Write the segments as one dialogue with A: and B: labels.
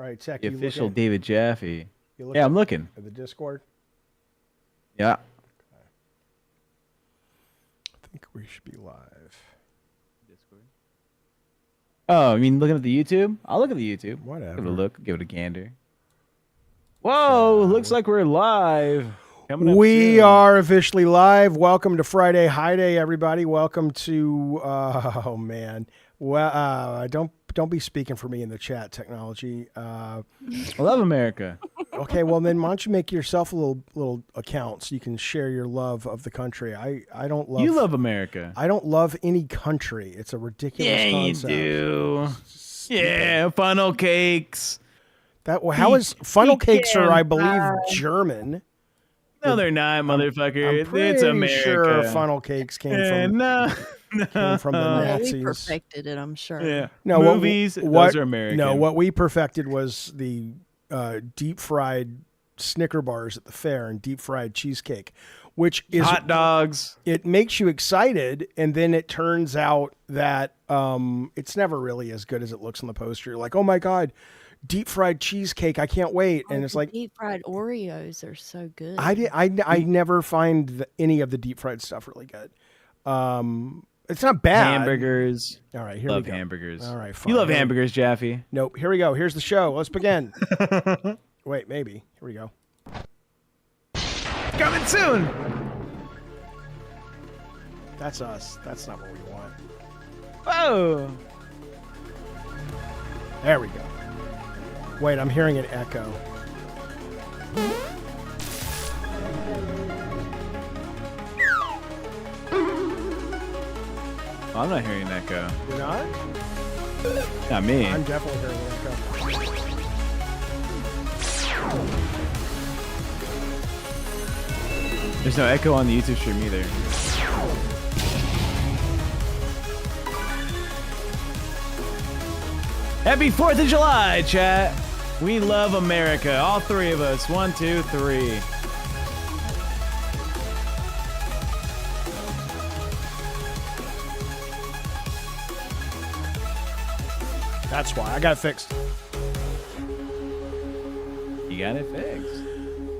A: All right, Tech.
B: The
A: You
B: official
A: looking?
B: David Jaffe.
A: You
B: Yeah, I'm looking.
A: at the Discord.
B: Yeah.
A: I think we should be live.
B: Discord. Oh, I mean, looking at the YouTube? I'll look at the YouTube.
A: Whatever.
B: Give it a look. Give it a gander. Whoa, looks like we're live. Coming up
A: We
B: soon.
A: are officially live. Welcome to Friday High Day, everybody. Welcome to. Oh man. Well, don't be speaking for me in the chat, technology.
B: I love America.
A: Okay, well then, why don't you make yourself a little account so you can share your love of the country? I don't love.
B: You love America.
A: I don't love any country. It's a ridiculous
B: Yeah,
A: concept.
B: you do. Yeah, funnel cakes.
A: How is funnel cakes are, I believe,
B: pie.
A: German.
B: No, they're not, motherfucker.
A: I'm pretty
B: It's America.
A: sure funnel cakes came from
B: no.
A: came from the
C: Yeah,
A: Nazis.
C: we perfected it, I'm sure.
B: Yeah.
A: No,
B: Movies, those are American.
A: No, what we perfected was the deep fried Snicker bars at the fair and deep fried cheesecake, which is
B: hot dogs.
A: It makes you excited, and then it turns out that it's never really as good as it looks on the poster. You're like, oh my god, deep fried cheesecake! I can't wait. And it's like
C: deep fried Oreos are so good.
A: I never find any of the deep fried stuff really good. It's not bad.
B: Hamburgers.
A: All right, here
B: Love
A: we go.
B: hamburgers.
A: All right, fine.
B: You love hamburgers, Jaffe.
A: Nope. Here we go. Here's the show. Let's begin. Wait, maybe. Here we go.
B: Coming soon.
A: That's us. That's not what we want.
B: Oh.
A: There we go. Wait, I'm hearing an echo.
B: I'm not hearing an echo.
A: You're not?
B: Not me.
A: I'm definitely hearing an echo.
B: There's no echo on the YouTube stream either. Happy 4th of July, chat. We love America. All three of us. 1, 2, 3.
A: That's why. I got it fixed.
B: You got it fixed.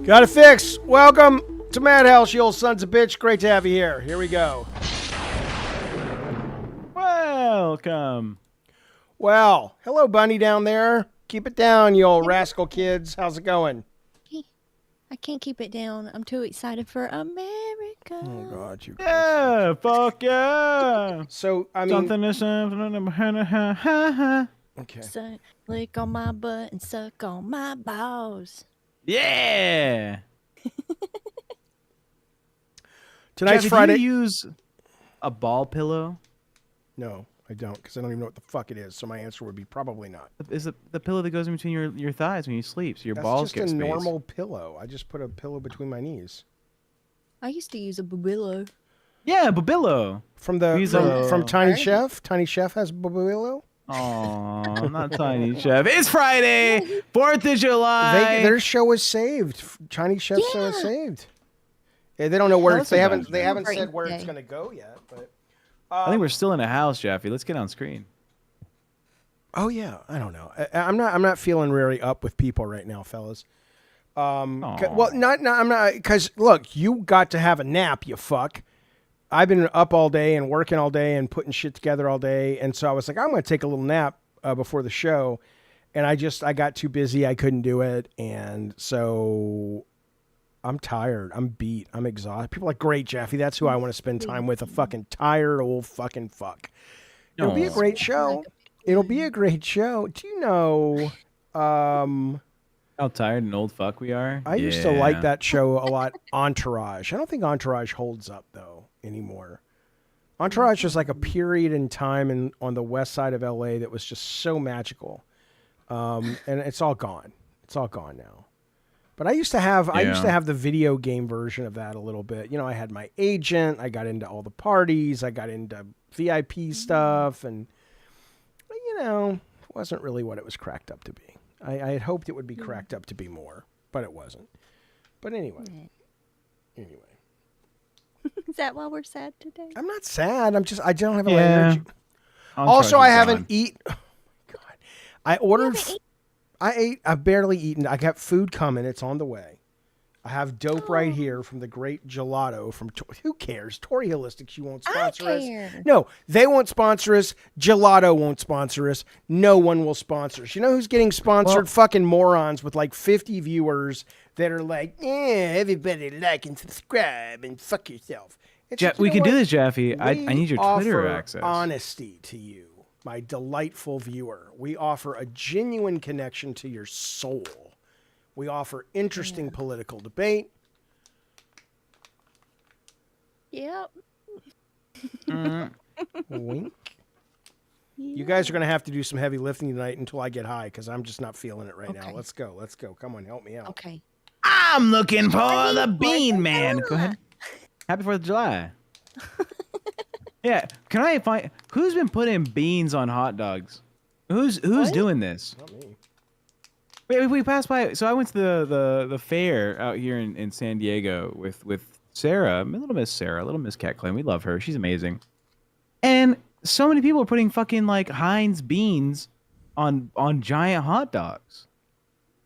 A: Got it fixed. Welcome to Madhouse, you old sons of bitch. Great to have you here. Here we go.
B: Welcome.
A: Well, hello, Bunny down there. Keep it down, you old rascal kids. How's it going?
C: I can't keep it down. I'm too excited for America.
A: Oh, God, you guys.
B: Yeah, fuck yeah.
A: So, I mean...
B: Something to something.
A: Okay.
C: So, lick on my butt and suck on my balls.
B: Yeah.
A: Tonight's
B: Jeffy,
A: Friday.
B: Do you use a ball pillow?
A: No, I don't, because I don't even know what the fuck it is. So my answer would be probably not.
B: Is it the pillow that goes in between your thighs when you sleep, so your
A: That's
B: balls
A: just
B: get
A: a
B: space?
A: normal pillow. I just put a pillow between my knees.
C: I used to use a Babilo.
B: Yeah, Babillo.
A: From
B: Weasel.
A: from Tiny
C: Right.
A: Chef. Tiny Chef has Babilo.
B: Oh, not Tiny Chef. It's Friday, 4th of July.
A: Their show is saved. Chinese Chef's show is
C: Yeah.
A: saved. Yeah, they don't know where
B: Tell
A: it's,
B: us
A: they
B: about
A: haven't
B: it.
A: they haven't
C: Great
A: said where
C: day.
A: it's going to go yet. But
B: I think we're still in a house, Jeffy. Let's get on screen.
A: oh yeah, I don't know. I'm not feeling really up with people right now, fellas. Well, I'm not, because look, you got to have a nap, you fuck. I've been up all day and working all day and putting shit together all day, and so I was like, I'm going to take a little nap before the show, and I got too busy, I couldn't do it, and so I'm tired, I'm beat, I'm exhausted. People are like, great, Jeffy, that's who I want to spend time with, a fucking tired old fucking fuck. It'll be a great show. It'll be a great show. Do you know?
B: How tired and old fuck we are.
A: I used to like that show a lot. Entourage. I don't think Entourage holds up though anymore. Entourage was like a period in time on the west side of LA that was just so magical, and it's all gone. It's all gone now. But I used to have the video game version of that a little bit. You know, I had my agent. I got into all the parties. I got into VIP stuff, and you know, it wasn't really what it was cracked up to be. I had hoped it would be cracked up to be more, but it wasn't. But anyway.
C: Is that why we're sad today?
A: I'm not sad. I don't have a lot of energy.
B: Entourage
A: Also,
B: is
A: I haven't
B: gone.
A: eat. Oh my God. I've barely eaten. I got food coming. It's on the way. I have dope right here from the great gelato from. Who cares? Tory Holistics, you won't sponsor us. No, they won't sponsor us. Gelato won't sponsor us. No one will sponsor us. You know who's getting sponsored? Fucking morons with like 50 viewers that are like, everybody like and subscribe and fuck yourself.
B: Jeff, we can do this, Jeffy. I need your Twitter access.
A: Honesty to you, my delightful viewer. We offer a genuine connection to your soul. We offer interesting political debate.
C: Yep.
A: Wink. You guys are going to have to do some heavy lifting tonight until I get high because I'm just not feeling it right now. Let's go. Let's go. Come on, help me out.
C: Okay.
B: I'm looking for the Bean Man. Go ahead. Happy 4th of July. Yeah. Can I find who's been putting beans on hot dogs? Who's doing this?
A: Not me.
B: We passed by. So I went to the fair out here in San Diego with Sarah, little Miss Sarah, little Miss Cat Clan. We love her. She's amazing. And so many people are putting fucking like Heinz beans on giant hot dogs.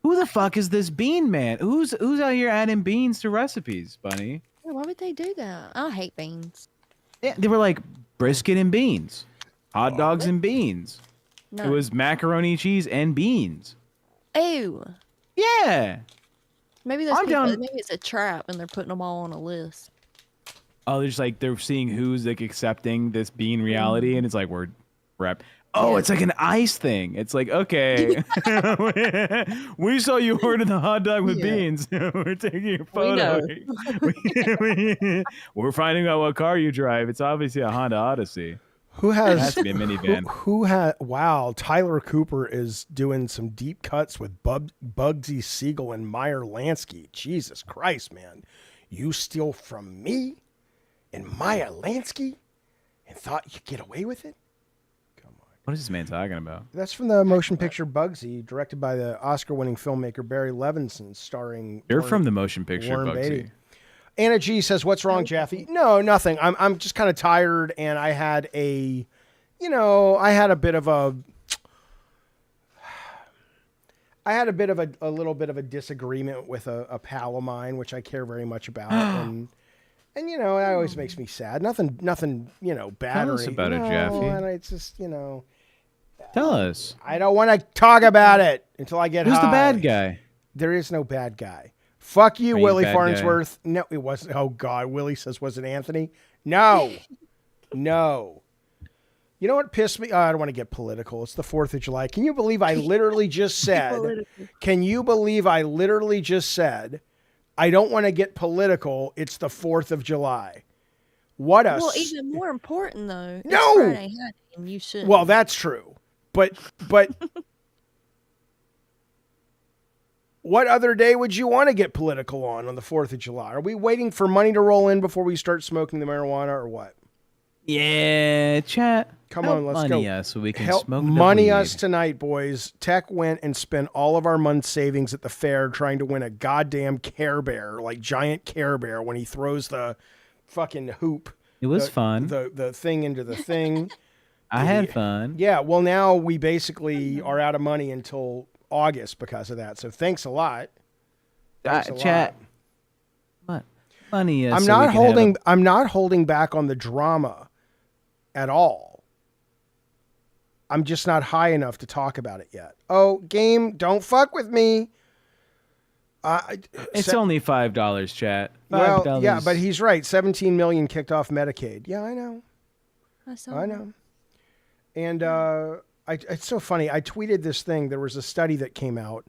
B: Who the fuck is this Bean Man? Who's out here adding beans to recipes, Bunny?
C: Why would they do that? I hate beans.
B: Yeah, they were like brisket and beans, hot dogs and beans.
C: No.
B: It was macaroni, cheese, and beans.
C: Ew.
B: Yeah.
C: Maybe maybe it's a trap and they're putting them all on a list.
B: Oh, they're seeing who's like accepting this bean reality, and it's like we're rep. Oh, it's like an ice thing. It's like, okay, we saw you order the hot dog with beans. We're taking a photo. We're finding out what car you drive. It's obviously a Honda Odyssey.
A: It has
B: to be a minivan.
A: Wow, Tyler Cooper is doing some deep cuts with Bugsy Siegel and Meyer Lansky. Jesus Christ, man. You steal from me and Meyer Lansky and thought you could get away with it? Come on.
B: What is this man talking about?
A: That's from the motion picture Bugsy, directed by the Oscar-winning filmmaker Barry Levinson, starring
B: from the motion picture
A: Warren
B: Bugsy.
A: Beatty. Anna G says, "What's wrong, Jaffe?" No, nothing. I'm just kind of tired, and I had a bit of a little bit of a disagreement with a pal of mine, which I care very much about, and it always makes me sad. Nothing, bad.
B: Tell us about it, Jaffe.
A: And it's just,
B: Tell us.
A: I don't want to talk about it until I get high.
B: Who's the bad guy?
A: There is no bad guy. Fuck you,
B: Are
A: Willie
B: you
A: Farnsworth. No, it wasn't. Oh, God. Willie says, was it Anthony? No. No. You know what pissed me? Oh, I don't want to get political. It's the 4th of July. Can you believe I literally just said, I don't want to get political. It's the 4th of July.
C: Well, even more important, though.
A: No.
C: It's Friday night, and you shouldn't.
A: Well, that's true. But what other day would you want to get political on the 4th of July? Are we waiting for money to roll in before we start smoking the marijuana or what?
B: Yeah, chat.
A: Come on, let's go.
B: Us so we can
A: Help
B: smoke
A: money us tonight, boys. Tech went and spent all of our month's savings at the fair trying to win a goddamn Care Bear, like giant Care Bear, when he throws the fucking hoop.
B: It was fun.
A: The thing into the thing.
B: I had fun.
A: Yeah, well, now we basically are out of money until August because of that. So thanks a lot.
B: Chat. What? Money.
A: I'm not holding back on the drama at all. I'm just not high enough to talk about it yet. Oh, game, don't fuck with me.
B: It's only $5, chat.
A: $5.
B: Well,
A: yeah, but he's right. 17 million kicked off Medicaid. Yeah, I know. I know. And it's so funny. I tweeted this thing. There was a study that came out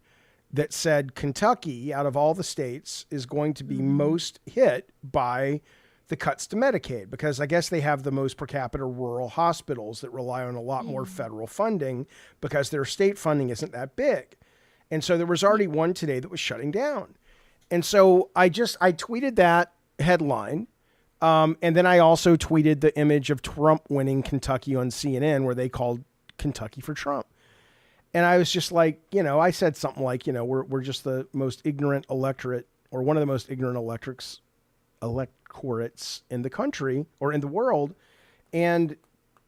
A: that said Kentucky, out of all the states, is going to be most hit by the cuts to Medicaid because I guess they have the most per capita rural hospitals that rely on a lot more federal funding because their state funding isn't that big. And so there was already one today that was shutting down. And so I tweeted that headline. And then I also tweeted the image of Trump winning Kentucky on CNN where they called Kentucky for Trump. And I was just like, I said something like, we're just the most ignorant electorate or one of the most ignorant electorates in the country or in the world. And,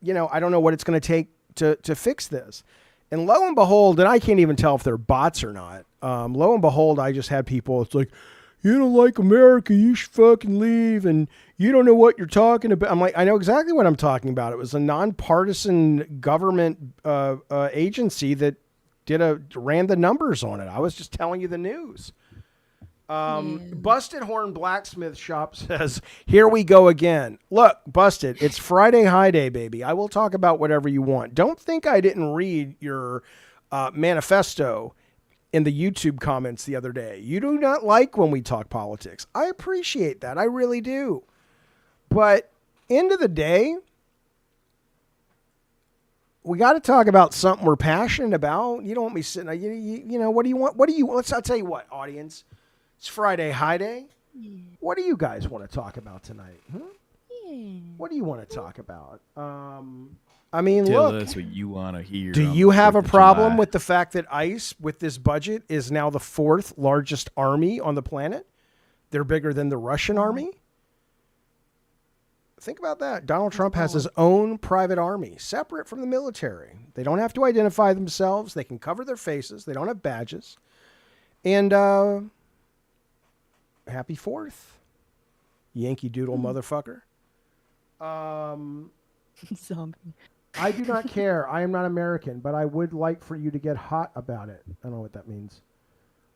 A: I don't know what it's going to take to fix this. And lo and behold, and I can't even tell if they're bots or not. Lo and behold, I just had people. It's like, you don't like America, you should fucking leave, and you don't know what you're talking about. I'm like, I know exactly what I'm talking about. It was a nonpartisan government agency that ran the numbers on it. I was just telling you the news. Busted Horn Blacksmith Shop says, here we go again. Look, Busted, it's Friday High Day, baby. I will talk about whatever you want. Don't think I didn't read your manifesto in the YouTube comments the other day. You do not like when we talk politics. I appreciate that. I really do. But end of the day, we got to talk about something we're passionate about. You don't want me sitting, you know, what do you want? I'll tell you what, audience. It's Friday High Day. Yeah. What do you guys want to talk about tonight? Yeah. What do you want to talk about? I mean,
B: Tell
A: look.
B: us what you want to hear.
A: Do you have a problem with the fact that ICE, with this budget, is now the 4th largest army on the planet? They're bigger than the Russian army. Think about that. Donald Trump has his own private army, separate from the military. They don't have to identify themselves. They can cover their faces. They don't have badges. And happy 4th, Yankee Doodle motherfucker.
C: Zombie.
A: I do not care. I am not American, but I would like for you to get hot about it. I don't know what that means.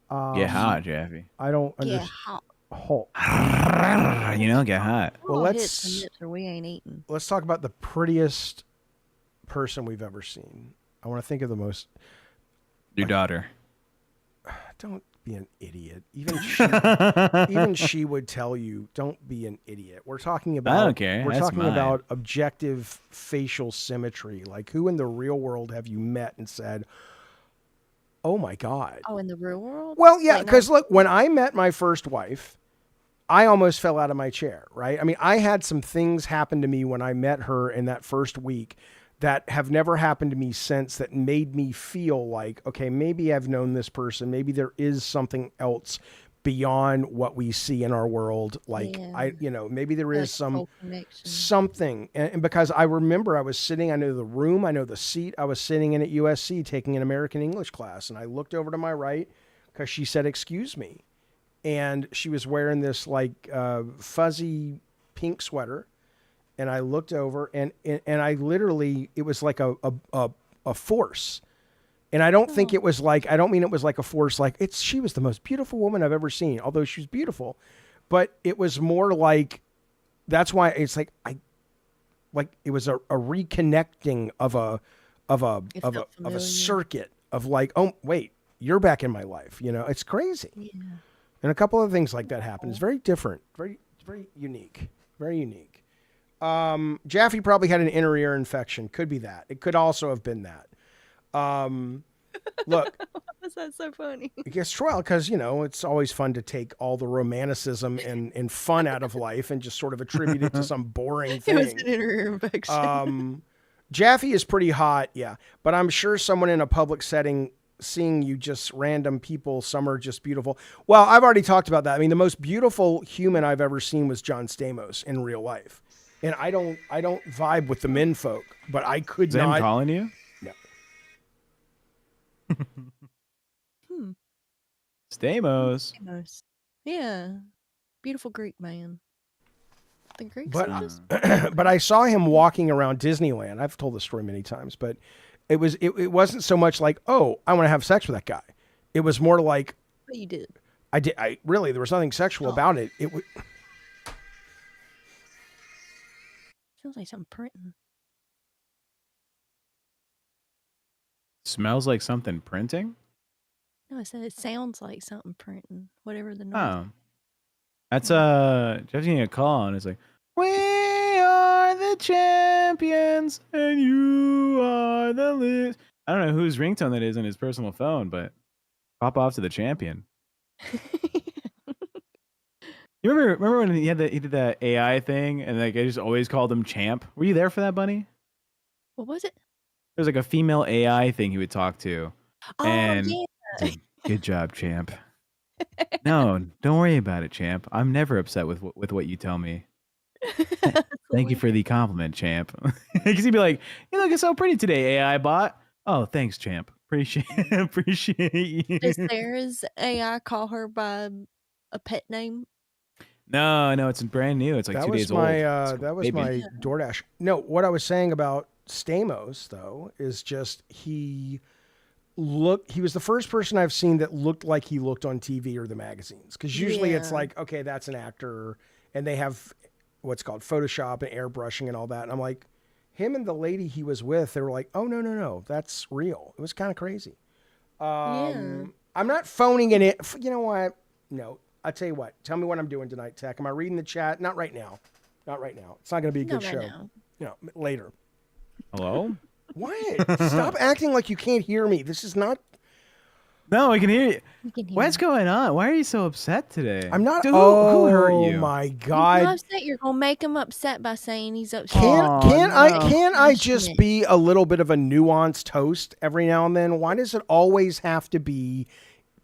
B: Get hot, Jeffy.
A: I don't
C: Get
A: understand.
C: hot.
B: You know, get hot.
A: Well,
C: let's or we ain't eating.
A: Let's talk about the prettiest person we've ever seen. I want to think of the most.
B: Your daughter.
A: Don't be an idiot. Even she would tell you, don't be an idiot. We're talking about.
B: I don't care.
A: We're
B: That's
A: talking
B: mine.
A: about objective facial symmetry. Like, who in the real world have you met and said, "Oh my God"?
C: Oh, in the real world?
A: Well, yeah, because look, when I met my first wife, I almost fell out of my chair, right? I mean, I had some things happen to me when I met her in that first week that have never happened to me since, that made me feel like, okay, maybe I've known this person. Maybe there is something else beyond what we see in our world. Like, maybe there is something. And because I remember I was sitting, I know the room, I know the seat I was sitting in at USC taking an American English class. And I looked over to my right because she said, "Excuse me." And she was wearing this like fuzzy pink sweater. And I looked over and I literally, it was like a force. And I don't think it was like, I don't mean it was like a force, like she was the most beautiful woman I've ever seen, although she was beautiful, but it was more like, that's why it's like, it was a reconnecting of a circuit of like, oh wait, you're back in my life. You know, it's crazy. Yeah. And a couple of things like that happen. It's very different, very, very unique, very unique. Jaffe probably had an inner ear infection. Could be that. It could also have been that. Look.
C: Why was that so funny?
A: I guess, well, because, you know, it's always fun to take all the romanticism and fun out of life and just sort of attribute it to some boring thing.
C: It was an inner ear infection.
A: Jaffe is pretty hot, yeah. But I'm sure someone in a public setting seeing you, just random people, some are just beautiful. Well, I've already talked about that. I mean, the most beautiful human I've ever seen was John Stamos in real life. And I don't vibe with the men folk, but I could
B: Is
A: not.
B: him calling you?
A: No.
B: Stamos.
C: Yeah. Beautiful Greek man. The Greeks
A: but I saw him walking around Disneyland. I've told this story many times, but it wasn't so much like, oh, I want to have sex with that guy. It was more like,
C: but you did.
A: I did. I really, there was nothing sexual about it. It was.
C: Sounds like something printing.
B: Smells like something printing?
C: No, I said it sounds like something printing. Whatever the noise.
B: Oh. That's Jeff's getting a call and it's like, we are the champions and you are the list. I don't know whose ringtone that is on his personal phone, but pop off to the champion. You remember when he did that AI thing and like I just always called him Champ? Were you there for that, Bunny?
C: What was it?
B: There was like a female AI thing he would talk to.
C: Oh,
B: and
C: yeah.
B: like, good job, Champ. No, don't worry about it, Champ. I'm never upset with what you tell me. Thank you for the compliment, Champ. Because he'd be like, you look so pretty today, AI bot. Oh, thanks, champ. Appreciate
C: Does
B: you.
C: Sarah's AI call her by a pet name?
B: No, it's brand new. It's like 2 days old. It's a
A: That was
B: baby.
A: my DoorDash. No, what I was saying about Stamos though is just he was the first person I've seen that looked like he looked on TV or the magazines. Because usually it's
C: Yeah.
A: like, okay, that's an actor, and they have what's called Photoshop and airbrushing and all that. And I'm like, him and the lady he was with, they were like, oh no, that's real. It was kind of crazy.
C: Yeah.
A: I'm not phoning it in. You know what? No, I'll tell you what. Tell me what I'm doing tonight, Tech. Am I reading the chat? Not right now. Not right now. It's not going to be a
C: Not
A: good
C: right
A: show.
C: now.
A: You know, later.
B: Hello?
A: What? Stop acting like you can't hear me. This is not.
B: No, I can hear you.
C: You can hear
B: What's
C: me.
B: going on? Why are you so upset today?
A: I'm not.
B: Dude,
A: Oh
B: who hurt you?
A: my
C: He's
A: God.
C: not upset. You're gonna make him upset by saying he's upset.
A: Can't I just
C: Passionate.
A: be a little bit of a nuanced host every now and then? Why does it always have to be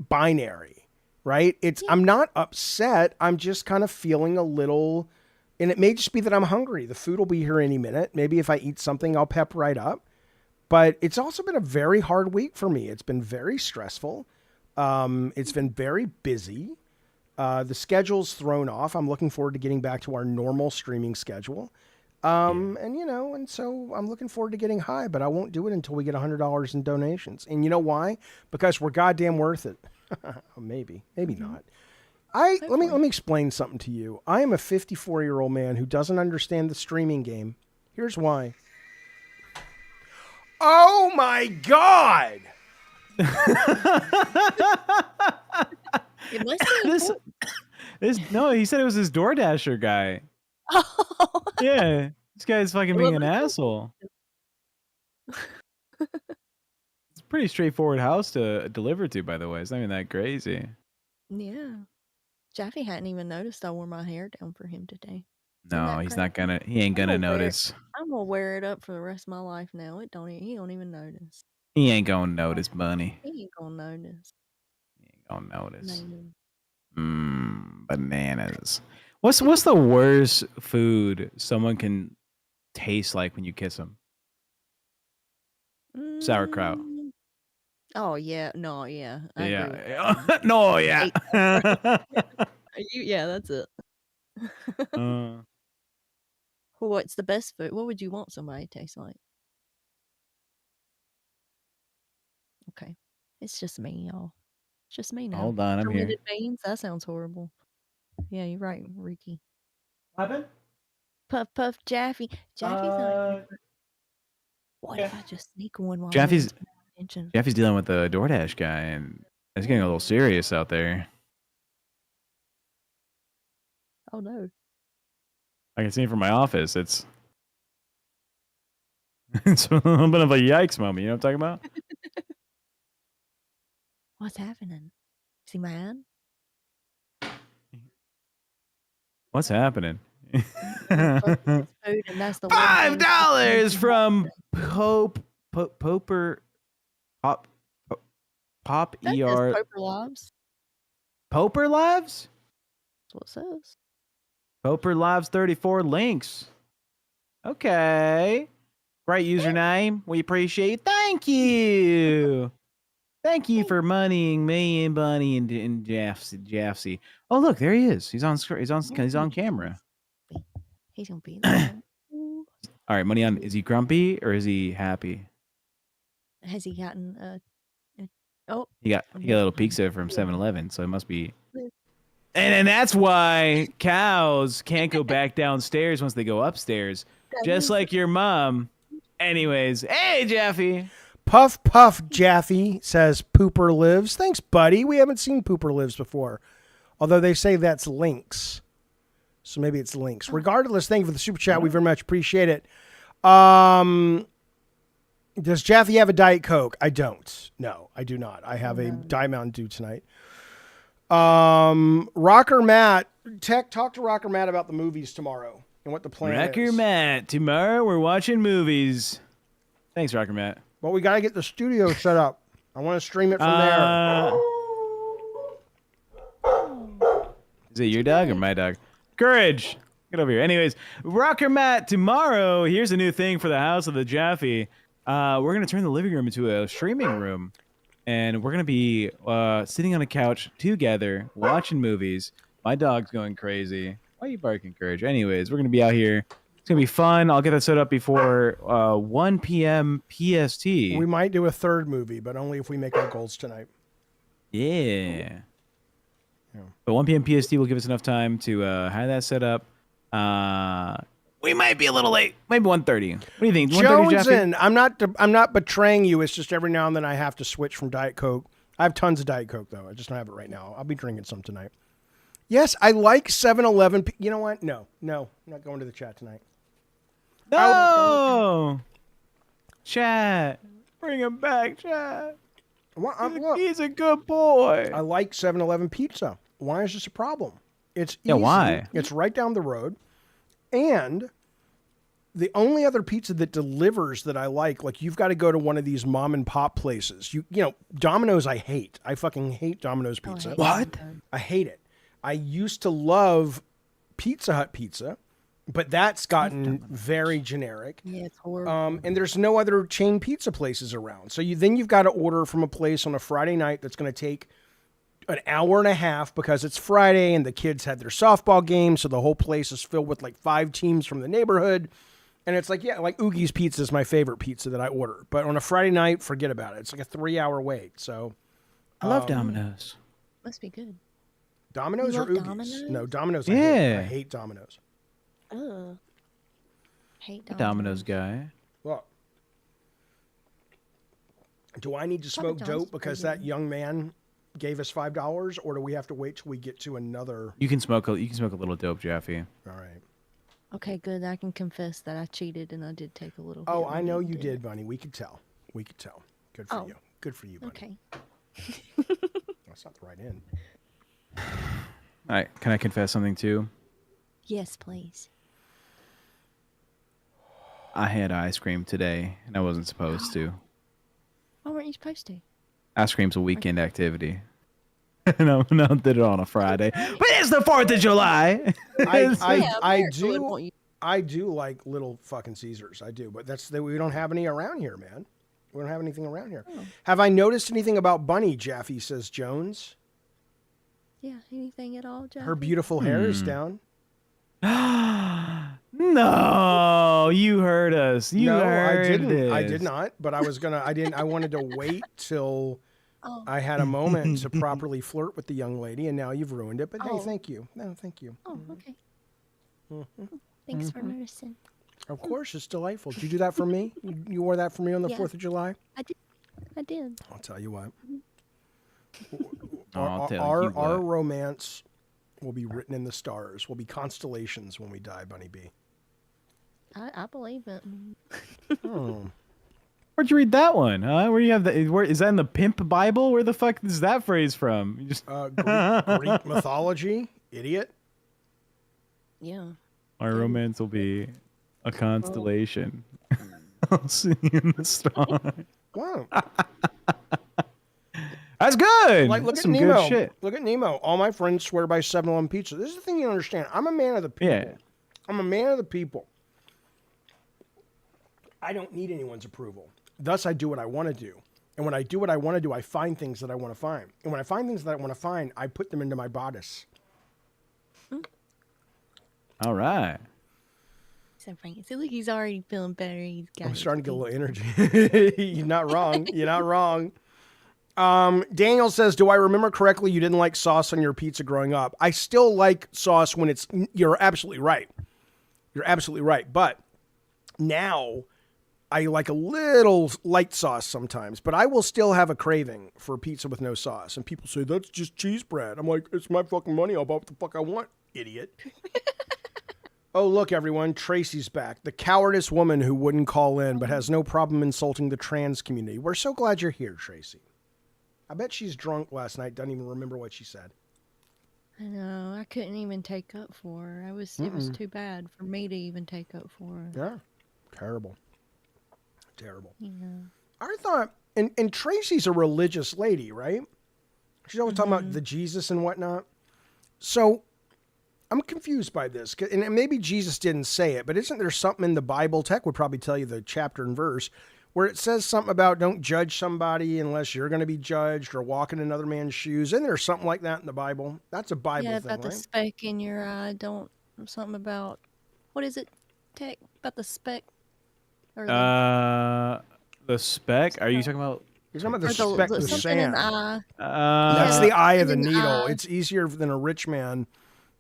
A: binary? Right? I'm not upset. I'm just kind of feeling a little, and it may just be that I'm hungry. The food will be here any minute. Maybe if I eat something, I'll pep right up. But it's also been a very hard week for me. It's been very stressful. It's been very busy. The schedule's thrown off. I'm looking forward to getting back to our normal streaming schedule. And so I'm looking forward to getting high, but I won't do it until we get $100 in donations. And you know why? Because we're goddamn worth it. Maybe not. Let me explain something to you. I am a 54-year-old man who doesn't understand the streaming game. Here's why. Oh my God!
C: It must be
B: No, he said it was his DoorDasher guy.
C: Oh.
B: Yeah, this guy's fucking being an asshole. It's a pretty straightforward house to deliver to, by the way. It's not even that crazy.
C: Yeah. Jeffy hadn't even noticed I wore my hair down for him today.
B: No, he's not gonna. He ain't gonna notice.
C: I'm gonna wear it up for the rest of my life now. He don't even notice.
B: He ain't gonna notice, bunny.
C: He ain't gonna notice.
B: He ain't gonna notice.
C: No.
B: Bananas. What's the worst food someone can taste like when you kiss them? Sauerkraut.
C: Oh yeah, no, yeah. I agree with
B: Yeah. No, yeah.
C: yeah, that's it. Well, what's the best food? What would you want somebody to taste like? Okay. It's just me, y'all. It's just me now.
B: Hold on, I'm here.
C: Fermented beans? That sounds horrible. Yeah, you're right, Ricky.
B: What happened?
C: Puff Jaffy's not. What if I just sneak one while
B: Jaffy's
C: attention?
B: Jaffy's dealing with the DoorDash guy, and it's getting a little serious out there.
C: Oh no.
B: I can see it from my office. It's a little bit of a yikes moment. You know what I'm talking about?
C: What's happening? Is he mad?
B: What's happening? $5 from Poper Pop ER
C: Poper Lives.
B: Poper Lives?
C: That's what it says.
B: Poper Lives 34 links. Okay. Great username. We appreciate it. Thank you. Thank you for moneying me and Bunny and Jaffsy. Oh, look, there he is. He's on camera.
C: He's gonna be there.
B: All right, money on. Is he grumpy or is he happy?
C: Has he gotten
B: He got a little pizza from 7-Eleven, so it must be. And that's why cows can't go back downstairs once they go upstairs, just like your mom. Anyways, hey Jaffy.
A: Puff Jaffy says Pooper Lives. Thanks, buddy. We haven't seen Pooper Lives before, although they say that's links. So maybe it's links. Regardless, thank you for the super chat. We very much appreciate it. Does Jaffy have a Diet Coke? I don't. No, I do not. I have a Diet Mountain Dew tonight. Rocker Matt. Tech, talk to Rocker Matt about the movies tomorrow and what the plan is.
B: Rocker Matt. Tomorrow we're watching movies. Thanks, Rocker Matt.
A: But we got to get the studio set up. I want to stream it from there.
B: Is it your dog or my dog? Courage. Get over here. Anyways, Rocker Matt, tomorrow, here's a new thing for the House of the Jaffy. we're gonna turn the living room into a streaming room, and we're gonna be sitting on a couch together watching movies. My dog's going crazy. Why are you barking, Courage? Anyways, we're gonna be out here. It's gonna be fun. I'll get that set up before 1 p.m. PST.
A: We might do a third movie, but only if we make our goals tonight.
B: Yeah. But 1 p.m. PST will give us enough time to have that set up. We might be a little late. Maybe 1:30. What do you think? 1:30,
A: Jones in. I'm not betraying you. It's just every now and then I have to switch from Diet Coke. I have tons of Diet Coke though. I just don't have it right now. I'll be drinking some tonight. Yes, I like 7-Eleven. You know what? No, I'm not going to the chat tonight.
B: No. Chat. Bring him back, chat. He's a good boy.
A: I like 7-Eleven pizza. Why is this a problem? It's easy.
B: Yeah, why?
A: It's right down the road. And the only other pizza that delivers that I like you've got to go to one of these mom and pop places. You know, Domino's I hate. I fucking hate Domino's pizza.
B: What?
A: I hate it. I used to love Pizza Hut pizza, but that's gotten very generic.
C: Yeah, it's horrible.
A: And there's no other chain pizza places around. So you've got to order from a place on a Friday night that's going to take an hour and a half because it's Friday and the kids had their softball game. So the whole place is filled with like 5 teams from the neighborhood. And it's like, yeah, like Oogie's Pizza is my favorite pizza that I order. But on a Friday night, forget about it. It's like a 3-hour wait. So
B: I love Domino's.
C: Must be good.
A: Domino's
C: You
A: or
C: love
A: Oogie's?
C: Domino's?
A: No, Domino's.
B: Yeah.
A: I hate Domino's.
C: Ugh. Hate
B: Domino's guy.
A: Well, do I need to smoke
C: John's
A: dope because
C: pretty
A: that young man gave us $5, or do we have to wait till we get to another?
B: You can smoke a little dope, Jeffy.
A: All right.
C: Okay, good. I can confess that I cheated and I did take a little.
A: Oh,
C: hit
A: I
C: when
A: know
C: he
A: you did, Bunny. We could tell. Good for you. Good for you, Bunny.
C: Okay.
A: That's not the right end.
B: All right, can I confess something too?
C: Yes, please.
B: I had ice cream today, and I wasn't supposed to.
C: Why weren't you supposed to?
B: Ice cream's a weekend activity. And I did it on a Friday. But it's the 4th of July.
A: I do like Little fucking Caesars. I do, but we don't have any around here, man. We don't have anything around here.
C: Oh.
A: Have I noticed anything about Bunny, Jaffe, says Jones?
C: Yeah, anything at all, John?
A: Her beautiful hair is down.
B: No, you heard us.
A: I didn't. I did not. But I was gonna. I wanted to wait till I had a moment to properly flirt with the young lady, and now you've ruined it. But hey, thank you. No, thank you.
C: Oh, okay. Thanks for noticing.
A: Of course, it's delightful. Did you do that for me? You wore that for me on the 4th of July?
C: I did.
A: I'll tell you what.
B: Our
A: romance will be written in the stars. Will be constellations when we die, Bunny B.
C: I believe it.
B: Where'd you read that one? Huh? Where do you have that? Where is that in the Pimp Bible? Where the fuck is that phrase from? You just
A: Greek mythology, idiot.
C: Yeah.
B: our romance will be a constellation. I'll see you in the stars.
A: Wow.
B: That's good.
A: Like, look
B: That's
A: at
B: some
A: Nemo.
B: good shit.
A: Look at Nemo. All my friends swear by 7-Eleven pizza. This is the thing you don't understand. I'm a man of the people.
B: Yeah.
A: I'm a man of the people. I don't need anyone's approval. Thus, I do what I want to do. And when I do what I want to do, I find things that I want to find. And when I find things that I want to find, I put them into my bodice.
B: All right.
C: So Frank, see, look, he's already feeling better. He's got.
A: I'm starting to get a little energy. You're not wrong. You're not wrong. Daniel says, do I remember correctly you didn't like sauce on your pizza growing up? I still like sauce when it's, you're absolutely right. You're absolutely right. But now I like a little light sauce sometimes, but I will still have a craving for pizza with no sauce. And people say, that's just cheese bread. I'm like, it's my fucking money. I'll buy what the fuck I want, idiot. Oh, look, everyone. Tracy's back. The cowardice woman who wouldn't call in but has no problem insulting the trans community. We're so glad you're here, Tracy. I bet she's drunk last night. Doesn't even remember what she said.
C: I know. I couldn't even take up for her. It was too bad for me to even take up for her.
A: Yeah. Terrible. Terrible.
C: You know.
A: I thought, and Tracy's a religious lady, right? She's always talking about the Jesus and whatnot. So I'm confused by this. And maybe Jesus didn't say it, but isn't there something in the Bible? Tech would probably tell you the chapter and verse where it says something about don't judge somebody unless you're going to be judged or walk in another man's shoes. Isn't there something like that in the Bible? That's a Bible
C: Yeah,
A: thing,
C: about the
A: right?
C: speck in your eye. Don't something about what is it? Tech about the speck. Or
B: the speck. Are you talking about?
A: You're talking about the
C: or
A: speck, the
C: something in
A: sand.
C: the eye.
A: That's the eye of the
C: something in the
A: needle.
C: eye.
A: It's easier than a rich man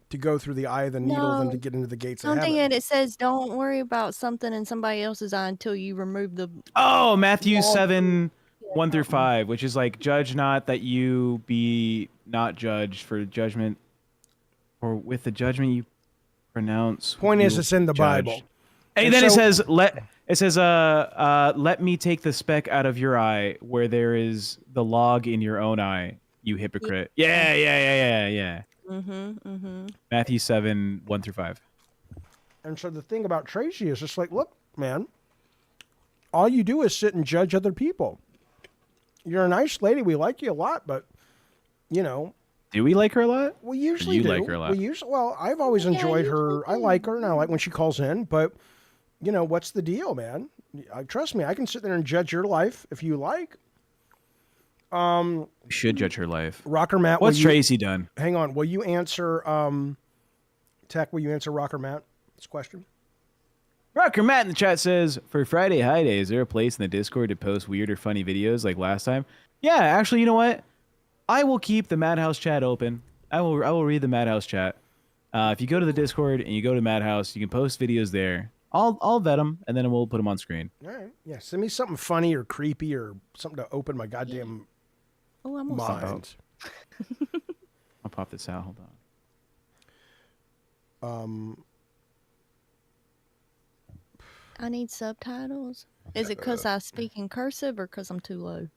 A: to go through the eye of the needle than to get into the gates of
C: Something
A: heaven.
C: that it says don't worry about something in somebody else's eye until you remove the.
B: Oh, Matthew 7:1-5, which is like, judge not that you be not judged, for judgment, or with the judgment you pronounce.
A: Point is, it's in the Bible.
B: And then it says, let me take the speck out of your eye where there is the log in your own eye, you hypocrite. Yeah. Matthew 7:1-5.
A: And so the thing about Tracy is just like, look, man, all you do is sit and judge other people. You're a nice lady. We like you a lot, but, you know.
B: Do we like her a lot?
A: We usually do.
B: Like her a lot?
A: Well, I've always enjoyed her. I like her, and I like when she calls in, but, you know, what's the deal, man? Trust me, I can sit there and judge your life if you like.
B: We should judge her life.
A: Rocker Matt,
B: what's Tracy done?
A: Hang on. Will you answer, Tech, will you answer Rocker Matt's question?
B: Rocker Matt in the chat says, for Friday High Day, is there a place in the Discord to post weird or funny videos like last time? Yeah, actually, you know what? I will keep the Madhouse chat open. I will read the Madhouse chat. If you go to the Discord and you go to Madhouse, you can post videos there. I'll vet them, and then we'll put them on screen.
A: All right. Yeah, send me something funny or creepy or something to open my goddamn mind.
B: I'll pop this out. Hold on.
C: I need subtitles. Is it because I speak in cursive or because I'm too low,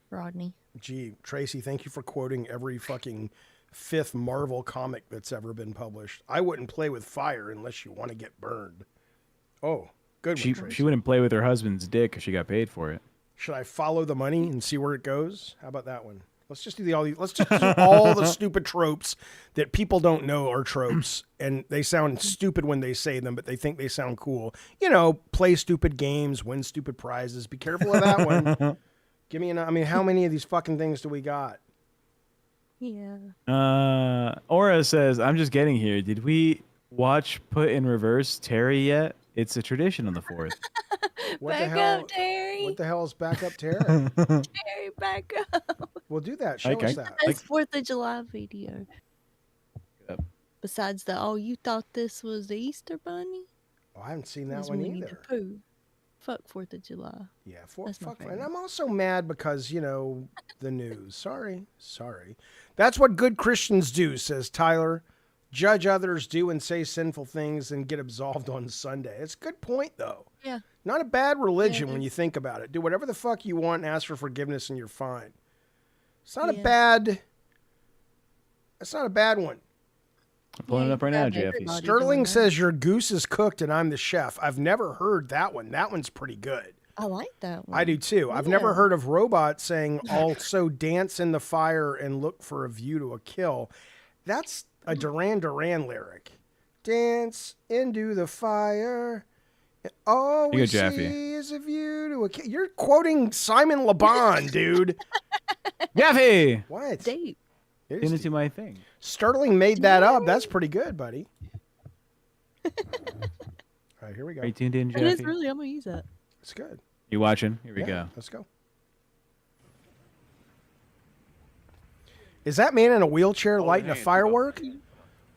C: Rodney?
A: Gee, Tracy, thank you for quoting every fucking 5th Marvel comic that's ever been published. I wouldn't play with fire unless you want to get burned. Oh, good one, Tracy.
B: She wouldn't play with her husband's dick if she got paid for it.
A: Should I follow the money and see where it goes? How about that one? Let's just do all the stupid tropes that people don't know are tropes, and they sound stupid when they say them, but they think they sound cool. You know, play stupid games, win stupid prizes. Be careful of that one. Give me how many of these fucking things do we got?
C: Yeah.
B: Aura says, I'm just getting here. Did we watch Put in Reverse Terry yet? It's a tradition on the 4th.
C: Back up, Terry.
A: What the hell is back up, Terry?
C: Terry, back up.
A: We'll do that. Show us that.
C: That's 4th of July video.
B: Yep.
C: Besides you thought this was the Easter Bunny?
A: Oh, I haven't seen that one either.
C: Pooh. Fuck 4th of July.
A: Yeah, fuck. And I'm also mad because, you know, the news. Sorry. That's what good Christians do, says Tyler. Judge others, do and say sinful things, and get absolved on Sunday. It's a good point, though.
C: Yeah.
A: Not a bad religion when you think about it. Do whatever the fuck you want and ask for forgiveness, and you're fine. It's not a bad one.
B: I'm pulling it up right now, Jeffy.
A: Sterling says your goose is cooked and I'm the chef. I've never heard that one. That one's pretty good.
C: I like that one.
A: I do too. I've never heard of Robot saying also dance in the fire and look for a view to a kill. That's a Duran Duran lyric. Dance into the fire. All we see is a view to a kill. You're quoting Simon Le Bon, dude.
B: Jeffy!
A: What?
C: Deep.
B: Into my thing.
A: Sterling made that up. That's pretty good, buddy. All right, here we go.
B: Are you tuned in, Jeffy?
C: It is really. I'm going to use that.
A: It's good.
B: You watching? Here we go.
A: Let's go. Is that man in a wheelchair lighting a firework?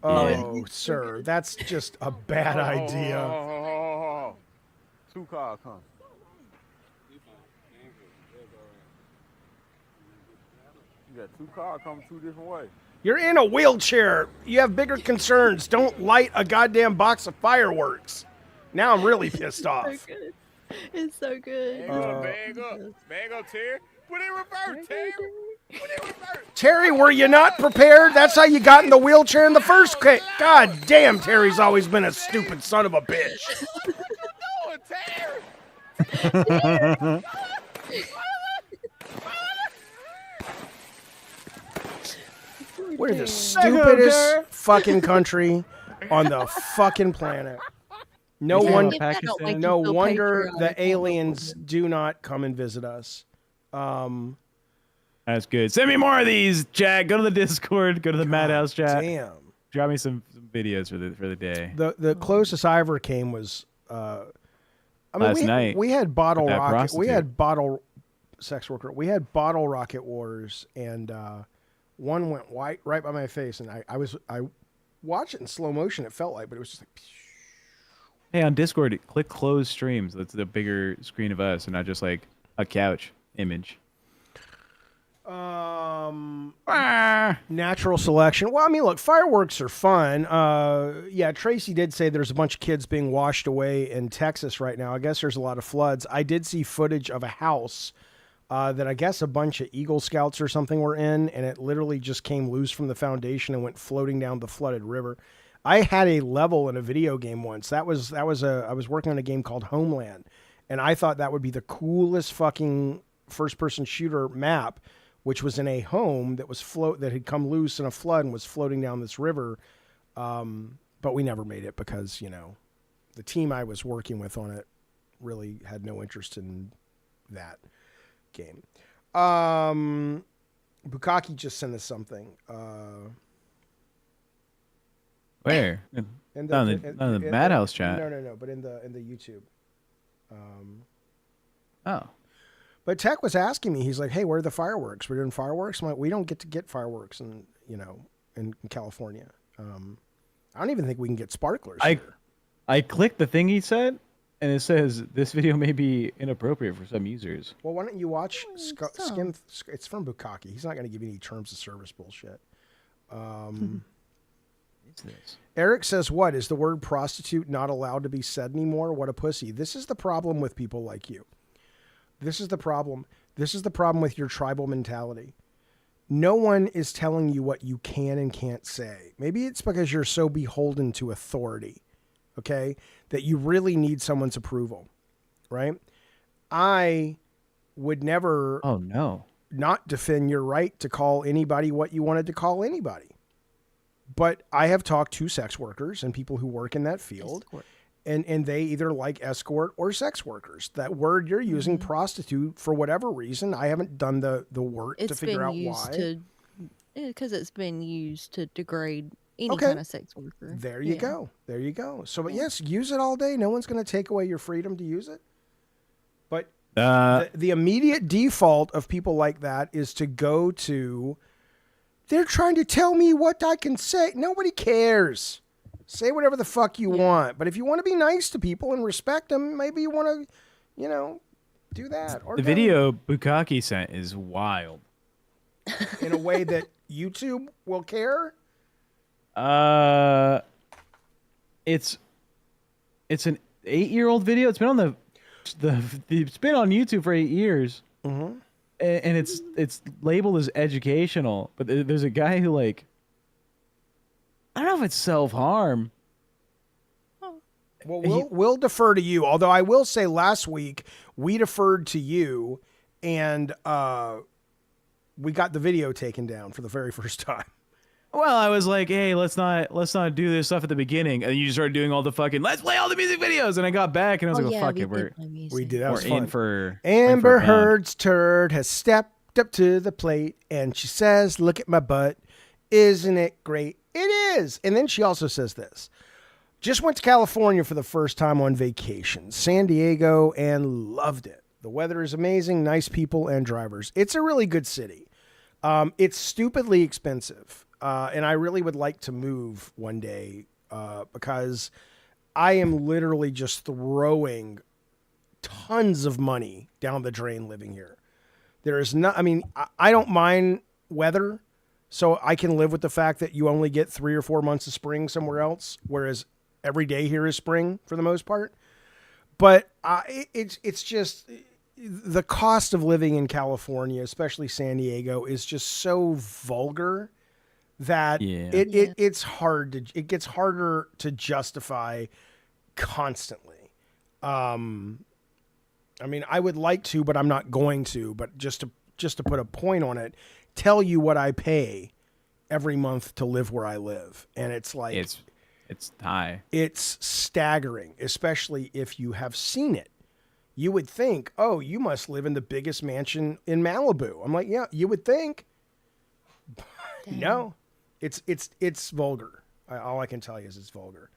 A: Oh, sir, that's just a bad idea.
D: 2 cars coming. You got 2 cars coming 2 different ways.
A: You're in a wheelchair. You have bigger concerns. Don't light a goddamn box of fireworks. Now I'm really pissed off.
C: So good. It's so good.
D: Bag up, Terry. Put in reverse, Terry. Put in reverse.
A: Terry, were you not prepared? That's how you got in the wheelchair in the first place. God damn, Terry's always been a stupid son of a bitch.
D: What you doing, Terry?
A: We're the stupidest fucking country on the fucking planet. No
B: Yeah,
A: one,
C: If that don't make you
A: no
C: feel
A: wonder
C: patriotic, I
A: the
C: don't know what
A: aliens
C: would.
A: do not come and visit us.
B: That's good. Send me more of these, Jack. Go to the Discord. Go to the Madhouse chat.
A: Damn.
B: Drop me some videos for the day.
A: The closest I ever came was, I mean,
B: Last night
A: we had bottle
B: with that
A: rocket. We
B: prostitute.
A: had bottle sex worker. We had bottle rocket wars, and one went right by my face, and I watched it in slow motion. It felt like, but it was just like.
B: Hey, on Discord, click close streams. That's the bigger screen of us, and not just like a couch image.
A: Natural selection. Well, I mean, look, fireworks are fun. Yeah, Tracy did say there's a bunch of kids being washed away in Texas right now. I guess there's a lot of floods. I did see footage of a house that I guess a bunch of Eagle Scouts or something were in, and it literally just came loose from the foundation and went floating down the flooded river. I had a level in a video game once. I was working on a game called Homeland, and I thought that would be the coolest fucking first-person shooter map, which was in a home that was that had come loose in a flood and was floating down this river. But we never made it because, the team I was working with on it really had no interest in that game. Bukaki just sent us something.
B: Where?
A: In
B: the Madhouse chat.
A: No, but in the YouTube.
B: Oh.
A: But Tech was asking me, he's like, hey, where are the fireworks? We're doing fireworks? I'm like, we don't get to get fireworks in California. I don't even think we can get sparklers here.
B: I clicked the thing he said, and it says, this video may be inappropriate for some users.
A: Well, why don't you watch Skim? It's from Bukaki. He's not going to give you any terms of service bullshit.
B: What's this?
A: Eric says, what? Is the word prostitute not allowed to be said anymore? What a pussy. This is the problem with people like you. This is the problem. This is the problem with your tribal mentality. No one is telling you what you can and can't say. Maybe it's because you're so beholden to authority, okay, that you really need someone's approval, right? I would never not defend your right to call anybody what you wanted to call anybody. But I have talked to sex workers and people who work in that field. And they either like escort or sex workers. That word you're using, prostitute, for whatever reason, I haven't done the work to figure out why.
C: Because it's been used to degrade any kind of sex worker.
A: There you go. There you go. So, but yes, use it all day. No one's going to take away your freedom to use it. But the immediate default of people like that is to go to, they're trying to tell me what I can say. Nobody cares. Say whatever the fuck you want. But if you want to be nice to people and respect them, maybe you want to, do that. Or
B: the video Bukaki sent is wild.
A: In a way that YouTube will care?
B: It's an 8-year-old video. It's been on it's been on YouTube for 8 years.
A: Mm-hmm.
B: And it's labeled as educational, but there's a guy who I don't know if it's self-harm.
A: Well, we'll defer to you. Although I will say last week we deferred to you and we got the video taken down for the very first time.
B: Well, I was like, hey, let's not do this stuff at the beginning. And you just started doing all the fucking, let's play all the music videos. And I got back and I was like, fuck it.
A: We did. That was
B: we're
A: fun.
B: in for
A: Amber Heard's turd has stepped up to the plate and she says, look at my butt. Isn't it great? It is. And then she also says this. Just went to California for the first time on vacation. San Diego, and loved it. The weather is amazing, nice people and drivers. It's a really good city. It's stupidly expensive. And I really would like to move one day because I am literally just throwing tons of money down the drain living here. There is not, I don't mind weather. So I can live with the fact that you only get 3 or 4 months of spring somewhere else, whereas every day here is spring for the most part. But it's just the cost of living in California, especially San Diego, is just so vulgar that it's hard it gets harder to justify constantly. I would like to, but I'm not going to. But just to put a point on it. Tell you what I pay every month to live where I live. And it's like,
B: It's high.
A: It's staggering, especially if you have seen it. You would think, oh, you must live in the biggest mansion in Malibu. I'm like, yeah, you would think. No, it's vulgar. All I can tell you is it's vulgar.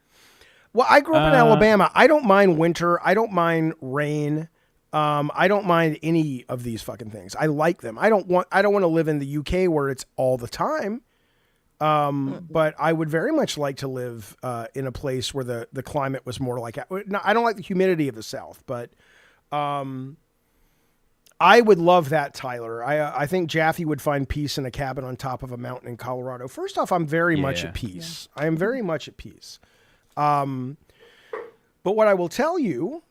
A: Well, I grew up in Alabama. I don't mind winter. I don't mind rain. I don't mind any of these fucking things. I like them. I don't want to live in the UK where it's all the time. But I would very much like to live in a place where the climate was more like. No, I don't like the humidity of the South, but I would love that, Tyler. I think Jaffe would find peace in a cabin on top of a mountain in Colorado. First off, I'm very much at peace. Yeah. I am very much at peace. But what I will tell you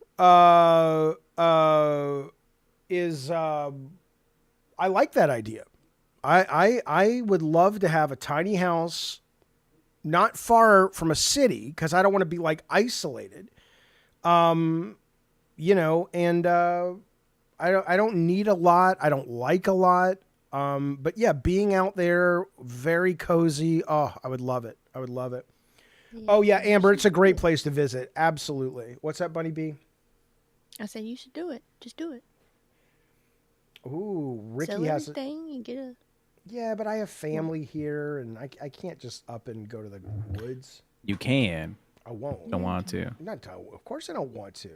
A: is I like that idea. I would love to have a tiny house not far from a city because I don't want to be like isolated. You know, and I don't need a lot. I don't like a lot. But yeah, being out there, very cozy. Oh, I would love it. I would love it. Yeah, oh yeah, Amber, it's a great place to visit. Absolutely. What's that, Bunny B?
C: I said you should do it. Just do it.
A: Ooh, Ricky
C: Sell
A: has
C: everything and get a.
A: Yeah, but I have family here, and I can't just up and go to the woods.
B: You can.
A: I won't.
B: Don't want to.
A: Of course I don't want to.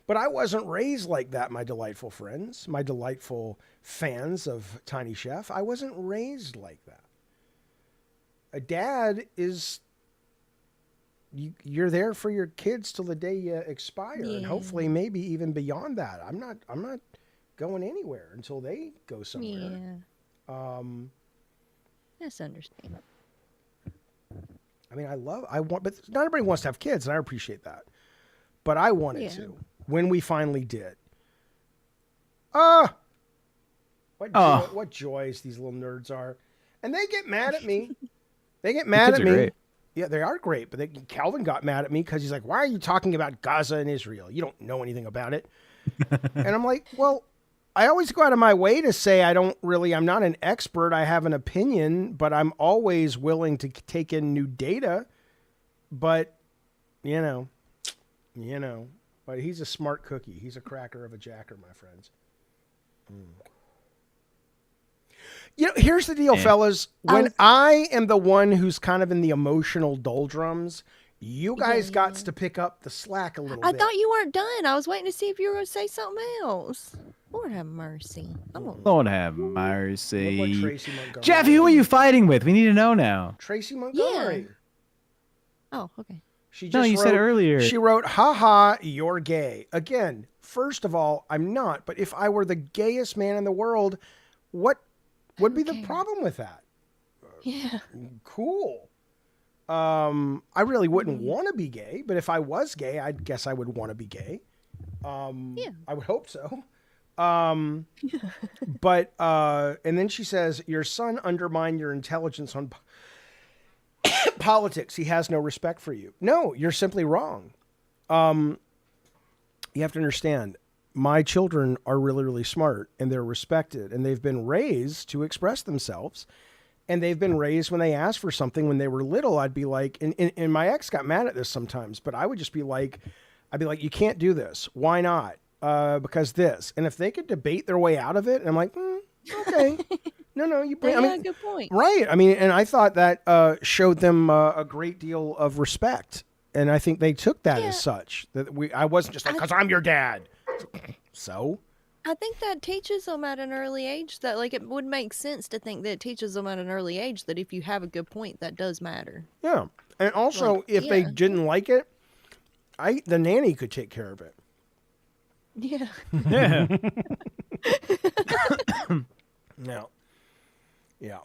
A: But I wasn't raised like that, my delightful friends, my delightful fans of Tiny Chef. I wasn't raised like that. A dad is... You're there for your kids till the day you expire, and hopefully maybe even beyond that. I'm not going anywhere until they go somewhere.
C: Yeah. That's understandable.
A: I mean, but not everybody wants to have kids, and I appreciate that. But I wanted to when we finally did. What joys these little nerds are, and they get mad at me. They get mad at me. Great. Yeah, they are great, but Calvin got mad at me because he's like, "Why are you talking about Gaza and Israel? You don't know anything about it." And I'm like, "Well, I always go out of my way to say I'm not an expert. I have an opinion, but I'm always willing to take in new data. But, you know, but he's a smart cookie. He's a cracker of a jacker, my friends. You know, here's the deal, fellas. When I am the one who's kind of in the emotional doldrums, you guys got to pick up the slack a little bit.
C: I thought you weren't done. I was waiting to see if you were going to say something else. Lord have mercy.
B: Lord have mercy. Jaffe, who are you fighting with? We need to know now.
A: Tracy Montgomery.
C: Yeah. Oh, okay.
B: You said earlier.
A: She wrote, haha, you're gay. Again, first of all, I'm not. But if I were the gayest man in the world, what would be the problem with that?
C: Yeah.
A: Cool. I really wouldn't want to be gay, but if I was gay, I guess I would want to be gay.
C: Yeah.
A: I would hope so. But, and then she says, your son undermined your intelligence on politics. He has no respect for you. No, you're simply wrong. You have to understand, my children are really, really smart, and they're respected, and they've been raised to express themselves. And they've been raised when they asked for something when they were little, I'd be like, and my ex got mad at this sometimes, but I would just be like, you can't do this. Why not? Because this. And if they could debate their way out of it, and I'm like, okay. No, you bring.
C: Yeah, good point.
A: Right. I mean, and I thought that showed them a great deal of respect, and I think they took that as such. That I wasn't just like, because I'm your dad. So.
C: I think that teaches them at an early age that, like, it would make sense to think that it teaches them at an early age that if you have a good point, that does matter.
A: Yeah, and also if they didn't like it, the nanny could take care of it.
C: Yeah.
B: Yeah.
A: No. Yeah.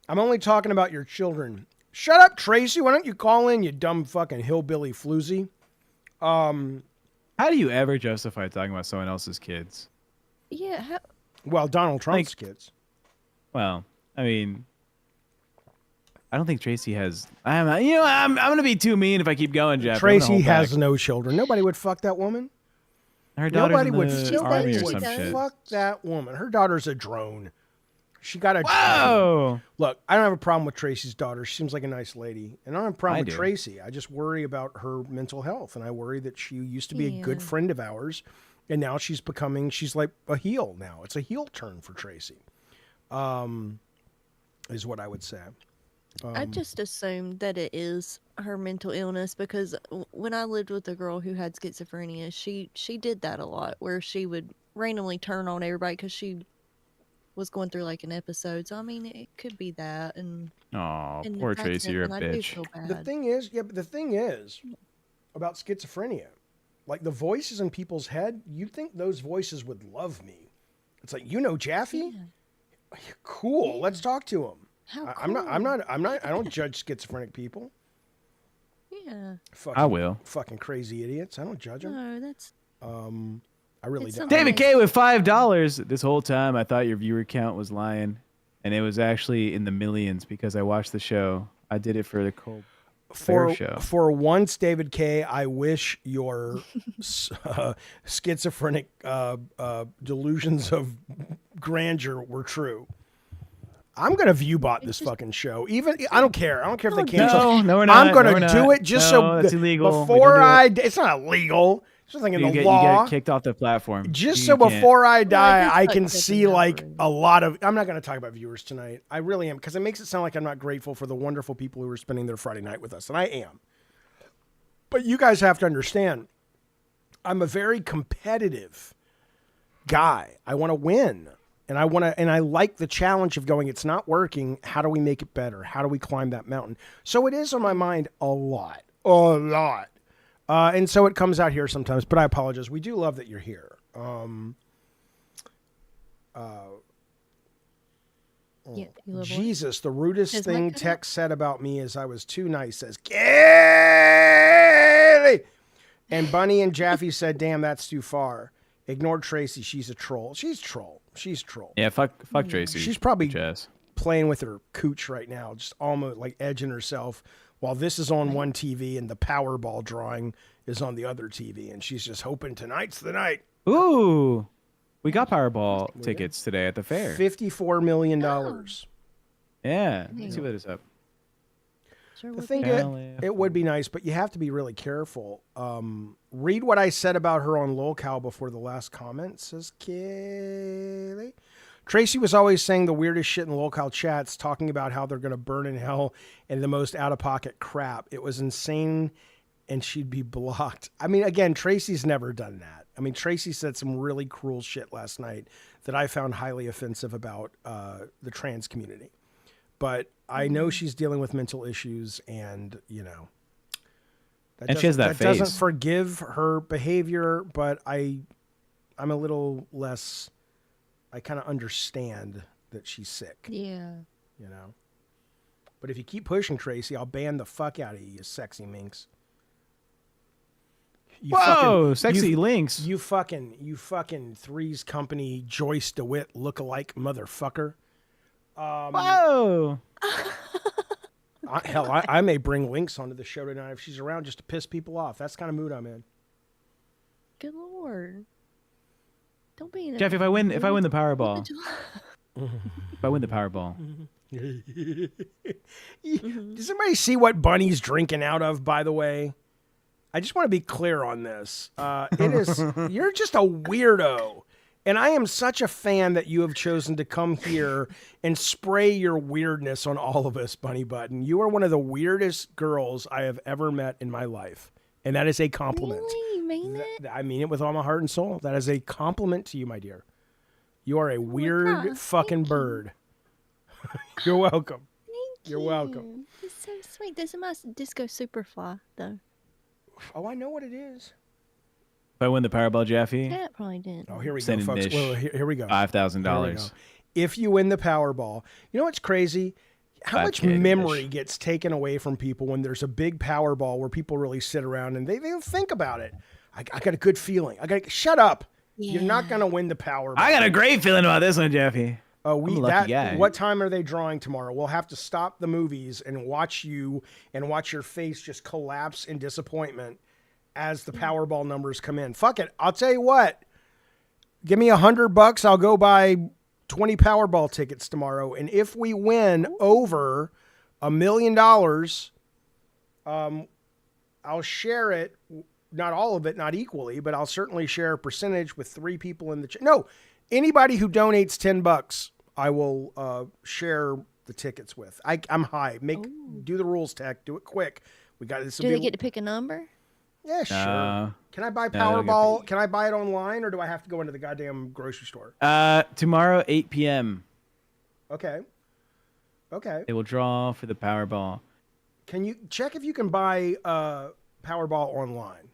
A: I'm only talking about your children. Shut up, Tracy. Why don't you call in, you dumb fucking hillbilly floozy?
B: How do you ever justify talking about someone else's kids?
C: Yeah.
A: Well, Donald Trump's kids.
B: Well, I mean, I don't think Tracy has. I'm going to be too mean if I keep going, Jeff.
A: Tracy has no children. Nobody would fuck that woman.
B: Her daughter's in the army or some
A: would
B: shit.
A: Fuck that woman. Her daughter's a drone. She got a...
B: Whoa!
A: Look, I don't have a problem with Tracy's daughter. She seems like a nice lady. And I don't have a problem
B: I
A: with
B: do.
A: Tracy. I just worry about her mental health. And I worry that she used to be a good friend of ours. And now she's like a heel now. It's a heel turn for Tracy, is what I would say.
C: I just assumed that it is her mental illness because when I lived with a girl who had schizophrenia, she did that a lot, where she would randomly turn on everybody because she was going through like an episode. So I mean, it could be that. And
B: Oh, poor Tracy, you're a
C: I do
B: bitch.
C: feel bad.
A: The thing is about schizophrenia, like the voices in people's head, you'd think those voices would love me. It's like, Jaffe? Yeah. Cool. Yeah. Let's talk to him.
C: How cool.
A: I'm not, I don't judge schizophrenic people.
C: Yeah.
B: I will.
A: Fucking crazy idiots. I don't judge them.
C: No, that's...
A: I really don't.
B: David K with $5. This whole time I thought your viewer count was lying, and it was actually in the millions because I watched the show. I did it for the Cold Fair show.
A: For once, David K, I wish your schizophrenic delusions of grandeur were true. I'm gonna viewbot this fucking show. Even I don't care. I don't care if they cancel.
B: No, we're not.
A: I'm gonna do it just so
B: that's illegal.
A: Before it's not illegal. It's nothing in the law.
B: You get kicked off the platform.
A: Just so before I die, I can see like a lot of. I'm not gonna talk about viewers tonight. I really am, because it makes it sound like I'm not grateful for the wonderful people who are spending their Friday night with us, and I am. But you guys have to understand, I'm a very competitive guy. I want to win. And I like the challenge of going, it's not working. How do we make it better? How do we climb that mountain? So it is on my mind a lot. And so it comes out here sometimes, but I apologize. We do love that you're here. Jesus, the rudest thing Tex said about me is I was too nice, says Kelly. And Bunny and Jaffe said, damn, that's too far. Ignore Tracy. She's a troll. She's troll. Yeah,
B: fuck Tracy.
A: She's probably playing with her cooch right now, just almost like edging herself while this is on one TV and the Powerball drawing is on the other TV. And she's just hoping tonight's the night.
B: Ooh, we got Powerball tickets today at the fair.
A: $54 million.
C: Oh.
B: Yeah. Let's see what it's up.
A: The thing is, it would be nice, but you have to be really careful. Read what I said about her on LolCal before the last comment, says Kelly. Tracy was always saying the weirdest shit in LolCal chats, talking about how they're going to burn in hell and the most out-of-pocket crap. It was insane, and she'd be blocked. I mean, again, Tracy's never done that. I mean, Tracy said some really cruel shit last night that I found highly offensive about the trans community. But I know she's dealing with mental issues, and
B: and she has that face.
A: Doesn't forgive her behavior, but I'm a little less. I kind of understand that she's sick.
C: Yeah.
A: But if you keep pushing, Tracy, I'll ban the fuck out of you, you sexy minx.
B: Sexy links.
A: You fucking Three's Company Joyce DeWitt look-alike motherfucker.
B: Whoa!
A: Hell, I may bring Lynx onto the show tonight if she's around, just to piss people off. That's the kind of mood I'm in.
C: Good Lord! Don't be in
B: Jeff. If I win the Powerball,
A: Does anybody see what Bunny's drinking out of? By the way, I just want to be clear on this. It is you're just a weirdo. And I am such a fan that you have chosen to come here and spray your weirdness on all of us, Bunny Button. You are one of the weirdest girls I have ever met in my life. And that is a compliment.
C: Really? You mean it?
A: I mean it with all my heart and soul. That is a compliment to you, my dear. You are a weird fucking bird. You're welcome. You're welcome.
C: It's so sweet. This is my Disco Superfly, though.
A: Oh, I know what it is.
B: If I win the Powerball, Jaffe,
C: Yeah, it probably did.
A: Oh, here we go, folks. Well, here we go.
B: $5,000.
A: If you win the Powerball, you know what's crazy? How much memory gets taken away from people when there's a big Powerball where people really sit around and they don't think about it. I got a good feeling. Shut up. Yeah. You're not going to win the Powerball.
B: I got a great feeling about this one, Jaffe.
A: Oh, what time are they drawing tomorrow? We'll have to stop the movies and watch you and watch your face just collapse in disappointment as the Powerball numbers come in. Fuck it. I'll tell you what. Give me $100. I'll go buy 20 Powerball tickets tomorrow, and if we win over $1 million, I'll share it. Not all of it, not equally, but I'll certainly share a percentage with 3 people in the No, anybody who donates $10, I will share the tickets with. I'm high. Do the rules, Tech. Do it quick. We got this.
C: Do they get to pick a number?
A: Yeah, sure. Can I buy
B: No, they don't get
A: Powerball? Can I buy it online, or do I have to go into the goddamn grocery store?
B: Tomorrow, 8 p.m.
A: Okay.
B: They will draw for the Powerball.
A: Can you check if you can buy Powerball online?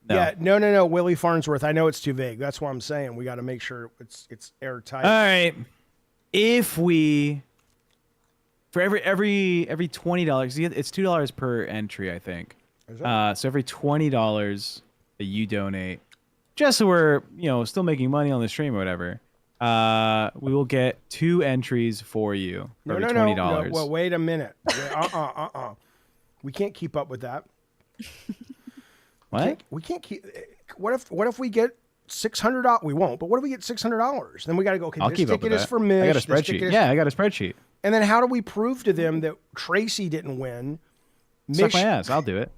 B: No.
A: Yeah, no, Willie Farnsworth. I know it's too vague. That's why I'm saying we got to make sure it's airtight.
B: All right. If we for every $20, it's $2 per entry, I think. So every $20 that you donate, just so we're still making money on the stream or whatever, we will get 2 entries for you for every $20.
A: No. Well, wait a minute. We can't keep up with that.
B: What?
A: We can't keep. What if we get $600? We won't. But what if we get $600? Then we got to go. Okay,
B: I'll
A: this
B: keep up
A: ticket
B: with
A: is
B: that.
A: for Mish.
B: I got a spreadsheet. Yeah, I got a spreadsheet.
A: And then how do we prove to them that Tracy didn't win?
B: Suck my ass. I'll do it.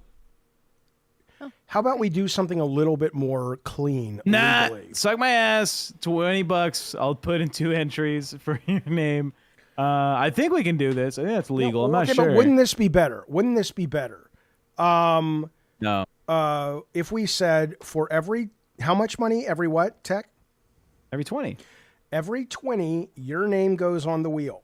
A: How about we do something a little bit more clean?
B: Nah,
A: legally?
B: suck my ass. $20. I'll put in 2 entries for your name. I think we can do this. I think that's legal. I'm not sure.
A: But wouldn't this be better?
B: No.
A: If we said for every how much money? Every what? Tech?
B: Every 20.
A: Every 20, your name goes on the wheel.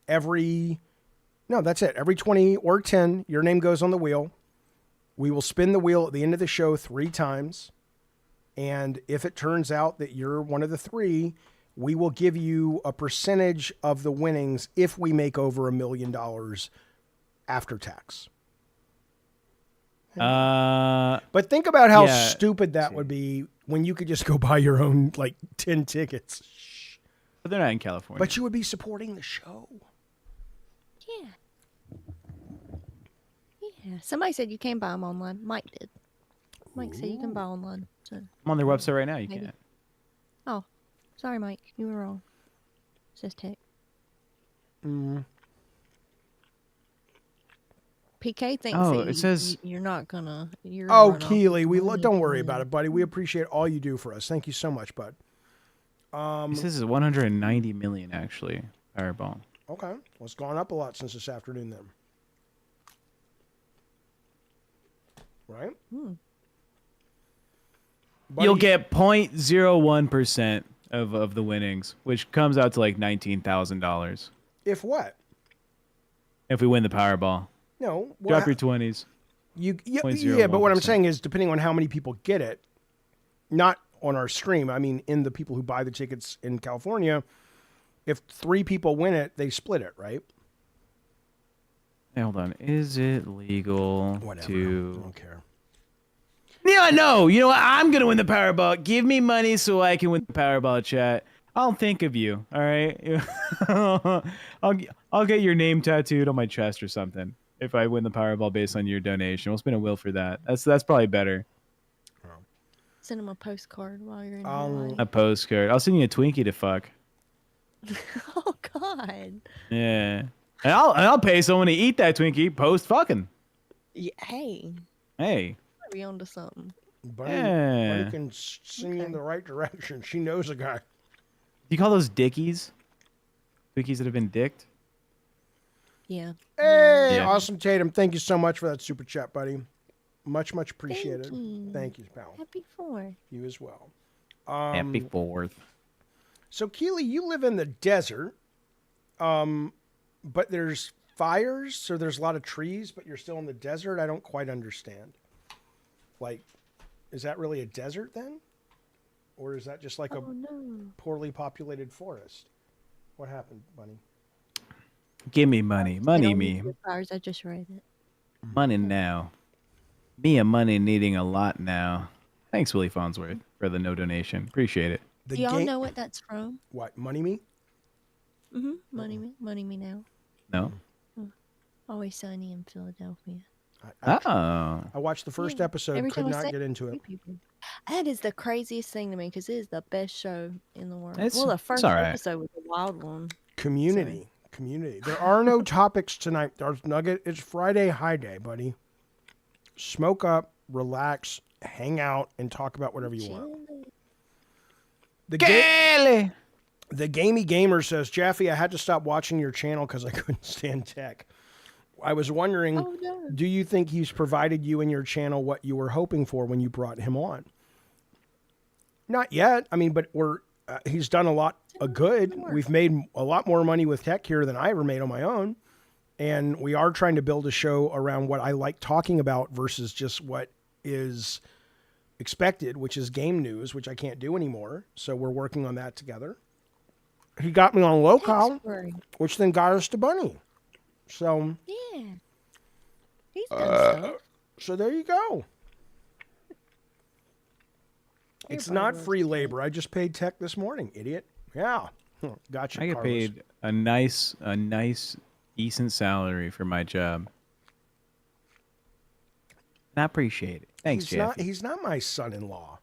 A: No, that's it. Every 20 or 10, your name goes on the wheel. We will spin the wheel at the end of the show 3 times. And if it turns out that you're one of the 3, we will give you a percentage of the winnings if we make over $1 million after tax. But think about how stupid that would be when you could just go buy your own 10 tickets.
B: But they're not in California.
A: But you would be supporting the show.
C: Yeah. Somebody said you can buy them online. Mike did. Mike said you can buy online. So.
B: I'm on their website right now. You
C: Maybe.
B: can't.
C: Oh, sorry, Mike. You were wrong. It says Tech. PK thinks
B: it says
C: you're not gonna.
A: Keely, don't worry about it, buddy. We appreciate all you do for us. Thank you so much, bud.
B: It says it's 190 million actually. Powerball.
A: Okay, well, it's gone up a lot since this afternoon, then. Right? Buddy,
B: You'll get 0.01% of the winnings, which comes out to like $19,000.
A: If what?
B: If we win the Powerball.
A: No.
B: Drop your 20s.
A: But what I'm saying is, depending on how many people get it, not on our stream, I mean, in the people who buy the tickets in California, if 3 people win it, they split it, right?
B: Hey, hold on. Is it legal
A: Whatever.
B: to...
A: I don't care.
B: Yeah, no. You know what? I'm going to win the Powerball. Give me money so I can win the Powerball, chat. I'll think of you, all right? I'll get your name tattooed on my chest or something if I win the Powerball based on your donation. We'll spin a wheel for that. That's probably better.
C: Send him a postcard while you're in Hawaii.
B: A postcard. I'll send you a Twinkie to fuck.
C: Oh, God.
B: Yeah. And I'll pay someone to eat that Twinkie post fucking.
C: Yeah, hey.
B: Hey.
C: Be onto something.
A: Buddy can sing in the right direction. She knows a guy.
B: Do you call those dickies? Twinkies that have been dicked?
C: Yeah.
A: Hey,
B: Yeah.
A: Awesome Tatum. Thank you so much for that super chat, buddy. Much appreciated.
C: Thank
A: you, pal.
C: Happy 4th.
A: You as well.
B: Happy 4th.
A: So, Keely, you live in the desert, but there's fires, so there's a lot of trees, but you're still in the desert. I don't quite understand. Is that really a desert then? Or is that just like a poorly populated forest? What happened, Bunny?
B: Give me money. Money me.
C: Fires, I just read it.
B: Money now. Me and money needing a lot now. Thanks, Willie Farnsworth, for the no donation. Appreciate it.
C: Do y'all know what that's from?
A: What, Money Me?
C: Mm-hmm. Money Me Now.
B: No?
C: Always Sunny in Philadelphia.
A: I watched the first episode, could not get into it.
C: That is the craziest thing to me because it is the best show in the world.
B: It's
C: The first
B: all right.
C: episode was a wild one.
A: Community. There are no topics tonight. There's Nugget. It's Friday high day, buddy. Smoke up, relax, hang out, and talk about whatever you want. The Gamey Gamer says, Jaffe, I had to stop watching your channel because I couldn't stand tech. I was wondering, do you think he's provided you and your channel what you were hoping for when you brought him on? Not yet. I mean, but he's done a lot of good. We've made a lot more money with tech here than I ever made on my own. And we are trying to build a show around what I like talking about versus just what is expected, which is game news, which I can't do anymore. So we're working on that together. He got me on Locale, which then got us to Bunny. So
C: yeah, he's done stuff.
A: So there you go. It's not free labor. I just paid tech this morning, idiot. Yeah, gotcha.
B: I get paid a nice, decent salary for my job. I appreciate it. Thanks, Jeff.
A: He's not my son-in-law.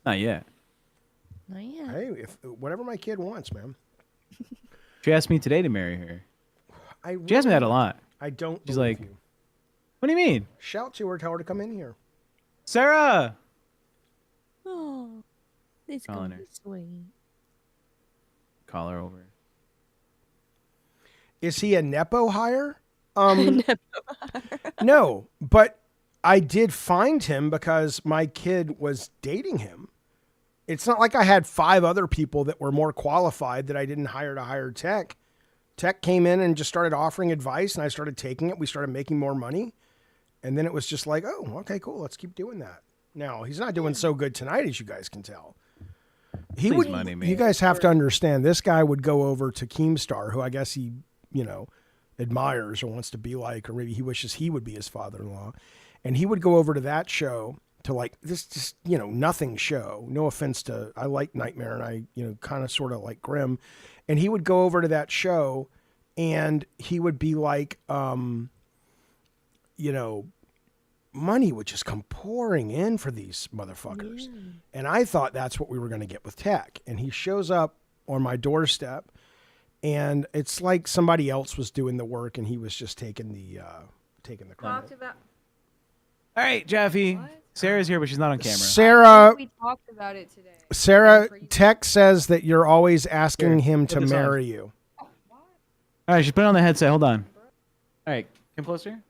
B: Not yet.
C: Not yet.
A: Hey, whatever my kid wants, man.
B: She asked me today to marry her. She asked me that a lot.
A: I don't.
B: She's like,
A: you.
B: "What do you mean?"
A: Shout to her, tell her to come in here.
B: Sarah.
C: Oh, it's
B: Calling
C: gonna be
B: her.
C: sweet.
B: Call her over.
A: Is he a Nepo hire? No, but I did find him because my kid was dating him. It's not like I had 5 other people that were more qualified that I didn't hire to hire tech. Tech came in and just started offering advice, and I started taking it. We started making more money. And then it was just like, oh, okay, cool. Let's keep doing that. Now, he's not doing so good tonight, as you guys can tell. You guys have to understand, this guy would go over to Keemstar, who I guess he, admires or wants to be like, or maybe he wishes he would be his father-in-law. And he would go over to that show to like this, just, nothing show. No offense to, I like Nightmare and I, kind of sort of like Grimm. And he would go over to that show and he would be like, money would just come pouring in for these motherfuckers. Yeah. And I thought that's what we were going to get with tech. And he shows up on my doorstep and it's like somebody else was doing the work and he was just taking the credit.
B: All right, Jaffe. Sarah's here, but she's not on camera.
A: Sarah,
E: we talked about it today.
A: Sarah, Tech says that you're always asking him to marry you.
B: All right, she's putting on the headset. Hold on. All right, come closer.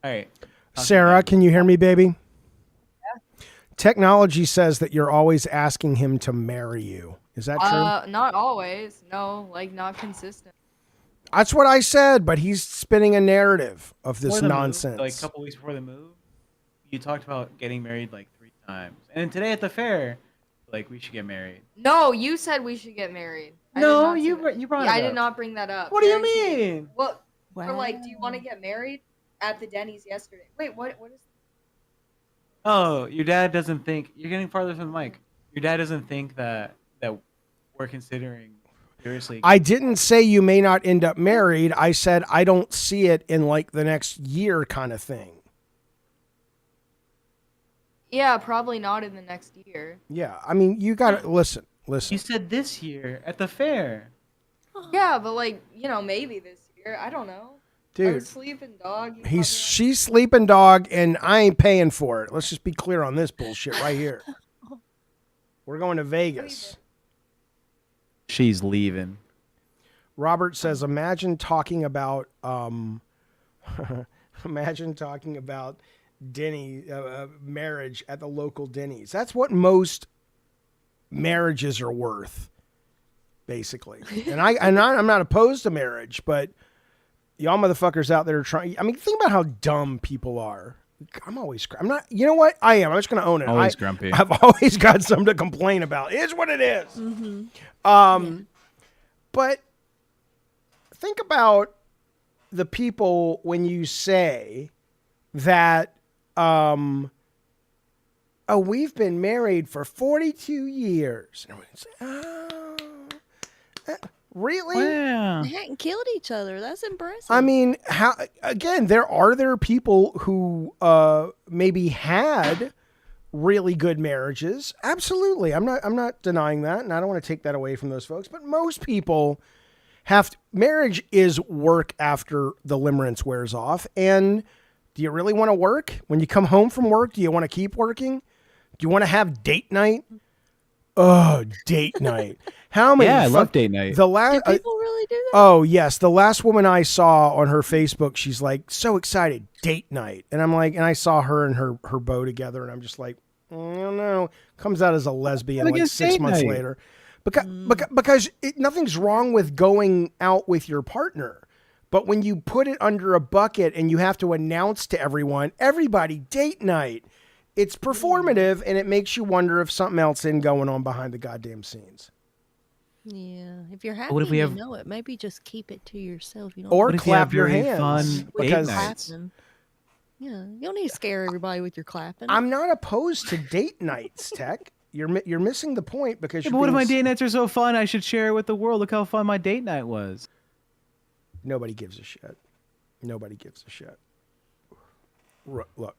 B: All right.
A: Sarah, can you hear me, baby? Yeah. Technology says that you're always asking him to marry you. Is that true?
E: Not always. No, not consistent.
A: That's what I said, but he's spinning a narrative of this nonsense.
B: Move, a couple weeks before the move, you talked about getting married 3 times. And then today at the fair, we should get married.
E: No, you said we should get married.
B: No, you brought it up.
E: I did not bring that up.
B: What do you mean?
E: Well, wow. Do you want to get married? At the Denny's yesterday. Wait, what is that?
B: Oh, your dad doesn't think you're getting farther from the mic. Your dad doesn't think that we're considering seriously.
A: I didn't say you may not end up married. I said I don't see it in the next year kind of thing.
E: Yeah, probably not in the next year.
A: Yeah, I mean, you got to listen.
B: You said this year at the fair.
E: Yeah, but maybe this year. I don't know.
A: Dude,
E: sleeping dog.
A: She's sleeping dog, and I ain't paying for it. Let's just be clear on this bullshit right here. We're going to Vegas.
B: She's leaving.
A: Robert says, imagine talking about Denny marriage at the local Denny's. That's what most marriages are worth, basically. And I'm not opposed to marriage, but y'all motherfuckers out there are trying. I mean, think about how dumb people are. I'm not. You know what? I am. I'm just going to own it.
B: Always grumpy.
A: I've always got something to complain about. It is what it is. Mm-hmm. But think about the people when you say that, we've been married for 42 years. And everyone's, really?
B: Wow.
C: They hadn't killed each other. That's impressive.
A: I mean, there are people who maybe had really good marriages. Absolutely. I'm not denying that, and I don't want to take that away from those folks, but most people marriage is work after the limerence wears off. And do you really want to work? When you come home from work, do you want to keep working? Do you want to have date night? Oh, date night. How many?
B: Yeah, I love date night.
A: The last
C: Do people really do that?
A: Oh, yes. The last woman I saw on her Facebook, she's like, so excited, date night. And I'm like, and I saw her and her beau together, and I'm just like, I don't know. Comes out as a lesbian like 6 months later. Because nothing's wrong with going out with your partner. But when you put it under a bucket and you have to announce to everyone, everybody, date night, it's performative, and it makes you wonder if something else is going on behind the goddamn scenes.
C: Yeah, if you're happy,
B: What if we have-
C: you know it. Maybe just keep it to yourself. You know,
A: Or
B: What if you
A: clap
B: have
A: your
B: very
A: hands.
B: fun
A: Because
B: date nights?
C: clapping. Yeah, you don't need to scare everybody with your clapping.
A: I'm not opposed to date nights, Tech. You're missing the point because
B: Yeah,
A: you're
B: but what if
A: being
B: my date nights are so fun? I should share it with the world. Look how fun my date night was.
A: Nobody gives a shit. Nobody gives a shit. Look.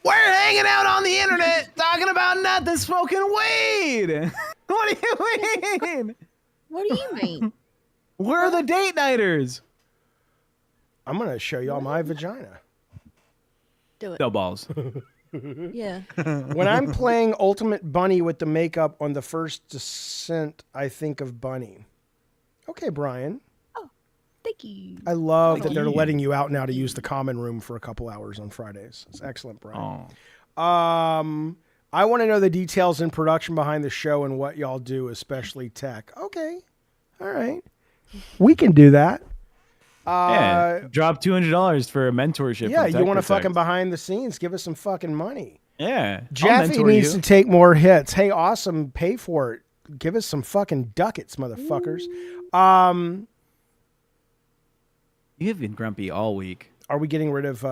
B: We're hanging out on the internet talking about nothing, smoking weed. What do you mean?
C: What do you mean?
B: We're the date nighters.
A: I'm going to show y'all my vagina.
C: Do it.
B: No balls.
C: Yeah.
A: When I'm playing Ultimate Bunny with the makeup on the first descent, I think of Bunny. Okay, Brian.
C: Thank you.
A: I love that
B: Thank
A: they're
B: you.
A: letting you out now to use the common room for a couple hours on Fridays. It's excellent, Brian.
B: Oh.
A: I want to know the details in production behind the show and what y'all do, especially tech. Okay. All right. We can do that.
B: Yeah, drop $200 for a mentorship.
A: Yeah,
B: from
A: you
B: Tech
A: want to
B: Protect.
A: fucking behind the scenes? Give us some fucking money.
B: Yeah, I'll
A: Jaffe
B: mentor
A: needs
B: you.
A: to take more hits. Hey, awesome. Pay for it. Give us some fucking ducats, motherfuckers.
B: You've been grumpy all week.
A: Are we getting rid of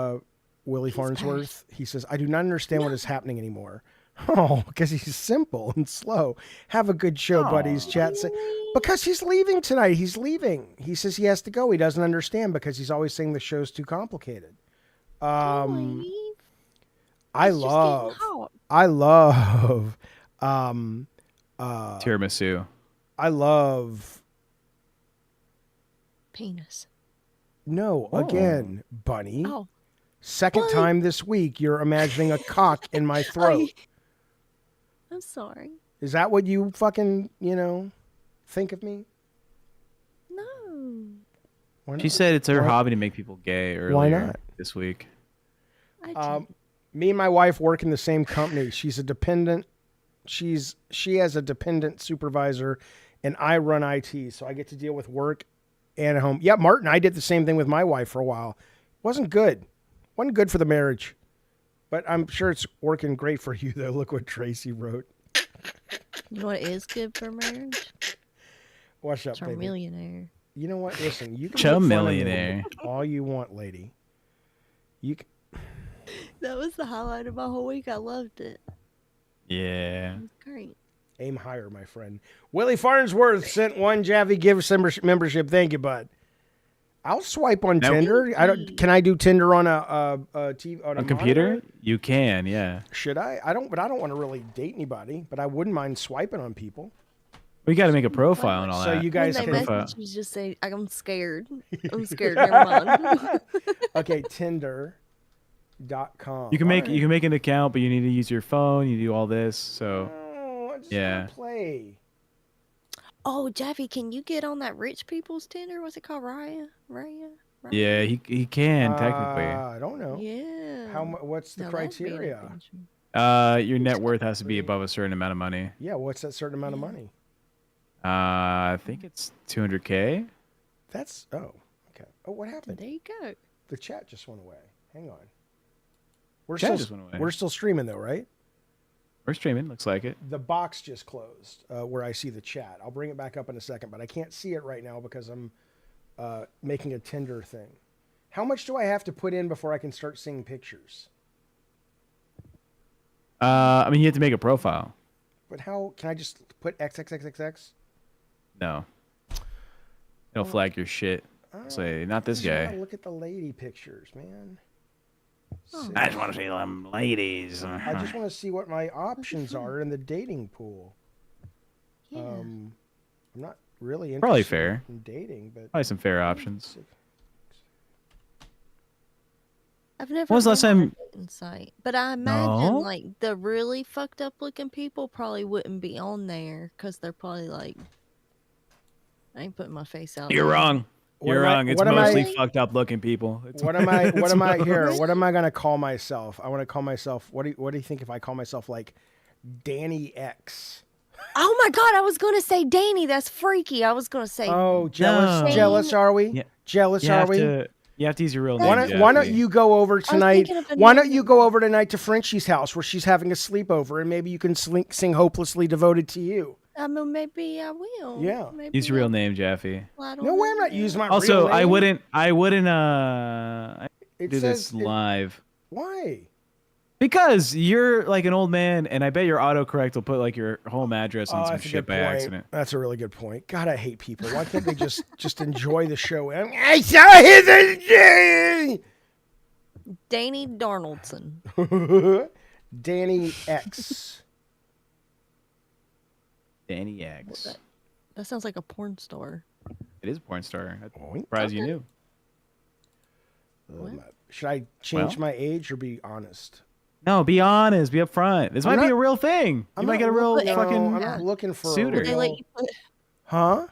A: Willie
C: He's
A: Farnsworth? He says, I do not understand what is happening anymore. Oh, because he's simple and slow. Have a good show, buddies. Chat say, because he's leaving tonight. He's leaving. He says he has to go. He doesn't understand because he's always saying the show's too complicated. I love
B: Tiramisu.
A: I love
C: Penis.
A: no,
B: Oh.
A: again, Bunny.
C: Oh.
A: Second
C: What?
A: time this week you're imagining a cock in my throat.
C: I'm sorry.
A: Is that what you fucking, think of me?
C: No.
A: Why
B: She
A: not?
B: said it's her
A: Why-
B: hobby to make people gay earlier
A: Why not?
B: this week.
C: I
A: Um, me and my wife work in the same company. She's a dependent. She has a dependent supervisor, and I run IT, so I get to deal with work and home. Yeah, Martin, I did the same thing with my wife for a while. Wasn't good. Wasn't good for the marriage, but I'm sure it's working great for you though. Look what Tracy wrote.
C: You know what is good for marriage?
A: What's up,
C: It's our
A: baby?
C: millionaire.
A: You know what? Listen, you can
B: Chum
A: make fun of me
B: millionaire.
A: all you want, lady. You can,
C: That was the highlight of my whole week. I loved it.
B: Yeah.
C: It was great.
A: aim higher, my friend. Willie Farnsworth sent one Javi Gives membership. Thank you, bud. I'll swipe on
B: Now-
A: Tinder. Can I do Tinder on a TV on a
B: computer?
A: monitor?
B: You can, yeah.
A: Should I? I don't want to really date anybody, but I wouldn't mind swiping on people.
B: We got to make a profile and all
A: So
B: that.
A: you guys
C: when they
A: can.
B: profile.
C: message you, just say, "I'm scared. I'm scared." Never mind.
A: Okay, Tinder.com.
B: You can make an account, but you need to use your phone. You do all this, so
A: Oh, I just
B: Yeah.
A: wanna play.
C: Oh, Jaffe, can you get on that rich people's Tinder? What's it called? Raya?
B: yeah, he can technically.
A: I don't know.
C: Yeah.
A: What's the
C: Now that'd be an
A: criteria?
C: adventure.
B: Your net worth has to be above a certain amount of money.
A: Yeah, what's that certain amount of money?
B: I think it's 200K.
A: That's okay. Oh, what happened?
C: There you go.
A: The chat just went away. Hang on. We're
B: Chat
A: still
B: just went away.
A: we're still streaming though, right?
B: We're streaming. Looks like it.
A: The box just closed where I see the chat. I'll bring it back up in a second, but I can't see it right now because I'm making a Tinder thing. How much do I have to put in before I can start seeing pictures?
B: I mean, you have to make a profile.
A: But how can I just put XXXXX?
B: No. It'll flag your shit. Say, not this
A: I just wanna
B: guy.
A: Look at the lady pictures, man.
C: Oh.
B: I just want to see them ladies.
A: I just want to see what my options are in the dating pool.
C: Yeah.
A: I'm not really interested
B: Probably fair.
A: in dating, but
B: Probably some fair options.
C: I've never
B: When was the last
C: been on a
B: time-
C: dating site, but I imagine
B: No?
C: like the really fucked up looking people probably wouldn't be on there because they're probably like, I ain't putting my face out.
B: You're
C: there.
B: wrong.
A: What
B: You're
A: am I-
B: wrong. It's
A: what am I-
B: mostly fucked up looking people. It's-
A: what am I? What
B: it's
A: am I
B: most-
A: here? What am I gonna call myself? I want to call myself. What do you think if I call myself like Danny X?
C: Oh my god, I was gonna say Danny. That's freaky. I was gonna say.
A: Oh, jealous,
B: No.
A: jealous are we?
B: Yeah.
A: Jealous
B: You
A: are
B: have
A: we?
B: you have to use your real
A: Why
B: name.
A: don't, why don't
B: Jackie.
A: you go over tonight?
C: thinking of a
A: Why don't
C: name.
A: you go over tonight to Frenchie's house where she's having a sleepover, and maybe you can sing "Hopelessly Devoted to You."
C: I mean, maybe I will.
A: Yeah.
C: Maybe
B: Use your real
C: I'll
B: name, Jeffy.
C: slide
A: No
C: on
A: way, I'm
C: over
A: not
C: there.
A: using my
B: Also,
A: real name.
B: I wouldn't I
A: It
B: do
A: says
B: this live.
A: Why?
B: Because you're like an old man, and I bet your autocorrect will put like your home address on some
A: That's a
B: shit
A: good
B: by
A: point.
B: accident.
A: That's a really good point. God, I hate people. Why can't they just enjoy the show? I saw his
C: Danny Darnoldson.
A: Danny X.
B: Danny X.
C: That sounds like a porn star.
B: It is a porn star. I'm
A: Oink.
B: surprised you knew.
A: Should I change
B: Well.
A: my age or be honest?
B: No, be honest. Be upfront. This
A: I'm
B: might be
A: not-
B: a real thing. You
A: I'm
B: might
A: not
B: get a real
A: looking- no,
B: fucking.
A: I'm not looking for
B: suitor.
A: a
C: They let
A: real.
C: you put.
A: Huh?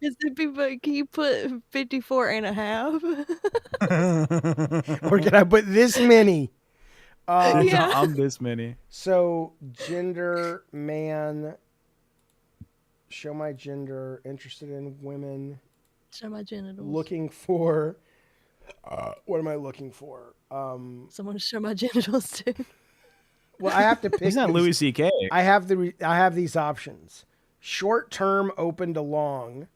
C: Is the people? Can you put 54 and a half?
A: Or can I put this many?
C: Yeah.
B: I'm this many.
A: So gender, man. Show my gender. Interested in women.
C: Show my genitals.
A: Looking for. What am I looking for?
C: Someone to show my genitals to.
A: Well, I have to pick.
B: He's not
A: these-
B: Louis C.K.
A: I have these options. Short term, open to long.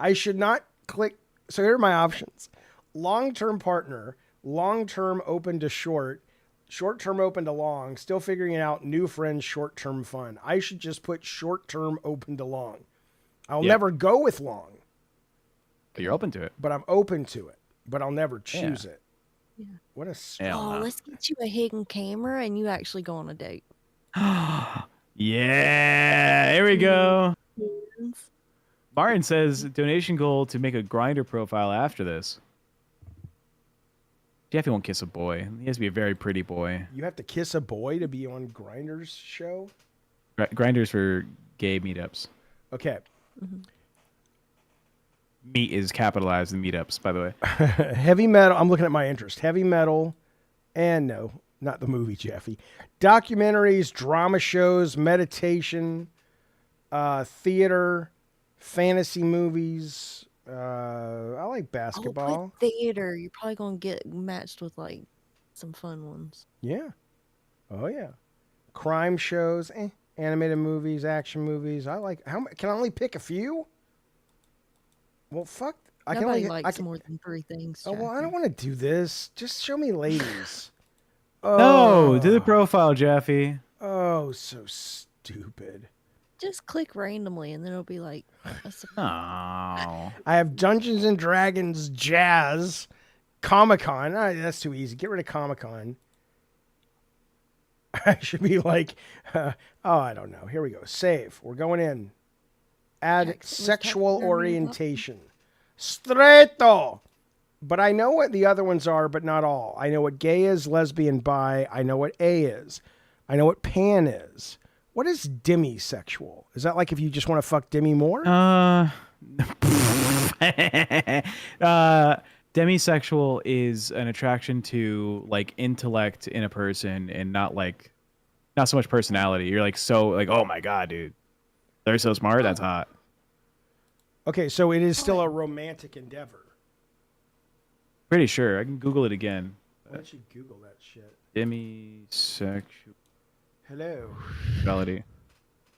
A: I should not click. So here are my options: long term partner, long term open to short, short term open to long. Still figuring it out. New friends, short term fun. I should just put short term open to long. I'll
B: Yeah.
A: never go with long,
B: But you're open to it.
A: but I'm open to it. But I'll never choose it.
C: Yeah.
A: What a
B: Hell
C: Oh,
B: no.
C: let's get you a hidden camera and you actually go on a date.
B: Yeah, here we go.
C: Yes.
B: Martin says donation goal to make a grinder profile after this. Jeffy won't kiss a boy. He has to be a very pretty boy.
A: You have to kiss a boy to be on Grindr's show.
B: Grinders for gay meetups.
A: Okay.
B: Meet is capitalized in meetups, by the way.
A: Heavy metal. I'm looking at my interest. Heavy metal, and no, not the movie, Jeffy. Documentaries, drama shows, meditation, theater, fantasy movies. I like
C: Oh,
A: basketball.
C: put theater. You're probably gonna get matched with like some fun ones.
A: Yeah. Oh yeah. Crime shows, animated movies, action movies. I like. Can I only pick a few? Well, fuck. I can
C: Nobody
A: only.
C: likes more than 3 things.
A: Oh well, I
C: Jackie.
A: don't want to do this. Just show me ladies.
B: No, do the profile, Jeffy.
A: Oh, so stupid.
C: Just click randomly and then it'll be like a surprise.
B: Oh.
A: I have Dungeons and Dragons Jazz, Comic Con. That's too easy. Get rid of Comic Con. I should be like, I don't know. Here we go. Save. We're going in. Add
C: Jackson was
A: sexual
C: typing her name up.
A: orientation. Streto. But I know what the other ones are, but not all. I know what gay is, lesbian, bi. I know what A is. I know what pan is. What is demisexual? Is that like if you just want to fuck Demi Moore?
B: Demisexual is an attraction to like intellect in a person and not so much personality. You're like so like, oh my god, dude, they're so smart. That's hot.
A: Okay, so it is still a romantic endeavor.
B: Pretty sure. I can Google it again.
A: Why don't you Google that shit?
B: Demisexuality.
A: Hello.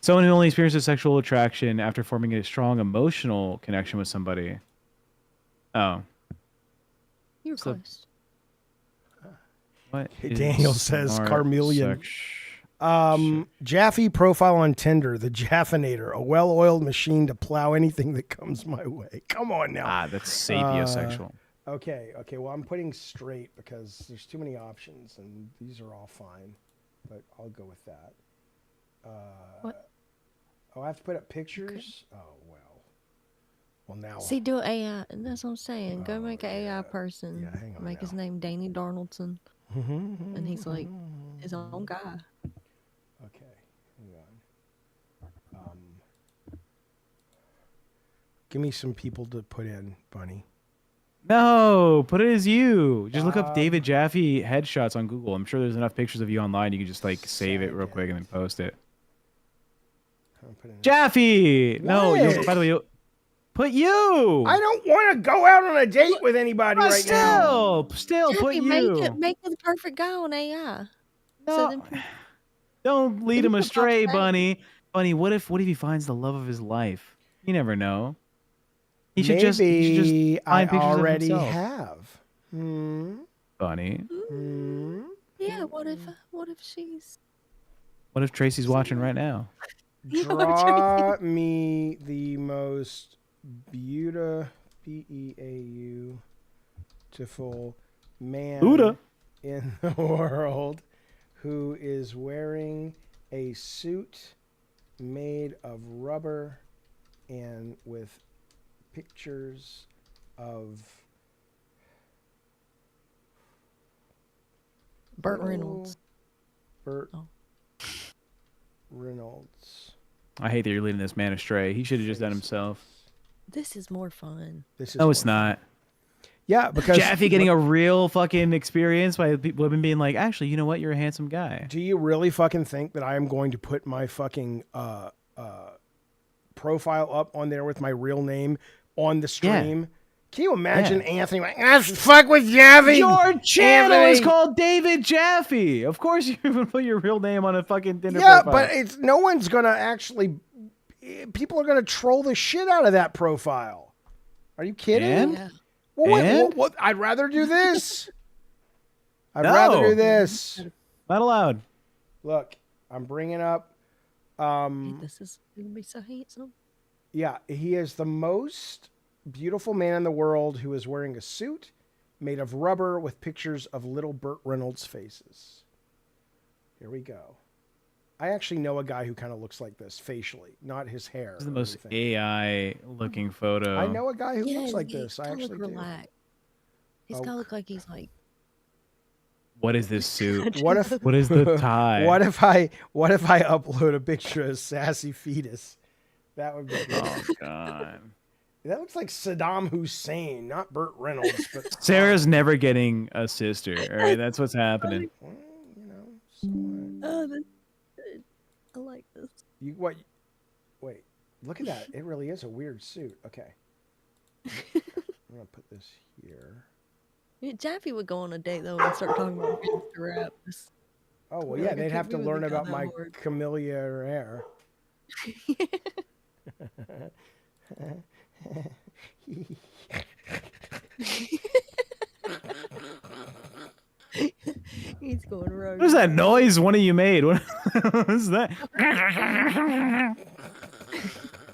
B: Someone who only experiences sexual attraction after forming a strong emotional connection with somebody. Oh.
C: You were
B: So-
C: close.
B: What?
A: Daniel
B: is
A: says
B: smart
A: Carmelian.
B: sex-
A: Jaffe profile on Tinder, the Jaffinator, a well-oiled machine to plow anything that comes my way. Come on now.
B: that's sapiosexual.
A: Okay. Well, I'm putting straight because there's too many options, and these are all fine. But I'll go with that.
C: What?
A: Oh, I have to put up pictures? Okay. Oh, well. Well, now...
C: See, do AI. That's what I'm saying. Go make an AI person.
A: Yeah, hang on
C: Make his
A: now.
C: name Danny Darnoldson. And he's like his own guy.
A: Okay, hang on. Give me some people to put in, Bunny.
B: No, put it as you. Just look up David Jaffe headshots on Google. I'm sure there's enough pictures of you online. You can just like save it real quick and then post it. Jaffe! No, by the way, put you.
A: I don't want to go out on a date with anybody right now.
B: Still
C: Jaffe,
B: put you.
C: Make it the perfect guy on AI.
B: No,
C: So then,
B: don't lead him astray, Bunny. Bunny, what if he finds the love of his life? You never know. He should just find pictures
A: already
B: of himself.
A: have.
B: Bunny.
C: Yeah. What if she's?
B: What if Tracy's watching right now?
A: Draw me the most beautiful man in the world who is wearing a suit made of rubber and with pictures of
C: Burt Reynolds.
A: Burt Reynolds.
B: I hate that you're leading this man astray. He should have just done himself.
C: This is more fun.
B: No, it's not.
A: Yeah, because
B: Jaffe getting a real fucking experience by people have been being like, actually, you know what? You're a handsome guy.
A: Do you really fucking think that I am going to put my fucking profile up on there with my real name on the stream? Yeah. Can you imagine Anthony like, fuck with Jaffe?
B: Your channel is called David Jaffe. Of course you're going to put your real name on a fucking Tinder profile.
A: But no one's going to actually... People are going to troll the shit out of that profile. Are you kidding?
B: And?
A: Well, what? I'd rather do this. I'd rather do this.
B: Not allowed.
A: Look, I'm bringing up...
C: this is going to be so handsome.
A: Yeah, he is the most... beautiful man in the world who is wearing a suit made of rubber with pictures of little Burt Reynolds faces. Here we go. I actually know a guy who kind of looks like this facially, not his hair.
B: This is the most AI looking photo.
A: I know a guy who looks like this. I actually do.
C: He's gotta look like he's like.
B: What is this suit? What is the tie?
A: What if I upload a picture of sassy fetus? That would be good.
B: Oh God.
A: That looks like Saddam Hussein, not Burt Reynolds. But
B: Sarah's never getting a sister. All right, that's what's happening.
A: Well, you know. So
C: oh, that's good. I like this.
A: Wait, look at that. It really is a weird suit. Okay. I'm gonna put this here.
C: Yeah, Jaffe would go on a date though and start talking about gangster rap.
A: Oh well, yeah, they'd have to learn about my camellia hair.
C: He's going rogue.
B: What is that noise one of you made? What is that?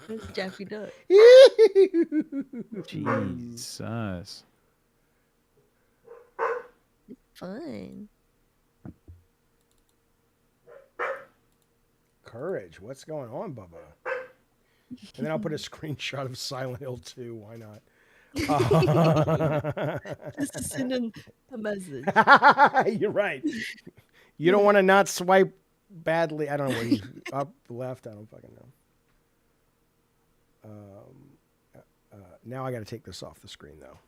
C: That's Jaffe Duck.
B: Jesus.
C: Fun.
A: Courage. What's going on, Bubba? And then I'll put a screenshot of Silent Hill 2. Why not?
C: Just to send him a message.
A: You're right. You don't want to not swipe badly. I don't know where he's up, left. I don't fucking know. Now I got to take this off the screen, though.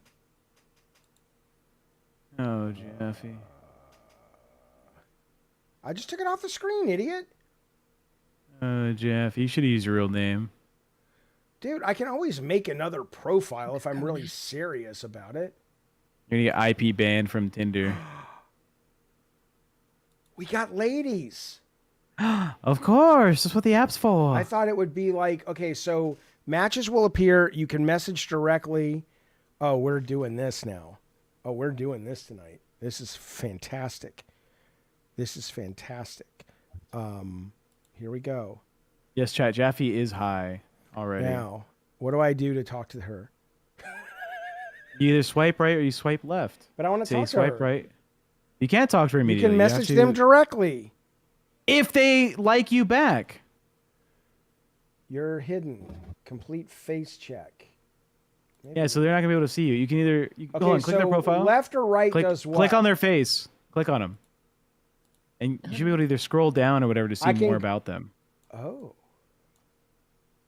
B: Oh, Jaffe.
A: I just took it off the screen, idiot.
B: Jeff, you should use your real name.
A: Dude, I can always make another profile if I'm really serious about it.
B: You're going to get IP banned from Tinder.
A: We got ladies.
B: Of course. That's what the app's for.
A: I thought it would be like, okay, so matches will appear. You can message directly. Oh, we're doing this now. Oh, we're doing this tonight. This is fantastic. This is fantastic. Here we go.
B: Yes, chat. Jaffe is high already.
A: Now, what do I do to talk to her?
B: You either swipe right or you swipe left.
A: But I want to
B: Say
A: talk to
B: swipe
A: her.
B: right. You can't talk to her
A: You
B: immediately.
A: can message them directly.
B: if they like you back.
A: You're hidden. Complete face check. Maybe.
B: Yeah, so they're not gonna be able to see you. You can either go on, click their profile.
A: Left or right
B: click,
A: does what?
B: click on their face. Click on them, and you should be able to either scroll down or whatever to see more about them.
A: Oh.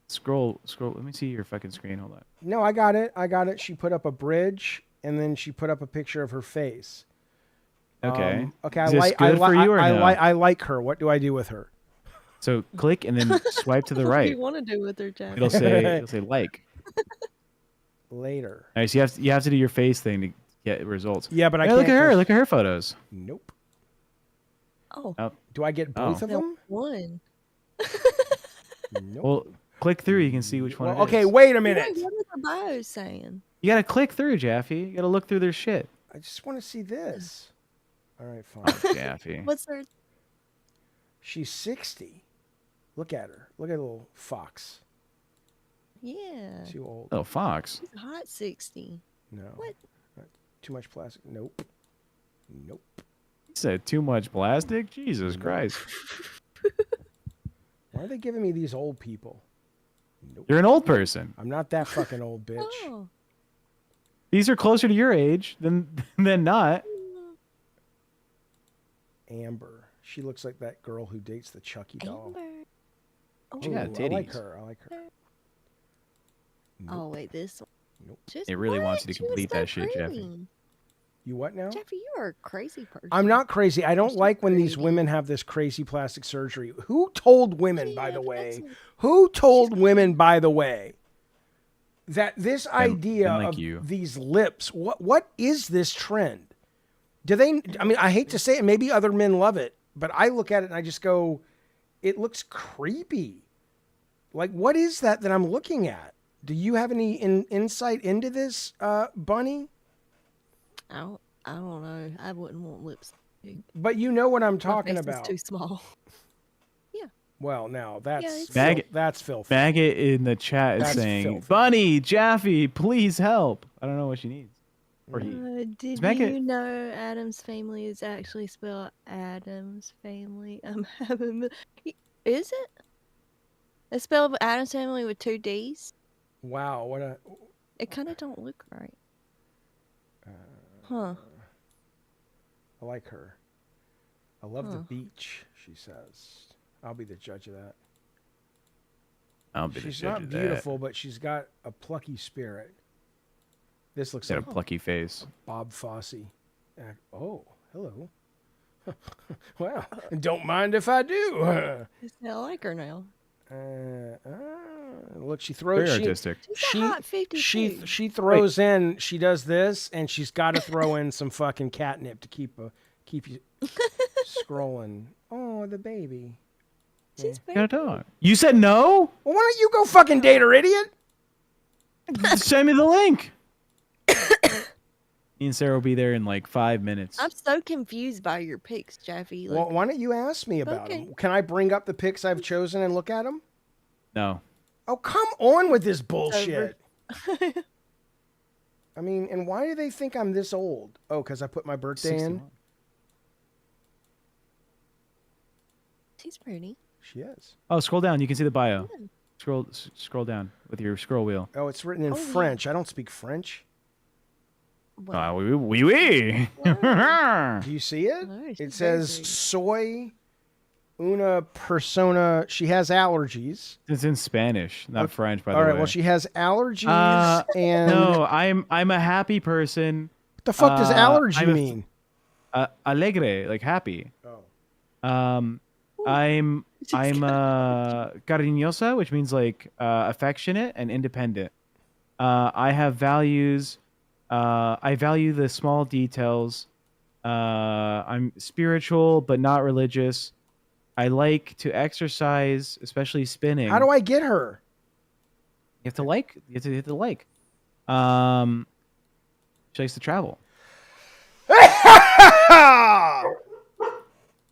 B: Scroll. Let me see your fucking screen. Hold on.
A: No, I got it. She put up a bridge, and then she put up a picture of her face.
B: Okay.
A: Okay.
B: Is this good for you or no?
A: I like her. What do I do with her?
B: So click and then swipe to the
C: What do
B: right.
C: you want to do with her, Jack?
B: It'll say like.
A: Later.
B: All right, so you have to do your face thing to get results.
A: Yeah, but I
B: Hey,
A: can't.
B: look at her. Look at her photos.
A: Nope.
C: Oh,
A: Do I get both of them?
C: one.
A: Nope.
B: Well, click through. You can see which one.
A: Well,
B: it
A: okay,
B: is.
A: wait a minute.
C: Wait, what are the bios saying?
B: You gotta click through, Jaffe. You gotta look through their shit.
A: I just want to see this. All right, fine.
B: Oh, Jaffe.
C: What's her?
A: She's 60. Look at her. Look at the little fox.
C: Yeah,
A: Too old.
B: Oh, Fox.
C: she's a hot 60.
A: No.
C: What?
A: Too much plastic. Nope. Nope.
B: You said too much plastic? Jesus Christ.
A: Why are they giving me these old people? Nope.
B: You're an old person.
A: I'm not that fucking old, bitch.
C: Oh,
B: These are closer to your age than not.
A: Amber. She looks like that girl who dates the Chucky doll.
C: Amber. Oh,
B: She got
A: Ooh, I like
B: titties.
A: her. I like her.
C: oh wait, this one.
A: Nope.
C: Just,
B: It really wants you to
C: She was
B: complete
C: so
B: that shit, Jeffy.
C: pretty.
A: You what now?
C: Jeffy, you are a crazy person.
A: I'm not crazy. I don't
C: She's
A: like when these
C: pretty.
A: women have this crazy plastic surgery. Who told women, by the
C: Yeah,
A: way?
C: that's-
A: Who told women, by the way, that this idea
B: like
A: of
B: you.
A: these lips, what is this trend? Do they, I mean, I hate to say it, maybe other men love it, but I look at it and I just go, it looks creepy. Like, what is that I'm looking at? Do you have any insight into this, Bunny?
C: I don't know. I wouldn't want lips.
A: But you know what I'm
C: My
A: talking
C: face
A: about.
C: is too small.
A: Well, now that's
C: it's-
A: that's filthy.
B: Maggot in the chat is
A: That's
B: saying,
A: filthy.
B: Bunny, Jaffe, please help. I don't know what she needs. Or he.
C: Did
B: Maggot-
C: you know Adam's family is actually spelled Adam's family? I'm having. Is it? It's spelled Adam's family with 2 D's.
A: Wow, what a
C: It kind of don't look right. Huh.
A: I like her. I love the
C: Huh.
A: beach, she says. I'll be the judge of that.
B: I'll be the
A: She's
B: judge
A: not
B: of that.
A: beautiful, but she's got a plucky spirit. This looks
B: Got a
A: like
B: plucky face.
A: Bob Fosse. Oh, hello. Well, don't mind if I do.
C: I like her now.
A: Look, she throws.
B: Very artistic.
C: She's a hot 52.
A: She throws in. She does this, and she's got to throw in some fucking catnip to keep you scrolling. Oh, the baby.
C: She's
B: You
C: very
B: got a dog. You said no?
A: Well, why don't you go fucking date her, idiot?
B: Send me the link. Me and Sarah will be there in like 5 minutes.
C: I'm so confused by your pics, Jeffy. Like,
A: Well, why don't you ask me about
C: Okay.
A: them? Can I bring up the pics I've chosen and look at them?
B: No.
A: Oh, come on with this bullshit. I mean, and why do they think I'm this old? Oh, because I put my birthday in?
B: 61.
C: she's pretty.
A: She is.
B: Oh, scroll down. You can see the bio. Scroll down with your scroll wheel.
A: Oh, it's written in
C: Oh, yeah.
A: French. I don't speak French.
C: Well,
B: Oui.
A: Do you see it?
C: No, she's
A: It
C: very
A: says
C: pretty.
A: soy una persona. She has allergies.
B: It's in Spanish, not French, by the
A: All
B: way.
A: right. Well, she has allergies, and
B: No, I'm a happy person.
A: what the fuck does allergy
B: I'm a-
A: mean?
B: Alegre, like happy.
A: Oh.
B: I'm cariñosa, which means like affectionate and independent. I have values. I value the small details. I'm spiritual but not religious. I like to exercise, especially spinning.
A: How do I get her?
B: You have to like. You have to hit the like. She likes to travel.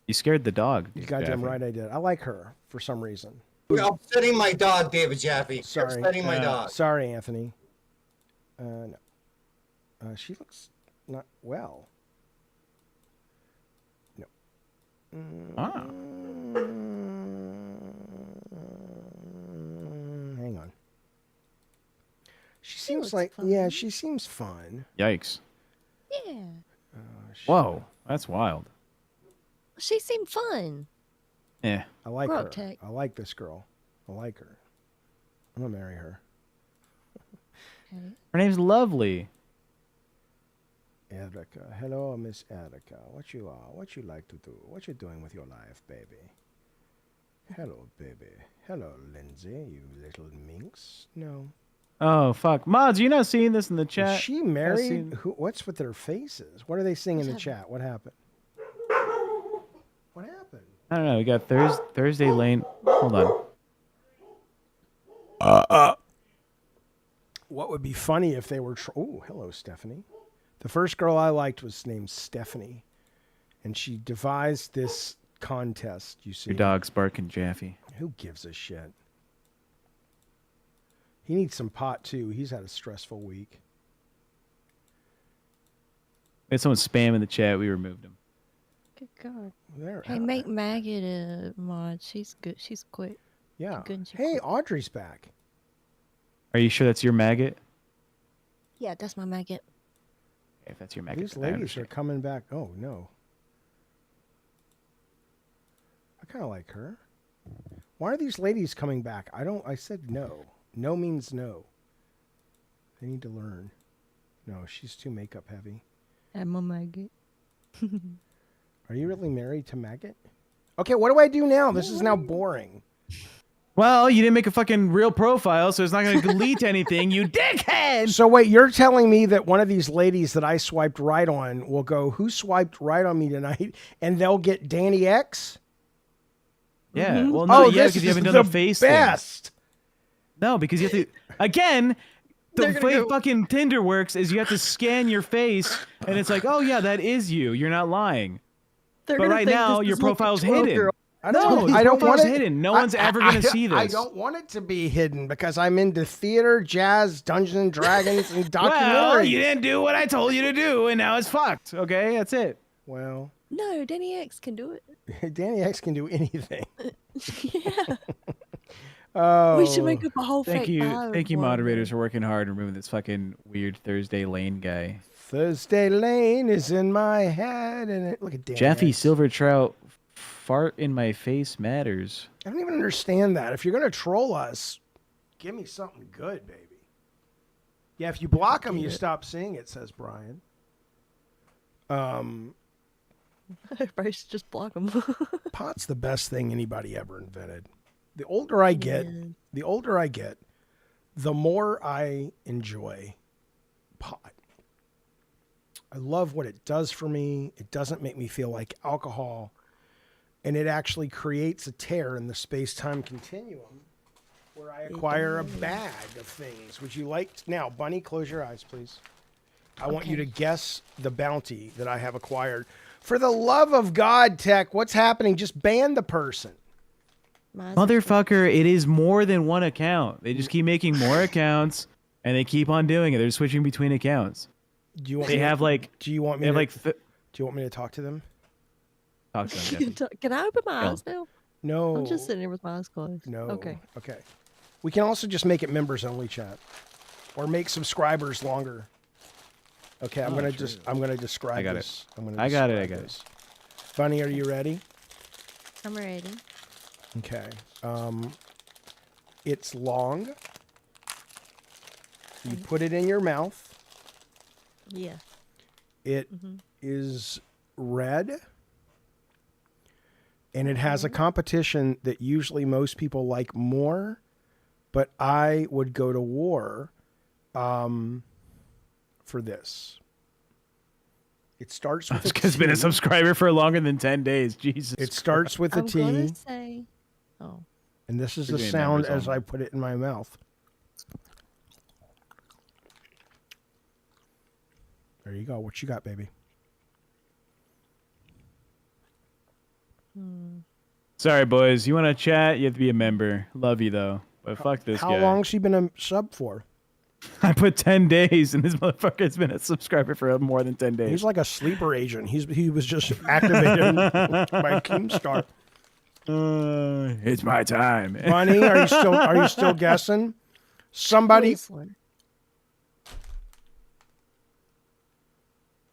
B: You scared the dog.
A: You goddamn
B: Jaffe.
A: right I did. I like her for some reason.
F: You're upsetting my dog, David Jaffe. You're
A: Sorry.
F: upsetting my dog.
A: Sorry, Anthony. No. She looks not well. No.
B: Ah.
A: Hang on. She seems
C: looks
A: like
C: fun.
A: she seems fun.
B: Yikes.
C: Yeah.
B: Whoa, that's wild.
C: She seemed fun.
B: Yeah.
A: I like
C: Grow
A: her.
C: up, Tech.
A: I like this girl. I like her. I'm gonna marry her.
C: Okay.
B: Her name's Lovely.
A: Erica. Hello, Miss Erica. What you are? What you like to do? What you doing with your life, baby? Hello, baby. Hello, Lindsay, you little minx. No.
B: Oh, fuck. Mods, you not seeing this in the chat?
A: Is she married?
B: seen-
A: What's with their faces? What are they saying in the
C: What's
A: chat? What happened? What happened?
B: I don't know. We got Thursday Lane. Hold on.
A: What would be funny if they were... Oh, hello, Stephanie. The first girl I liked was named Stephanie. And she devised this contest, you see.
B: Your dog's barking, Jaffe.
A: Who gives a shit? He needs some pot, too. He's had a stressful week.
B: We had someone spam in the chat. We removed him.
C: Good God.
A: There.
C: Hey, make Maggot a mod. She's good. She's quick.
A: Yeah.
C: good and she
A: Hey,
C: quick.
A: Audrey's back.
B: Are you sure that's your maggot?
C: Yeah, that's my Maggot.
B: If that's your maggot.
A: These
B: then I
A: ladies are
B: understand.
A: coming back. Oh, no. I kind of like her. Why are these ladies coming back? I said no. No means no. They need to learn. No, she's too makeup heavy.
C: I'm a Maggot.
A: Are you really married to Maggot? Okay, what do I do now? This is now boring.
B: Well, you didn't make a fucking real profile, so it's not going to delete anything, you dickhead!
A: So wait, you're telling me that one of these ladies that I swiped right on will go, who swiped right on me tonight? And they'll get Danny X?
B: Yeah, well, no, yeah,
A: this
B: because you
A: is
B: haven't done the
A: the
B: face thing.
A: best.
B: No, because you have to... Again, the
C: They're gonna
B: way
C: go-
B: fucking Tinder works is you have to scan your face, and it's like, oh, yeah, that is you. You're not lying.
C: They're
B: But
C: gonna
B: right
C: think
B: now,
C: this
B: your
C: is like a
B: profile's
C: 12
B: hidden.
C: girl.
A: I
B: No,
A: I don't
B: profile's
A: want it
B: hidden. No one's ever going to see this.
A: I don't want it to be hidden because I'm into theater, jazz, Dungeons and Dragons, and documentaries.
B: Well, you didn't do what I told you to do, and now it's fucked. Okay, that's it.
A: Well,
C: No, Danny X can do it.
A: Danny X can do anything.
C: Yeah.
A: Oh,
C: We should make up a whole
B: Thank
C: fake
B: you,
C: bio
B: thank you,
C: for him.
B: moderators, for working hard removing this fucking weird Thursday Lane guy.
A: Thursday Lane is in my head, and it, look at Danny
B: Jaffe
A: X.
B: Silver Trout, fart in my face matters.
A: I don't even understand that. If you're gonna troll us, give me something good, baby. Yeah, if you block them, you stop seeing it. Says Brian.
C: Everybody should just block them.
A: Pot's the best thing anybody ever invented. The older I get, the more I enjoy pot. I love what it does for me. It doesn't make me feel like alcohol. And it actually creates a tear in the space-time continuum where I acquire a bag of things. Would you like... Now, Bunny, close your eyes, please. I want you to guess the bounty that I have acquired. For the love of God, Tech, what's happening? Just ban the person.
B: Motherfucker, it is more than one account. They just keep making more accounts, and they keep on doing it. They're switching between accounts.
A: Do you want
B: They
A: me
B: have like...
A: Do you want me
B: They have
A: to,
B: like...
A: do you want me to talk to them?
B: Talk to them, Jeffy.
C: Can I open my
B: Go.
C: eyes now?
A: No.
C: I'm just sitting here with my eyes closed.
A: No.
C: Okay.
A: Okay. We can also just make it members only chat, or make subscribers longer. Okay, I'm gonna describe
B: I got
A: this.
B: it.
A: I got
B: it.
A: this. Bunny, are you ready?
C: I'm ready.
A: Okay. It's long. You put it in your mouth.
C: Yeah.
A: It is red. And it has a competition that usually most people like more, but I would go to war for this. It starts with a T.
B: It's been a subscriber for longer than 10 days. Jesus.
A: It starts with a
C: I'm
A: T,
C: gonna say. Oh.
A: and this is
B: We're
A: the
B: doing
A: sound
B: members
A: as
B: only.
A: I put it in my mouth. There you go. What you got, baby?
B: Sorry, boys. You want to chat? You have to be a member. Love you, though. But fuck this
A: How
B: guy.
A: long's she been a sub for?
B: I put 10 days, and this motherfucker's been a subscriber for more than 10 days.
A: He's like a sleeper agent. He was just activated by Keemstar.
B: It's my time.
A: Bunny, are you still guessing? Somebody.
C: Whistler.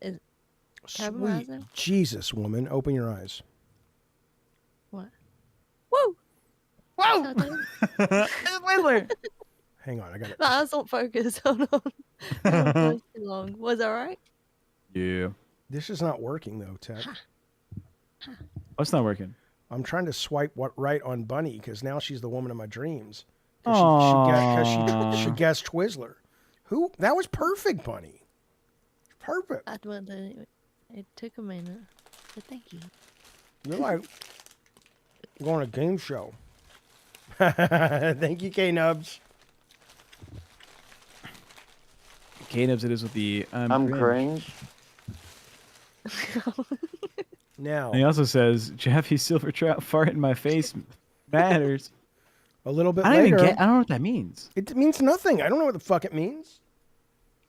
C: Is Cabin
A: Sweet
C: Rising?
A: Jesus, woman, open your eyes.
C: What? Woo!
B: Whoa! Whistler.
A: Hang on, I got it.
C: My eyes don't focus. Hold on. I don't focus too long. Was that right?
B: Yeah.
A: This is not working though, Ted.
B: What's not working?
A: I'm trying to swipe right on Bunny because now she's the woman of my dreams. Because she guessed Twizzler. Who? That was perfect, Bunny. Perfect.
C: It took a minute, but thank you.
A: You're like going to a game show. Thank you, K-Nubs.
B: K-Nubs, it is with the
F: I'm cringe.
A: Now,
B: And he also says, Jeffy Silver Trout fart in my face matters.
A: a little bit
B: I don't
A: later.
B: even get. I don't know what that means.
A: It means nothing. I don't know what the fuck it means.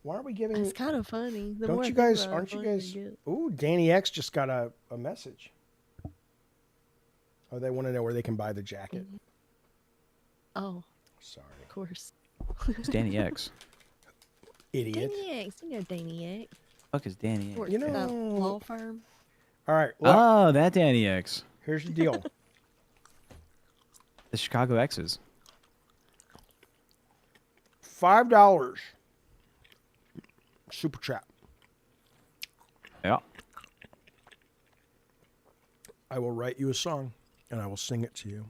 A: Why are we giving?
C: It's kind of funny. The more
A: Don't
C: I
A: you
C: think
A: guys?
C: about it,
A: Aren't you
C: the funnier
A: guys?
C: it gets.
A: Ooh, Danny X just got a message. Oh, they want to know where they can buy the jacket.
C: Oh,
A: Sorry,
C: of course.
B: It's Danny X.
A: idiot.
C: Danny X. You know Danny X.
B: Fuck is Danny X?
C: Works
A: You
C: for that
A: know-
C: law firm.
A: All right, look,
B: Oh, that Danny X.
A: here's the deal.
B: The Chicago X's.
A: $5. Super chat.
B: Yeah.
A: I will write you a song, and I will sing it to you.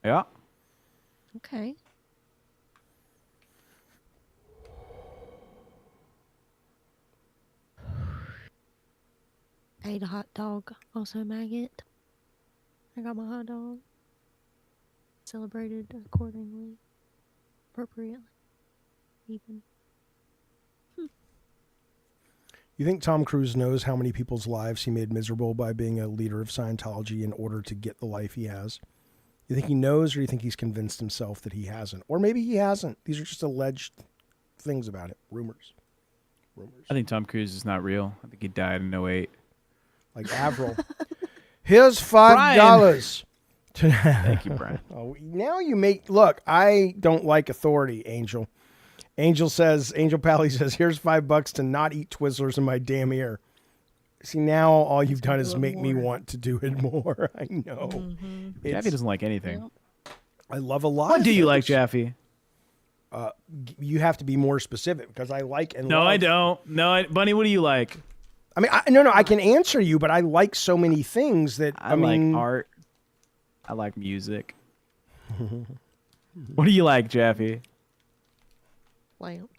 B: Yeah.
C: Okay. Ate a hot dog. Also maggot. I got my hot dog. Celebrated accordingly. Appropriately. Even.
A: You think Tom Cruise knows how many people's lives he made miserable by being a leader of Scientology in order to get the life he has? You think he knows, or do you think he's convinced himself that he hasn't? Or maybe he hasn't. These are just alleged things about it. Rumors.
B: I think Tom Cruise is not real. I think he died in 08.
A: Like Avril. Here's $5.
B: Thank you, Brian.
A: Oh, now you make... Look, I don't like authority, Angel. Angel Pally says, here's $5 to not eat Twizzlers in my damn ear. See, now all you've done is make me want to do it more. I know.
B: Jeffy doesn't like anything.
A: I love a lot
B: What
A: of
B: do you
A: things.
B: like, Jeffy?
A: You have to be more specific because I like and
B: No,
A: love...
B: I don't. No, Bunny, what do you like?
A: I mean, no, I can answer you, but I like so many things that...
B: I
A: mean,
B: like art. I like music. What do you like, Jeffy?
C: Lamp.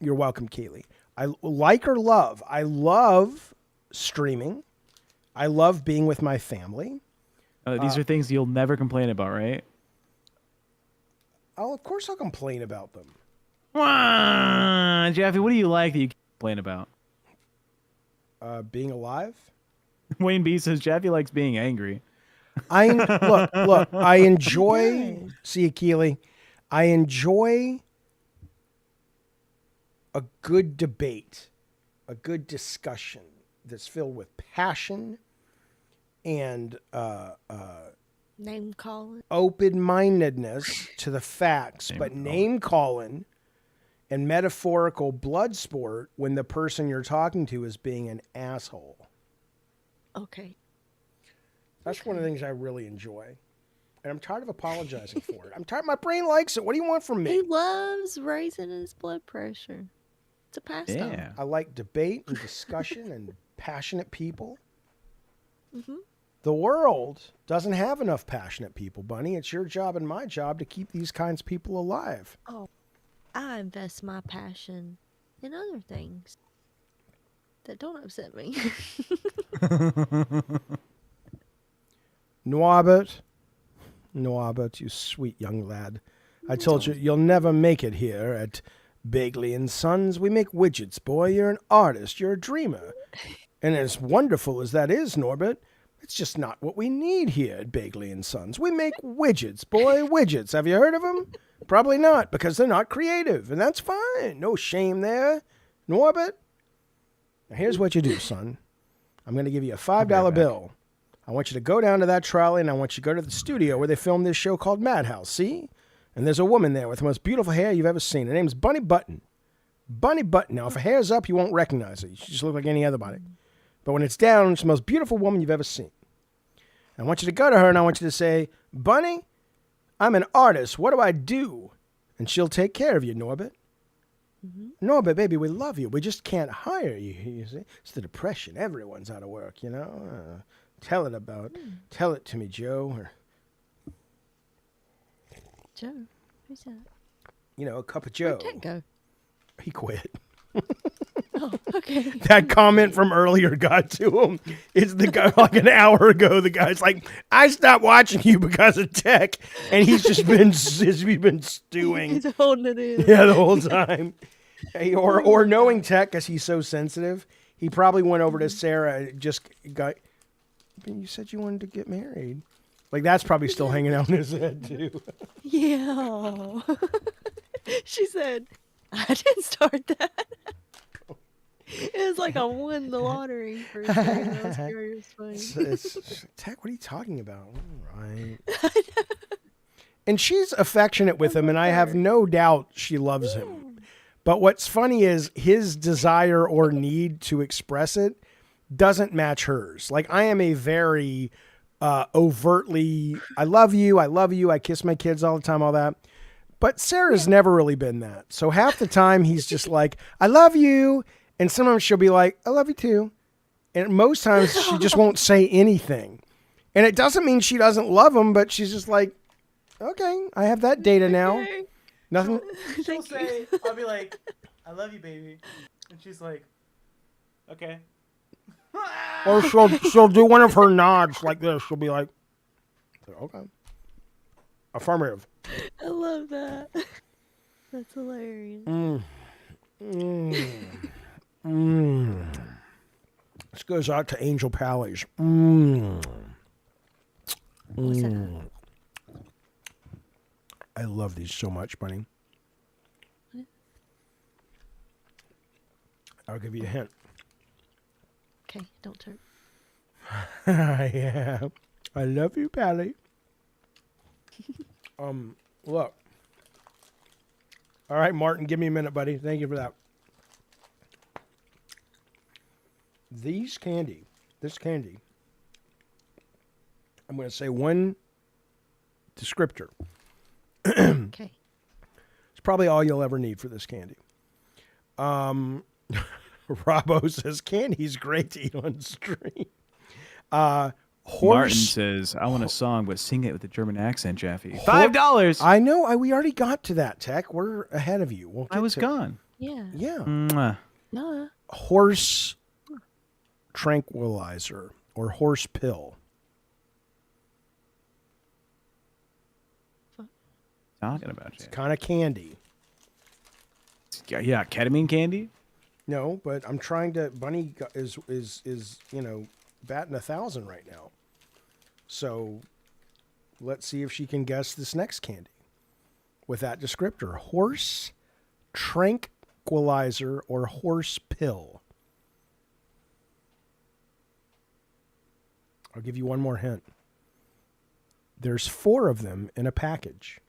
A: You're welcome, Kaylee. I like or love. I love streaming. I love being with my family.
B: These are things you'll never complain about, right?
A: Of course I'll complain about them.
B: Wah! Jeffy, what do you like that you complain about?
A: Being alive.
B: Wayne B says Jeffy likes being angry.
A: Look, I enjoy...
C: Yes.
A: See you, Keely. I enjoy a good debate, a good discussion that's filled with passion and
C: Name calling.
A: open-mindedness to the facts, but name-calling and metaphorical blood sport when the person you're talking to is being an asshole.
C: Okay.
A: That's one of the things I really enjoy. And I'm tired of apologizing for it. I'm tired. My brain likes it. What do you want from me?
C: He loves raising his blood pressure. It's a pastime.
B: Yeah.
A: I like debate and discussion and passionate people.
C: Mm-hmm.
A: The world doesn't have enough passionate people, Bunny. It's your job and my job to keep these kinds of people alive.
C: Oh, I invest my passion in other things that don't upset me.
A: Norbert, you sweet young lad. I told you, you'll never make it here at Bagley and Sons. We make widgets, boy. You're an artist. You're a dreamer. And as wonderful as that is, Norbert, It's just not what we need here at Bagley and Sons. We make widgets, boy, widgets. Have you heard of them? Probably not, because they're not creative, and that's fine. No shame there. Norbert, now here's what you do, son. I'm going to give you a $5 bill. I want you to go down to that trolley, and I want you to go to the studio where they filmed this show called Madhouse, see? And there's a woman there with the most beautiful hair you've ever seen. Her name's Bunny Button. Bunny Button. Now, if her hair's up, you won't recognize her. She just looks like any other body. But when it's down, it's the most beautiful woman you've ever seen. I want you to go to her, and I want you to say, Bunny, I'm an artist. What do I do? And she'll take care of you, Norbert. Norbert, baby, we love you. We just can't hire you. You see? It's the depression. Everyone's out of work, you know? Tell it to me, Joe.
C: Joe? Who's that?
A: You know, a cup of Joe.
C: Where'd Ted go?
A: He quit.
C: Oh, okay.
A: That comment from earlier got to him. It's the guy like an hour ago. The guy's like, I stopped watching you because of tech. And he's just been, stewing.
C: He's holding it in.
A: Yeah, the whole time. Or knowing tech because he's so sensitive, he probably went over to Sarah and just got, you said you wanted to get married. Like, that's probably still hanging out in his head, too.
C: Yeah. She said, I didn't start that. It was like I won the lottery for a second. That was curious.
A: Tech, what are you talking about? All right. And she's affectionate with him, and I have no doubt she loves him. But what's funny is his desire or need to express it doesn't match hers. Like, I am a very overtly, I love you, I kiss my kids all the time, all that. But Sarah's never really been that. So half the time he's just like, I love you. And sometimes she'll be like, I love you too. And most times she just won't say anything. And it doesn't mean she doesn't love him, but she's just like, okay, I have that data now.
C: Okay.
A: Nothing.
B: She'll say, I'll be like, I love you, baby. And she's like, okay.
A: Or she'll do one of her nods like this. She'll be like, okay. Affirmative.
C: I love that. That's hilarious.
A: This goes out to Angel Pallies.
C: What's that?
A: I love these so much, Bunny. I'll give you a hint.
C: Okay, don't turn.
A: Yeah. I love you, Pally. Look. All right, Martin, give me a minute, buddy. Thank you for that. This candy, I'm going to say one descriptor.
C: Okay.
A: It's probably all you'll ever need for this candy. Robbo says candy's great to eat on stream.
B: Martin says, I want a song, but sing it with a German accent, Jeffy. $5.
A: I know. We already got to that, Tech. We're ahead of you.
B: I was gone.
C: Yeah.
A: Yeah.
B: Mwah.
C: Duh.
A: Horse tranquilizer or horse pill.
B: Talking about
A: It's
B: you.
A: kind of candy.
B: Yeah, ketamine candy?
A: No, but I'm trying to. Bunny is batting 1,000 right now. So let's see if she can guess this next candy with that descriptor: horse tranquilizer or horse pill. I'll give you one more hint. There's 4 of them in a package.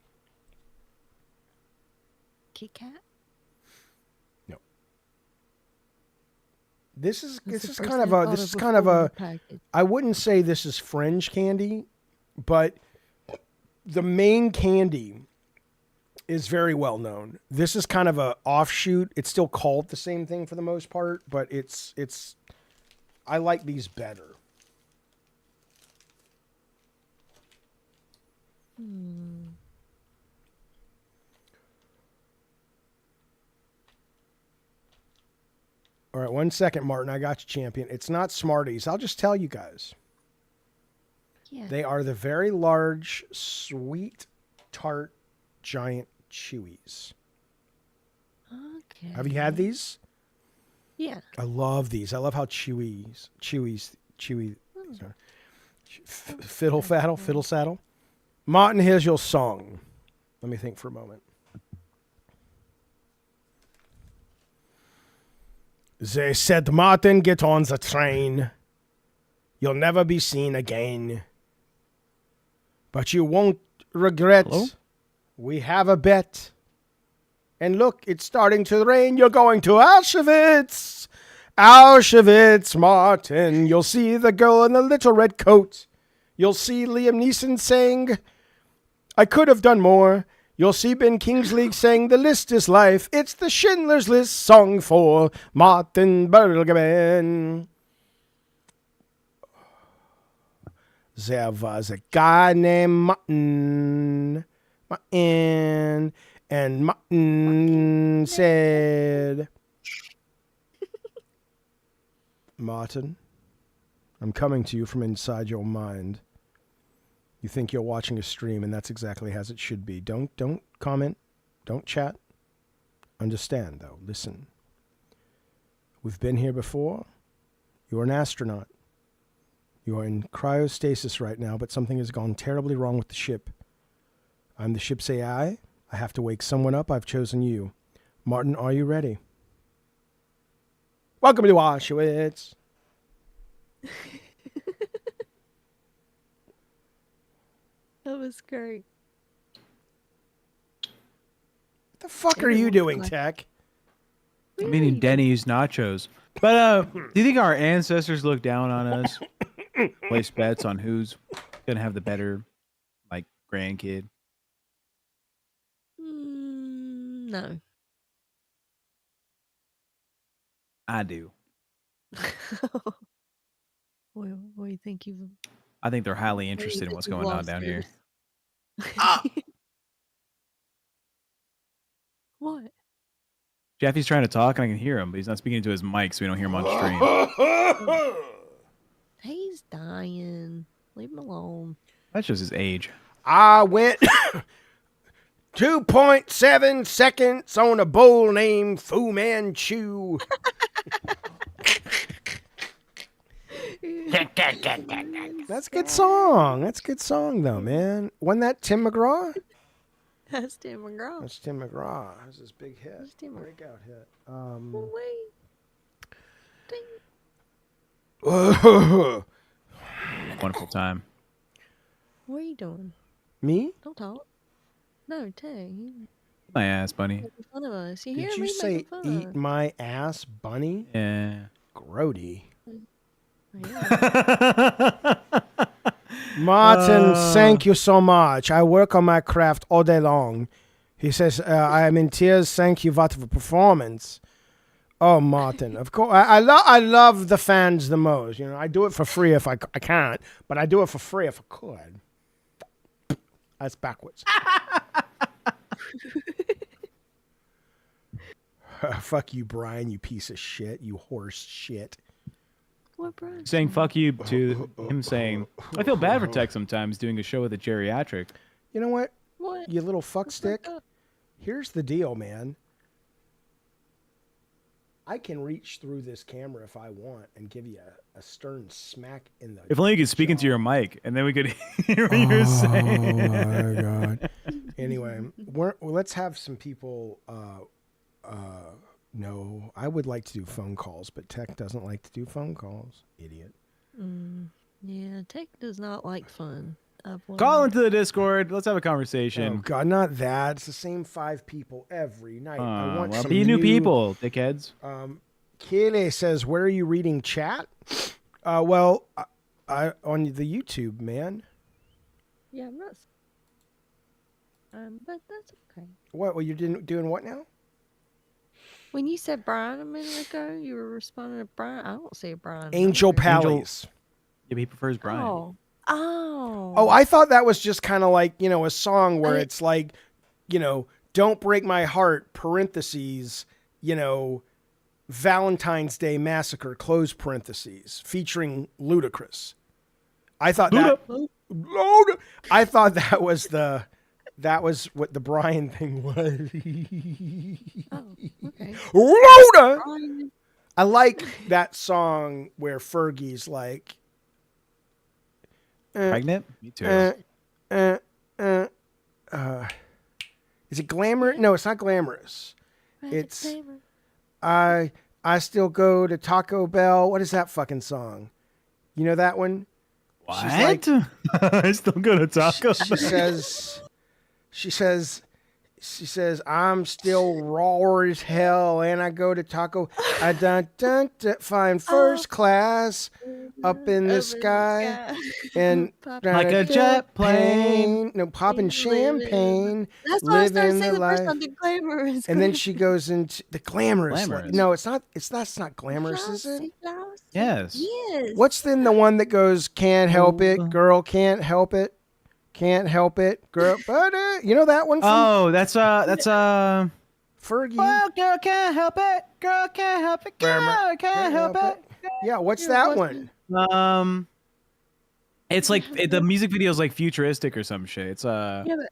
C: Kit Kat?
A: No. This is
C: That's the
A: kind
C: first
A: of
C: I
A: a
C: thought
A: this
C: of
A: is kind of
C: before
A: a
C: the package.
A: I wouldn't say this is fringe candy, but the main candy is very well known. This is kind of a offshoot. It's still called the same thing for the most part, but it's I like these better. All right, 1 second, Martin. I got you, champion. It's not Smarties. I'll just tell you guys.
C: Yeah.
A: They are the very large, sweet, tart, giant Chewies.
C: Okay.
A: Have you had these?
C: Yeah.
A: I love these. I love how chewy. Fiddle faddle, fiddle saddle. Martin, here's your song. Let me think for a moment. They said, Martin, get on the train. You'll never be seen again. But you won't regret.
B: Hello?
A: We have a bet. And look, it's starting to rain. You're going to Auschwitz. Auschwitz, Martin. You'll see the girl in the little red coat. You'll see Liam Neeson saying, I could have done more. You'll see Ben Kingsley saying, the list is life. It's the Schindler's List song for Martin Bergman. There was a guy named Martin. Martin. And Martin said, Martin, I'm coming to you from inside your mind. You think you're watching a stream, and that's exactly as it should be. Don't comment. Don't chat. Understand, though. Listen. We've been here before. You're an astronaut. You are in cryostasis right now, but something has gone terribly wrong with the ship. I'm the ship's AI. I have to wake someone up. I've chosen you. Martin, are you ready? Welcome to Auschwitz.
C: That was great.
A: What the fuck are you doing, Tech?
B: I'm eating Denny's nachos. But do you think our ancestors looked down on us? Place bets on who's gonna have the better, like, grandkid.
C: No.
B: I do.
C: What do you think you've...
B: I think they're highly interested in what's going on down here.
C: What?
B: Jeffy's trying to talk, and I can hear him, but he's not speaking into his mic, so we don't hear him on stream.
C: He's dying. Leave him alone.
B: That's just his age.
A: I went 2.7 seconds on a bull named Fu Manchu. That's a good song. That's a good song, though, man. Wasn't that Tim McGraw?
C: That's Tim McGraw.
A: That's Tim McGraw. That's his big hit.
C: That's Tim McGraw.
A: Breakout hit.
C: Wait. Ding.
B: Wonderful time.
C: What are you doing?
A: Me?
C: Don't talk. No, Tay. You
B: My ass, bunny.
C: making fun of us. You
A: Did
C: hear
A: you
C: me
A: say
C: making fun of
A: eat
C: us.
A: my ass, bunny?
B: Yeah.
A: Grody.
C: Yeah.
A: Martin, thank you so much. I work on my craft all day long. He says, I am in tears. Thank you, what for performance. Oh, Martin, of course. I love the fans the most. You know, I do it for free if I can't, but I do it for free if I could. That's backwards. Fuck you, Brian, you piece of shit. You horse shit.
C: What, Brian?
B: Saying fuck you to him saying, I feel bad for Tech sometimes doing a show with a geriatric.
A: You know what?
C: What?
A: You little fuckstick.
C: What's up?
A: Here's the deal, man. I can reach through this camera if I want and give you a stern smack in the...
B: If only you could speak into your mic, and then we could hear what you're saying.
A: Oh, my God. Anyway, let's have some people... no, I would like to do phone calls, but Tech doesn't like to do phone calls. Idiot.
C: Yeah, Tech does not like fun.
B: Call into the Discord. Let's have a conversation.
A: Oh, God, not that. It's the same 5 people every night. I want some
B: be new people, dickheads.
A: Kaylee says, where are you reading chat? Well, I on the YouTube, man.
C: Yeah, I'm not... but that's okay.
A: What? Well, you're doing what now?
C: When you said Brian a minute ago, you were responding to Brian. I don't see a Brian.
A: Angel
C: nowhere.
A: Pallies.
B: Yeah, but he prefers Brian.
C: Oh,
A: I thought that was just kind of like, you know, a song where it's like, you know, don't break my heart, parentheses, you know, Valentine's Day Massacre, close parentheses, featuring Ludacris. I thought I thought that was what the Brian thing was.
C: Oh, okay.
A: Luda!
C: Brian.
A: I like that song where Fergie's like,
B: Pregnant? Me too.
A: uh, uh, is it glamorous? No, it's not glamorous. It's I still go to Taco Bell. What is that fucking song? You know that one?
B: What?
A: She's like,
B: I still go to Taco
A: she
B: Bell.
A: she says, I'm still raw as hell, and I go to Taco. I find first class up in the sky, and
B: Like a jet plane.
A: no popping champagne,
C: That's why I started
A: living
C: saying
A: the
C: the first
A: life.
C: time, the glamorous.
A: And then she goes into the glamorous.
B: Glamorous.
A: No, it's not. That's not glamorous, is it?
B: Yes.
C: Yes.
A: What's then the one that goes, can't help it, girl, can't help it, can't help it, girl, but you know that one from
B: Oh, that's
A: Fergie.
B: Well, girl can't help it. Girl can't help it. Girl can't help it.
A: Yeah, what's that one?
B: It's like the music video is like futuristic or some shit. It's
C: Yeah, but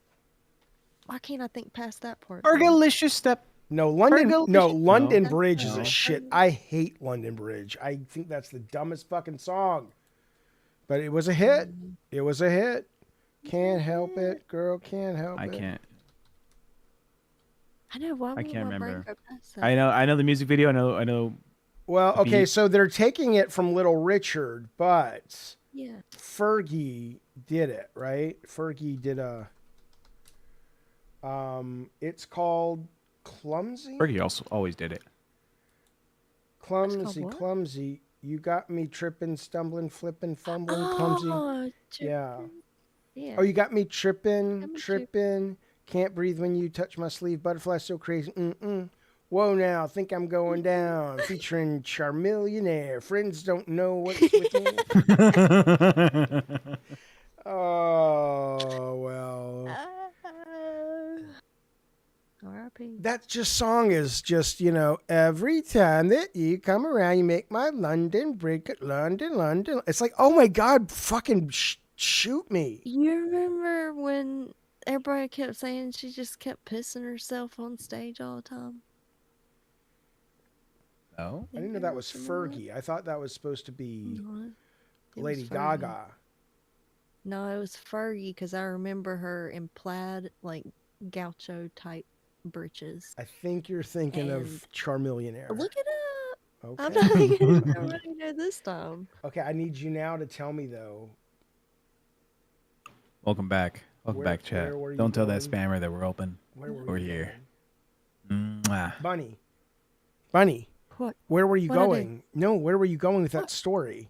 C: why can't I think past that part?
B: Fergalicious step.
A: No, London.
B: Fergalicious-
A: No, London
B: No.
A: Bridge is
B: No.
A: a shit. I hate London Bridge. I think that's the dumbest fucking song. But it was a hit. It was a hit. Can't help it, girl. Can't help
B: I
A: it.
B: can't.
C: I know why.
B: I
C: won't
B: can't
C: my brain
B: remember.
C: go past that?
B: I know the music video. I know.
A: Well, okay,
B: beat.
A: so they're taking it from Little Richard, but
C: Yeah.
A: Fergie did it, right? Fergie did a it's called Clumsy.
B: Fergie also always did it.
A: Clumsy,
C: what?
A: clumsy. You got me tripping, stumbling, flipping, fumbling, clumsy.
C: Oh,
A: Yeah.
C: yeah.
A: Oh, you got me tripping,
C: Got me
A: tripping. Can't breathe when you touch my sleeve. Butterfly so crazy. Whoa now, think I'm going down. Featuring Charmillionaire. Friends don't know what's with me. Oh, well.
C: R.I.P.
A: That song is just, you know, every time that you come around, you make my London break it. London. It's like, oh my God, fucking shoot me.
C: You remember when everybody kept saying she just kept pissing herself on stage all the time?
B: No.
A: I didn't know that was Fergie. I thought that was supposed to be
C: No, it
A: Lady
C: was Fergie.
A: Gaga.
C: No, it was Fergie because I remember her in plaid, like gaucho type breeches.
A: I think you're thinking of Charmillionaire.
C: Look it up.
A: Okay.
C: I'm not thinking I already know this time.
A: Okay, I need you now to tell me though.
B: Welcome back. Welcome
A: Where-
B: back, chat.
A: where were you
B: Don't tell that
A: going?
B: spammer that we're open.
A: Where were
B: We're
A: you
B: here.
A: going?
B: Mwah.
A: Bunny,
C: What?
A: where were you
C: What'd I do?
A: going? No, where were you going with that
C: What?
A: story?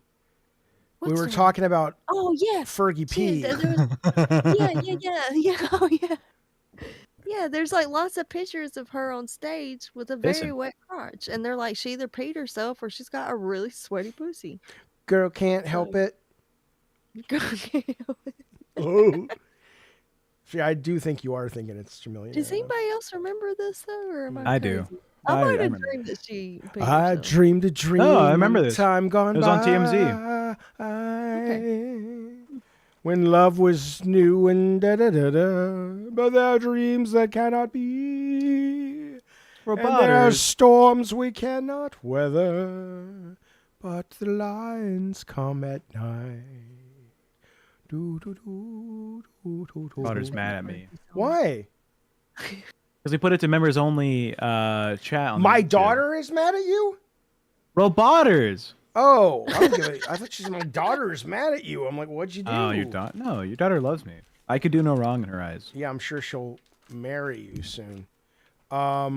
C: What
A: We were
C: story?
A: talking about
C: Oh yeah,
A: Fergie P.
C: Dude, there was, yeah. Oh yeah. Yeah, there's like lots of pictures of her on stage with a very
B: Listen.
C: wet crotch, and they're like she either peed herself or she's got a really sweaty pussy.
A: Girl can't help it. Oh. See, I do think you are thinking it's Charmillionaire.
C: Does anybody else remember this though, or am
B: I do.
C: crazy? I
B: I
C: might have
B: remember.
C: dreamed that she peed
A: I
C: herself.
A: dreamed a dream.
B: No, I remember this.
A: Time gone
B: It was
A: by.
B: on TMZ.
A: When love was new and da da da da, but there are dreams that cannot be. And there are
B: Robotters.
A: storms we cannot weather, but the lions come at night. Do, do, do, do, do, do.
B: Daughter's mad at me
A: Why?
B: because we put it to members only chat. On
A: My
B: YouTube.
A: daughter is mad at you?
B: Robotters.
A: Oh, I thought she's my daughter is mad at you. I'm like, what'd you do?
B: Oh, your daughter? No, your daughter loves me. I could do no wrong in her eyes.
A: Yeah, I'm sure she'll marry you soon.
B: We're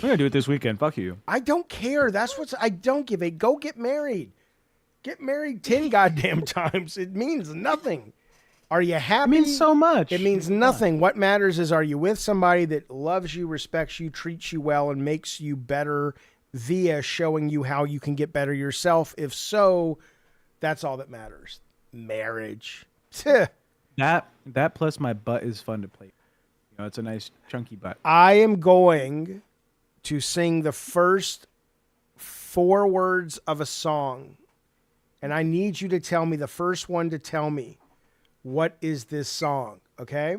B: gonna do it this weekend. Fuck you.
A: I don't care. That's what's. I don't give a. Go get married. Get married 10 goddamn times. It means nothing. Are you happy?
B: It means so much.
A: It means nothing. What matters is, are you with somebody that loves you, respects you, treats you well, and makes you better via showing you how you can get better yourself? If so, that's all that matters. Marriage.
B: That plus my butt is fun to play. You know, it's a nice chunky butt.
A: I am going to sing the first 4 words of a song. And I need you to tell me the first one to tell me what is this song, okay?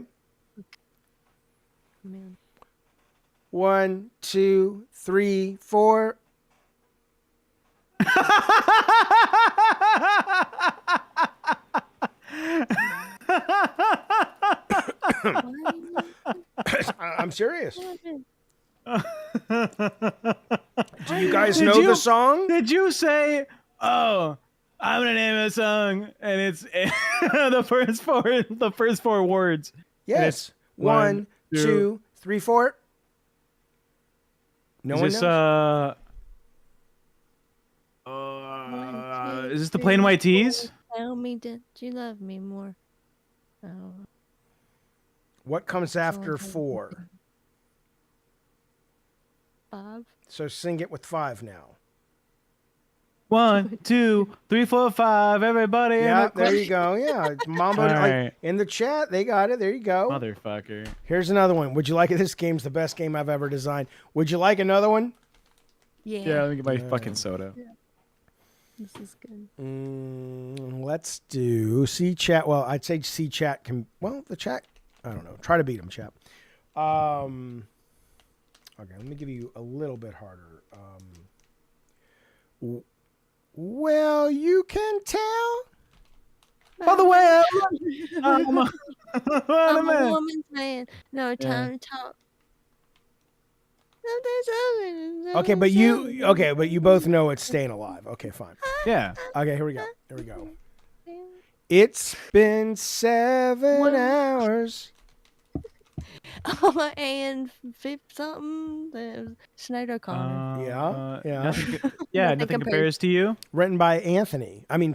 C: Man.
A: 1, 2, 3, 4. I'm serious.
C: Why?
A: Do you guys
B: Did
A: know
B: you-
A: the song?
B: Did you say, "Oh, I'm gonna name a song," and it's the first four words?
A: Yes.
B: one,
A: 1, 2, 3, 4. No one
B: Is this
A: knows.
B: is this the Plain White Tees?
C: Tell me, did you love me more? Oh,
A: What comes after 4?
C: 5.
A: So sing it with 5 now.
B: 1, 2, 3, 4, 5. Everybody.
A: Yeah,
B: in the
A: there you go. Yeah, it's Mambo.
B: All
A: Like,
B: right.
A: in the chat, they got it. There you go.
B: Motherfucker.
A: Here's another one. Would you like it? This game's the best game I've ever designed. Would you like another one?
B: Yeah, let me get my fucking soda.
C: This is good.
A: Let's do C chat. Well, I'd say C chat can. Well, the chat. I don't know. Try to beat them, chat. Okay, let me give you a little bit harder. Well, you can tell.
B: By the way,
C: I'm a woman's man. No time to talk.
A: Okay, but you both know it's Staying Alive. Okay, fine.
B: yeah.
A: Okay, here we go. Here we go. It's been 7 hours.
C: Oh, and something. Sinead O'Connor.
B: Nothing compares to you.
A: Written by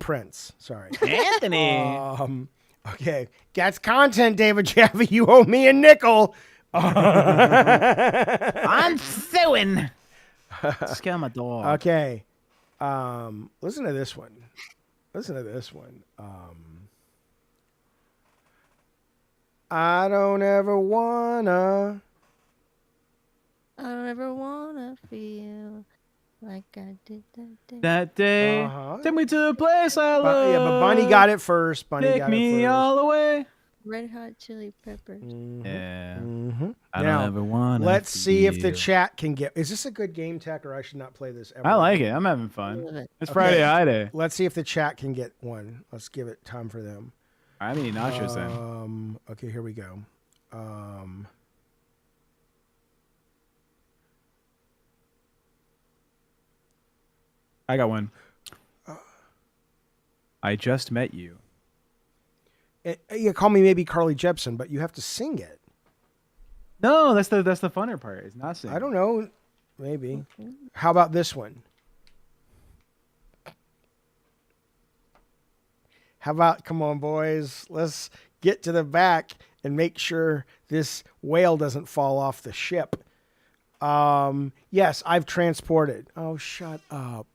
A: Prince. Sorry.
B: Anthony.
A: Okay, that's content, David Jaffe. You owe me a nickel.
B: I'm suing. Scare my dog.
A: Okay. Listen to this one. I don't ever wanna
C: feel like I did that day.
B: That day, take me to a place I love.
A: Yeah, but Bunny got it first.
B: Take me all the way.
C: Red Hot Chili Peppers.
B: Yeah.
A: Mm-hmm.
B: I
A: Now,
B: don't ever want.
A: let's see if the chat can get. Is this a good game, Tech, or I should not play this ever?
B: I like it. I'm having fun.
C: Love it.
B: It's Friday High Day.
A: Let's see if the chat can get one. Let's give it time for them.
B: I'm eating nachos then.
A: Okay, here we go.
B: I got one. I just met you.
A: You call me maybe Carly Jepsen, but you have to sing it.
B: No, that's the funner part. It's not singing.
A: I don't know. Maybe. How about this one? How about, come on, boys, let's get to the back and make sure this whale doesn't fall off the ship. Yes, I've transported. Oh, shut up.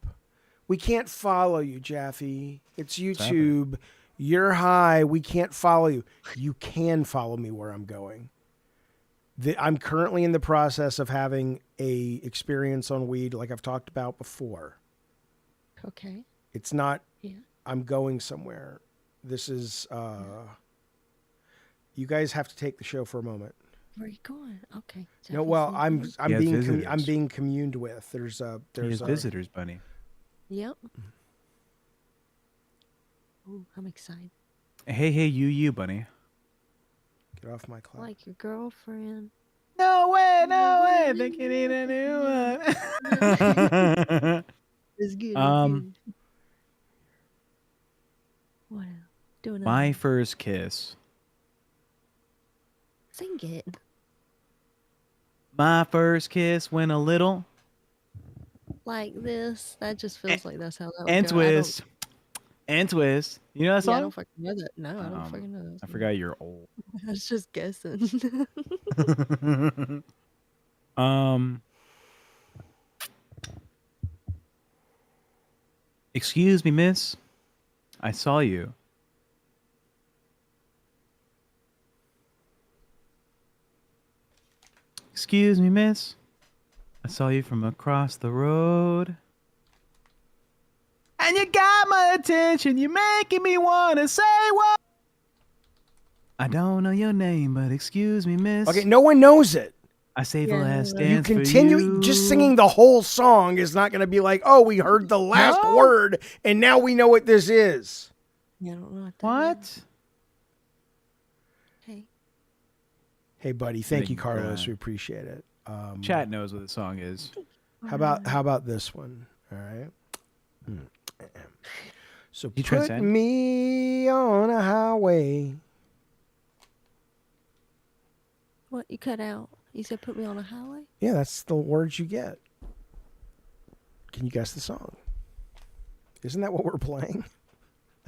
A: We can't follow you, Jaffe. It's YouTube. You're high. We can't follow you. You can follow me where I'm going. I'm currently in the process of having a experience on weed like I've talked about before.
C: Okay.
A: It's not,
C: Yeah.
A: I'm going somewhere. This is, you guys have to take the show for a moment.
C: Where are you going? Okay.
A: No, well, I'm
B: visitors.
A: being communed with. There's
B: visitors, Bunny.
C: Yep. Ooh, I'm excited.
B: Hey, you, Bunny.
A: Get off my cloud.
C: Like your girlfriend.
B: No way. Think you need a new one.
C: It's good.
B: Um,
C: What else? Do another
B: My
C: one.
B: first kiss.
C: Sing it.
B: My first kiss went a little
C: Like this. That just feels like that's how that would
B: and
C: go. I don't-
B: twist. And twist. You know that
C: Yeah, I
B: song?
C: don't fucking know that. No, I don't fucking know that.
B: I
C: song.
B: forgot you're old.
C: I was just guessing.
B: Excuse me, miss. I saw you. Excuse me, miss. I saw you from across the road. And you got my attention. You're making me want to say what? I don't know your name, but excuse me, miss.
A: Okay, no one knows it.
B: I saved the
C: Yeah,
B: last
C: no,
A: You
B: dance for
A: continue
B: you.
A: just singing the whole song is not going to be like, oh, we heard the last
B: No.
A: word and now we know what this is.
C: Yeah, I don't know what that
B: What?
C: is. Okay.
A: Hey, buddy. Thank you, Carlos. We appreciate it.
B: Chat knows what the song is.
A: How about this one? All right. So
B: You
A: put
B: transcend?
A: me on a highway.
C: What, you cut out? You said put me on a highway?
A: Yeah, that's the words you get. Can you guess the song? Isn't that what we're playing?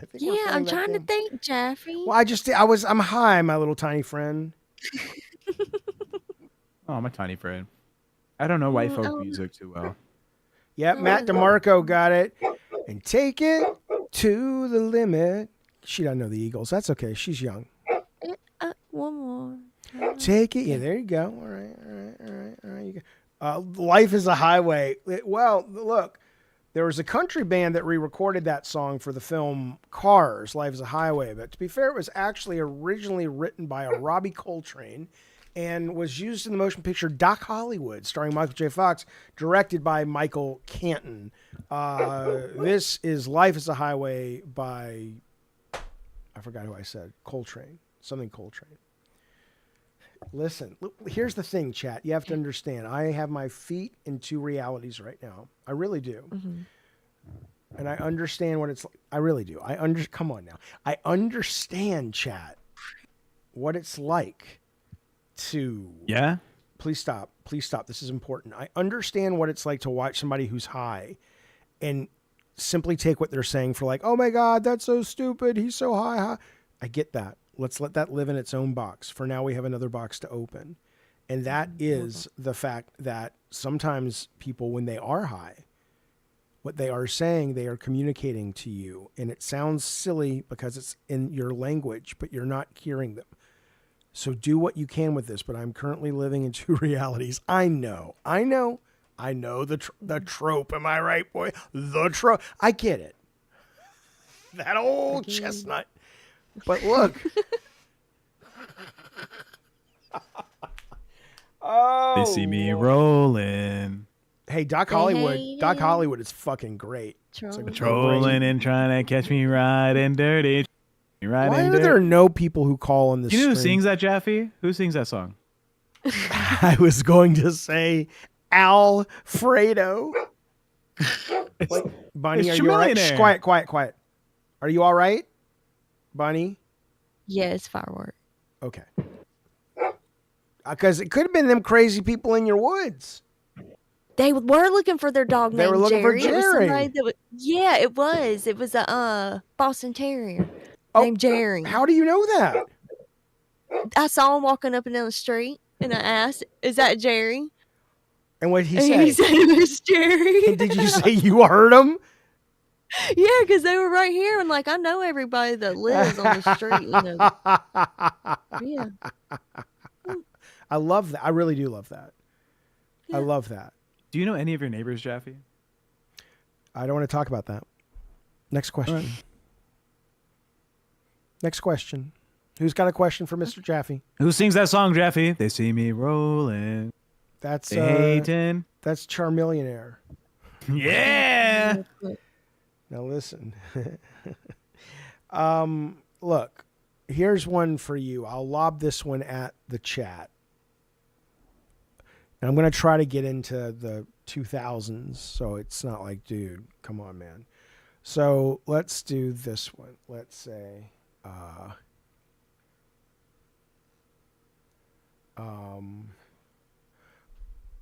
A: I think
C: Yeah, I'm trying to think, Jeffy.
A: Well, I'm high, my little tiny friend.
B: Oh, my tiny friend. I don't know white folk music too well.
A: Yep, Matt DeMarco got it. And take it to the limit. She doesn't know the Eagles. That's okay. She's young.
C: One more.
A: Take it. Yeah, there you go. All right. You go. Life is a Highway. Well, look, there was a country band that re-recorded that song for the film Cars, Life is a Highway. But to be fair, it was actually originally written by a Robbie Coltrane and was used in the motion picture Doc Hollywood, starring Michael J. Fox, directed by Michael Canton. This is Life is a Highway by, I forgot who I said, Coltrane. Something Coltrane. Listen, here's the thing, chat. You have to understand. I have my feet in two realities right now. I really do. Mm-hmm. And I understand what it's like. I really do. Come on now. I understand, chat, what it's like to...
B: Yeah?
A: Please stop. Please stop. This is important. I understand what it's like to watch somebody who's high and simply take what they're saying for like, oh my God, that's so stupid. He's so high. I get that. Let's let that live in its own box. For now, we have another box to open. And that is the fact that sometimes people, when they are high, what they are saying, they are communicating to you. And it sounds silly because it's in your language, but you're not hearing them. So do what you can with this. But I'm currently living in two realities. I know the trope. Am I right, boy? The trope. I get it. That old chestnut. But look.
B: They see me rolling.
A: Hey, Doc Hollywood. Doc Hollywood is fucking great.
B: Trolling and trying to catch me riding dirty.
A: Why are there no people who call on this?
B: Do you know who sings that, Jaffe? Who sings that song?
A: I was going to say Alfredo. Bunny, are you all right? Shh, quiet. Are you all right? Bunny?
C: Yes, firework.
A: Okay. Because it could have been them crazy people in your woods.
C: They were looking for their dog named Jerry. They were looking for
A: Jerry.
C: Yeah, it was. It was a Boston Terrier named Jerry.
A: How do you know that?
C: I saw him walking up and down the street, and I asked, is that Jerry?
A: And what did he say?
C: He said it was Jerry.
A: And did you say you heard him?
C: Yeah, because they were right here, and like I know everybody that lives on the street. You know. Yeah.
A: I love that. I really do love that. Yeah. I love that.
B: Do you know any of your neighbors, Jaffe?
A: I don't want to talk about that. Next question. Right. Next question. Who's got a question for Mr. Jaffe?
B: Who sings that song, Jaffe? They see me rolling.
A: That's
B: Hayden.
A: That's Charmillionaire.
B: Yeah.
A: Now listen. Look, here's one for you. I'll lob this one at the chat. And I'm going to try to get into the 2000s, so it's not like, dude, come on, man. So let's do this one. Let's say,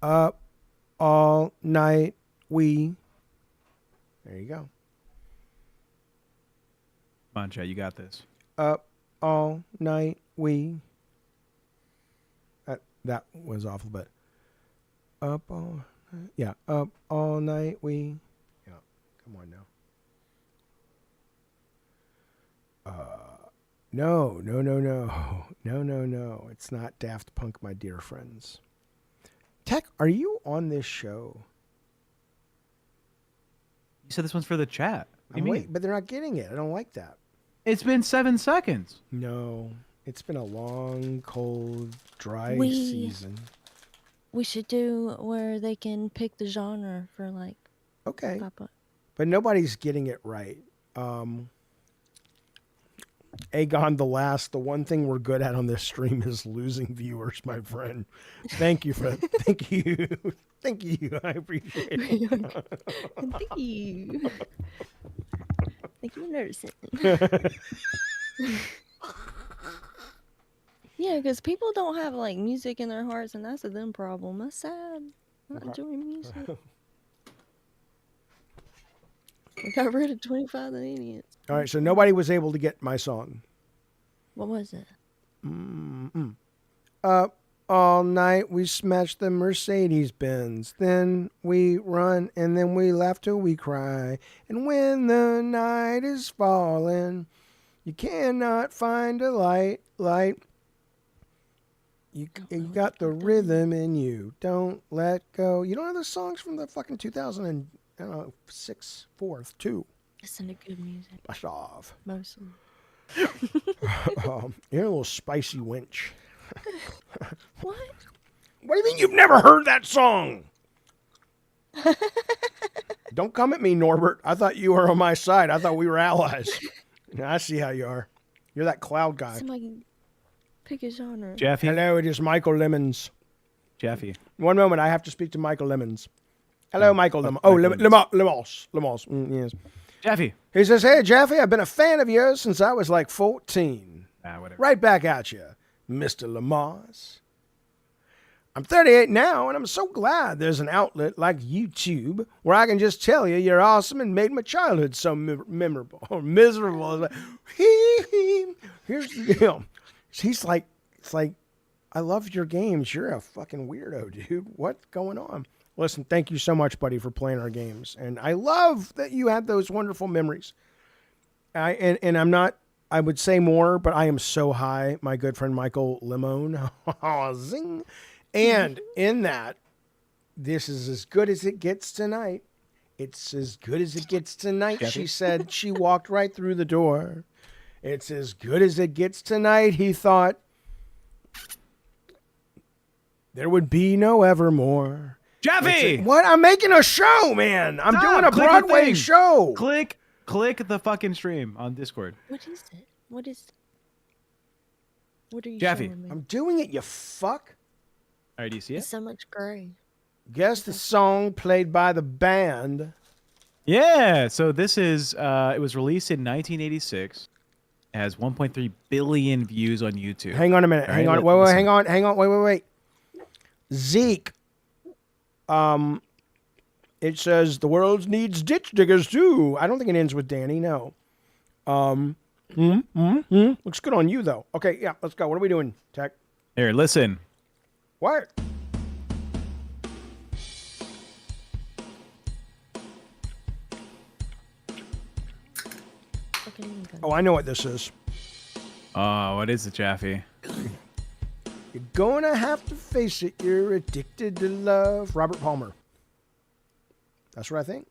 A: up all night we. There you go.
B: Come on, Chad, you got this.
A: Up all night we. That was awful, but up all night we. Yeah, come on now. No. It's not Daft Punk, my dear friends. Tech, are you on this show?
B: You said this one's for the chat. What do you mean?
A: But they're not getting it. I don't like that.
B: It's been 7 seconds.
A: No, it's been a long, cold, dry season.
C: We should do where they can pick the genre for like.
A: Okay. But nobody's getting it right. Aegon the Last. The one thing we're good at on this stream is losing viewers, my friend. Thank you for thank you. Thank you. I appreciate it.
C: Thank you. Thank you for noticing. Yeah, because people don't have like music in their hearts, and that's a them problem. That's sad. Not enjoying music. We got rid of 25 idiots.
A: All right, so nobody was able to get my song.
C: What was it?
A: Up all night we smash the Mercedes Benz. Then we run and then we laugh till we cry. And when the night is falling, you cannot find a light. You got the rhythm in you. Don't let go. You don't know the songs from the fucking 2006, 4th, 2.
C: Listen to good music.
A: Bust off.
C: Mostly.
A: You're a little spicy wench.
C: What?
A: What do you mean you've never heard that song? Don't come at me, Norbert. I thought you were on my side. I thought we were allies. I see how you are. You're that cloud guy.
C: Somebody pick a genre.
B: Jeffy.
A: Hello, it is Michael Lemons.
B: Jeffy.
A: One moment, I have to speak to Michael Lemons. Hello,
B: Oh,
A: Michael Lemons.
B: Michael
A: Oh,
B: Lemons.
A: Lemons. Yes.
B: Jeffy.
A: He says, hey, Jeffy, I've been a fan of yours since I was like 14.
B: Whatever.
A: Right back at you, Mr. Lamars. I'm 38 now, and I'm so glad there's an outlet like YouTube where I can just tell you you're awesome and made my childhood so memorable or miserable. Like, here's, he's like, it's like, I love your games. You're a fucking weirdo, dude. What's going on? Listen, thank you so much, buddy, for playing our games. And I love that you had those wonderful memories. And I'm not, I would say more, but I am so high, my good friend Michael Limone. Zing. And in that, this is as good as it gets tonight. It's as good as it gets tonight,
B: Jeffy?
A: she said. She walked right through the door. It's as good as it gets tonight, he thought. There would be no evermore.
B: Jeffy!
A: What? I'm making a show, man. I'm
B: Stop.
A: doing a
B: Click the
A: Broadway
B: thing.
A: show.
B: Click the fucking stream on Discord.
C: What is it? What are you
B: Jeffy.
C: showing me?
A: I'm doing it, you fuck.
B: All right, do you see
C: It's
B: it?
C: so much gray.
A: Guess the song played by the band.
B: Yeah. So this is, it was released in 1986. It has 1.3 billion views on YouTube.
A: Hang on a minute.
B: All
A: Hang
B: right,
A: on. Wait,
B: listen.
A: hang on. Wait. Zeke. It says the world needs ditch diggers too. I don't think it ends with Danny. No. Looks good on you though. Okay, yeah, let's go. What are we doing, Tech?
B: Here, listen.
A: What? Oh, I know what this is.
B: Oh, what is it, Jeffy?
A: You're gonna have to face it. You're addicted to love. Robert Palmer. That's what I think.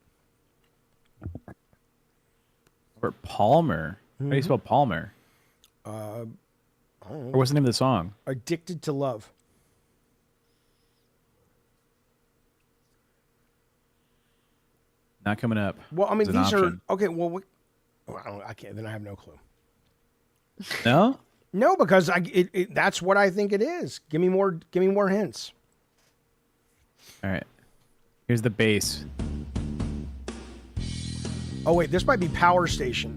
B: Robert Palmer. How do you spell Palmer?
A: I don't know.
B: Or what's the name of the song?
A: Addicted to love.
B: Not coming up.
A: Well, I mean,
B: It's an
A: these
B: option.
A: are okay. Well, I can't. Then I have no clue.
B: No?
A: No, because that's what I think it is. Give me more hints.
B: All right. Here's the bass.
A: Oh wait, this might be Power Station.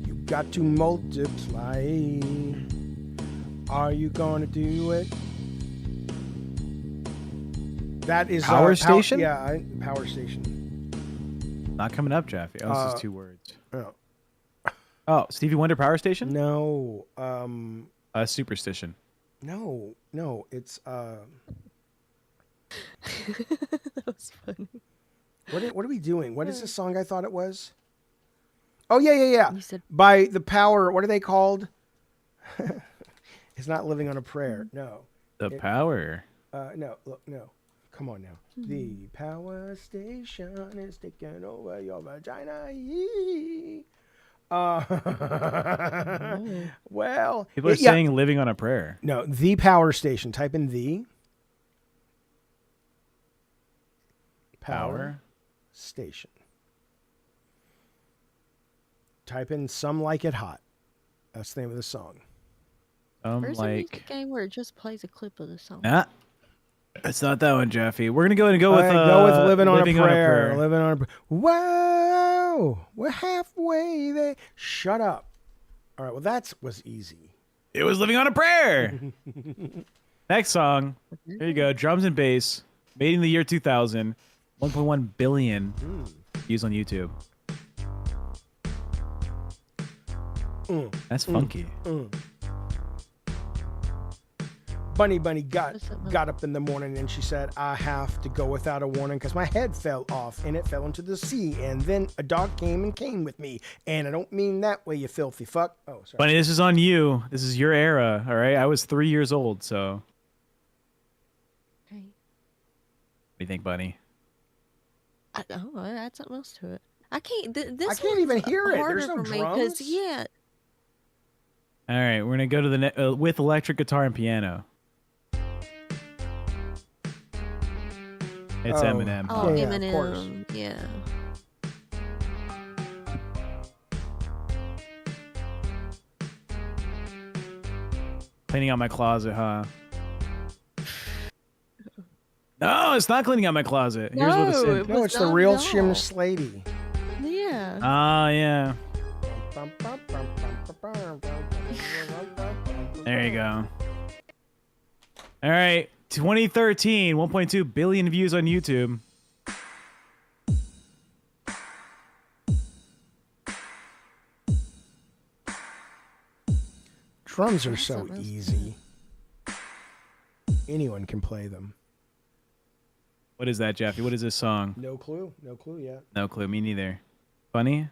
A: You got to multiply. Are you gonna do it? That is
B: Power Station?
A: Power Station.
B: Not coming up, Jeffy. Oh, this is 2 words.
A: Oh,
B: Oh, Stevie Wonder Power Station?
A: no,
B: Superstition.
A: no, it's
C: That was funny.
A: What are we doing? What is the song I thought it was? Oh yeah.
C: You said
A: By the Power. What are they called? It's not Living on a Prayer. No.
B: The Power.
A: No. Look, no. Come on now. The power station is taking over your vagina. Well,
B: People are saying living on a prayer.
A: no. The Power Station. Type in the
B: Power.
A: Station. Type in Some Like It Hot. That's the name of the song.
C: Where's the music game where it just plays a clip of the song?
B: Nah, it's not that one, Jeffy. We're gonna go with
A: Living on a Prayer. Living on a Prayer. Whoa, we're halfway there. Shut up. All right, well that was easy.
B: It was Living on a Prayer. Next song. Here you go. Drums and bass. Made in the year 2000. 1.1 billion views on YouTube. That's funky.
A: Bunny got up in the morning and she said, I have to go without a warning because my head fell off and it fell into the sea. And then a dog came with me. And I don't mean that way, you filthy fuck. Oh, sorry.
B: Bunny, this is on you. This is your era, all right? I was 3 years old, so.
C: Okay.
B: What do you think, Bunny?
C: I don't know. Add something else to it. I can't. This
A: I can't even hear it.
C: harder
A: There's no
C: for me
A: drums.
C: yeah.
B: All right, we're gonna go to the with electric guitar and piano. It's Eminem.
C: Oh,
A: yeah,
C: Eminem.
A: of course.
C: Yeah.
B: Cleaning out my closet, huh? No, it's not cleaning out my closet. Here's what it's in.
A: No, it's the real Shim Slady.
C: Yeah.
B: Ah, yeah. There you go. All right, 2013, 1.2 billion views on YouTube.
A: Drums are so easy. Anyone can play them.
B: What is that, Jeffy? What is this song?
A: No clue. No clue yet.
B: No clue. Me neither. Funny?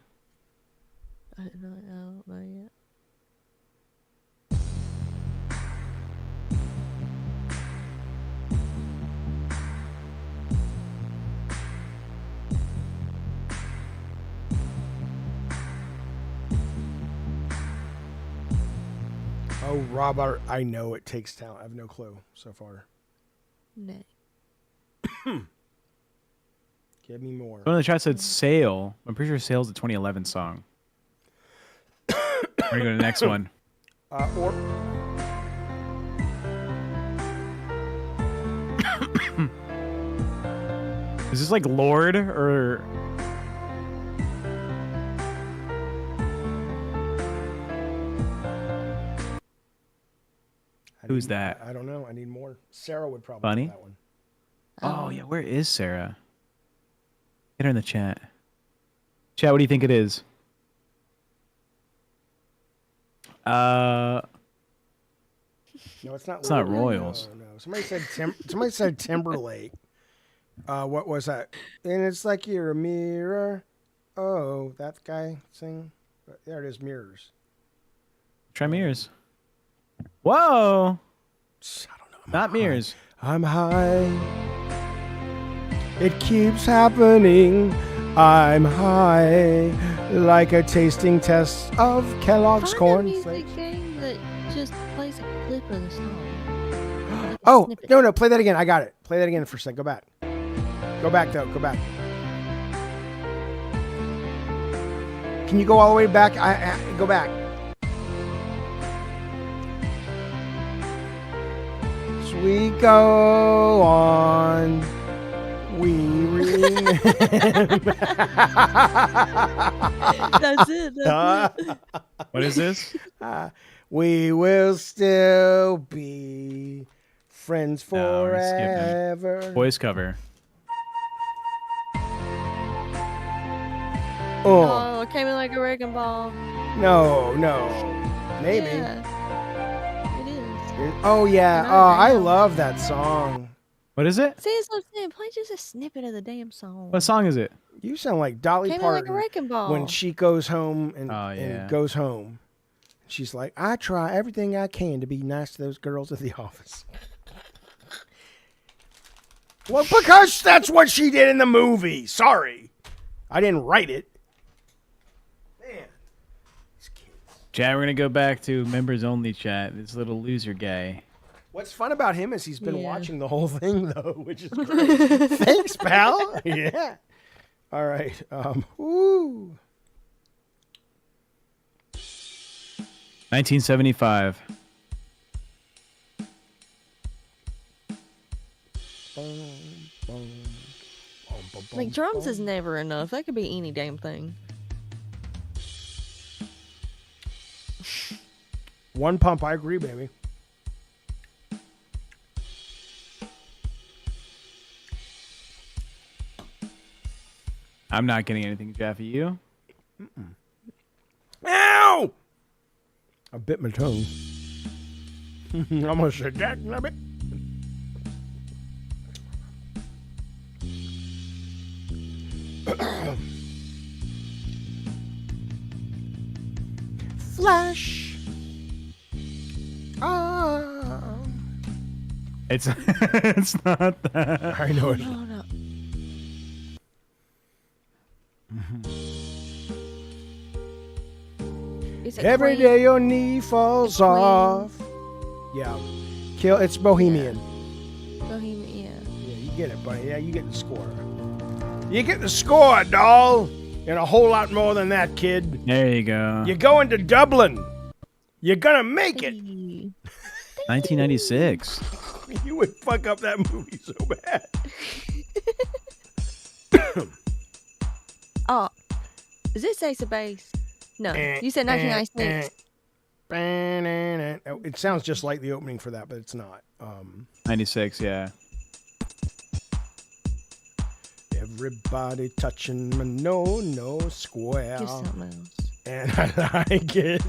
C: I don't know yet.
A: Oh, Robert, I know it takes talent. I have no clue so far.
C: No.
A: Give me more.
B: One in the chat said Sail. I'm pretty sure Sail's a 2011 song. We're going to go to the next one. Is this like Lord or... Who's that?
A: I don't know. I need more. Sarah would probably
B: Bunny?
A: know that one.
B: Oh, yeah. Where is Sarah? Get her in the chat. Chat, what do you think it is?
A: No, it's not.
B: It's not Royals.
A: No. Somebody said Timberlake. What was that? And it's like you're a mirror. Oh, that guy sing. There it is, Mirrors.
B: Try Mirrors. Whoa!
A: I don't know.
B: Not Mirrors.
A: I'm high. It keeps happening. I'm high, like a tasting test of Kellogg's
C: Find
A: corn
C: a music
A: flakes.
C: game that just plays a clip of the song. Like a
A: Oh,
C: snippet.
A: no, play that again. I got it. Play that again for a second. Go back. Go back, though. Go back. Can you go all the way back? Go back. As we go on, we remember.
C: That's it. That's it.
B: What is this?
A: We will still be friends
B: No, we're skipping it.
A: forever.
B: Voice cover.
A: Oh,
C: Oh, it came in like a wrecking ball.
A: no. Maybe.
C: Yeah, it is.
A: Oh, yeah.
C: No,
A: Oh, I
C: damn.
A: love that song.
B: What is it?
C: See, that's what I'm saying. Play just a snippet of the damn song.
B: What song is it?
A: You sound like Dolly
C: Came in like a
A: Parton
C: wrecking ball.
A: when she goes home and,
B: Oh, yeah.
A: and goes home. She's like, I try everything I can to be nice to those girls at the office. Well, because that's what she did in the movie. Sorry. I didn't write it. Man. These kids.
B: Chat, we're going to go back to members only chat. This little loser guy.
A: What's fun about him is he's been
C: Yeah.
A: watching the whole thing, though, which is great. Thanks, pal. Yeah. All right. Woo.
B: 1975.
C: Like, drums is never enough. That could be any damn thing.
A: One pump, I agree, baby.
B: I'm not getting anything, Jeffy. You?
A: Ow! I bit my tongue. I'm gonna say that in a bit. Flash.
B: It's it's not that.
A: I know it.
C: No, no. Is it
A: Every
C: Queen?
A: day your knee falls
C: Queen.
A: off. Yeah. Kill. It's Bohemian.
C: Bohemian,
A: Yeah, you get it, buddy. Yeah, you get the score. You get the score, doll. And a whole lot more than that, kid.
B: There you go.
A: You're going to Dublin. You're gonna make
C: yeah.
A: it.
B: 1996.
A: You would fuck up that movie so bad.
C: Oh, is it Ace of Base? No, you said 1996.
A: It sounds just like the opening for that, but it's not.
B: 96, yeah.
A: Everybody touching my no square.
C: Give something else.
A: And I like it.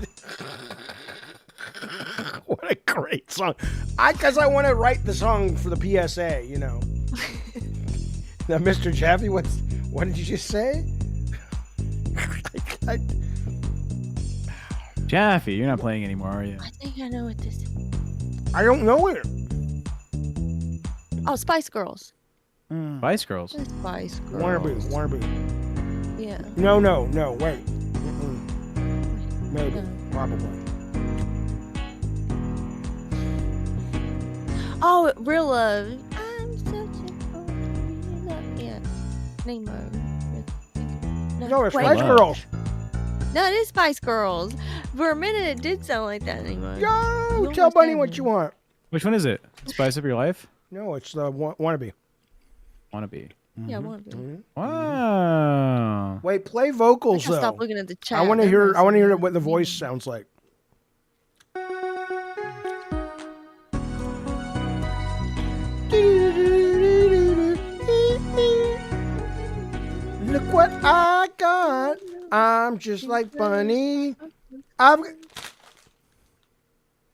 A: What a great song. Because I want to write the song for the PSA, you know. Now, Mr. Jaffe, what did you just say?
B: Jaffe, you're not playing anymore, are you?
C: I think I know what this is.
A: I don't know it.
C: Oh, Spice Girls.
B: Spice Girls.
C: The Spice Girls.
A: Wannabe.
C: Yeah.
A: No, wait. Mm-mm. Maybe,
C: No.
A: probably.
C: Oh, Real Love. I'm searching for real love. Yeah. Nemo.
A: No, it's
C: wait.
A: Spice
B: Love.
A: Girls.
C: No, it is Spice Girls. For a minute, it did sound like that, Nemo.
A: Yo,
C: You
A: tell Bunny
C: understand
A: what
C: me.
A: you want.
B: Which one is it? Spice Up Your Life?
A: No, it's the Wannabe.
B: Wannabe.
C: Yeah, I want to.
A: Mm-hmm.
B: Wow.
A: Wait, play
C: I
A: vocals
C: gotta
A: though.
C: stop looking at the chat.
A: I want to
C: That
A: hear.
C: was
A: I want to hear
C: something
A: what the
C: else.
A: voice sounds like. Look what I got. I'm just like Bunny.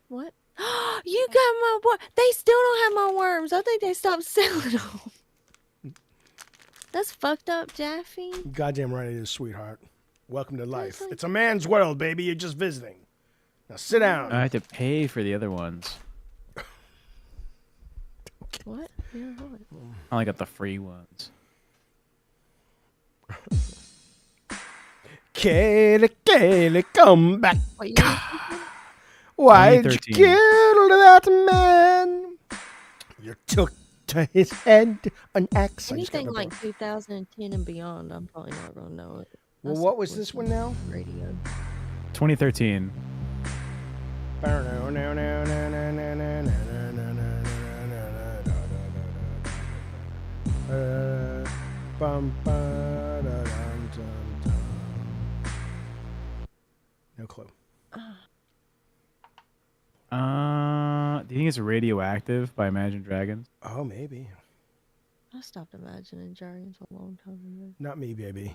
C: What? You got my worm. They still don't have my worms. I think they stopped selling them. That's fucked up, Jaffe.
A: Goddamn right it is, sweetheart. Welcome to life.
C: like-
A: It's a man's world, baby. You're just visiting. Now sit down.
B: I have to pay for the other ones.
C: What? Yeah, what?
B: I only got the free ones.
A: Kaylee, come back.
C: What you
A: Why'd you
B: 2013.
A: kill that man? You took to his head an axe. I just got
C: Anything
A: my
C: like 2010 and beyond, I'm probably not gonna know it.
A: Well,
C: That's
A: what was
C: what's
A: this one
C: on
A: now?
C: Radio.
B: 2013.
A: No clue.
B: Do you think it's Radioactive by Imagine Dragons?
A: Oh, maybe.
C: I stopped imagining dragons a long time ago.
A: Not me, baby.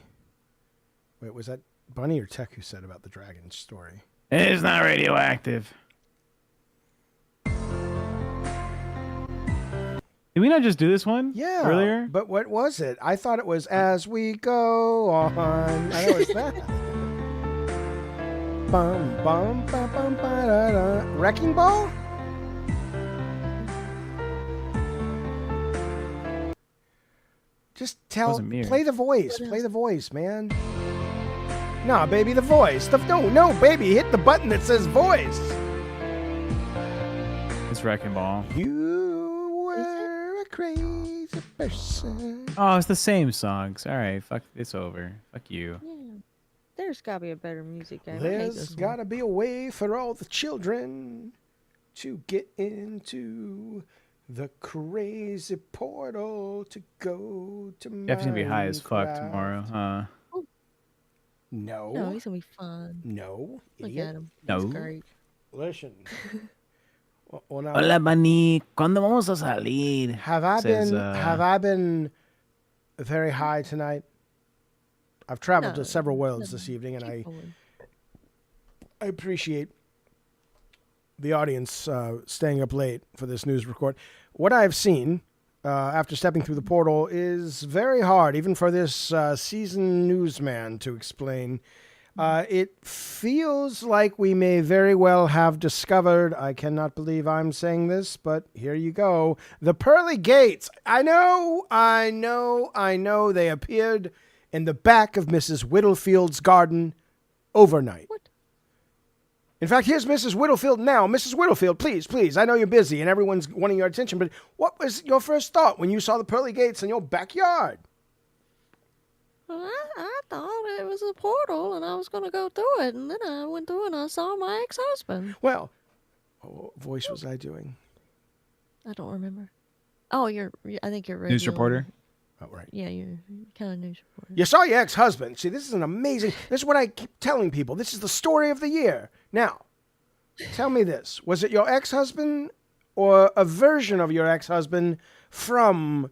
A: Wait, was that Bunny or Tech who said about the dragon story?
B: It's not radioactive. Did we not just do this one?
A: Yeah.
B: Earlier?
A: But what was it? I thought it was As We Go On. I know it's that. Bum, bum, bum, bum, ba-da-da. Wrecking Ball? Just tell.
B: Wasn't me.
A: Play the voice.
C: What
A: Play
C: else?
A: the voice, man. Nah, baby, the voice. No, baby, hit the button that says voice.
B: It's Wrecking Ball.
A: You were a crazy person.
B: Oh, it's the same songs. All right, fuck, it's over. Fuck you.
C: Yeah. There's gotta be a better music game. I hate
A: There's
C: this
A: got to be a way for all the children to get into the crazy portal to go to Minecraft.
B: Jeff's gonna be high as fuck tomorrow.
A: No.
C: No, he's gonna be fun.
A: No.
C: Look
A: Idiot.
C: at him.
B: No.
C: He's great.
A: Listen. Well, now,
B: Hola, Manny. ¿Cuándo vamos a salir?
A: have I
B: says,
A: been very high tonight? I've traveled
C: No,
A: to several worlds
C: no,
A: this evening, and
C: keep
A: I
C: going.
A: appreciate the audience staying up late for this news record. What I've seen after stepping through the portal is very hard, even for this seasoned newsman to explain. It feels like we may very well have discovered, I cannot believe I'm saying this, but here you go, the pearly gates. I know, they appeared in the back of Mrs. Whittlefield's garden overnight.
C: What?
A: In fact, here's Mrs. Whittlefield now. Mrs. Whittlefield, please. I know you're busy and everyone's wanting your attention, but what was your first thought when you saw the pearly gates in your backyard?
C: Well, I thought it was a portal and I was gonna go through it, and then I went through and I saw my ex-husband.
A: Well, what voice was I doing?
C: I don't remember. Oh, I think you're
B: News reporter.
A: Oh, right.
C: Yeah, you're kind of news reporter.
A: You saw your ex-husband. See, this is an amazing... This is what I keep telling people. This is the story of the year. Now, tell me this. Was it your ex-husband or a version of your ex-husband from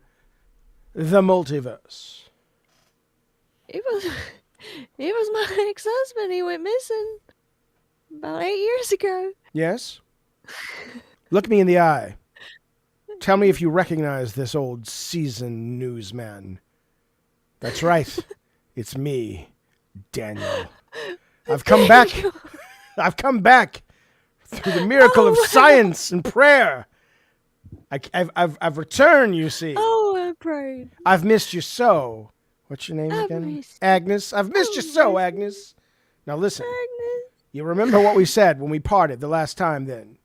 A: the multiverse?
C: It was my ex-husband. He went missing about 8 years ago.
A: Yes? Look me in the eye. Tell me if you recognize this old seasoned newsman. That's right. It's me, Daniel. I've come back. I've come back through the miracle of science and prayer. I've returned, you see.
C: Oh, I prayed.
A: I've missed you so. What's your name again? Agnes. I've missed you so, Agnes. Now listen.
C: Agnes.
A: You remember what we said when we parted the last time then?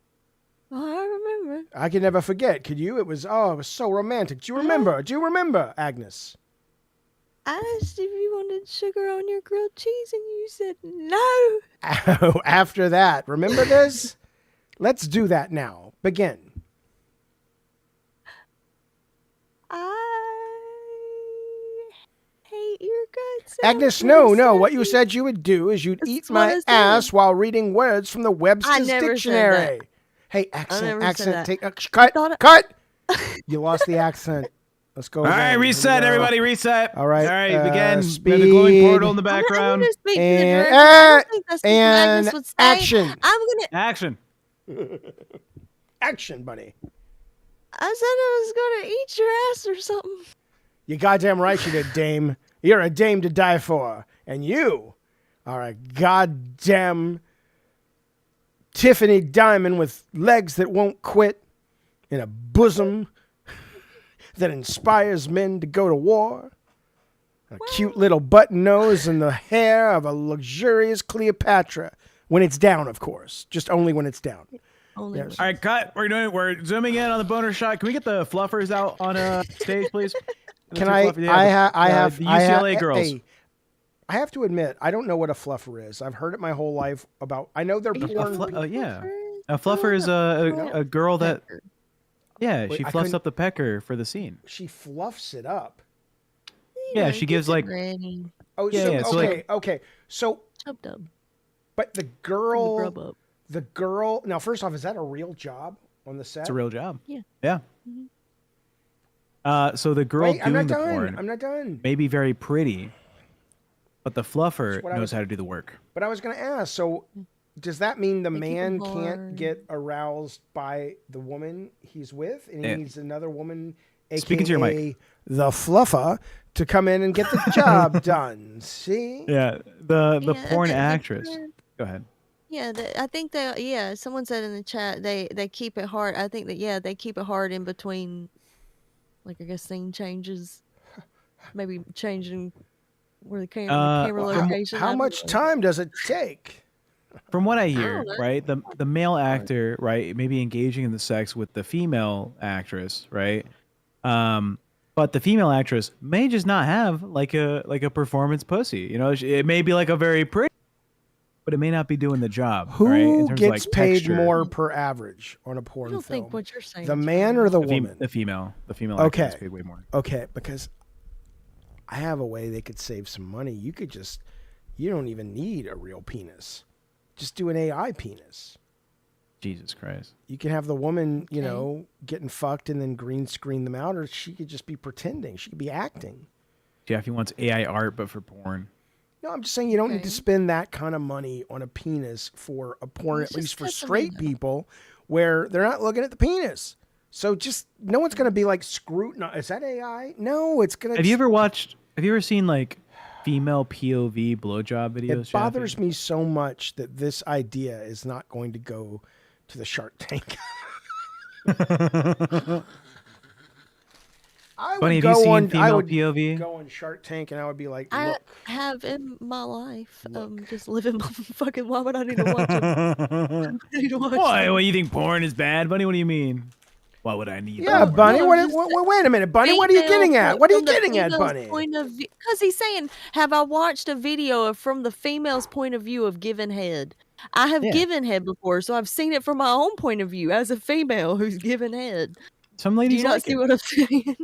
C: Oh, I remember.
A: I can never forget. Could you? It was so romantic. Do you remember? Do you remember, Agnes?
C: I asked if you wanted sugar on your grilled cheese, and you said no.
A: After that, remember this? Let's do that now. Begin.
C: I hate your guts.
A: Agnes, no. What you said you would do is you'd eat my ass while reading words from the Webster's
C: never
A: Dictionary.
C: said that.
A: Hey,
C: never said that.
A: Take cut.
C: thought
A: You lost the accent. Let's go.
B: All right,
A: again.
B: reset, everybody, reset.
A: All right,
B: begin.
A: speed.
B: We have the glowing portal in the background.
C: I'm gonna speak to the
A: And-
C: director. I don't think that's what
A: and
C: Agnes would say.
A: action.
C: I'm gonna.
B: Action.
A: Action, buddy.
C: I said I was gonna eat your ass or something.
A: You goddamn right you did, dame. You're a dame to die for. And you are a goddamn Tiffany diamond with legs that won't quit and a bosom that inspires men to go to war. A cute little button nose and the hair of a luxurious Cleopatra. When it's down, of course. Just only when it's down.
C: Only
A: Yes.
B: All right, cut. We're zooming in on the boner shot. Can we get the fluffers out on stage, please?
A: Can
B: The
A: I?
B: two fluffy- yeah,
A: I have
B: the UCLA girls.
A: Hey, I have to admit, I don't know what a fluffer is. I've heard it my whole life about. I know they're porn.
B: Yeah, a fluffer is a girl that
A: Wait,
B: she
A: I
B: fluffs
A: couldn't-
B: up the pecker for the scene.
A: She fluffs it up.
B: Yeah, she gives like
A: Oh,
B: Yeah,
A: so,
B: yeah, so
A: okay,
B: like-
A: okay. So,
C: chub dub.
A: but the
C: Grub
A: girl,
C: up.
A: Now, first off, is that a real job on the set?
B: it's a real job.
C: Yeah.
B: Yeah. So the girl
A: Wait, I'm
B: doing
A: not
B: the
A: done.
B: porn
A: I'm not done.
B: may be very pretty, but the fluffer
A: That's what I
B: knows
A: was-
B: how to do the work.
A: But I was going to ask. So, does that mean the
C: They keep
A: man
C: them
A: can't
C: hard.
A: get aroused by the woman he's with, and he
B: Yeah.
A: needs another woman,
B: Speaking to your mic.
A: aka the fluffer, to come in and get the job done? See?
B: Yeah, the
C: Yeah,
B: porn
C: the
B: actress.
C: porn-
B: Go ahead.
C: Yeah, I think that. Yeah, someone said in the chat they keep it hard. I think that they keep it hard in between. Like I guess scene changes, maybe changing where the camera location.
A: How much time does it take?
B: From what I hear,
C: don't know.
B: right, the male actor, right, maybe engaging in the sex with the female actress, right, but the female actress may just not have like a performance pussy. You know, it may be like a very pretty, but it may not be doing the job.
A: Who
B: right? In terms
A: gets
B: of, like,
A: paid
B: texture.
A: more per average on a
C: I
A: porn
C: don't
A: film?
C: think what you're saying.
A: The
C: is
A: man
C: right.
A: or the
B: The
A: woman?
B: female
A: Okay.
B: actress paid way more.
A: Okay, because I have a way they could save some money. You don't even need a real penis. Just do an AI penis.
B: Jesus Christ.
A: You can have the woman, you
C: Okay.
A: know, getting fucked and then green screen them out, or she could just be pretending. She could be acting.
B: Jeffy wants AI art, but for porn.
A: No, I'm just saying you don't need to
C: Okay.
A: spend that kind of money on a penis for a porn,
C: Let's
A: at least
C: just
A: for
C: cut them
A: straight
C: in.
A: people, where they're not looking at the penis. So just no one's gonna be like scrutinized. Is that AI? No, it's gonna.
B: Have you ever seen like female POV blowjob videos?
A: It bothers me so much that this idea is not going to go to the Shark Tank. I
B: Bunny,
A: would
B: have you
A: go
B: seen
A: on. I
B: female
A: would
B: POV?
A: go on Shark Tank, and I would be like,
C: I
A: "Look,
C: have in my life,
A: Look.
C: just living my fucking. Why would I need to watch it? I need to watch
B: Why?
C: them.
B: What, you think porn is bad, Bunny? What do you mean? Why would I need
A: yeah,
B: porn?
A: Bunny.
C: no,
A: Wait a minute, Bunny. What are you
C: Female
A: getting at?
C: po-
A: What are you
C: from the
A: getting at,
C: female's
A: Bunny?
C: Point of view, because he's saying, "Have I watched a video from the female's point of view of giving head?" I have
B: Yeah.
C: given head before, so I've seen it from my own point of view as a female who's given head.
B: Some
C: Do
B: ladies
C: you not
B: like
C: see
B: it.
C: what I'm saying?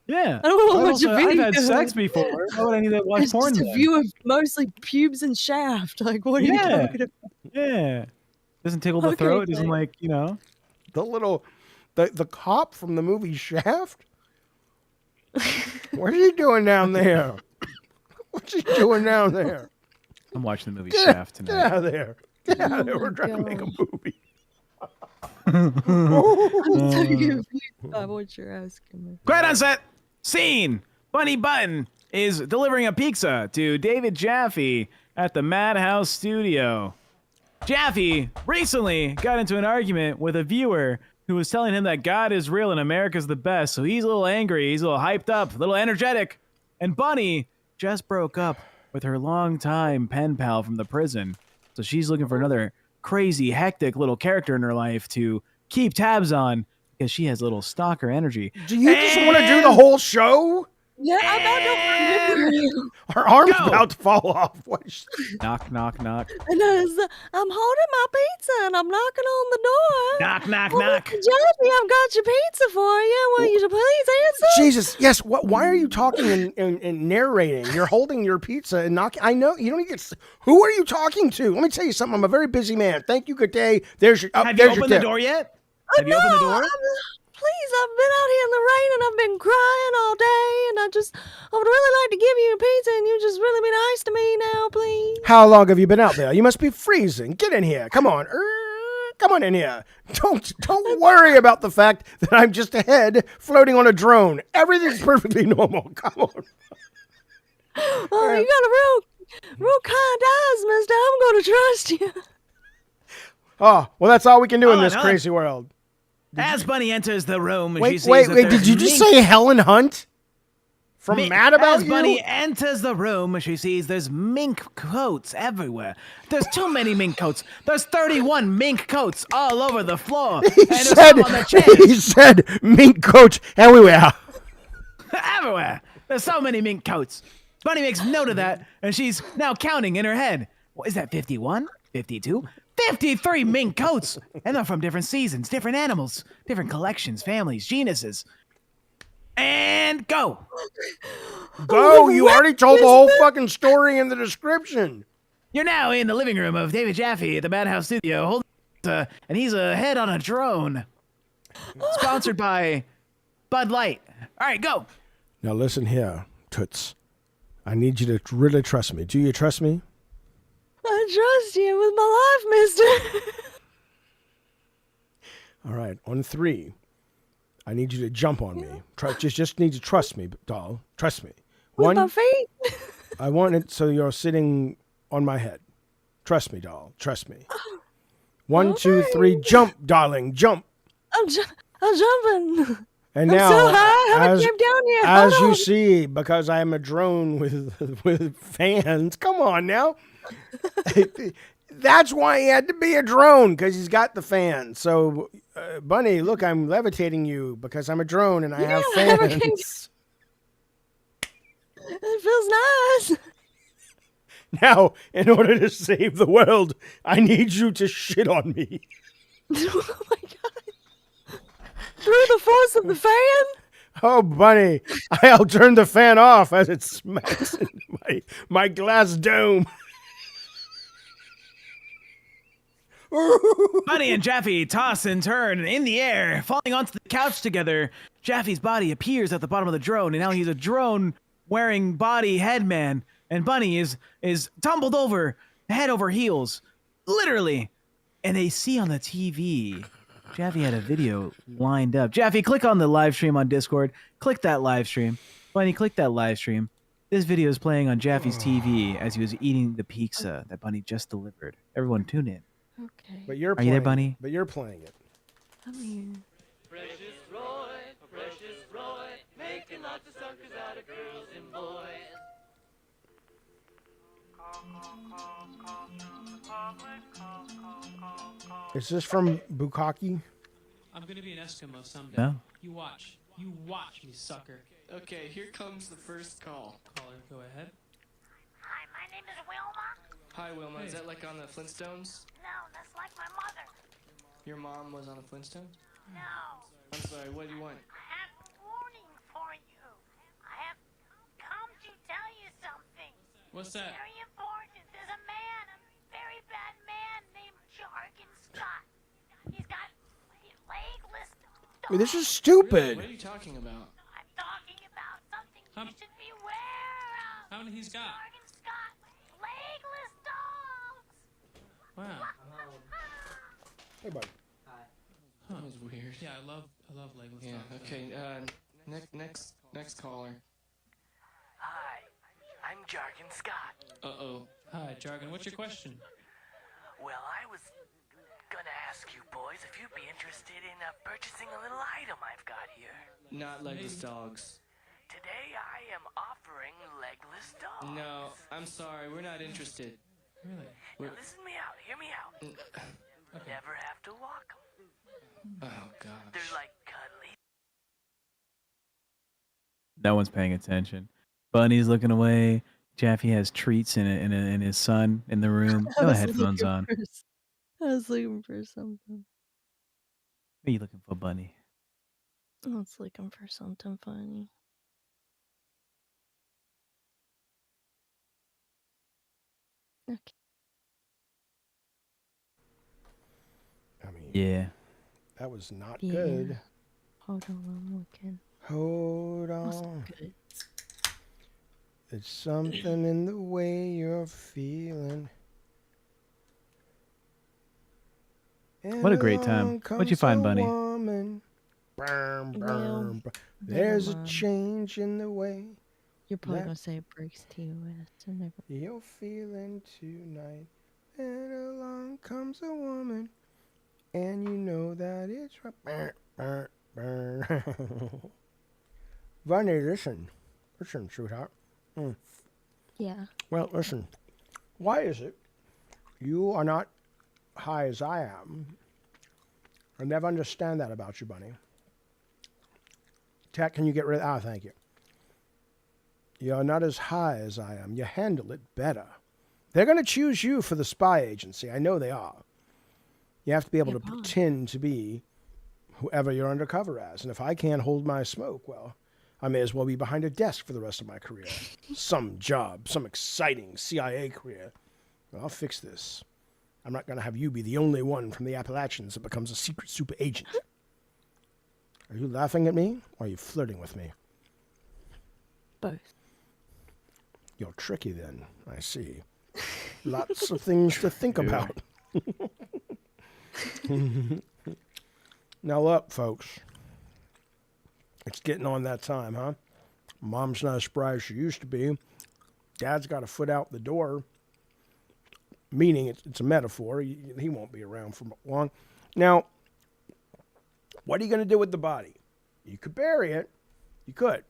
B: Yeah.
C: I don't want to watch a
B: I've
C: video.
B: had sex before. Why would I need to watch
C: It's
B: porn
C: just a
B: then?
C: view of mostly pubes and shaft. Like, what are you
B: Yeah.
C: talking about?
B: Yeah. Doesn't tickle the
C: Okay,
B: throat. Doesn't
C: fine.
B: like, you know.
A: The cop from the movie Shaft. What's he doing down there? What's he doing down there?
B: I'm watching the movie
A: Get,
B: Shaft
A: get
B: tonight.
A: out of there! Get out of there!
C: Oh
A: We're
C: my
A: trying to make a
C: gosh.
A: movie.
C: I'm so confused by what you're asking me.
B: Quiet on set. Scene. Bunny Button is delivering a pizza to David Jaffe at the Madhouse studio. Jaffe recently got into an argument with a viewer who was telling him that God is real and America's the best. So he's a little angry. He's a little hyped up, a little energetic. And Bunny just broke up with her longtime pen pal from the prison. So she's looking for another crazy, hectic little character in her life to keep tabs on because she has a little stalker energy.
A: Do you just want to do the whole show?
C: Yeah, I don't remember.
A: Our arm's
B: Go.
A: about to fall off. What is-
B: Knock, knock, knock.
C: And I'm holding my pizza and I'm knocking on the door.
B: Knock, knock,
C: Oh,
B: knock.
C: Mr. Jeffy, I've got your pizza for you. Want you to please answer?
A: Jesus, yes. Why are you talking and narrating? You're holding your pizza and knocking. I know you don't even get. Who are you talking to? Let me tell you something. I'm a very busy man. Thank you. Good day. There's your.
B: Have you
A: there's your
B: opened the
A: tip.
B: door yet? Have you opened the door?
C: Please, I've been out here in the rain and I've been crying all day, and I would really like to give you a pizza, and you just really be nice to me now, please.
A: How long have you been out there? You must be freezing. Get in here. Come on. Come on in here. Don't worry about the fact that I'm just a head floating on a drone. Everything's perfectly normal. Come on.
C: Oh, you got a real kind eyes, mister. I'm going to trust you.
A: Oh, well, that's all we can do in
B: Hold on,
A: this
B: hold on.
A: crazy world.
B: As Bunny enters the room, she
A: Wait,
B: sees
A: wait,
B: that
A: wait.
B: there's
A: Did you just
B: mink-
A: say Helen Hunt? From
B: Mink-
A: Mad About
B: As
A: You?
B: Bunny enters the room, she sees there's mink coats everywhere. There's too many mink coats. There's 31 mink coats all over the floor. And there's some on the
A: He
B: chairs.
A: said mink coach everywhere.
B: Everywhere. There's so many mink coats. Bunny makes note of that, and she's now counting in her head. What is that, 51? 52? 53 mink coats! And they're from different seasons, different animals, different collections, families, genuses. And go!
A: Go, you already told the whole fucking story in the description.
B: You're now in the living room of David Jaffe at the Madhouse studio, holding and he's a head on a drone. Sponsored by Bud Light. All right, go!
A: Now listen here, Toots. I need you to really trust me. Do you trust me?
C: I trust you with my life, mister.
A: All right, on 3. I need you to jump on me. Just need to trust me, doll. Trust me.
C: With my
A: 1,
C: feet.
A: I want it so you're sitting on my head. Trust me, doll. Trust me. 1, 2, 3, jump, darling, jump.
C: I'm jumping.
A: And
C: I'm
A: now,
C: so high. I haven't
A: as,
C: came down yet.
A: as
C: Hold
A: you
C: on.
A: see, because I am a drone with fans. Come on now. That's why he had to be a drone, because he's got the fans. So, Bunny, look, I'm levitating you because I'm a drone and I have
C: Yeah, I haven't came-
A: fans.
C: It feels nice.
A: Now, in order to save the world, I need you to shit on me.
C: Oh my god. Through the force of the fan?
A: Oh, Bunny, I'll turn the fan off as it smacks into my glass dome.
B: Bunny and Jaffe toss and turn in the air, falling onto the couch together. Jaffe's body appears at the bottom of the drone, and now he's a drone wearing body headman, and Bunny is tumbled over, head over heels, literally. And they see on the TV, Jaffe had a video lined up. Jaffe, click on the live stream on Discord. Click that live stream. Bunny, click that live stream. This video is playing on Jaffe's TV as he was eating the pizza that Bunny just delivered. Everyone tune in.
C: Okay.
A: But you're
B: Are you there,
A: playing
B: Bunny?
A: it. But you're playing it.
C: I'm here.
F: Precious Roy, making lots of suckers out of girls and boys.
A: Is this from Bukkake?
G: I'm gonna be an Eskimo someday.
B: No.
G: You watch. You watch me, sucker.
F: Okay, here comes the first call.
G: Caller, go ahead.
H: Hi, my name is Wilma.
F: Hi, Wilma. Is that like on the Flintstones?
H: No, that's like my mother.
F: Your mom was on the Flintstones?
H: No,
F: I'm sorry, what do you want?
H: I have a warning for you. I have come to tell you something.
G: What's that?
H: Very important. There's a man, a very bad man named Jargon Scott. He's got legless dogs.
A: This is
F: Really?
A: stupid.
F: What are you talking about?
H: I'm talking about something
G: How-
H: you should beware of.
G: How many he's got?
H: Jargon Scott, legless dogs.
G: Wow.
A: Hey, buddy.
F: That was weird.
G: Yeah, I love legless
F: Yeah,
G: dogs.
F: okay, next caller.
I: Hi, I'm Jargon Scott.
F: Uh-oh.
G: Hi, Jargon. What's your question?
I: Well, I was gonna ask you boys if you'd be interested in purchasing a little item I've got here.
F: Not legless dogs.
I: Today I am offering legless dogs.
F: No, I'm sorry, we're not interested.
G: Really?
I: Now listen me out, hear me out. Never have to walk 'em.
F: Oh, gosh.
I: They're like cuddly.
B: No one's paying attention. Bunny's looking away. Jaffe has treats in his son in the room.
C: I
B: No
C: was
B: headphones
C: looking
B: on.
C: for I was looking for something.
B: What are you looking for, Bunny?
C: I was looking for something funny. Okay.
A: I mean,
B: Yeah.
A: that was not
C: Yeah.
A: good.
C: Hold on, I'm looking.
A: Hold
C: That's
A: on.
C: good.
A: There's something in the way you're feeling.
B: What a great time. What'd you find, Bunny?
A: Woman. Burn, burn,
C: Well,
A: burn.
C: never
A: There's a
C: mind.
A: change in the way
C: You're probably
A: That-
C: gonna say it breaks TOS. So never.
A: you're feeling tonight. And along comes a woman. And you know that it's right. Burn, burn, burn. Bunny, listen. Listen, sweetheart.
C: Yeah.
A: Well, listen. Why is it you are not high as I am? I never understand that about you, Bunny. Tech, can you get rid of... thank you. You're not as high as I am. You handle it better. They're going to choose you for the spy agency. I know they are. You have to be able
C: Yeah,
A: to
C: why?
A: pretend to be whoever you're undercover as. And if I can't hold my smoke, well, I may as well be behind a desk for the rest of my career. Some job, some exciting CIA career. Well, I'll fix this. I'm not going to have you be the only one from the Appalachians that becomes a secret super agent. Are you laughing at me, or are you flirting with me?
C: Both.
A: You're tricky then, I see. Lots of things to think about. Now look, folks. It's getting on that time, huh? Mom's not as spry as she used to be. Dad's got a foot out the door. Meaning it's a metaphor. He won't be around for long. Now, what are you going to do with the body? You could bury it. You could.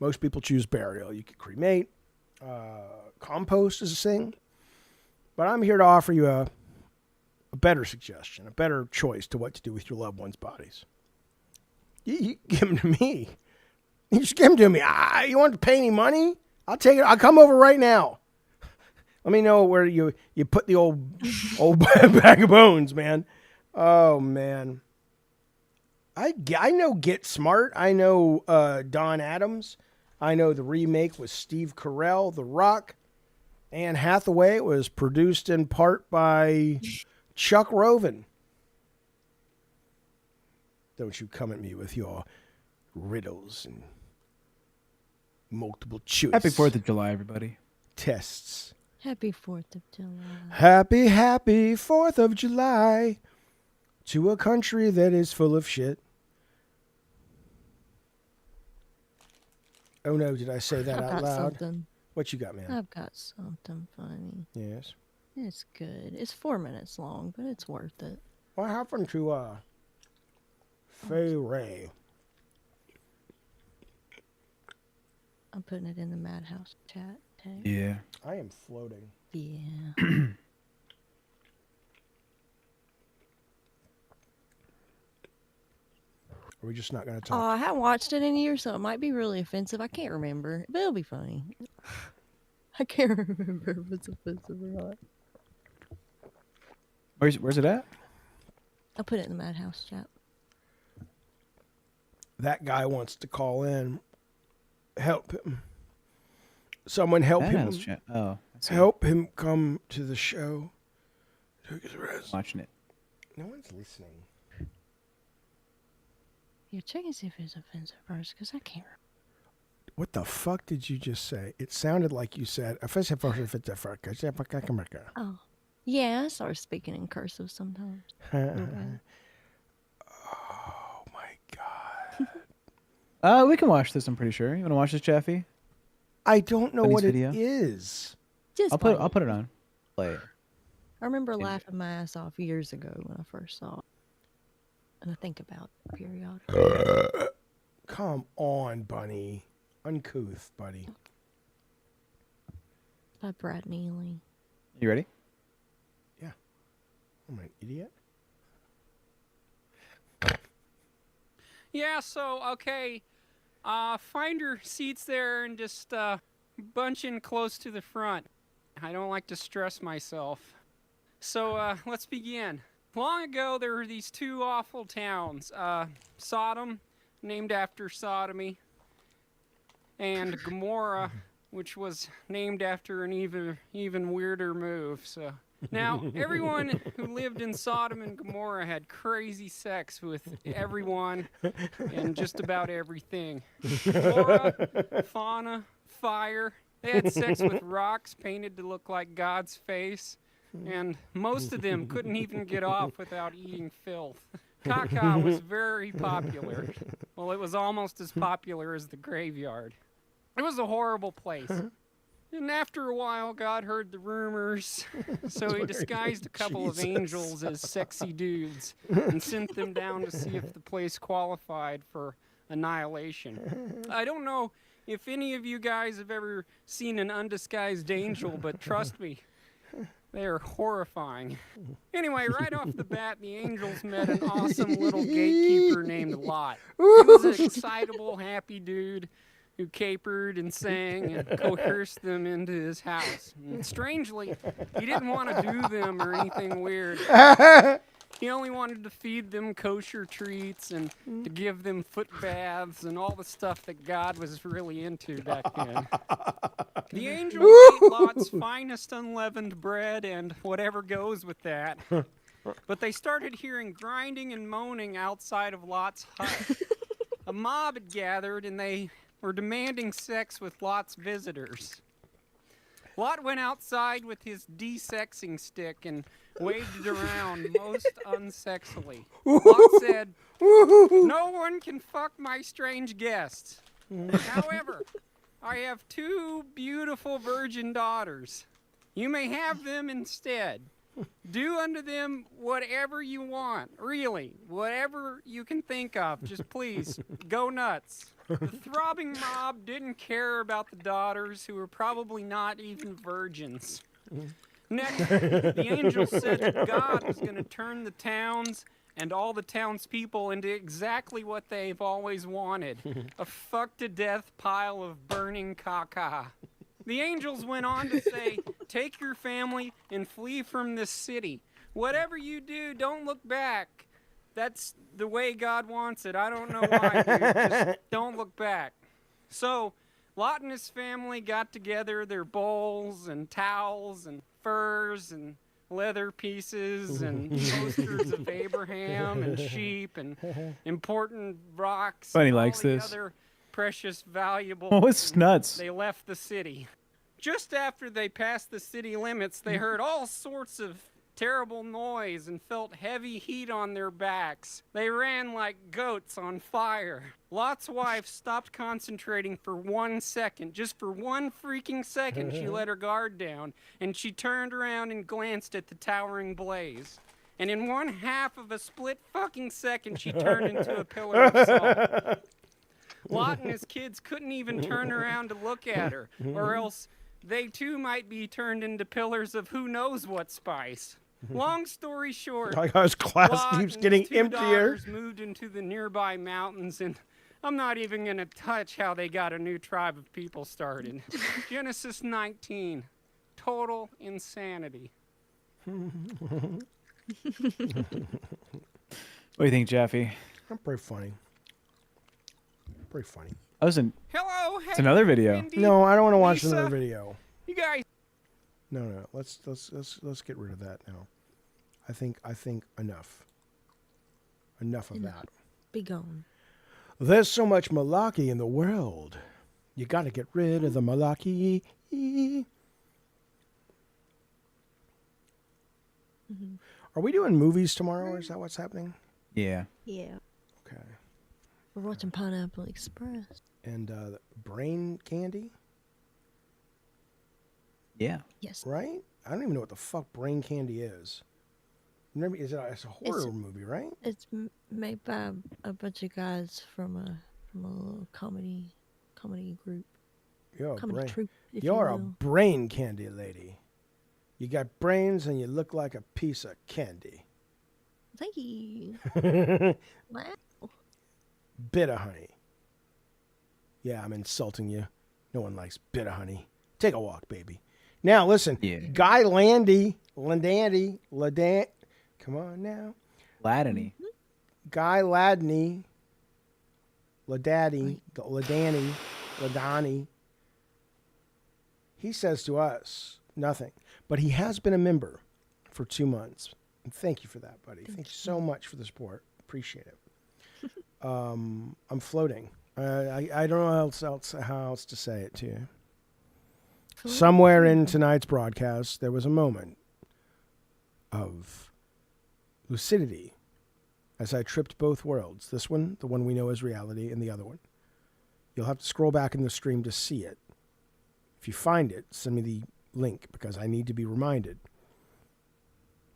A: Most people choose burial. You could cremate. Compost is a thing. But I'm here to offer you a better suggestion, a better choice to what to do with your loved ones' bodies. You give them to me. You just give them to me. You want to pay any money? I'll take it. I'll come over right now. Let me know where you put the old bag of bones, man. Oh, man. I know Get Smart. I know Don Adams. I know the remake with Steve Carell, The Rock. Anne Hathaway. It was produced in part by Chuck Roven. Don't you come at me with your riddles and multiple choice.
B: Happy 4th of July, everybody.
A: Tests.
C: Happy 4th of July.
A: Happy 4th of July to a country that is full of shit. Oh no, did I say that out loud?
C: Something.
A: What you got, man?
C: I've got something funny.
A: Yes.
C: It's good. It's 4 minutes long, but it's worth it.
A: What happened to Fay Ray?
C: I'm putting it in the Madhouse chat tag.
B: Yeah.
A: I am floating.
C: Yeah.
A: Are we just not going to
C: Oh,
A: talk?
C: I haven't watched it in years, so it might be really offensive. I can't remember, but it'll be funny. I can't remember if it's offensive or not.
B: Where's it at?
C: I'll put it in the Madhouse chat.
A: That guy wants to call in. Help him. Someone help him.
B: Oh.
A: Help him come to the show. Took his rest.
B: Watching it.
A: No one's listening.
C: Yeah, check and see if it's offensive first, because I can't remember.
A: What the fuck did you just say? It sounded like you said,
C: Oh. Yeah, I start speaking in cursive sometimes.
A: oh my God.
B: We can watch this, I'm pretty sure. You want to watch this, Chaffee?
A: I don't know
B: Funny's
A: what
B: video?
A: it is.
C: Just
B: I'll put it on. Play it.
C: I remember laughing my ass off years ago when I first saw it. And I think about it periodically.
A: Come on, Bunny. Uncouth, buddy.
C: By Brad Neely.
B: You ready?
A: Yeah. I'm an idiot.
J: Yeah, so, okay. Find your seats there and just bunch in close to the front. I don't like to stress myself. So, let's begin. Long ago, there were these two awful towns. Sodom, named after sodomy, and Gomorrah, which was named after an even weirder move. So now, everyone who lived in Sodom and Gomorrah had crazy sex with everyone and just about everything. Flora, fauna, fire. They had sex with rocks painted to look like God's face. And most of them couldn't even get off without eating filth. Caca was very popular. Well, it was almost as popular as the graveyard. It was a horrible place. And after a while, God heard the rumors, so he disguised a couple of angels as sexy dudes and sent them down to see if the place qualified for annihilation. I don't know if any of you guys have ever seen an undisguised angel, but trust me, they are horrifying. Anyway, right off the bat, the angels met an awesome little gatekeeper named Lot. He was an excitable, happy dude who capered and sang and coerced them into his house. And strangely, he didn't want to do them or anything weird. He only wanted to feed them kosher treats and to give them foot baths and all the stuff that God was really into back then. The angels ate Lot's finest unleavened bread and whatever goes with that. But they started hearing grinding and moaning outside of Lot's hut. A mob had gathered and they were demanding sex with Lot's visitors. Lot went outside with his de-sexing stick and waved it around most unsexily. Lot said, "No one can fuck my strange guests. However, I have two beautiful virgin daughters. You may have them instead. Do unto them whatever you want. Really, whatever you can think of. Just please, go nuts." The throbbing mob didn't care about the daughters, who were probably not even virgins. Next, the angel said that God was going to turn the towns and all the townspeople into exactly what they've always wanted, a fuck-to-death pile of burning caca. The angels went on to say, take your family and flee from this city. Whatever you do, don't look back. That's the way God wants it. I don't know why, dude. Just don't look back. So, Lot and his family got together their bowls and towels and furs and leather pieces and posters of Abraham and sheep and important rocks.
B: Bunny
J: and all
B: likes
J: the
B: this.
J: Other precious, valuable.
B: Oh, it's nuts.
J: They left the city. Just after they passed the city limits, they heard all sorts of terrible noise and felt heavy heat on their backs. They ran like goats on fire. Lot's wife stopped concentrating for 1 second. Just for 1 freaking second, she let her guard down, and she turned around and glanced at the towering blaze. And in 1/2 of a split fucking second, she turned into a pillar of salt. Lot and his kids couldn't even turn around to look at her, or else they too might be turned into pillars of who knows what spice. Long story short,
A: His class
J: Lot
A: keeps
J: and
A: getting
J: his 2
A: emptier.
J: daughters moved into the nearby mountains, and I'm not even going to touch how they got a new tribe of people started. Genesis 19. Total insanity.
B: What do you think, Jeffy?
A: Pretty funny. Pretty funny.
J: Hello, hey,
B: It's another video.
J: Wendy,
A: No, I don't want to watch
J: Lisa,
A: another video.
J: You guys.
A: No. Let's get rid of that now. I think enough. Enough of that.
C: Be gone.
A: There's so much malarkey in the world. You got to get rid of the malarkey. Are we doing movies tomorrow? Or is that what's happening?
B: Yeah.
C: Yeah.
A: Okay.
C: We're watching Pineapple Express.
A: And brain candy,
B: Yeah.
C: Yes.
A: right? I don't even know what the fuck brain candy is. Maybe it's a horror movie, right?
C: It's made by a bunch of guys from a little comedy group.
A: You're a
C: Comedy
A: brain.
C: troupe, if
A: You're
C: you
A: a
C: will.
A: brain candy lady. You got brains and you look like a piece of candy.
C: Thank you. Wow.
A: Bitter honey. Yeah, I'm insulting you. No one likes bitter honey. Take a walk, baby. Now listen,
B: Yeah.
A: Guy Landy, come on now.
B: Ladany.
A: Guy Ladney, Ladani. He says to us nothing, but he has been a member for 2 months. And thank you for that, buddy. Thank you so much for the support. Appreciate it. I'm floating. I don't know how else to say it to you. Somewhere in tonight's broadcast, there was a moment of lucidity as I tripped both worlds. This one, the one we know as reality, and the other one. You'll have to scroll back in the stream to see it. If you find it, send me the link because I need to be reminded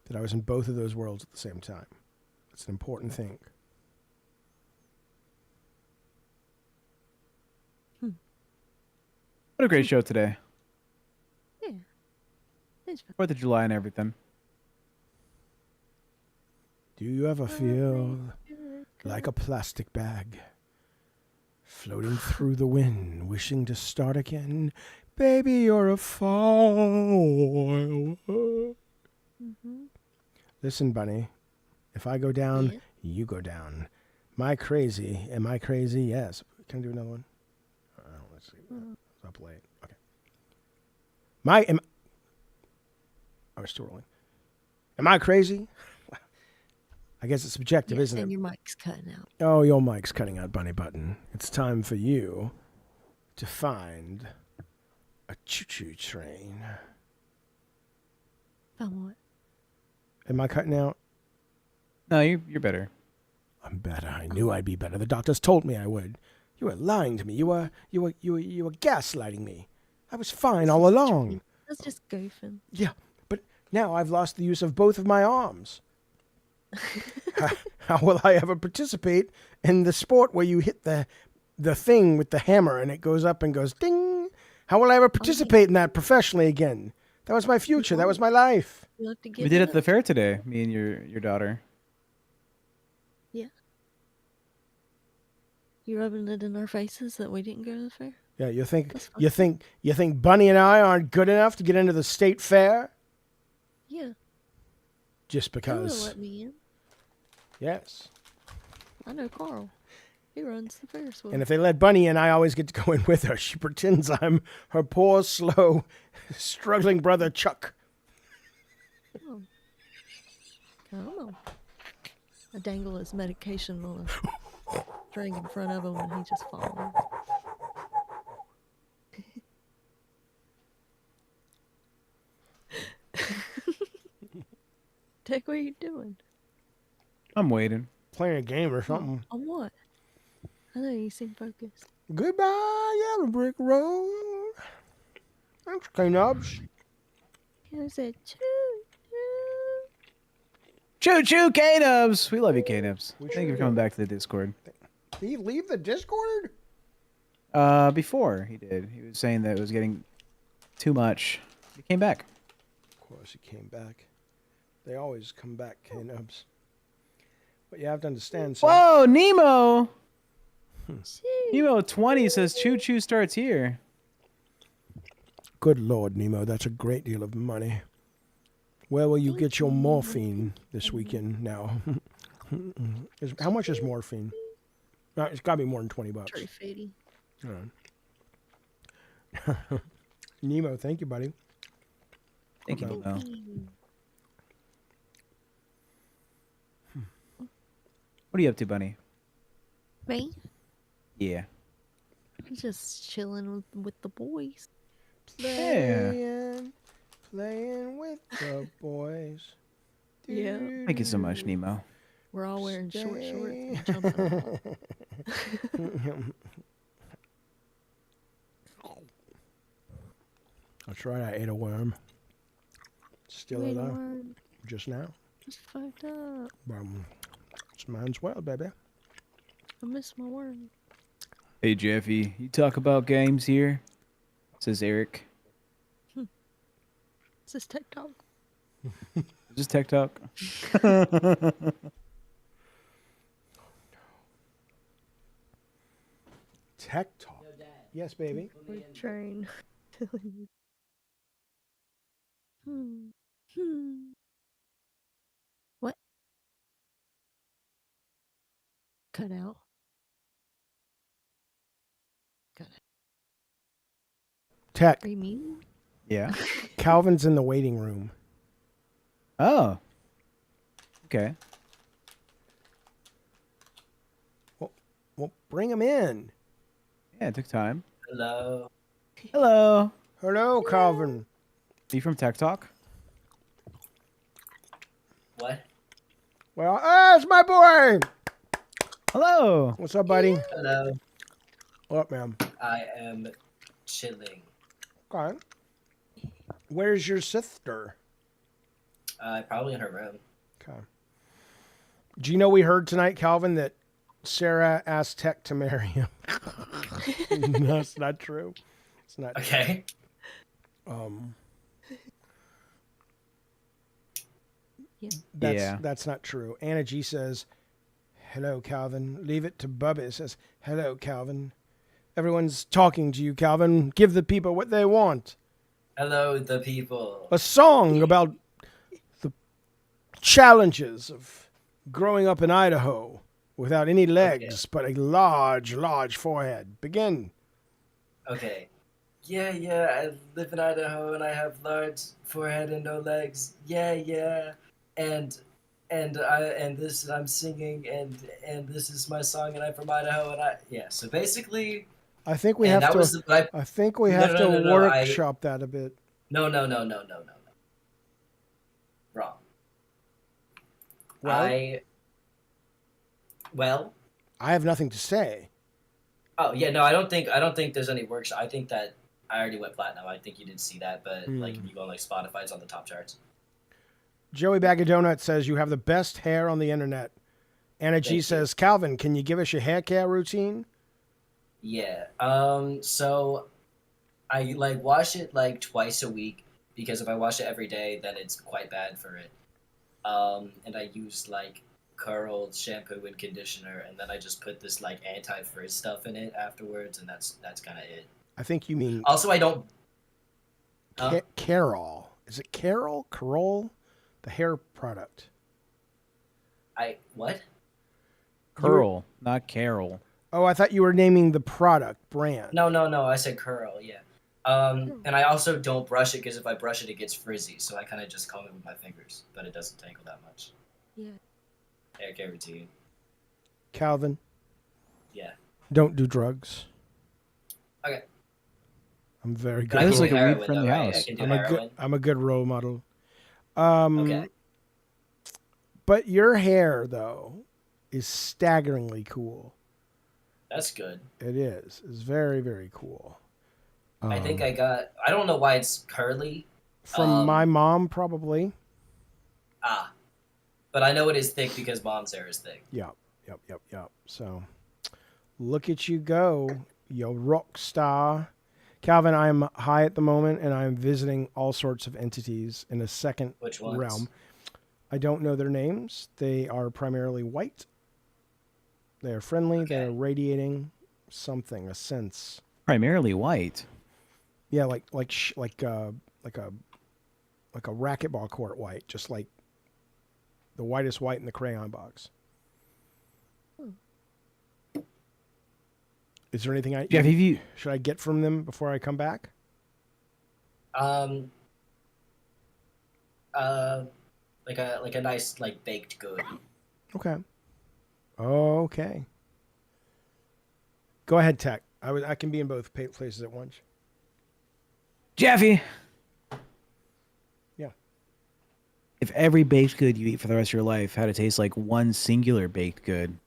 A: that I was in both of those worlds at the same time. It's an important thing.
B: What a great show today.
C: Yeah. It's fun.
B: 4th of July and everything.
A: Do you ever feel like a plastic bag floating through the wind, wishing to start again? Baby, you're a foil. Listen, Bunny, if I go down, you go down. Am I crazy? Am I crazy? Yes. Can I do another one? Let's see. It's up late. Okay. I was still rolling. Am I crazy? I guess it's subjective,
C: Yes,
A: isn't it?
C: and your mic's cutting out.
A: Oh, your mic's cutting out, Bunny Button. It's time for you to find a choo-choo train.
C: Found what?
A: Am I cutting out?
B: No, you're better.
A: I'm better. I knew I'd be better. The doctors told me I would. You were lying to me. You were gaslighting me. I was fine all along.
C: That's just goofing.
A: Yeah, but now I've lost the use of both of my arms. How will I ever participate in the sport where you hit the thing with the hammer and it goes up and goes ding? How will I ever participate in that professionally again? That was my future. That was my life.
C: You have to get
B: We did it
C: up.
B: at the fair today, me and your daughter.
C: You rubbing it in our faces that we didn't go to the fair?
A: Yeah, you think
C: That's fine.
A: you think Bunny and I aren't good enough to get into the state fair?
C: Yeah.
A: Just
C: They would
A: because.
C: let me in.
A: Yes.
C: I know Carl. He runs the Ferris wheel.
A: And if they let Bunny in, I always get to go in with her. She pretends I'm her poor, slow, struggling brother Chuck.
C: Oh. I don't know. I dangle his medication on a string in front of him and he just follows. Dick, what are you doing?
B: I'm waiting.
A: Playing a game or something.
C: On what? I know you seem focused.
A: Goodbye, yellow brick road. Thanks, K-Nubs.
C: I said, choo,
B: Choo choo, K-Nubs. We love you, K-Nubs. Thank you for coming back to the Discord.
A: Did he leave the Discord?
B: Before he did, he was saying that it was getting too much. He came back.
A: Of course, he came back. They always come back, K-Nubs. But you have to understand. So
B: Whoa, Nemo! Nemo 20 says choo choo starts here.
A: Good Lord, Nemo, that's a great deal of money. Where will you get your morphine this weekend now? How much is morphine? It's got to be more than $20.
C: Tree feeding.
A: All right. Nemo, thank you, buddy.
B: Thank you, Nemo. What are you up to, Bunny?
C: Me?
B: Yeah.
C: I'm just chilling with the boys.
A: Playing with the boys.
C: Yeah.
B: Thank you so much, Nemo.
C: We're all wearing short shorts and jumping.
A: That's right, I ate a worm. Still
C: You ate a
A: alive.
C: worm.
A: Just now.
C: It's fucked up.
A: It's mine's well, baby.
C: I miss my worm.
B: Hey, Jeffy, you talk about games here? Says Eric.
C: Is this TikTok?
B: Is this Tech Talk?
A: Tech Talk. Yes, baby.
C: Train. What? Cut out. Got it.
A: Tech.
C: Are you muted?
B: Yeah.
A: Calvin's in the waiting room.
B: Oh. Okay.
A: Well, bring him in.
B: Yeah, it took time.
K: Hello.
B: Hello.
A: Hello, Calvin.
B: Are you from Tech Talk?
K: What?
A: Well, it's my boy.
B: Hello.
A: What's up, buddy?
K: Hello.
A: What up, man?
K: I am chilling.
A: Okay. Where's your sister?
K: Probably in her room.
A: Okay. Do you know we heard tonight, Calvin, that Sarah asked Tech to marry him? No, it's not true. It's not
K: okay.
A: True.
B: Yeah.
A: That's not true. Anna G says, hello, Calvin. Leave it to Bubba. It says, hello, Calvin. Everyone's talking to you, Calvin. Give the people what they want.
K: Hello, the people.
A: A song about the challenges of growing up in Idaho without any legs, but a large, large forehead. Begin.
K: Okay. Yeah, I live in Idaho and I have large forehead and no legs. Yeah. And I'm singing and this is my song and I'm from Idaho and so basically
A: I think we have to workshop that a bit.
K: No. Wrong.
A: Well, I have nothing to say.
K: Oh yeah, no, I don't think there's any workshop. I think that I already went platinum. I think you didn't see that, but like if you go on like Spotify, it's on the top charts.
A: Joey Bag of Donuts says you have the best hair on the internet. Anna G says, Calvin, can you give us your hair care routine?
K: Yeah. So I like wash it like twice a week because if I wash it every day, then it's quite bad for it. And I use like curl shampoo and conditioner, and then I just put this like anti-frizz stuff in it afterwards, and that's kind of it.
A: I think you mean.
K: Also, I don't.
A: Carol. Is it Carol? Carol? The hair product.
K: What?
B: Curl, not Carol.
A: Oh, I thought you were naming the product brand.
K: No. I said curl. Yeah. And I also don't brush it because if I brush it, it gets frizzy. So I kind of just comb it with my fingers, but it doesn't tangle that much.
C: Yeah.
K: I gave it to you.
A: Calvin.
K: Yeah.
A: Don't do drugs.
K: Okay.
A: I'm very
K: But I
A: good.
K: can
B: Looks
K: do
B: like a
K: heroin,
B: weed-friendly
K: though, right?
B: house.
K: I can do heroin.
A: I'm a good role model.
K: Okay.
A: But your hair though is staggeringly cool.
K: That's good.
A: It is. It's very, very cool.
K: I think I don't know why it's curly.
A: From my mom, probably.
K: But I know it is thick because mom's hair is thick.
A: Yep. So, look at you go, you rock star. Calvin, I'm high at the moment, and I'm visiting all sorts of entities in a second
K: Which ones?
A: realm. I don't know their names. They are primarily white. They are friendly.
K: Okay.
A: They're radiating something, a sense.
B: Primarily white.
A: Yeah, like a racquetball court white, just like the whitest white in the crayon box. Is there anything should I get from them before I come back?
K: Like a nice like baked good.
A: Okay. Okay. Go ahead, Tech. I can be in both places at once.
B: Jeffy.
A: Yeah.
B: If every baked good you eat for the rest of your life had to taste like one singular baked good,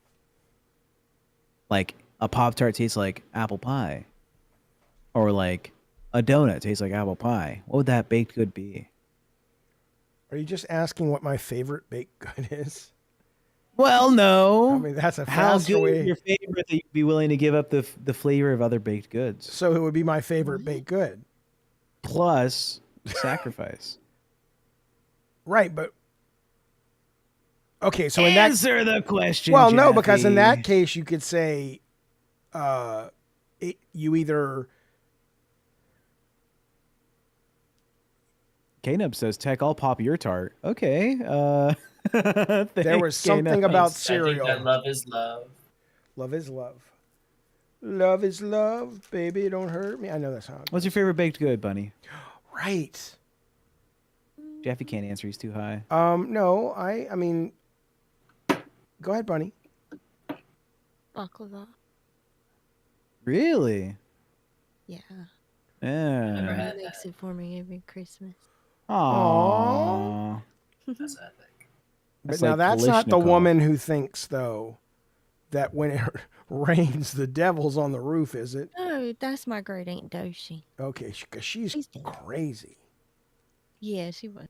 B: like a Pop-Tart tastes like apple pie, or like a donut tastes like apple pie, what would that baked good be?
A: Are you just asking what my favorite baked good is?
B: Well, no.
A: I mean, that's a
B: How
A: fast
B: good
A: way.
B: is your favorite that you'd be willing to give up the flavor of other baked goods?
A: So it would be my favorite baked good.
B: Plus sacrifice.
A: Right, but okay, so
B: Answer the question.
A: Well, no, because in
B: Jeffy.
A: that case you could say you either
B: K-Nub says, Tech, I'll pop your tart. Okay.
A: there was something about
K: I
A: cereal.
K: think that love is love.
A: Love is love. Love is love, baby. Don't hurt me. I know that song.
B: What's your favorite baked good, Bunny?
A: Right.
B: Jeffy can't answer. He's too high.
A: No, I mean, go ahead, Bunny.
C: Baklava.
B: Really?
C: Yeah.
B: Yeah.
K: had
C: He makes it for me every Christmas.
B: Aww.
K: That's epic.
A: But now that's not the woman who thinks, though, that when it rains, the devil's on the roof, is it?
C: No, that's my great aunt Doshi.
A: Okay, because she's crazy.
C: Yeah, she was.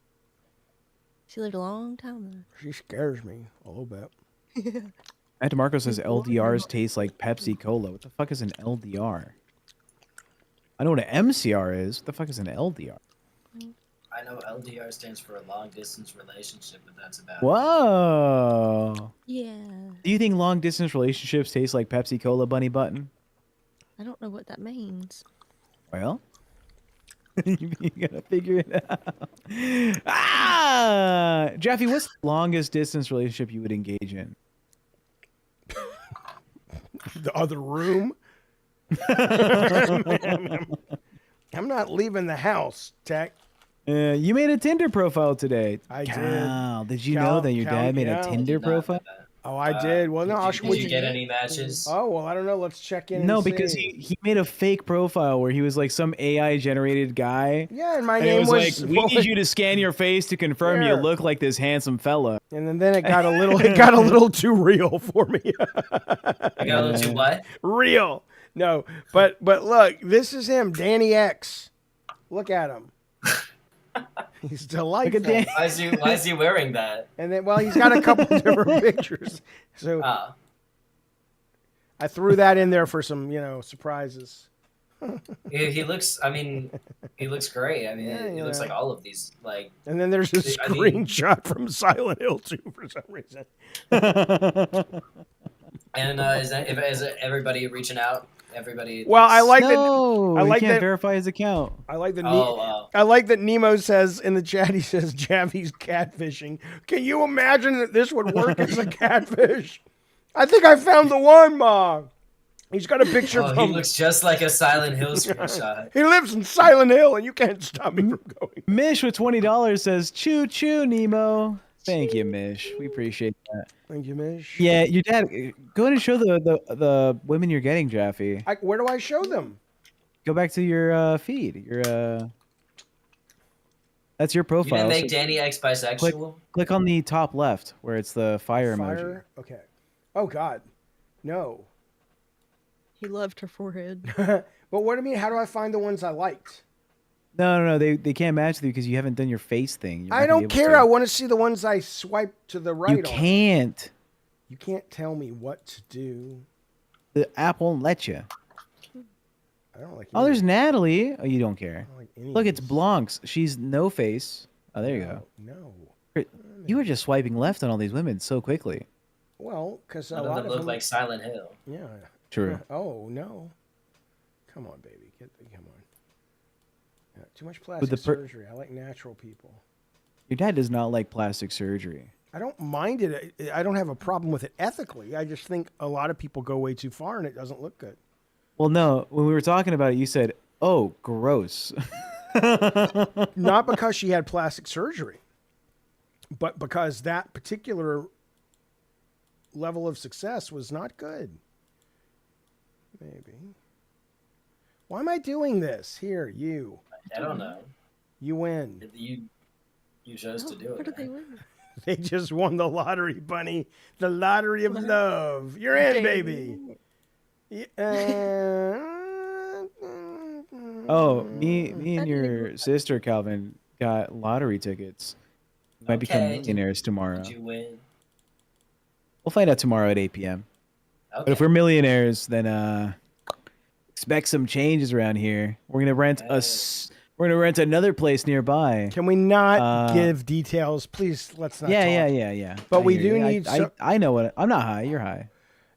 C: She lived a long time though.
A: She scares me a little bit.
B: Matt DeMarco says LDRs taste like Pepsi Cola. What the fuck is an LDR? I know what an MCR is. What the fuck is an LDR?
K: I know LDR stands for a long distance relationship, but that's about
B: Whoa.
C: Yeah.
B: Do you think long distance relationships taste like Pepsi Cola, Bunny Button?
C: I don't know what that means.
B: Well, you gotta figure it out. Jeffy, what's the longest distance relationship you would engage in?
A: The other room? I'm not leaving the house, Tech.
B: You made a Tinder profile today.
A: I
B: Cal,
A: did.
B: Did you know that your dad made a
A: yeah.
B: Tinder profile?
A: Oh, I did. Well, no,
K: Did you get any matches?
A: Oh, well, I don't know. Let's check in.
B: No,
A: and
B: because
A: see.
B: he made a fake profile where he was like some AI generated guy.
A: Yeah, and my
B: And
A: name
B: it was
A: was
B: like, we need you to scan your face to confirm you
A: Here.
B: look like this handsome fella.
A: And then it got a little too real for me.
K: I got a little too what?
A: Real. No, but look, this is him, Danny X. Look at him. He's delightful.
B: Look at
K: Why is he wearing that?
A: And then, well, he's got a couple different pictures. So I threw that in there for some, surprises.
K: He looks. I mean, he looks great. I mean,
A: Yeah,
K: he looks like all of these. Like,
A: And then there's a
K: I mean,
A: screenshot from Silent Hill 2 for some reason.
K: and is everybody reaching out? Everybody.
A: Well, I like that.
B: No,
A: I like
B: he can't
A: that.
B: verify his account.
A: I like that.
K: Oh,
A: I like that Nemo says in the chat. He says Javi's catfishing. Can you imagine that this would work as a catfish? I think I found the one, Ma. He's got a picture
K: oh,
A: from.
K: he looks just like a Silent Hill screenshot.
A: He lives in Silent Hill, and you can't stop me from going.
B: Mish with $20 says, "Choo choo, Nemo." Thank you, Mish. We appreciate that.
A: Thank you, Mish.
B: Yeah, your dad. Go ahead and show the women you're getting, Jaffe.
A: Where do I show them?
B: Go back to your feed. Your that's your
K: You
B: profile.
K: didn't make
B: So
K: Danny X bisexual?
B: click on the top left where it's the fire emoji.
A: Okay. Oh God, no.
C: He loved her forehead.
A: But what do you mean? How do I find the ones I liked?
B: No. They can't match with you because you haven't done your face thing. You're
A: I
B: not gonna
A: don't
B: be able
A: care.
B: to.
A: I want to see the ones I swipe to the right.
B: You can't.
A: You can't tell me what to do.
B: The app won't let you.
A: I don't like.
B: Oh, there's Natalie. Oh, you don't care.
A: I don't like any
B: Look,
A: of
B: it's
A: these.
B: Blancs. She's no face. Oh, there you go.
A: No.
B: You were just swiping left on all these women so quickly.
A: Well, because a
K: None
A: lot
K: of them
A: of
K: look
A: them
K: like Silent Hill.
A: Yeah.
B: True.
A: Oh no. Come on, baby. Come on. Yeah, too much
B: With
A: plastic
B: the
A: surgery. I like natural people.
B: Your dad does not like plastic surgery.
A: I don't mind it. I don't have a problem with it ethically. I just think a lot of people go way too far and it doesn't look good.
B: Well, no. When we were talking about it, you said, "Oh, gross."
A: Not because she had plastic surgery, but because that particular level of success was not good. Maybe. Why am I doing this? Here, you.
K: I don't know.
A: You win.
K: You chose to do it.
C: What did they win?
A: They just won the lottery, Bunny. The lottery of love. You're in, baby.
B: Oh, me and your sister Calvin got lottery tickets. Might become
K: Okay.
B: millionaires tomorrow.
K: Did you win?
B: We'll find out tomorrow at 8 p.m.
K: Okay.
B: But if we're millionaires, then expect some changes around here. We're gonna rent we're gonna rent another place nearby.
A: Can we not give details? Please, let's not talk.
B: Yeah.
A: But
B: I
A: we
B: hear
A: do
B: you.
A: need...
B: I know what... I'm not high. You're high.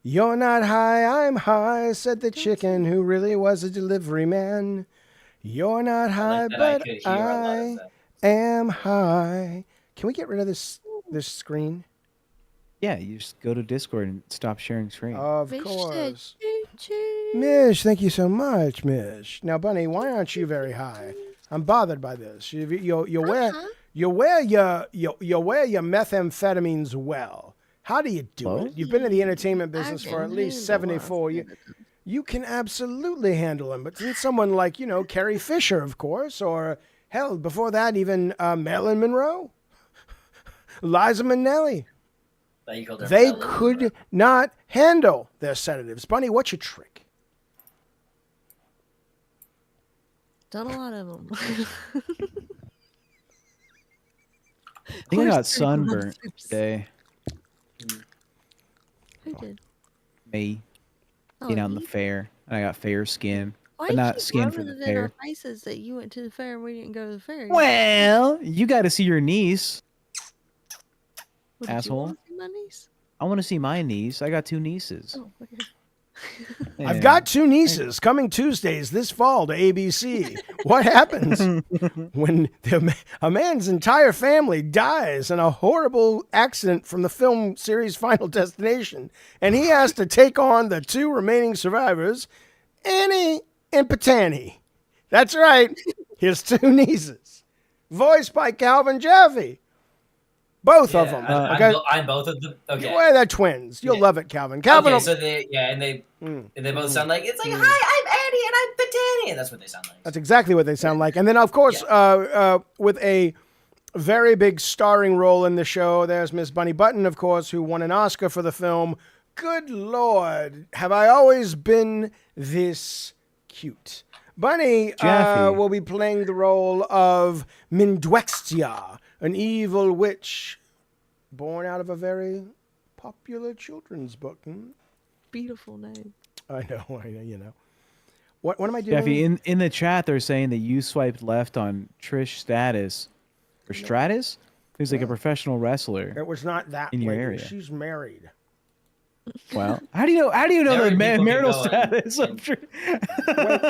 A: You're not high, I'm high, said the chicken who really was a delivery man. You're not high, but I am high. Can we get rid of this screen?
B: Yeah, you just go to Discord and stop sharing screen.
A: Of course. Mish, thank you so much, Mish. Now, Bunny, why aren't you very high? I'm bothered by this. You wear your methamphetamines well. How do you do it? You've been in the entertainment business for at least 74 years. You can absolutely handle them. But since someone like, Carrie Fisher, of course, or hell, before that, even Marilyn Monroe, Liza Minnelli, they could not handle their sedatives. Bunny, what's your trick?
C: Done a lot of them.
B: I think I got sunburnt today.
C: Who did?
B: Me.
C: Oh,
B: Being out in the
C: you?
B: fair. And I got fair skin.
C: Why
B: But
C: you
B: not
C: keep
B: skin for
C: rubbing
B: the
C: it in our
B: fair.
C: faces that you went to the fair and we didn't go to the fair?
B: Well, you got to see your niece.
C: What, did you
B: asshole.
C: wanna see my niece?
B: I want to see my niece. I got 2 nieces.
C: Oh, okay.
A: I've got 2 nieces coming Tuesdays this fall to ABC. What happens when a man's entire family dies in a horrible accident from the film series Final Destination, and he has to take on the 2 remaining survivors, Annie and Patani. That's right, his 2 nieces, voiced by Calvin Jaffe. Both of them.
K: I'm both of them. Okay.
A: Well, they're twins. You'll love it, Calvin. Calvin.
K: Okay, so they both sound like it's like, hi, I'm Annie and I'm Patani, and that's what they sound like.
A: That's exactly what they sound like. And then, of course, with a very big starring role in the show, there's Miss Bunny Button, of course, who won an Oscar for the film. Good Lord, have I always been this cute? Bunny will be playing the role of Mindwextia, an evil witch born out of a very popular children's book.
C: Beautiful name.
A: I know, you know. What am I doing?
B: Jeffy, in the chat, they're saying that you swiped left on Trish Stratus, or Stratus, who's like a professional wrestler.
A: It was not that
B: in your
A: lady.
B: area.
A: She's married.
B: Well, how do you know? How do you know the marital status of Trish?
A: Wait,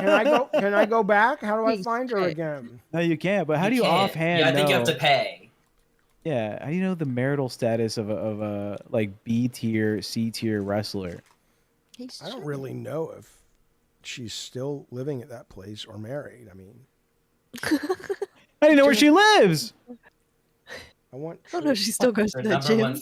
A: can I go back? How do I find her again?
B: No, you can't. But how do you offhand?
K: Yeah, I think you have
B: know-
K: to pay.
B: Yeah, how do you know the marital status of a like B tier, C tier wrestler?
A: I don't really know if she's still living at that place or married. I mean,
B: I didn't know where she lives.
A: I want.
C: I don't know if she still goes to that gym.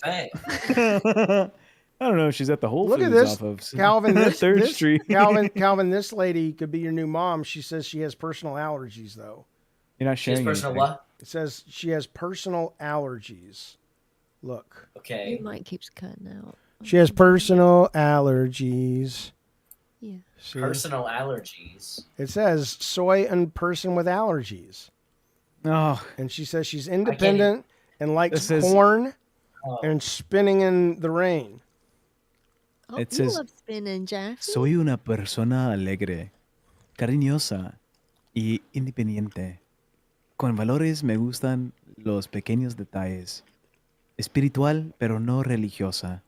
B: I don't know if she's at the Whole
A: Look
B: Foods
A: at this,
B: off of
A: Calvin. This,
B: Third
A: this
B: Street.
A: Calvin. This lady could be your new mom. She says she has personal allergies, though.
B: You're not sharing
K: personal
B: anything.
K: what?
A: It says she has personal allergies. Look.
K: Okay.
C: Your mic keeps cutting out.
A: She has personal allergies.
C: Yeah.
A: See?
K: Personal allergies.
A: It says soy and person with allergies.
B: Oh.
A: And she says she's independent and likes
B: This is-
A: corn and spinning in the rain.
C: Oh,
B: It
C: you
B: says,
C: love spinning, Jeffy.
B: Soy una persona alegre, cariñosa y independiente. Con valores me gustan los pequeños detalles. Espiritual, pero no religiosa.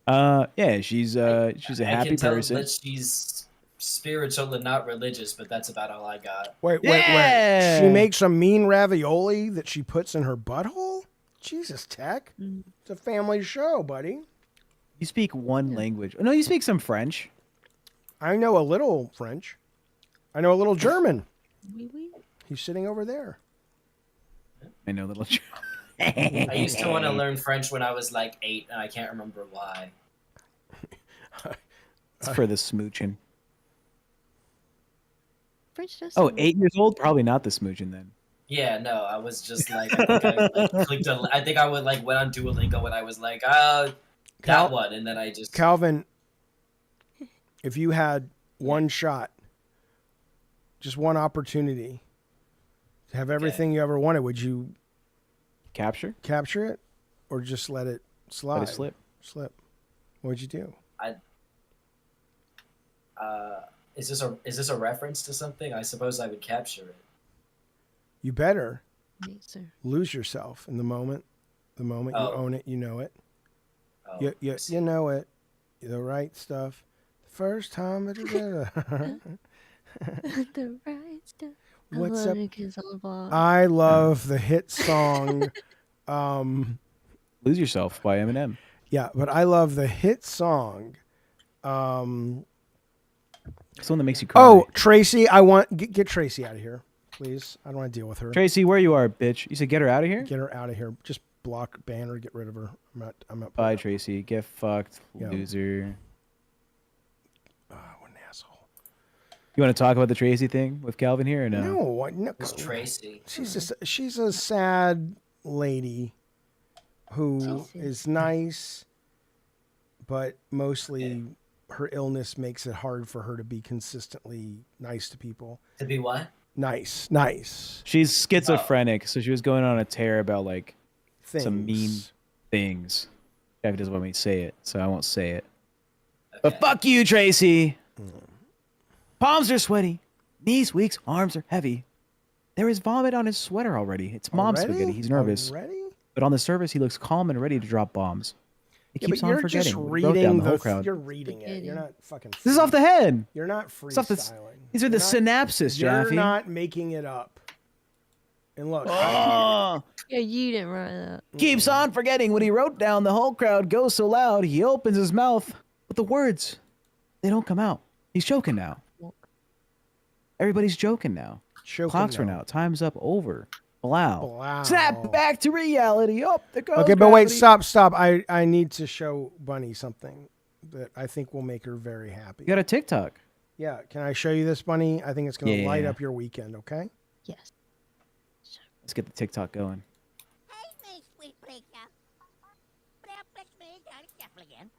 B: Yeah, she's a
K: I
B: happy
K: can tell
B: person.
K: that she's spiritual and not religious, but that's about all I got.
A: Wait.
B: Yeah!
A: She makes a mean ravioli that she puts in her butthole? Jesus, Tech. It's a family show, buddy.
B: You speak one language. No, you speak some French.
A: I know a little French. I know a little German.
C: Oui, oui.
A: He's sitting over there.
B: I know a little German.
K: I used to want to learn French when I was like 8, and I can't remember why.
B: It's for the smooching.
C: French does.
B: Oh,
C: sound
B: 8 years old? Probably not the smooching then.
K: Yeah, no, I was just like, I think I like, clicked. I think I would like went on Duolingo when I was like, that one, and then I just
A: Calvin, if you had one shot, just one opportunity to have everything you ever wanted, would you
B: capture
A: it or just let it slide?
B: Let it slip.
A: What would you do?
K: is this a reference to something? I suppose I would capture it.
A: You better
C: Yes, sir.
A: lose yourself in the moment. The moment you own it, you know it.
K: Oh,
A: You know it. The right stuff. The first time.
C: The right stuff.
A: What's
C: I
A: up?
C: wanna kiss all the ball.
A: I love the hit song.
B: Lose Yourself by Eminem.
A: Yeah, but I love the hit song.
B: It's the one that makes you cry.
A: Oh, Tracy, I want get Tracy out of here, please. I don't want to deal with her.
B: Tracy, where you are, bitch? You said get her out of here?
A: Get her out of here. Just block, ban her, get rid of her. I'm not.
B: Bye, Tracy. Get fucked,
A: Yeah.
B: loser.
A: What an asshole.
B: You want to talk about the Tracy thing with Calvin here or no?
A: No.
K: It's Tracy.
A: She's a sad lady who is nice, but mostly her illness makes it hard for her to be consistently nice to people.
K: To be what?
A: Nice.
B: She's schizophrenic, so she was going on a tear about like some
A: Things.
B: mean things. Jeffy doesn't want me to say it, so I won't say it. But fuck you, Tracy. Palms are sweaty, knees weak, arms are heavy. There is vomit on his sweater already. It's mom's
A: Already?
B: spaghetti. He's nervous.
A: Already?
B: But on the surface, he looks calm and ready to drop bombs. He
A: Yeah,
B: keeps
A: but
B: on
A: you're
B: forgetting.
A: just
B: We wrote down
A: reading
B: the whole crowd.
A: You're reading it. You're not fucking.
B: This is off the head.
A: You're not
B: It's off the-
A: freestyling.
B: These are the synapses,
A: You're
B: Jaffe.
A: not making it up. And look,
B: Oh.
C: Yeah, you didn't write that.
B: Keeps on forgetting what he wrote down. The whole crowd goes so loud, he opens his mouth, but the words, they don't come out. He's joking now. Everybody's joking now. Clocks run out. Time's up. Over. Blow. Snap back to reality. Oh, there goes
A: Okay, but wait,
B: gravity.
A: stop. I need to show Bunny something that I think will make her very happy.
B: You got a TikTok.
A: Yeah, can I show you this, Bunny? I think it's going to
B: Yeah.
A: light up your weekend, okay?
C: Yes.
B: Let's get the TikTok going.
H: Hey, sweet Preacher. That's me, Johnny Shuffle again.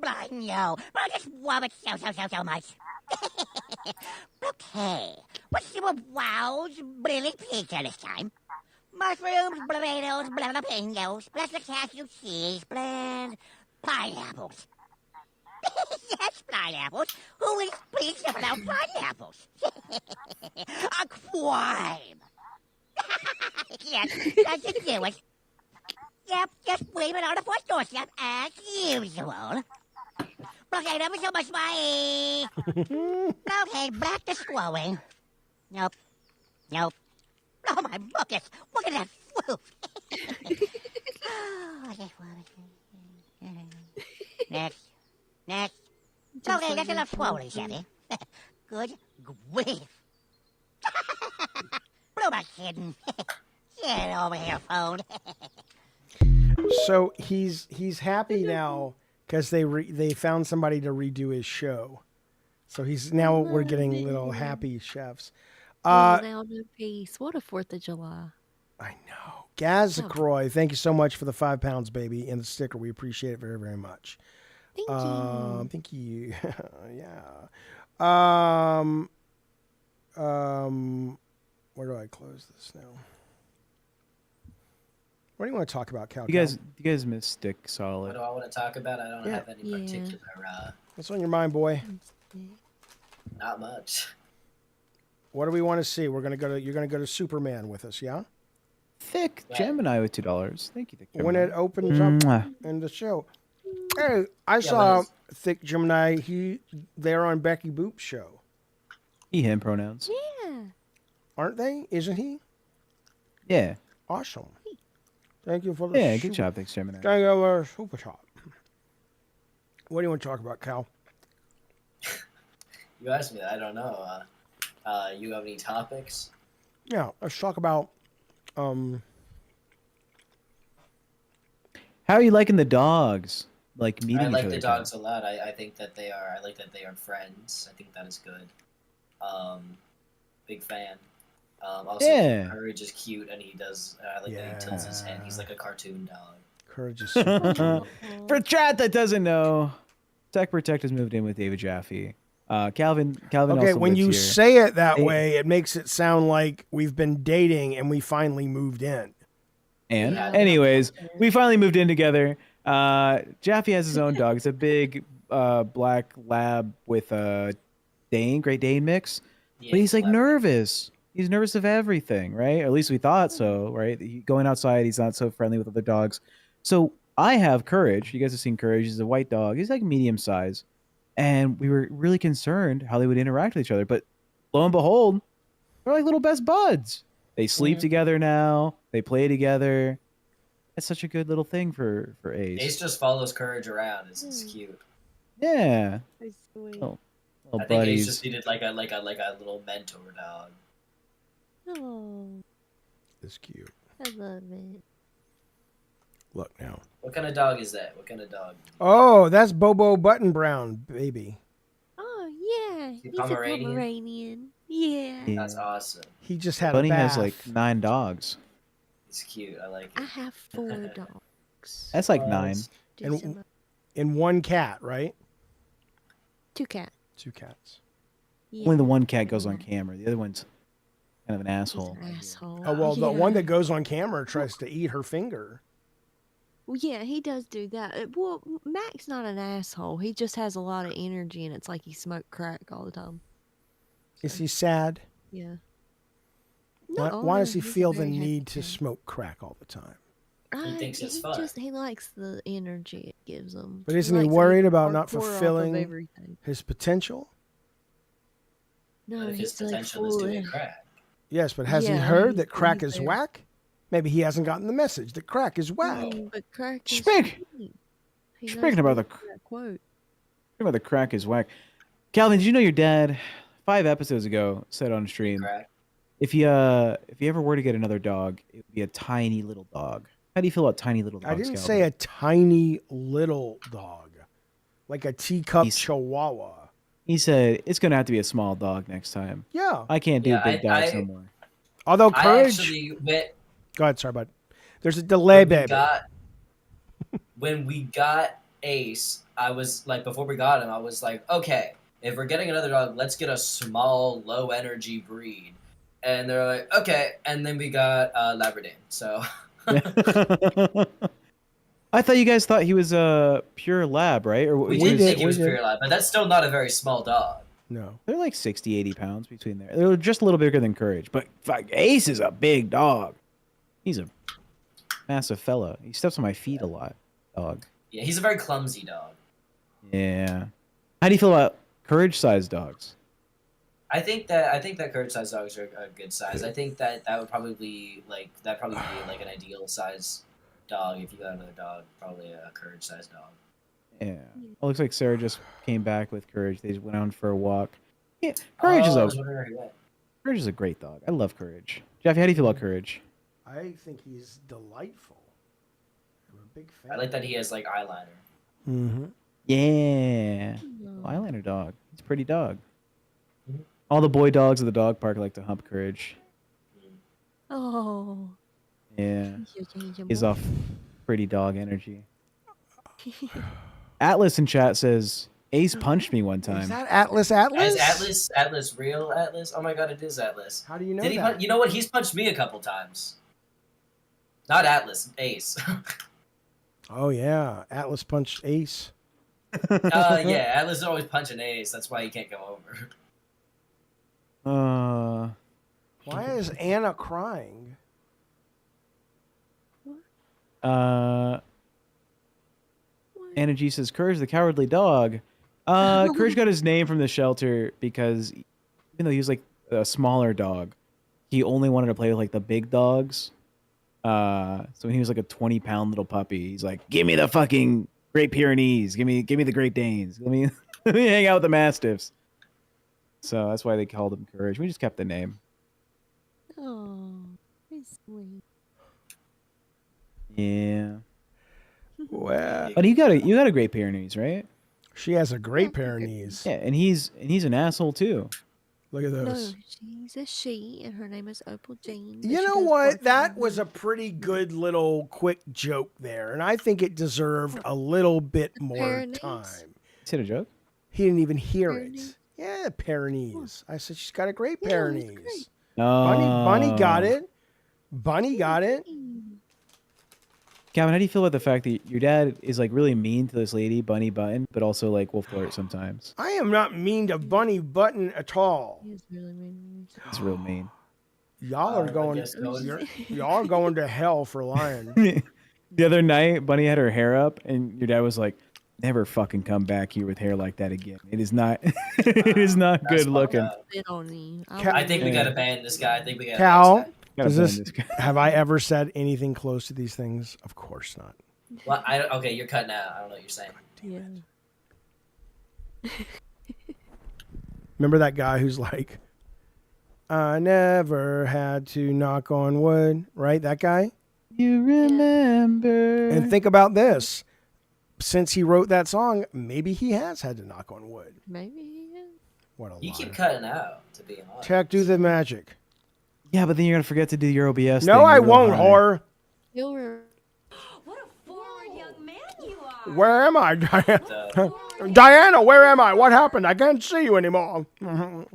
H: Blind yo, I just love it so much. Okay, what's your wow's really pizza this time? Mushrooms, burritos, jalapenos, plus the cashew cheese, blend, pineapples. Yes, pineapples. Who speaks about pineapples? A crime. Yes, that's it. Yep, just leave it on the front doorstep as usual. Okay, never so much, bye. Okay, back to scrolling. Nope. Nope. Oh, my buckets. Look at that fruit. Next. Next. Okay, that's enough scrolling, Chevy. Good grief. Blue my kidding. Get over here, phone.
A: So he's happy now because they found somebody to redo his show. So we're getting little happy chefs.
C: Now no peace. What a 4th of July.
A: I know. Gaz Croy, thank you so much for the £5, baby, and the sticker. We appreciate it very, very much.
C: Thank you.
A: Thank you. Yeah. Where do I close this now? What do you want to talk about, Cal?
B: You guys miss Stick
K: What
B: Solid.
K: do I want to talk about? I don't have any particular.
A: What's on your mind, boy?
K: Not much.
A: What do we want to see? You're gonna go to Superman with us, yeah?
B: Thick Gemini with $2. Thank you, Thick Gemini.
A: When it opens up in the show. Hey, I saw Thick Gemini. They're on Becky Boop's show.
B: He, him pronouns.
C: Yeah.
A: Aren't they? Isn't he?
B: Yeah.
A: Awesome. Thank you for the
B: good job, Thick Gemini.
A: Thank you for the super chat. What do you want to talk about, Cal?
K: You asked me that. I don't know. You have any topics?
A: Yeah, let's talk about.
B: How are you liking the dogs? Like meeting
K: I
B: each
K: like
B: other.
K: the dogs a lot. I think that they are. I like that they are friends. I think that is good. Big fan. Also, Courage is cute, and he does. I like that he tilts his head. He's like a cartoon dog.
A: Courage is super cute.
B: For chat that doesn't know, Tech Protect has moved in with David Jaffe. Calvin
A: Okay,
B: also
A: when
B: lives
A: you
B: here.
A: say it that way, it makes it sound like we've been dating and we finally moved in.
B: And anyways, we finally moved in together. Jaffe has his own dog. It's a big black lab with a Great Dane mix. But he's like nervous. He's nervous of everything, right? Or at least we thought so, right? Going outside, he's not so friendly with other dogs. So I have Courage. You guys have seen Courage. He's a white dog. He's like medium size. And we were really concerned how they would interact with each other. But lo and behold, they're like little best buds. They sleep together now. They play together. It's such a good little thing for Ace.
K: Ace just follows Courage around. It's cute.
B: Yeah.
C: Little
K: I think
B: buddies.
K: Ace just needed like a little mentor dog.
C: Oh,
A: It's cute.
C: I love it.
A: Look now.
K: What kind of dog is that? What kind of dog?
A: Oh, that's Bobo Button Brown, baby.
C: Oh, yeah.
K: Is he
C: He's
K: Pomeranian?
C: a Pomeranian. Yeah.
K: That's awesome.
A: He just had
B: Bunny
A: a bath.
B: has like 9 dogs.
K: It's cute. I like it.
C: I have 4 dogs.
B: That's like 9.
A: And one cat, right?
C: 2 cats.
A: 2 cats.
C: Yeah.
B: Only the one cat goes on camera. The other one's kind of an asshole.
C: Asshole.
A: Oh, well, the
C: Yeah.
A: one that goes on camera tries to eat her finger.
C: Well, yeah, he does do that. Well, Mac's not an asshole. He just has a lot of energy, and it's like he smoked crack all the time.
A: Is he sad?
C: Yeah.
A: Why does he
C: he's a
A: feel the
C: very happy
A: need to
C: cat.
A: smoke crack all the time?
K: He thinks it's fun.
C: He likes the energy it gives him.
A: But isn't he
C: likes to
A: worried
C: eat
A: about not
C: hardcore off of
A: fulfilling
C: everything.
A: his potential?
C: No,
K: But if his
C: he's like
K: potential is
C: full
K: doing
C: of-
K: crack.
A: Yes, but has he
C: Yeah,
A: heard
C: he's-
A: that crack
C: he's
A: is
C: very-
A: whack? Maybe he hasn't gotten the message that crack is whack.
C: But crack is
B: Speak.
C: sweet. He
B: Speaking
C: knows
B: about the
C: that quote.
B: Speaking about the crack is whack. Calvin, did you know your dad 5 episodes ago said on stream,
K: Crack.
B: if you ever were to get another dog, it would be a tiny little dog. How do you feel about tiny little dogs?
A: I didn't
B: Calvin?
A: say a tiny little dog, like a teacup
B: He's-
A: chihuahua.
B: He said it's gonna have to be a small dog next time.
A: Yeah.
B: I can't do
K: Yeah,
B: big dogs
K: I-
B: no more.
A: Although
K: I
A: Courage.
K: actually went
A: Go ahead, sorry, bud. There's a delay, baby.
K: When we got Ace, I was like, before we got him, I was like, okay, if we're getting another dog, let's get a small, low energy breed. And they're like, okay. And then we got Labrador. So
B: I thought you guys thought he was a pure lab, right? Or
K: We
B: what
K: did
B: is-
K: think he
B: what
K: was
B: is it?
K: pure lab, but that's still not a very small dog.
A: No.
B: They're like 60, 80 pounds between there. They're just a little bigger than Courage, but fuck, Ace is a big dog. He's a massive fella. He steps on my feet a lot. Dog.
K: Yeah, he's a very clumsy dog.
B: Yeah. How do you feel about Courage-sized dogs?
K: I think that courage-sized dogs are a good size. I think that would probably be like an ideal size dog if you got another dog, probably a courage-sized dog.
B: Yeah. It looks like Sarah just came back with Courage. They just went out for a walk. Yeah, Courage
K: I
B: is
K: was wondering where he went.
B: Courage is a great dog. I love Courage. Jeffy, how do you feel about Courage?
A: I think he's delightful. I'm a big fan.
K: I like that he has like eyeliner.
A: Mm-hmm.
B: Yeah. Eyeliner dog. He's a pretty dog. All the boy dogs at the dog park like to hump Courage.
C: Oh.
B: Yeah. He's off pretty dog energy. Atlas in chat says, Ace punched me one time.
A: Is that Atlas? Atlas?
K: Is Atlas real Atlas? Oh my god, it is Atlas.
A: How do you know
K: Did he
A: that?
K: you know what? He's punched me a couple times. Not Atlas, Ace.
A: Oh yeah, Atlas punched Ace.
K: Yeah, Atlas is always punching Ace. That's why he can't go over.
A: Why is Anna crying?
B: Anna G says, Courage the Cowardly Dog. Courage got his name from the shelter because even though he was like a smaller dog, he only wanted to play with like the big dogs. So when he was like a 20-pound little puppy, he's like, give me the fucking Great Pyrenees. Give me the Great Danes. Let me hang out with the Mastiffs. So that's why they called him Courage. We just kept the name.
C: Oh, he's sweet.
B: Yeah.
A: Well,
B: But you got a Great Pyrenees, right?
A: She has a great pair of knees.
B: Yeah, and he's an asshole too.
A: Look at
C: No,
A: those.
C: she's a she, and her name is Opal Jean.
A: You know what? That was a pretty good little quick joke there, and I think it deserved a little bit more time.
B: Is it a joke?
A: He didn't even hear it. Yeah, pair of knees. I said she's got a great pair of knees. Bunny got it. Bunny got it.
B: Calvin, how do you feel about the fact that your dad is like really mean to this lady, Bunny Button, but also like will flirt sometimes?
A: I am not mean to Bunny Button at all.
C: He's really mean.
B: It's real mean.
A: Y'all are going. Y'all are going to hell for lying.
B: The other night, Bunny had her hair up, and your dad was like, "Never fucking come back here with hair like that again. It is not. It is not good looking."
K: I think we gotta ban this guy. I think we gotta.
A: Cal,
B: Gotta
A: does
B: ban
A: this,
B: this guy.
A: have I ever said anything close to these things? Of course not.
K: Well, okay, you're cutting out. I don't know what you're saying.
C: Yeah.
A: Remember that guy who's like, I never had to knock on wood, right? That guy?
B: You remember.
A: And think about this. Since he wrote that song, maybe he has had to knock on wood.
C: Maybe he is.
A: What a
K: You
A: liar.
K: keep cutting out, to be honest.
A: Tech, do the magic.
B: Yeah, but then you're gonna forget to do your OBS.
A: No,
B: thing.
A: I
B: You're real
A: won't,
B: high.
A: whore.
H: What a forward young man you are.
A: Where am I, Diana? Diana, where am I? What happened? I can't see you anymore.
B: All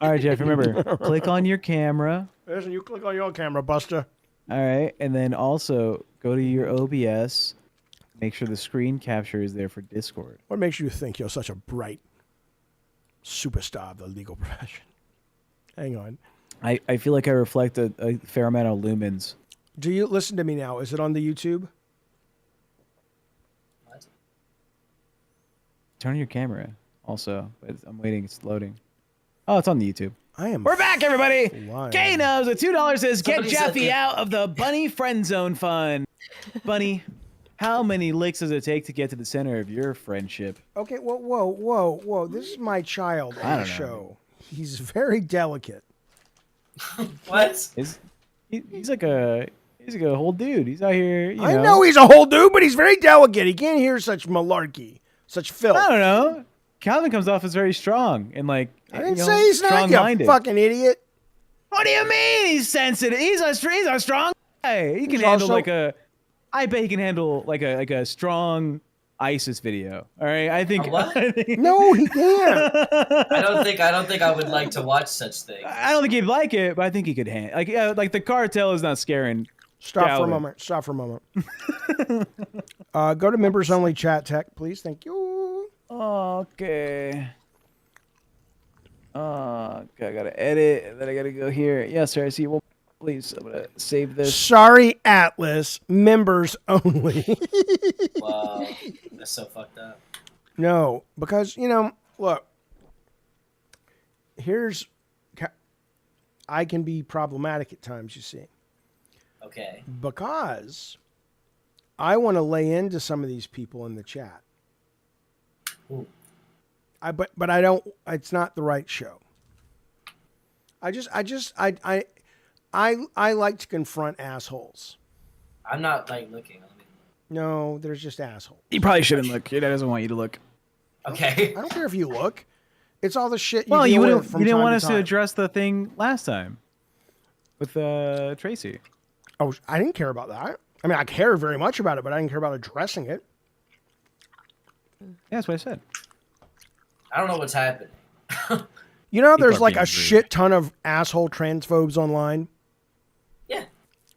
B: right, Jeff. Remember, click on your camera.
A: Listen, you click on your camera, Buster.
B: All right, and then also go to your OBS. Make sure the screen capture is there for Discord.
A: What makes you think you're such a bright superstar of the legal profession? Hang on.
B: I feel like I reflect a fair amount of lumens.
A: Do you listen to me now? Is it on the YouTube?
B: Turn on your camera also. But I'm waiting. It's loading. Oh, it's on the YouTube.
A: I am.
B: We're back, everybody.
A: Lying.
B: K knows with $2 says, get
K: Somebody said
B: Jeffy
K: it.
B: out of the Bunny friend zone fun. Bunny, how many licks does it take to get to the center of your friendship?
A: Okay, whoa. This is my child
B: I
A: on
B: don't
A: the
B: know.
A: show. He's very delicate.
K: What?
B: He's like a whole dude. He's out here.
A: I know he's a whole dude, but he's very delicate. He can't hear such malarkey, such filth.
B: I don't know. Calvin comes off as very strong and like.
A: I didn't say he's not, you
B: strong-minded.
A: fucking idiot.
B: What do you mean he's sensitive? He's a strong guy. He can
A: He's
B: handle
A: also-
B: I bet he can handle like a strong ISIS video. All right, I think.
K: what?
A: No, he can't.
K: I don't think I would like to watch such things.
B: I don't think he'd like it, but I think he could handle. Like the cartel is not scaring.
A: Stop
B: Calvin.
A: for a moment. Go to members only chat tech, please. Thank you.
B: Okay. Okay, I gotta edit, and then I gotta go here. Yes, sir. I see. Well, please, I'm gonna save this.
A: Sorry, Atlas. Members only.
K: Wow, that's so fucked up.
A: No, because look. I can be problematic at times. You see.
K: Okay.
A: Because I want to lay into some of these people in the chat.
K: Ooh.
A: But I don't. It's not the right show. I like to confront assholes.
K: I'm not like looking.
A: No, there's just assholes.
B: You probably shouldn't look. Your dad doesn't want you to look.
K: Okay.
A: I don't care if you look. It's all the shit you
B: Well,
A: deal
B: you
A: with
B: didn't.
A: from
B: You didn't
A: time
B: want
A: to
B: us to
A: time.
B: address the thing last time with Tracy.
A: Oh, I didn't care about that. I mean, I care very much about it, but I didn't care about addressing it.
B: Yeah, that's what I said.
K: I don't know what's happening.
A: There's like a shit ton of asshole transphobes online.
K: Yeah.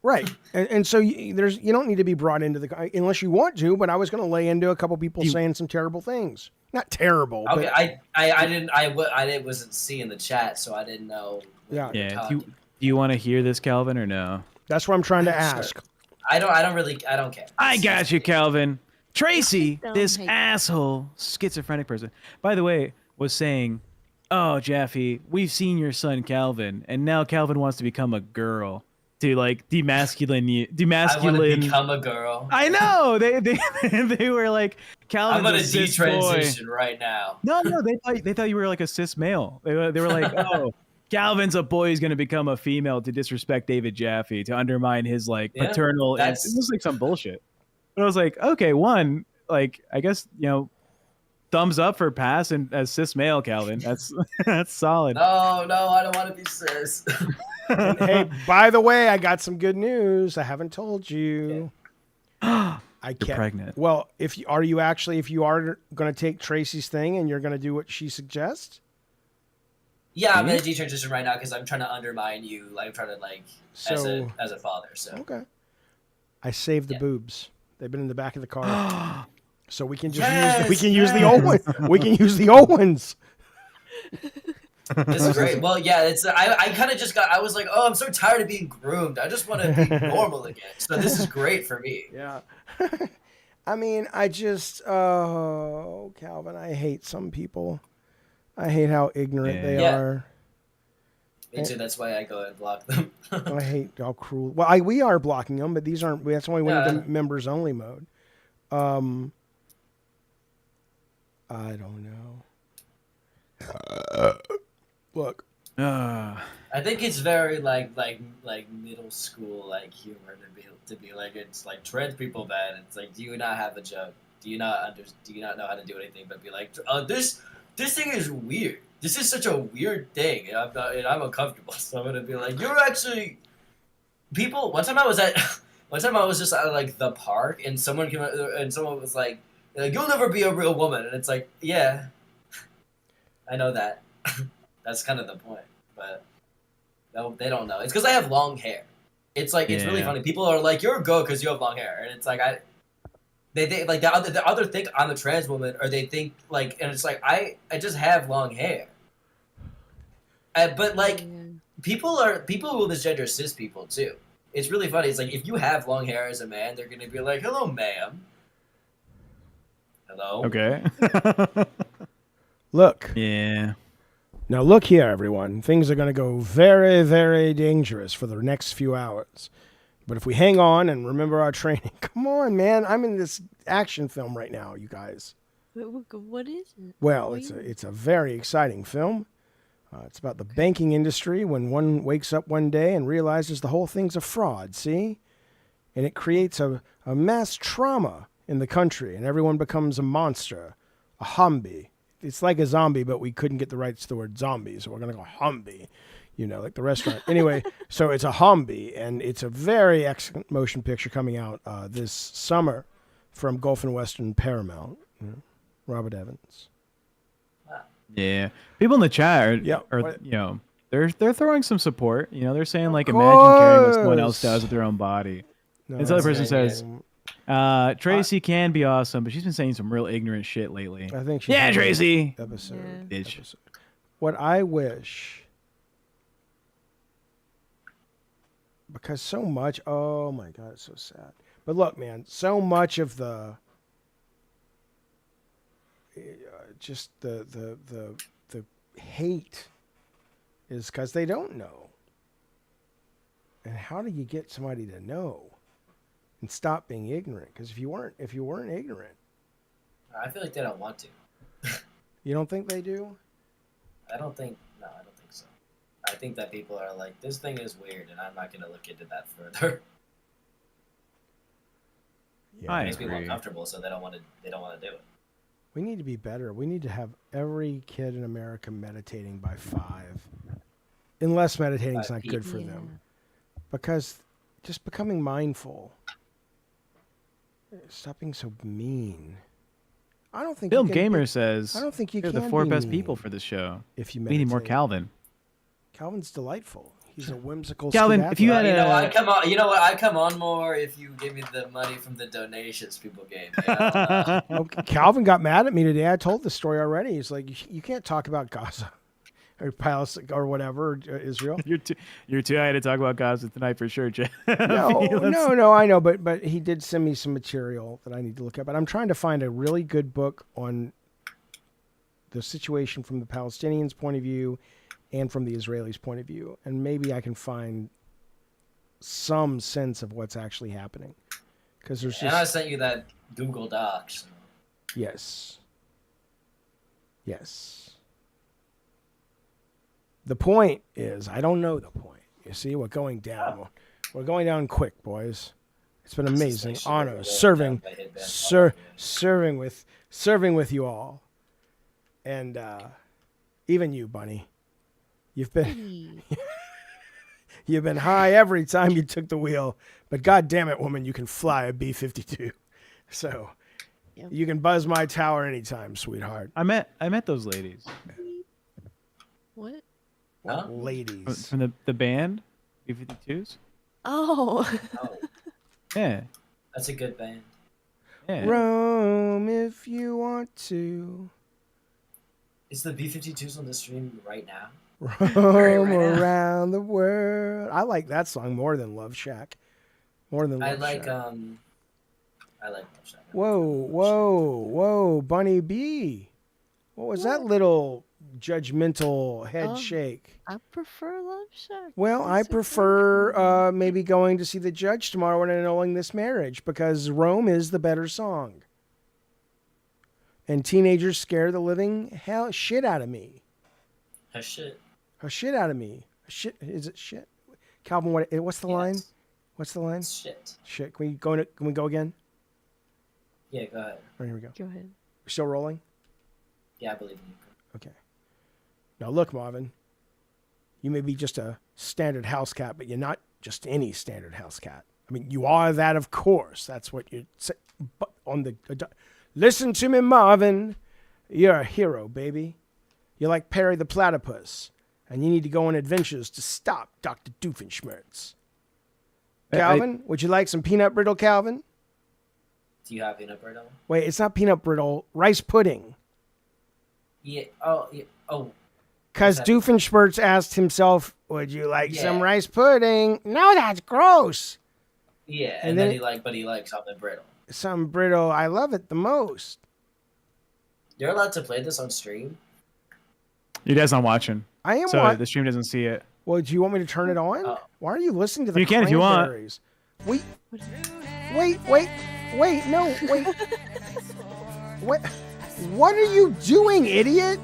A: Right. And so you don't need to be brought into unless you want to, but I was going to lay into a couple people saying some terrible things. Not terrible.
K: Okay,
A: but
K: I wasn't seeing the chat, so I didn't know.
B: Yeah. Do you want to hear this, Calvin, or no?
A: That's what I'm trying to ask.
K: Sure. I don't care.
B: I got you, Calvin. Tracy, this asshole schizophrenic person, by the way, was saying, "Oh, Jaffe, we've seen your son Calvin, and now Calvin wants to become a girl to like demasculine you.
K: I want to become a girl.
B: I know they were like, Calvin's
K: I'm gonna
B: a cis
K: detransition
B: boy.
K: right now.
B: No, they thought you were like a cis male. They were like, oh, Calvin's a boy who's gonna become a female to disrespect David Jaffe, to undermine his like paternal. It was like some bullshit. And I was like, okay, I guess thumbs up for pass and as cis male, Calvin. That's solid.
K: No, I don't want to be cis.
A: And, hey, by the way, I got some good news. I haven't told you. I can't.
B: You're pregnant.
A: Well, if you are going to take Tracy's thing and you're going to do what she suggests.
K: Yeah, I'm gonna detransition right now because I'm trying to undermine you. Like, I'm trying to as a father. So
A: okay. I saved the boobs. They've been in the back of the car, so we can just use the old ones. We can use the old ones.
K: This is great. Well, yeah, I kind of just I was like, oh, I'm so tired of being groomed. I just want to be normal again. So this is great for me.
A: Yeah. I mean, Calvin, I hate some people. I hate how ignorant they are.
K: Me too. That's why I go and block them.
A: I hate how cruel. Well, we are blocking them, but these aren't. That's only when the members only mode. I don't know. Look.
K: I think it's very like middle school humor to be like, it's like trans people bad. It's like, do you not have a joke? Do you not know how to do anything but be like, this thing is weird. This is such a weird thing, and I'm uncomfortable. So I'm gonna be like, you're actually people. One time I was just at like the park, and someone came out, and someone was like, you'll never be a real woman, and it's like, yeah, I know that. That's kind of the point, but no, they don't know. It's because I have long hair. It's like it's really funny. People are like, you're a girl because you have long hair, and it's like They like the other think I'm a trans woman, or they think like, and it's like I just have long hair. But like people who misgender cis people too. It's really funny. It's like if you have long hair as a man, they're gonna be like, "Hello, ma'am." Hello.
B: Okay.
A: Look.
B: Yeah.
A: Now look here, everyone. Things are going to go very, very dangerous for the next few hours. But if we hang on and remember our training, come on, man. I'm in this action film right now, you guys.
C: What is it?
A: Well, it's a very exciting film. It's about the banking industry when one wakes up one day and realizes the whole thing's a fraud, see? And it creates a mass trauma in the country, and everyone becomes a monster, a zombie. It's like a zombie, but we couldn't get the rights to the word zombie, so we're going to go zombie. Like the restaurant. Anyway, so it's a zombie, and it's a very excellent motion picture coming out this summer from Gulf and Western Paramount. Robert Evans.
B: Yeah, people in the chat are they're throwing some support. They're saying like, imagine caring what someone else does with their own body.
A: No,
B: this other person says, Tracy can be awesome, but she's been saying some real ignorant shit lately.
A: I think she's
B: Yeah,
A: having
B: Tracy.
A: an episode.
B: Bitch.
A: episode. What I wish, because so much. Oh my god, it's so sad. But look, man, so much of the just the hate is because they don't know. And how do you get somebody to know and stop being ignorant? Because if you weren't ignorant,
K: I feel like they don't want to.
A: you don't think they do?
K: I don't think so. I think that people are like, this thing is weird, and I'm not going to look into that further.
A: Yeah,
K: it makes people uncomfortable, so they don't want to do it.
A: We need to be better. We need to have every kid in America meditating by 5. Unless meditating is not good for them. Because just becoming mindful. Stop being so mean. I don't think
B: Film Gamer says
A: I don't think you
B: you're
A: can
B: the 4
A: be
B: best
A: mean
B: people for this show.
A: if you
B: We need more
A: meditate.
B: Calvin.
A: Calvin's delightful. He's a whimsical
B: Calvin, if you had
K: you know, I come on. You know what? I come on more if you give me the money from the donations people gave me.
A: Oh, Calvin got mad at me today. I told the story already. He's like, you can't talk about Gaza or Palestine or whatever, Israel.
B: You're too high to talk about Gaza tonight for sure, Jeff.
A: No, I know, but he did send me some material that I need to look at. But I'm trying to find a really good book on the situation from the Palestinians' point of view and from the Israelis' point of view. And maybe I can find some sense of what's actually happening. Because there's just...
K: And I sent you that Google Docs.
A: Yes. The point is, I don't know the point. You see, we're going down. We're going down quick, boys. It's been amazing honor serving with you all. And even you, Bunny. You've been high every time you took the wheel, but God damn it, woman, you can fly a B-52. So you can buzz my tower anytime, sweetheart.
B: I met those ladies.
C: What?
K: Huh?
A: Ladies
B: from the band B-52s.
C: Oh.
B: Yeah.
K: That's a good band.
B: Yeah.
A: Roam if you want to.
K: Is the B-52s on the stream right now?
A: Roam around the world. I like that song more than Love Shack. More than Love
K: I like
A: Shack.
K: Love Shack.
A: Whoa, Bunny B. What was that little judgmental head shake?
C: I prefer Love Shack.
A: Well, I prefer maybe going to see the judge tomorrow and annulling this marriage because Rome is the better song. And teenagers scare the living shit out of me.
K: Her shit.
A: Her shit out of me. Shit, is it shit? Calvin, what's the line? What's the line?
K: Shit.
A: Shit. Can we go again?
K: Yeah, go ahead.
A: All right, here we go.
C: Go ahead.
A: We're still rolling?
K: Yeah, I believe in you.
A: Okay. Now look, Marvin. You may be just a standard house cat, but you're not just any standard house cat. I mean, you are that, of course. That's what you say. But on the listen to me, Marvin. You're a hero, baby. You're like Perry the Platypus, and you need to go on adventures to stop Dr. Doofenshmirtz. Calvin, would you like some peanut brittle, Calvin?
K: Do you have peanut brittle?
A: Wait, it's not peanut brittle. Rice pudding.
K: Yeah. Oh. Yeah. Oh.
A: Because Doofenshmirtz asked himself, would you like some rice pudding? No, that's gross.
K: Yeah, and then he likes something brittle.
A: Something brittle. I love it the most.
K: You're allowed to play this on stream?
B: Your dad's not watching.
A: I am.
B: So the stream doesn't see it.
A: Well, do you want me to turn it on?
K: Oh.
A: Why are you listening to the
B: You can if you want.
A: Cranberries? Wait. No, wait. What are you doing, idiot?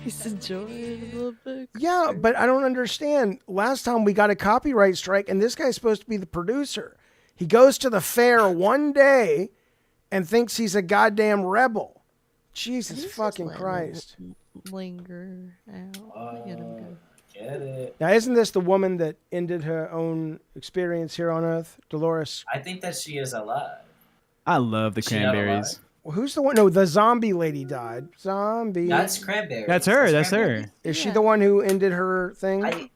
C: He's enjoying the book.
A: Yeah, but I don't understand. Last time we got a copyright strike, and this guy's supposed to be the producer. He goes to the fair one day and thinks he's a goddamn rebel. Jesus fucking Christ.
C: Linger out. Get him go.
K: Get it.
A: Now, isn't this the woman that ended her own experience here on Earth, Dolores?
K: I think that she is alive.
B: I love the Cranberries.
A: Well, who's the one? No, the zombie lady died. Zombie.
K: That's Cranberries.
B: That's her. That's her.
A: Is she the one who ended her thing?
K: I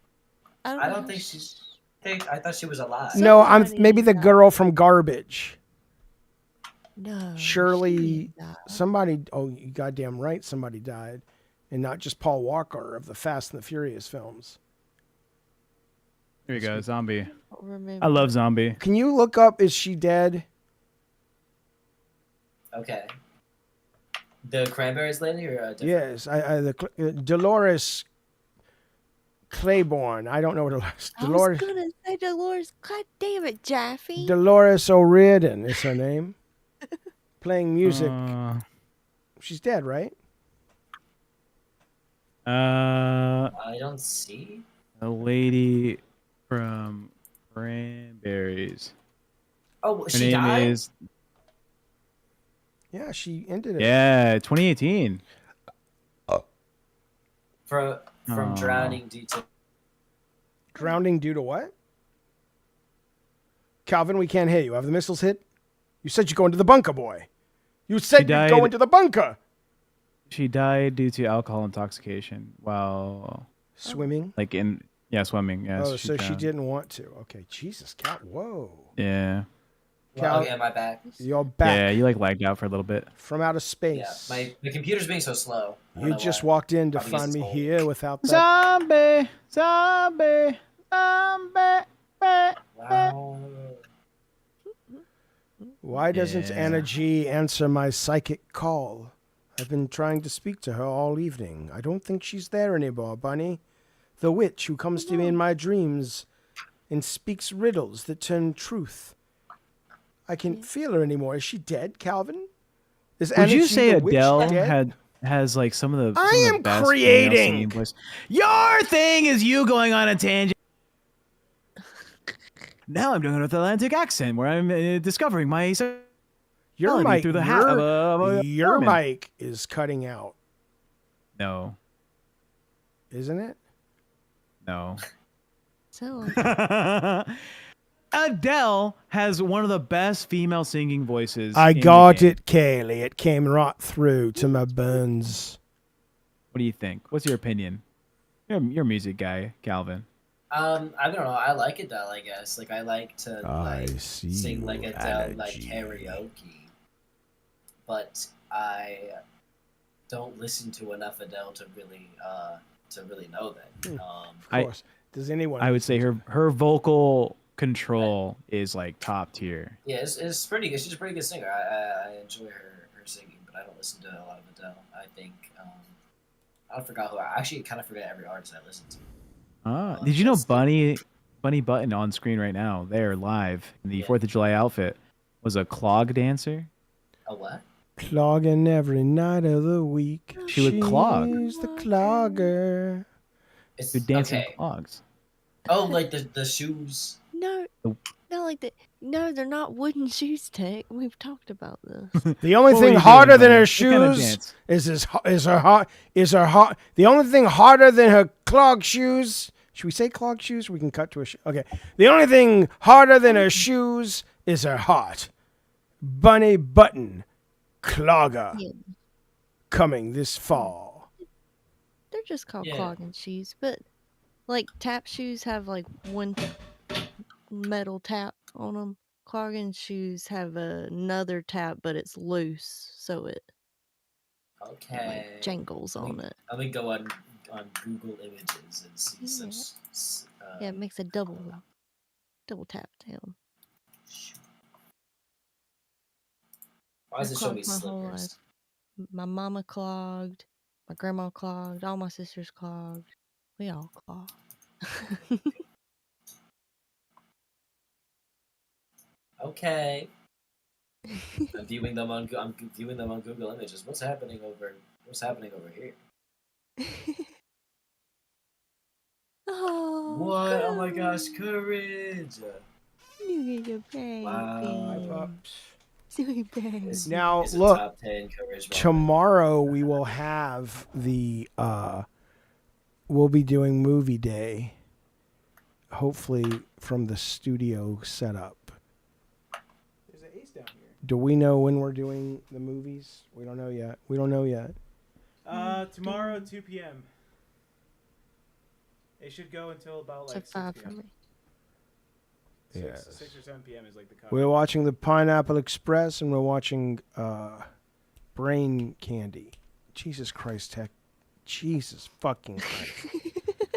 K: don't think she's. I thought she was alive.
A: No, maybe the girl from Garbage.
C: No.
A: Shirley, somebody. Oh, you goddamn right, somebody died, and not just Paul Walker of the Fast and the Furious films.
B: Here you go, Zombie.
C: Remember.
B: I love Zombie.
A: Can you look up? Is she dead?
K: Okay. The Cranberries lady or different?
A: Yes, Dolores Claiborne. I don't know what it was.
C: I was gonna say Dolores. God damn it, Jaffe.
A: Dolores O'Riordan is her name. Playing music. She's dead, right?
K: I don't see.
B: A lady from Cranberries.
K: Oh,
B: Her
K: she
B: name
K: died?
B: is.
A: Yeah, she ended it.
B: Yeah, 2018.
K: From drowning due to.
A: Drowning due to what? Calvin, we can't hear you. Have the missiles hit? You said you go into the bunker, boy. You said you'd go into the bunker.
B: She died due to alcohol intoxication while
A: swimming.
B: Swimming. Yes.
A: Oh, so she didn't want to. Okay, Jesus, Cal. Whoa.
B: Yeah.
K: Well, okay, am I back?
A: You're back.
B: Yeah, you lagged out for a little bit.
A: From outer space.
K: Yeah, the computer's being so slow.
A: You just walked in to find me here without that.
B: Zombie, zombie, zombie.
K: Wow.
A: Why doesn't Anna G answer my psychic call? I've been trying to speak to her all evening. I don't think she's there anymore, Bunny. The witch who comes to me in my dreams and speaks riddles that turn truth. I can't feel her anymore. Is she dead, Calvin?
B: Would you say Adele has like some of the?
A: I
B: some
A: am
B: of the best
A: creating.
B: female singing voice? Your thing is you going on a tangent. Now I'm doing it with Atlantic accent, where I'm discovering my.
A: Your mic
B: through the hat of a
A: your
B: German.
A: mic is cutting out.
B: No.
A: Isn't it?
B: No.
C: So.
B: Adele has one of the best female singing voices.
A: I
B: in the
A: got
B: game.
A: it, Kaylee. It came right through to my bones.
B: What do you think? What's your opinion? You're a music guy, Calvin.
K: I don't know. I like Adele, I guess. Like I like to sing like Adele like karaoke, but I don't listen to enough Adele to really know that.
A: Of course. Does anyone?
B: I would say her vocal control is like top tier.
K: Yeah, it's pretty good. She's a pretty good singer. I enjoy her singing, but I don't listen to a lot of Adele. I think I forgot who. I actually kind of forget every artist I listen to.
B: Did you know Bunny Button on screen right now, there live in the 4th of July outfit, was a clog dancer?
K: A what?
A: Clogging every night of the week.
B: She would clog.
A: She's the clogger.
B: She would dance in clogs.
K: Oh, like the shoes.
C: No, not like that. No, they're not wooden shoes, Tech. We've talked about this.
A: The only thing harder than her shoes is her heart. The only thing harder than her clog shoes. Should we say clog shoes? We can cut to a okay. The only thing harder than her shoes is her heart. Bunny Button, clogger, coming this fall.
C: They're just called clogging shoes, but like tap shoes have like one metal tap on them. Clogging shoes have another tap, but it's loose, so it jangles on it.
K: Let me go on Google Images and see some.
C: Yeah, it makes a double tap down.
K: Why does it show me
C: My whole
K: slippers?
C: life. My mama clogged. My grandma clogged. All my sisters clogged. We all clogged.
K: Okay. I'm viewing them on Google Images. What's happening over here?
C: Oh,
K: What? Oh my gosh, courage!
C: you get your baby.
K: Wow.
C: Sweet baby.
A: Now
K: It's a
A: look,
K: top 10 coverage moment.
A: tomorrow we will have the we'll be doing movie day. Hopefully from the studio setup. There's an ace down here. Do we know when we're doing the movies? We don't know yet.
B: Tomorrow 2 p.m. It should go until about like 6
C: 5
B: p.m.
C: for me.
A: Yes.
B: 6 or 7 p.m. is like the cutoff.
A: We're watching the Pineapple Express, and we're watching Brain Candy. Jesus Christ, Tech. Jesus fucking Christ.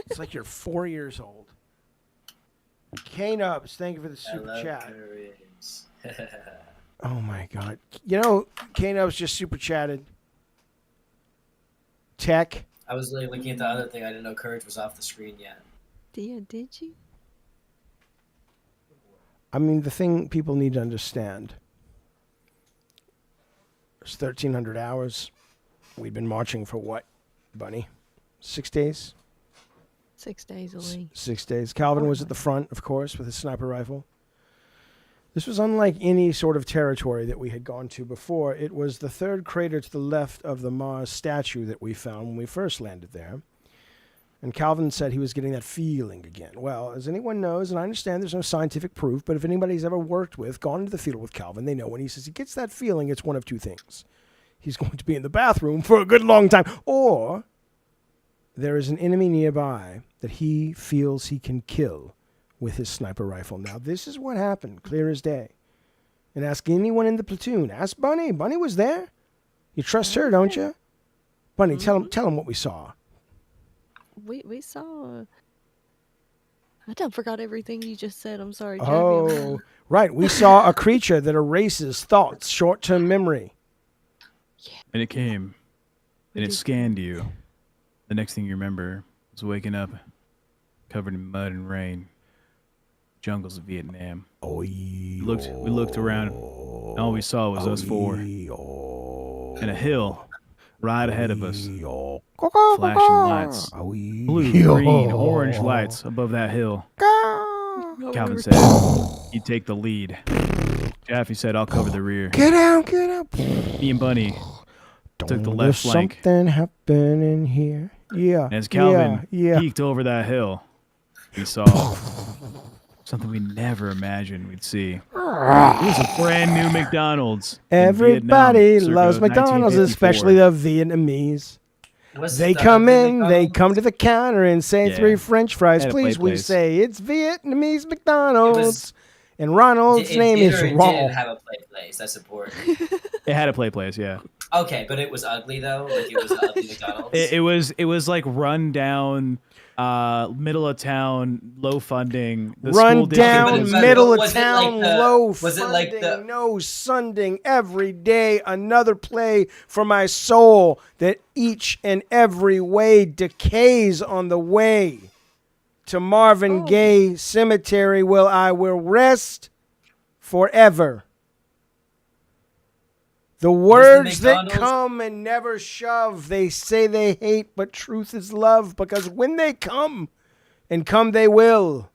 A: It's like you're 4 years old. K-Nubs, thank you for the super chat. Oh my God. You know, K-Nubs just super chatted. Tech.
K: I was really looking at the other thing. I didn't know Courage was off the screen yet.
C: Yeah, did you?
A: I mean, the thing people need to understand. There's 1,300 hours. We've been marching for what, Bunny? 6 days?
C: 6 days a week.
A: 6 days. Calvin was at the front, of course, with his sniper rifle. This was unlike any sort of territory that we had gone to before. It was the third crater to the left of the Mars statue that we found when we first landed there. And Calvin said he was getting that feeling again. Well, as anyone knows, and I understand there's no scientific proof, but if anybody's ever worked with, gone into the field with Calvin, they know when he says he gets that feeling, it's one of two things. He's going to be in the bathroom for a good long time, or there is an enemy nearby that he feels he can kill with his sniper rifle. Now, this is what happened, clear as day. And ask anyone in the platoon. Ask Bunny. Bunny was there. You trust her, don't you? Bunny, tell him what we saw.
C: We saw. I done forgot everything you just said. I'm sorry.
A: Oh, right. We saw a creature that erases thoughts, short-term memory.
B: And it came, and it scanned you. The next thing you remember was waking up, covered in mud and rain, jungles of Vietnam. We looked around, and all we saw was us four, and a hill right ahead of us, flashing lights, blue, green, orange lights above that hill. Calvin said he'd take the lead. Jaffe said I'll cover the rear.
A: Get out, get out.
B: Me and Bunny took the left flank.
A: Something happening here. Yeah.
B: And as Calvin
A: yeah.
B: peeked over that hill, we saw something we never imagined we'd see. It was a brand new McDonald's.
A: Everybody
B: Vietnam,
A: loves McDonald's, especially the Vietnamese. They come in, they come to the counter and say 3 French fries, please. We say it's Vietnamese McDonald's. And Ronald's name is Ron.
K: It didn't have a play place. That's important.
B: It had a play place, yeah.
K: Okay, but it was ugly though. Like it was an ugly McDonald's.
B: It was like run down, middle of town, low funding.
A: Run down, middle of town, low funding.
K: Was it like the
A: no Sunding every day? Another play for my soul that each and every way decays on the way to Marvin Gaye Cemetery. I will rest forever. The words that come and never shove, they say they hate, but truth is love, because when they come, and come they will,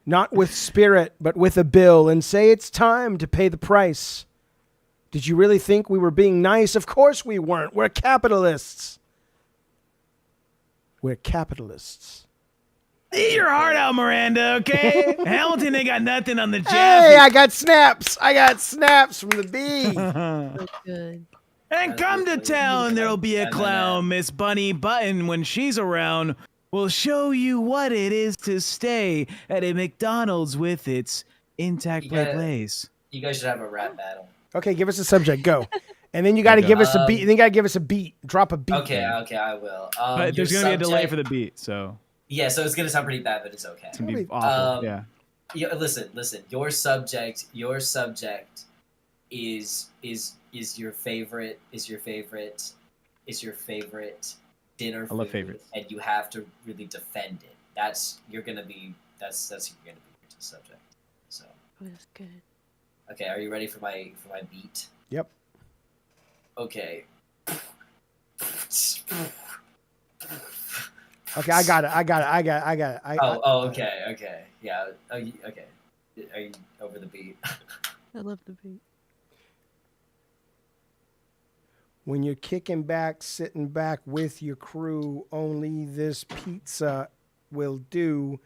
A: not with spirit, but with a bill, and say it's time to pay the price. Did you really think we were being nice? Of course we weren't. We're capitalists. We're capitalists.
B: Eat your heart out, Miranda, okay? Hamilton ain't got nothing on the Jaffe.
A: Hey, I got snaps. I got snaps from the bee.
C: That's good.
B: And come to town, there'll be a clown, Miss Bunny Button. When she's around, we'll show you what it is to stay at a McDonald's with its intact place.
K: You guys should have a rap battle.
A: Okay, give us a subject. Go. And then you got to give us a beat. Then you got to give us a beat. Drop a beat.
K: Okay, I will.
B: But there's going to be a delay for the beat, so...
K: Yeah, so it's gonna sound pretty bad, but it's okay.
B: It's gonna be awful. Yeah.
K: Listen. Your subject is your favorite dinner food.
B: I love favorites.
K: And you have to really defend it. That's you're gonna be your subject. So.
C: That's good.
K: Okay, are you ready for my beat?
A: Yep.
K: Okay.
A: Okay, I got it.
K: Okay. Yeah. Okay. Are you over the beat?
C: I love the beat.
A: When you're kicking back, sitting back with your crew, only this pizza will do.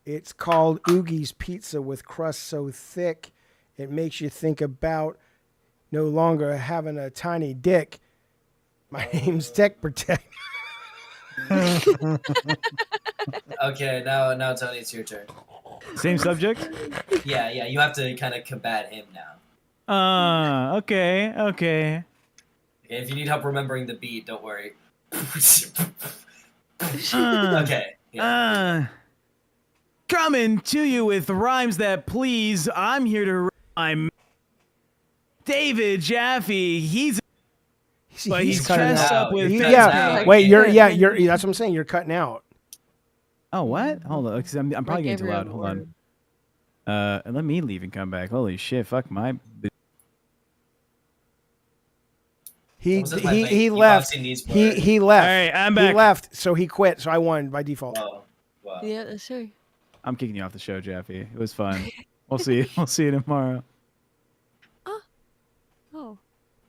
A: It's called Oogie's Pizza with crust so thick it makes you think about no longer having a tiny dick. My name's Tech Protect.
K: Okay, now Tony, it's your turn.
B: Same subject?
K: Yeah, you have to kind of combat him now.
B: Okay.
K: Okay, if you need help remembering the beat, don't worry. Okay. Yeah.
B: Coming to you with rhymes that please. I'm here to rhyme. David Jaffe. He's
A: cutting
B: dressed
A: out.
B: up with
A: Wait, you're that's what I'm saying. You're cutting out.
B: Oh, what? Hold on, because I'm probably
C: Like
B: getting too
C: every
B: loud.
C: other
B: Hold on. And let me leave and come back. Holy shit! Fuck my.
A: He
K: What was it, my mate?
A: he
K: You
A: left.
K: boxing needs
A: He
K: word.
A: left.
B: All right, I'm back.
A: He left, so he quit. So I won by default.
K: Whoa. Wow.
C: Yeah, that's true.
B: I'm kicking you off the show, Jaffe. It was fun. We'll see. We'll see you tomorrow.
C: Oh,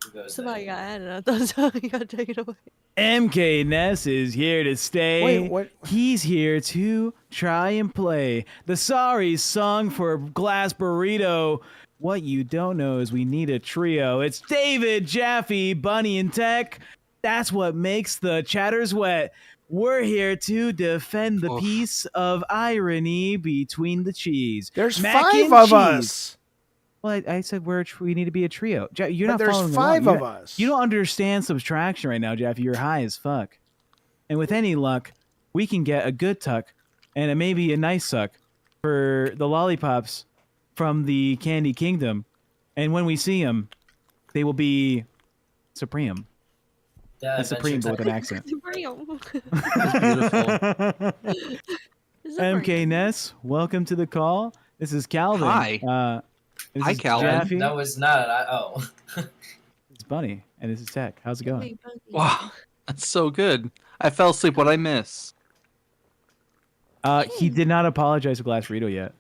K: Who goes
C: somebody
K: there?
C: got added. I thought somebody got taken away.
B: MK Ness is here to stay.
A: Wait, what?
B: He's here to try and play the sorry song for Glass Burrito. What you don't know is we need a trio. It's David, Jaffe, Bunny, and Tech. That's what makes the chatters wet. We're here to defend the piece of irony between the cheese.
A: There's
B: Mac
A: 5
B: and
A: of
B: cheese.
A: us.
B: Well, I said we need to be a trio. You're
A: But
B: not
A: there's
B: following
A: 5
B: along.
A: of us.
B: You don't understand subtraction right now, Jaffe. You're high as fuck. And with any luck, we can get a good tuck and maybe a nice suck for the lollipops from the Candy Kingdom. And when we see them, they will be supreme.
K: Yeah,
B: A supreme, but with an accent.
C: Beautiful.
B: MK Ness, welcome to the call. This is Calvin.
L: Hi.
B: This
L: Hi,
B: is
L: Calvin.
B: Jaffe.
K: No, it's not.
B: It's Bunny, and this is Tech. How's it going?
L: Wow, that's so good. I fell asleep. What I miss?
B: He did not apologize to Glass Burrito yet.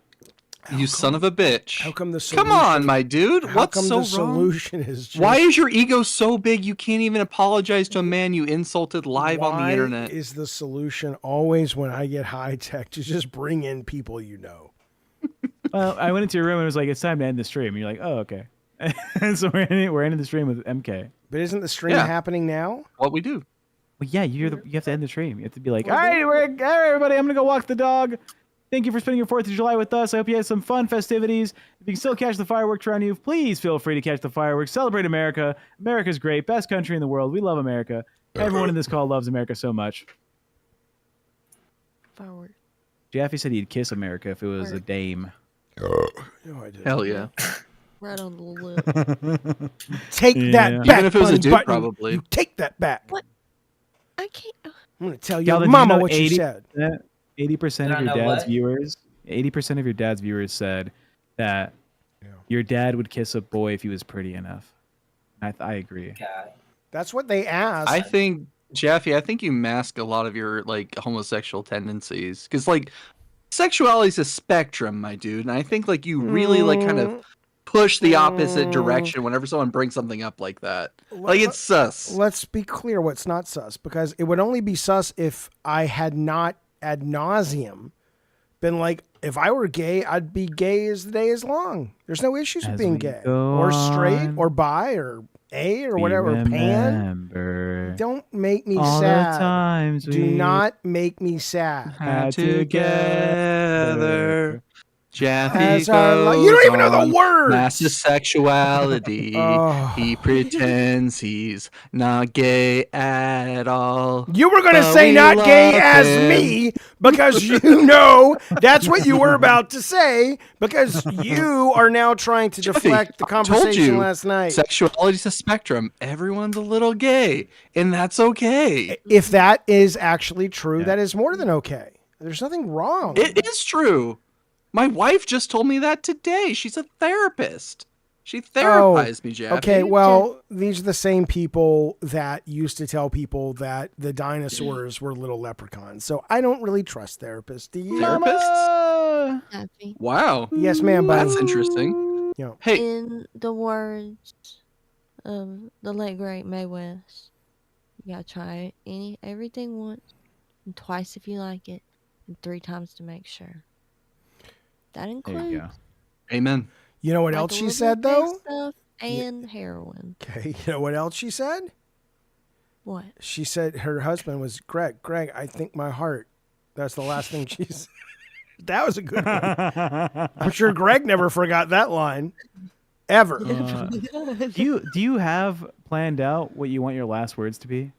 L: You son of a bitch.
A: How come the solution?
L: Come on, my dude.
A: How
L: What's
A: come
L: so
A: the solution is just,
L: Why is your ego so big you can't even apologize to a man you insulted live on the internet?
A: Why is the solution always when I get high tech to just bring in people you know?
B: Well, I went into your room and it was like, it's time to end the stream. And you're like, oh, okay. And so we're ending the stream with MK.
A: But isn't the stream happening now?
L: What we do?
B: Well, yeah, you have to end the stream. You have to be like, all right, everybody, I'm gonna go walk the dog. Thank you for spending your 4th of July with us. I hope you had some fun festivities. If you can still catch the fireworks around you, please feel free to catch the fireworks. Celebrate America. America's great. Best country in the world. We love America. Everyone in this call loves America so much.
C: Fireworks.
B: Jaffe said he'd kiss America if it was a dame.
A: No, I didn't.
L: Hell yeah.
C: Right on the lip.
A: Take that back.
L: Even if it was a
A: Bunny
L: dude,
A: Button.
L: probably.
A: You take that back.
C: What? I can't.
A: I'm gonna tell your
B: Calvin,
A: mama
B: you know
A: what you said.
B: 80% of your dad's viewers. 80% of your dad's viewers said that your dad would kiss a boy if he was pretty enough. I agree.
A: That's what they asked.
L: I think, Jaffe, I think you mask a lot of your like homosexual tendencies because like sexuality is a spectrum, my dude, and I think like you really like kind of push the opposite direction whenever someone brings something up like that. Like it's sus.
A: Let's be clear what's not sus, because it would only be sus if I had not ad nauseum been like, if I were gay, I'd be gay as the day is long. There's no issues with being gay or straight or bi or A or whatever, or pan. Don't make me
B: all
A: sad.
B: The times
A: Do
B: we
A: not make me sad.
B: had
L: together. Jaffe
A: As
L: goes
A: our you don't even know the
L: on
A: words.
L: Massive sexuality. He pretends he's not gay at all.
A: You were going to
L: but
A: say
L: we
A: not gay
L: love
A: as
L: him.
A: me because you know that's what you were about to say, because you are now trying to deflect the
L: I told
A: conversation
L: you,
A: last night.
L: Sexuality's a spectrum. Everyone's a little gay, and that's okay.
A: If that is actually true, that is more than okay. There's nothing wrong.
L: It is true. My wife just told me that today. She's a therapist. She therapized me, Jaffe.
A: Okay, well, these are the same people that used to tell people that the dinosaurs were little leprechauns. So I don't really trust therapists. Do you?
L: Therapists? Wow.
A: Yes, ma'am. Buddy.
L: That's interesting.
A: Yeah.
L: Hey.
C: In the words of the late great Mae West, you gotta try everything once, and twice if you like it, and 3 times to make sure. That includes.
B: There you go.
L: Amen.
A: You know what else she said, though?
C: Stuff and heroin.
A: Okay, you know what else she said?
C: What?
A: She said her husband was Greg. Greg, I think my heart. That's the last thing she said. That was a good one. I'm sure Greg never forgot that line. Ever.
B: Do you have planned out what you want your last words to be?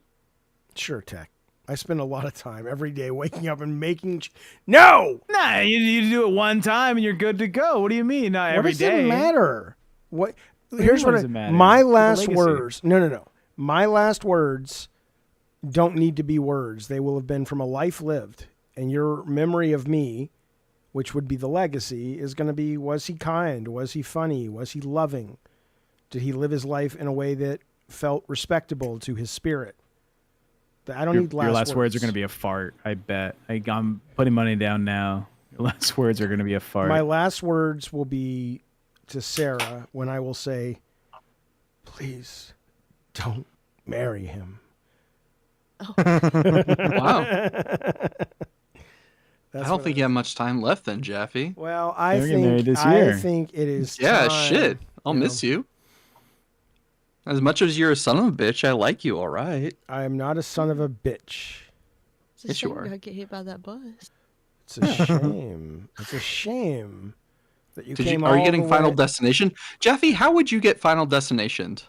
A: Sure, Tech. I spend a lot of time every day waking up and making... No!
B: Nah, you do it one time and you're good to go. What do you mean? Not every day.
A: What does it matter? What? Here's what
B: does it matter?
A: My
B: It's a
A: last
B: legacy.
A: words... No. My last words don't need to be words. They will have been from a life lived. And your memory of me, which would be the legacy, is going to be, was he kind? Was he funny? Was he loving? Did he live his life in a way that felt respectable to his spirit? I don't need
B: Your last words are going to be a fart, I bet. I'm putting money down now. Your last words are going to be a fart.
A: My last words will be to Sarah when I will say, please don't marry him.
L: Wow. I don't think you have much time left then, Jaffe.
A: Well, I
B: They're getting married
A: think
B: this year.
A: it is
L: Yeah,
A: time,
L: shit. I'll miss you. As much as you're a son of a bitch, I like you, all right.
A: I am not a son of a bitch.
C: It's a
L: Yes, you
C: shame
L: are.
C: you got get hit by that bus.
A: It's a shame. It's a shame that you came
L: Are you
A: all
L: getting
A: the
L: Final
A: way-
L: Destination? Jaffe, how would you get Final Destinationed?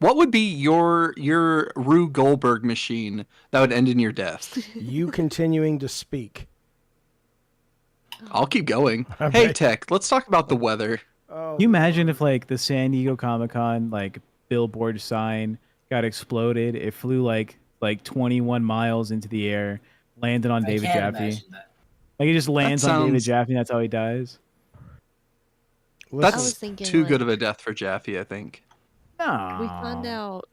L: What would be your Rue Goldberg machine that would end in your death?
A: You continuing to speak.
L: I'll keep going.
A: I
L: Hey,
A: bet-
L: Tech, let's talk about the weather.
A: Oh,
B: Can you imagine if like the San Diego Comic-Con like billboard sign got exploded? It flew like 21 miles into the air, landed on David
K: can't
B: Jaffe.
K: imagine that.
B: Like he just lands on David
L: sounds-
B: Jaffe, and that's how he dies.
C: I was
L: That's
C: thinking,
L: too
C: like,
L: good of a death for Jaffe, I think.
B: No.
C: we find out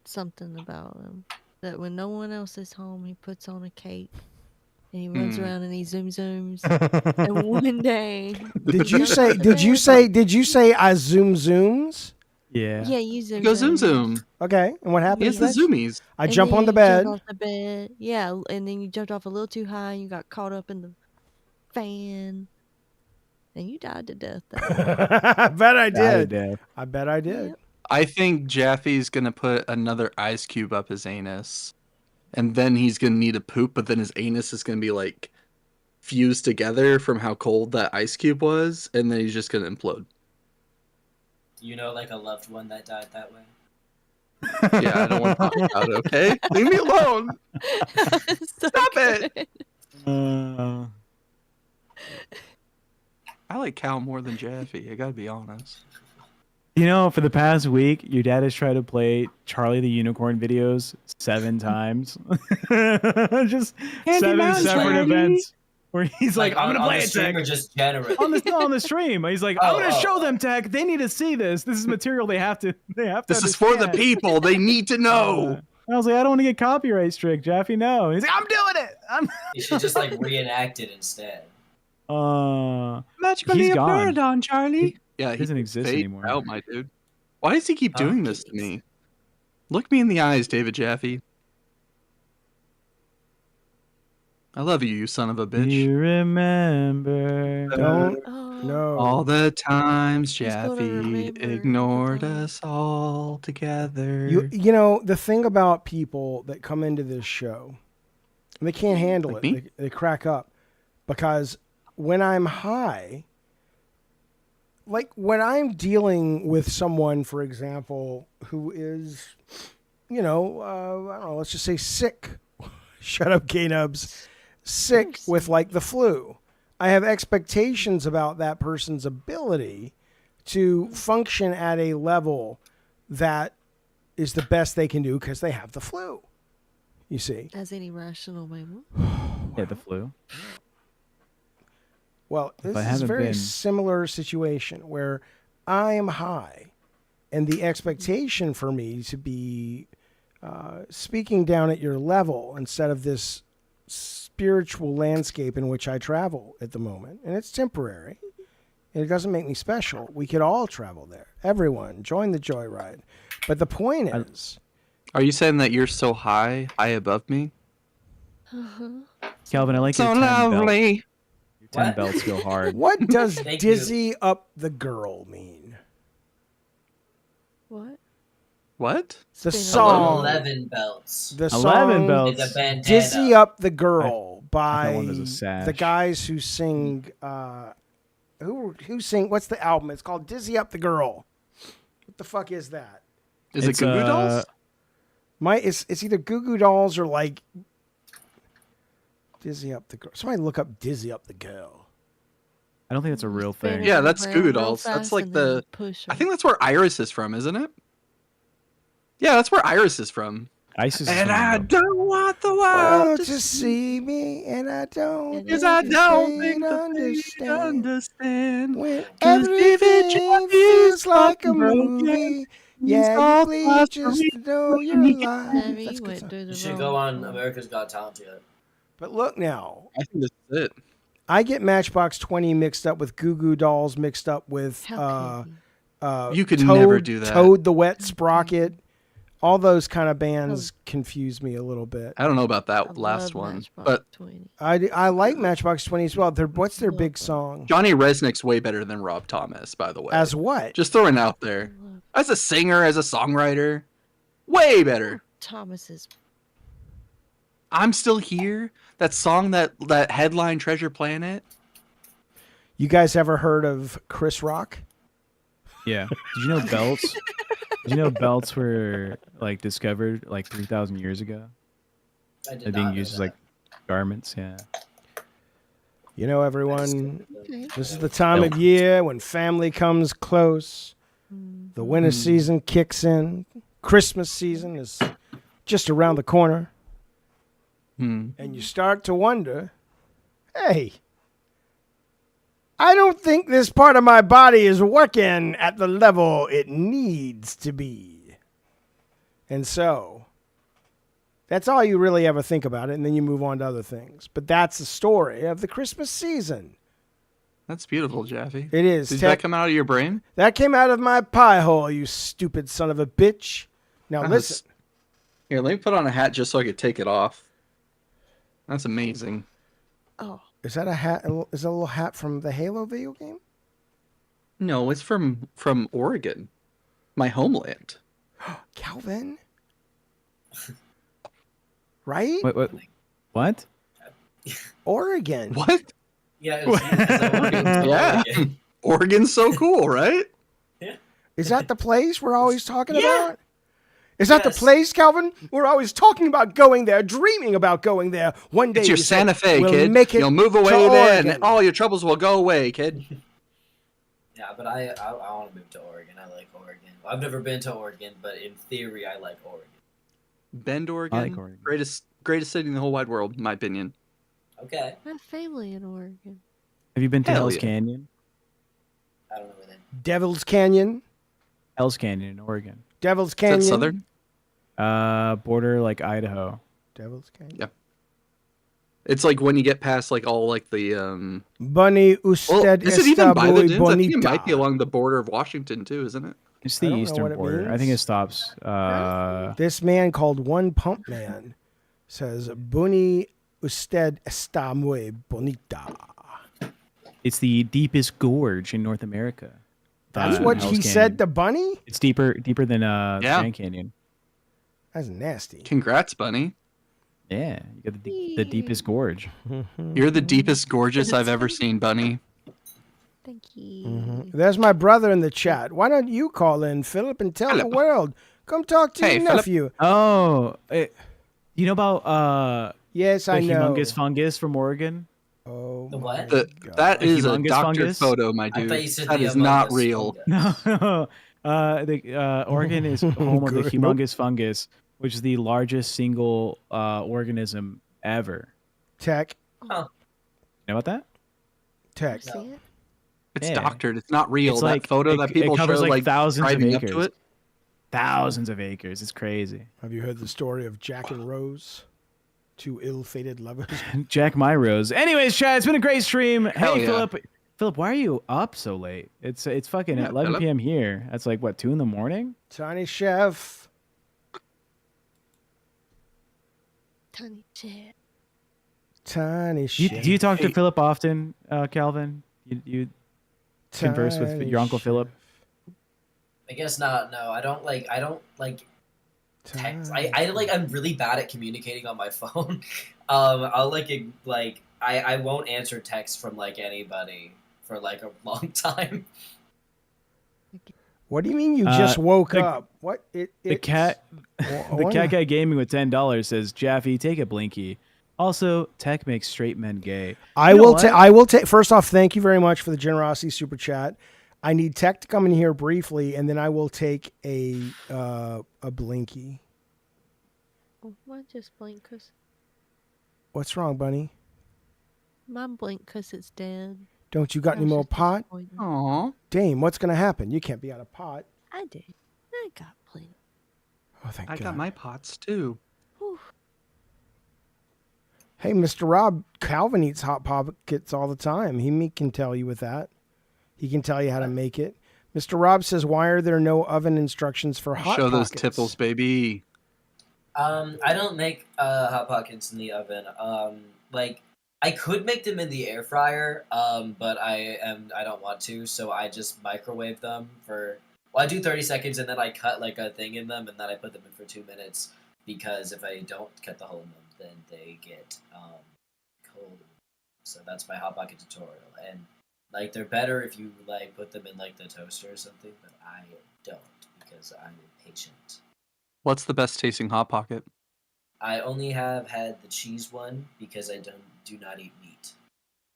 C: something about him. That when no one else is home, he puts on a cape and he runs around and he zooms. And one day,
A: Did you say I zoom zooms?
B: Yeah.
C: yeah, you zoom.
L: Go zoom zoom.
A: Okay, and what
L: He
A: happens
L: has the
A: next?
L: zoomies.
A: I
C: And
A: jump
C: then
A: on the
C: you
A: bed.
C: Jump off the bed. Yeah, and then you jumped off a little too high and you got caught up in the fan. And you died to death.
A: I bet I did.
B: death.
A: I bet I did.
L: I think Jaffe's gonna put another ice cube up his anus, and then he's gonna need a poop, but then his anus is gonna be like fused together from how cold that ice cube was, and then he's just gonna implode.
K: You know, like a loved one that died that way.
L: Yeah, I don't want to talk about it, okay? Leave me alone! Stop it! I like Cal more than Jaffe, I gotta be honest.
B: You know, for the past week, your dad has tried to play Charlie the Unicorn videos 7 times. Just
K: Candy
B: 7
K: Mountain
B: separate
K: Charlie.
B: events where he's like, I'm gonna
K: on
B: play
K: the
B: it,
K: stream
B: Tech.
K: or just generally?
B: on the stream. He's like, I'm gonna show them, Tech. They need to see this. This is material they have to
L: This is for the
B: understand."
L: people, they need to know!
B: I was like, I don't want to get copyright strict, Jaffe. No. And he's like, I'm doing it.
K: You should just like reenact it instead.
L: Magically
B: he's
L: a
B: gone.
L: Peridon, Charlie! Yeah,
B: He doesn't exist
L: fade
B: anymore.
L: out, my dude. Why does he keep doing this to me? Look me in the eyes, David Jaffe. I love you, you son of a bitch.
B: You remember?
A: Don't.
C: Oh,
A: No.
L: All the times
C: He's gonna
L: Jaffe
C: remember
L: ignored
C: the time.
L: us all together.
A: You know, the thing about people that come into this show, they can't handle
L: Like
A: it.
L: me?
A: They crack up because when I'm high, like when I'm dealing with someone, for example, who is, you know, I don't know, let's just say sick. Shut up, K-Nubs. Sick with like the flu. I have expectations about that person's ability to function at a level that is the best they can do because they have the flu. You see?
C: as any rational man.
B: Yeah, the flu.
A: Well, this
B: I
A: is a
B: haven't
A: very
B: been-
A: similar situation where I am high, and the expectation for me to be speaking down at your level instead of this spiritual landscape in which I travel at the moment, and it's temporary, and it doesn't make me special. We could all travel there. Everyone, join the joyride. But the point is...
L: Are you saying that you're so high above me?
B: Calvin, I like
L: So
B: your 10
L: lovely.
B: belts. Your 10
K: What?
B: belts go hard.
A: What does
K: Thank you.
A: dizzy up the girl mean?
C: What?
L: What?
A: The
C: Spin
A: song.
K: 11 belts.
A: The
B: 11
A: song
B: belts.
K: It's a bandana.
A: Dizzy Up the Girl by
B: one was a sash.
A: the guys who sing who sing what's the album? It's called Dizzy Up the Girl. What the fuck is that?
L: Is it Goo Goo Dolls?
A: It's either Goo Goo Dolls or like Dizzy Up the Girl. Somebody look up Dizzy Up the Girl.
B: I don't think that's a real thing.
L: Yeah, that's Goo Goo
C: real
L: Dolls. That's
C: fast
L: like
C: and then
L: the.
C: push
L: I
C: 'em.
L: think that's where Iris is from, isn't it? Yeah, that's where Iris is from.
B: ISIS.
L: And I don't want the world
A: Well,
L: to
A: to see me, and I don't
L: Because I don't
A: think
L: think
A: they
L: they understand.
A: when
L: 'Cause if it
A: everything
L: just
A: feels like a
L: fucking broken,
A: movie.
L: it's
A: Yeah,
L: all
A: you please
L: lost
A: just
L: for
A: know you're
L: me.
A: alive.
C: Sammy
A: That's a good
C: went
A: song.
C: through the
K: You should
C: wrong
K: go on
C: one.
K: America's Got Talent yet.
A: But look now,
L: I think this is it.
A: I get Matchbox 20 mixed up with Goo Goo Dolls, mixed up with
C: How could
L: You could never do that.
A: Toad the Wet Sprocket. All those kind of bands confuse me a little bit.
L: I don't know about
C: I
L: that last
C: love
L: one,
C: Matchbox
L: but
C: 20.
A: I like Matchbox 20 as well. What's their big song?
L: Johnny Resnick's way better than Rob Thomas, by the way.
A: As what?
L: Just throwing it out there. As a singer, as a songwriter, way better.
C: Thomas is
L: I'm Still Here. That song that headline Treasure Planet.
A: You guys ever heard of Chris Rock?
B: Yeah. Did you know belts? Did you know belts were like discovered like 3,000 years ago?
K: I did
B: They're
K: not
B: being
K: know
B: used as
K: that.
B: like garments. Yeah.
A: You know, everyone,
C: okay.
A: this is the time of year when family comes close. The winter season kicks in. Christmas season is just around the corner. And you start to wonder, hey, I don't think this part of my body is working at the level it needs to be. And so, that's all you really ever think about it, and then you move on to other things. But that's the story of the Christmas season.
L: That's beautiful, Jaffe.
A: It is.
L: Did that come out of your brain?
A: That came out of my pie hole, you stupid son of a bitch. Now listen.
L: Here, let me put on a hat just so I could take it off. That's amazing.
C: Oh,
A: Is that a hat? Is that a little hat from the Halo video game?
L: No, it's from Oregon, my homeland.
A: Calvin? Right?
B: What?
A: Oregon.
L: What?
K: Yeah, it's
L: Yeah. Oregon's so cool, right?
A: Is that the place we're always talking about? Is that the place, Calvin? We're always talking about going there, dreaming about going there. One day
L: It's your
A: you say,
L: Santa Fe,
A: we'll
L: kid.
A: Make it
L: You'll move
A: to
L: away there,
A: Oregon.
L: and all your troubles will go away, kid.
K: Yeah, but I want to move to Oregon. I like Oregon. I've never been to Oregon, but in theory, I like Oregon.
L: Bend, Oregon.
B: I like Oregon.
L: Greatest city in the whole wide world, in my opinion.
K: Okay.
C: I have family in Oregon.
B: Have you been to
L: Hell
B: Hell's
L: yeah.
B: Canyon?
K: I don't know where that.
A: Devil's Canyon.
B: Hell's Canyon in Oregon.
A: Devil's
L: Is
A: Canyon.
L: that southern?
B: Border like Idaho.
A: Devil's Canyon.
L: Yeah. It's like when you get past like all like the
A: Bunny
L: Well,
A: usted
L: is it even
A: está
L: by the
A: muy
L: dunes? I think it
A: bonita.
L: might be along the border of Washington too, isn't it?
B: It's
A: I
B: the
A: don't know
B: eastern
A: what it
B: border. I think
A: means.
B: it stops.
A: This man called One Pump Man says, Bunny usted está muy bonita.
B: It's the deepest gorge in North America.
A: That's what
B: Hell's
A: he
B: Canyon.
A: said to Bunny?
B: It's deeper than
L: Yeah.
B: Grand Canyon.
A: That's nasty.
L: Congrats, Bunny.
B: Yeah, you got the deepest gorge.
L: You're the deepest gorgeous I've ever seen, Bunny.
C: Thank you.
A: There's my brother in the chat. Why don't you call in, Philip, and tell the
L: Philip.
A: world? Come talk to
L: Hey,
A: your
L: Philip.
A: nephew.
B: Oh, you know about
A: Yes,
B: the
A: I know.
B: humongous fungus from Oregon?
A: Oh,
K: The what?
L: That
B: A
L: is a
B: humongous
L: doctored
B: fungus?
L: photo, my
K: I
L: dude.
K: thought you said
L: That
K: the
L: is not
K: Among Us
L: real.
K: fungus.
B: No, Oregon is home of the
A: Good.
B: humongous fungus, which is the largest single organism ever.
A: Tech.
B: You know about that?
A: Tech.
C: See it?
L: It's
B: Yeah.
L: doctored. It's not real.
B: It's
L: that
B: like-
L: photo
B: it-
L: that
B: it
L: people
B: covers
L: show,
B: like
L: like
B: thousands of
L: driving up to
B: acres.
L: it.
B: Thousands of acres. It's crazy.
A: Have you heard the story of Jack and Rose? Two ill-fated lovers.
B: Jack my rose. Anyways, Chad, it's been a great stream.
L: Hell
B: Hey,
L: yeah.
B: Philip, why are you up so late? It's fucking
L: Yeah,
B: 11
L: Philip.
B: p.m. here. That's like what, 2 in the morning?
A: Tiny Chef.
C: Tiny chat.
A: Tiny
B: Do
A: Chef.
B: you talk to Philip often, Calvin? You converse with
A: Tiny
B: your Uncle
A: Chef.
B: Philip?
K: I guess not. No, I don't like text. I'm really bad at communicating on my phone. I'll I won't answer texts from like anybody for like a long time.
A: What do you mean you just woke
B: the-
A: up? What?
B: The cat guy gaming with $10 says, Jaffe, take a blinky. Also, tech makes straight men gay.
A: I will take. First off, thank you very much for the generosity super chat. I need Tech to come in here briefly, and then I will take a blinky.
C: Why just blink? Cause
A: What's wrong, Bunny?
C: mine blink because it's dead.
A: Don't you got any more pot?
L: Aw.
A: Dame, what's gonna happen? You can't be out of pot.
C: I do. I got plenty.
A: Oh, thank
L: I
A: God.
L: got my pots too.
C: Whew.
A: Hey, Mr. Rob, Calvin eats Hot Pockets all the time. He can tell you with that. He can tell you how to make it. Mr. Rob says, why are there no oven instructions for Hot
L: Show those
A: Pockets?
L: tipples, baby.
K: I don't make Hot Pockets in the oven. Like I could make them in the air fryer, but I don't want to, so I just microwave them for. Well, I do 30 seconds and then I cut like a thing in them and then I put them in for 2 minutes because if I don't cut the hole in them, then they get cold. So that's my Hot Pocket tutorial, and like they're better if you like put them in like the toaster or something, but I don't because I'm impatient.
L: What's the best tasting Hot Pocket?
K: I only have had the cheese one because I do not eat meat.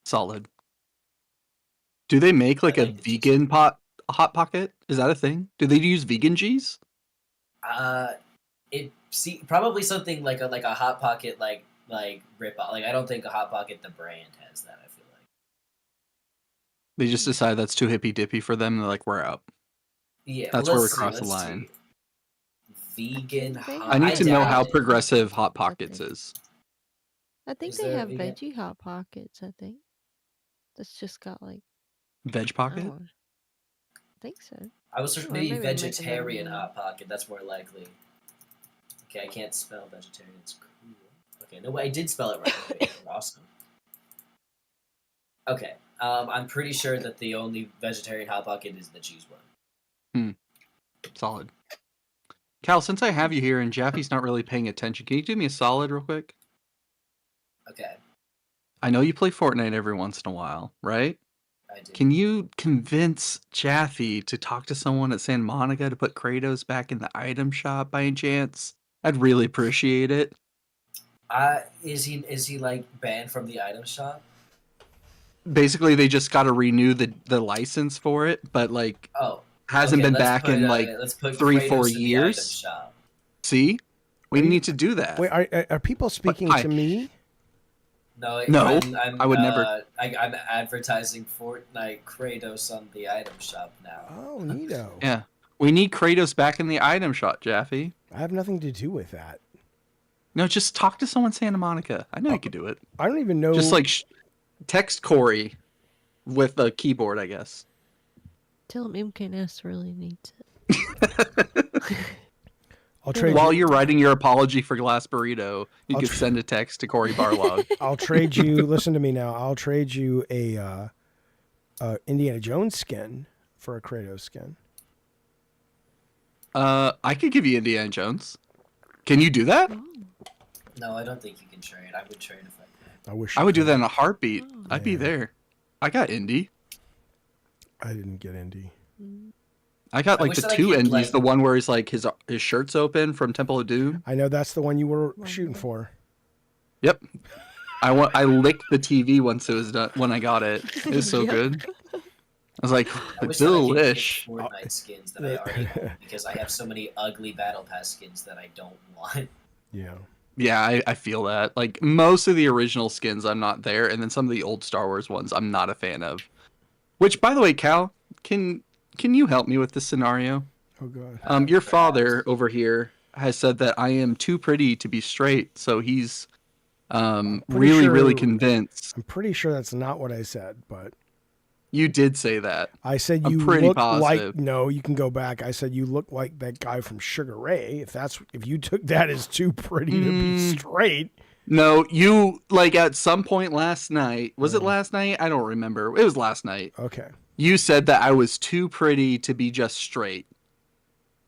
L: Solid. Do they make like a vegan Hot Pocket? Is that a thing? Do they use vegan cheese?
K: Probably something like a Hot Pocket like rip off. Like I don't think a Hot Pocket the brand has that. I feel like
L: They just decide that's too hippy dippy for them. And they're like, we're out.
K: yeah,
L: That's
K: well,
L: where we
K: let's see,
L: cross the
K: let's
L: line.
K: see. Vegan.
L: I need to know
K: doubt
L: how
K: it.
L: progressive Hot Pockets is.
C: I think
K: Is
C: they
K: there a
C: have
K: vegan?
C: veggie hot pockets. I think that's just got like.
L: Veg Pocket?
C: I think so.
K: I was
C: Or
K: maybe
C: maybe they're making
K: vegetarian
C: them,
K: Hot Pocket. That's more likely. Okay, I can't spell vegetarian. It's cool. Okay, no, I did spell it right. Okay, awesome. Okay, I'm pretty sure that the only vegetarian Hot Pocket is the cheese one.
L: Solid. Cal, since I have you here and Jaffe's not really paying attention, can you do me a solid real quick?
K: Okay,
L: I know you play Fortnite every once in a while, right?
K: I do.
L: Can you convince Jaffe to talk to someone at Santa Monica to put Kratos back in the item shop by any chance? I'd really appreciate it.
K: Is he like banned from the item shop?
L: Basically, they just got to renew the license for it, but like hasn't
K: Okay,
L: been
K: let's
L: back
K: put,
L: in like
K: let's put
L: 3-4
K: Kratos in the item
L: years.
K: shop.
L: See, we need to do that.
A: Wait, are people speaking
L: hi.
A: to me?
K: No,
L: No,
K: I'm,
L: I would never.
K: I'm advertising Fortnite Kratos on the item shop now.
A: Oh, neato.
L: Yeah, we need Kratos back in the item shop, Jaffe.
A: I have nothing to do with that.
L: No, just talk to someone in Santa Monica. I know you could do it.
A: I don't even know.
L: Just like text Corey with a keyboard, I guess.
C: Tell him MKNS really needs it.
A: I'll trade
L: While
A: you.
L: you're writing your apology for Glass Burrito, you could send a text to Corey Barlog.
A: I'll trade you. Listen to me now. I'll trade you a Indiana Jones skin for a Kratos skin.
L: I could give you Indiana Jones. Can you do that?
K: No, I don't think you can trade. I would trade if I could.
A: I wish
L: I would do that in a heartbeat. I'd be there. I got Indy.
A: I didn't get Indy.
L: I got
K: I
L: like
K: wish
L: the
K: that I
L: two
K: could,
L: Indies.
K: like-
L: The one where he's like his shirt's open from Temple of Doom.
A: I know that's the one you were shooting for.
L: Yep. I licked the TV once it was done when I got it. It was so
C: Yep.
L: good. I was like,
K: I wish that I could get
L: delish.
K: Fortnite skins that I already own because I have so many ugly Battle Pass skins that I don't want.
A: Yeah.
L: Yeah, I feel that. Like most of the original skins, I'm not there, and then some of the old Star Wars ones, I'm not a fan of. Which, by the way, Cal, can you help me with this scenario?
A: Oh god.
L: Your father over here has said that I am too pretty to be straight, so he's really convinced.
A: I'm pretty sure that's not what I said, but
L: You did say that.
A: I said
L: I'm
A: you
L: pretty
A: look
L: positive.
A: like. No, you can go back. I said you look like that guy from Sugar Ray. If you took that as too pretty to be straight.
L: No, you like at some point last night. Was it last night? I don't remember. It was last night.
A: Okay.
L: You said that I was too pretty to be just straight.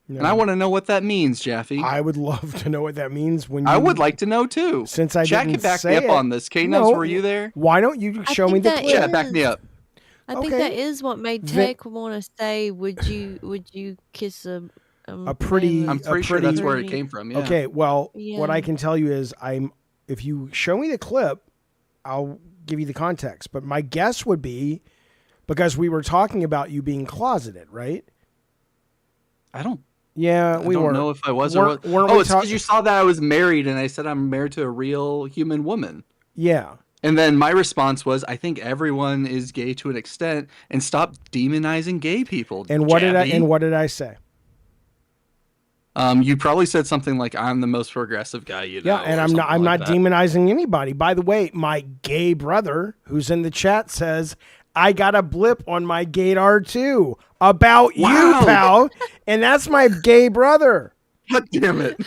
A: No.
L: And I want to know what that means, Jaffe.
A: I would love to know what that means. When
L: I would like to know too.
A: Since I
L: Chat
A: didn't
L: can back
A: say
L: me up
A: it.
L: on this. K-Nubs,
A: No,
L: were you there?
A: Why don't you show me the clip?
L: Chat, back me up.
C: I think that is what made Tech want to say, "Would you kiss a
A: pretty?"
C: man
L: I'm
C: with
L: pretty sure that's where it
C: pretty-"
L: came from. Yeah.
A: Okay, well, what I
C: Yeah.
A: can tell you is if you show me the clip, I'll give you the context. But my guess would be because we were talking about you being closeted, right?
L: I don't
A: we were.
L: know if I was or what.
A: Weren't
L: Oh,
A: we
L: it's because you saw that I was married and I said I'm married to a real human woman.
A: Yeah.
L: And then my response was, I think everyone is gay to an extent, and stop demonizing gay people.
A: And what
L: Jabby.
A: did I say?
L: You probably said something like, "I'm the most progressive guy you know."
A: Yeah, and I'm not demonizing anybody. By the way, my gay brother who's in the chat says I got a blip on my gaydar too about you, pal, and that's my gay brother.
L: God damn it,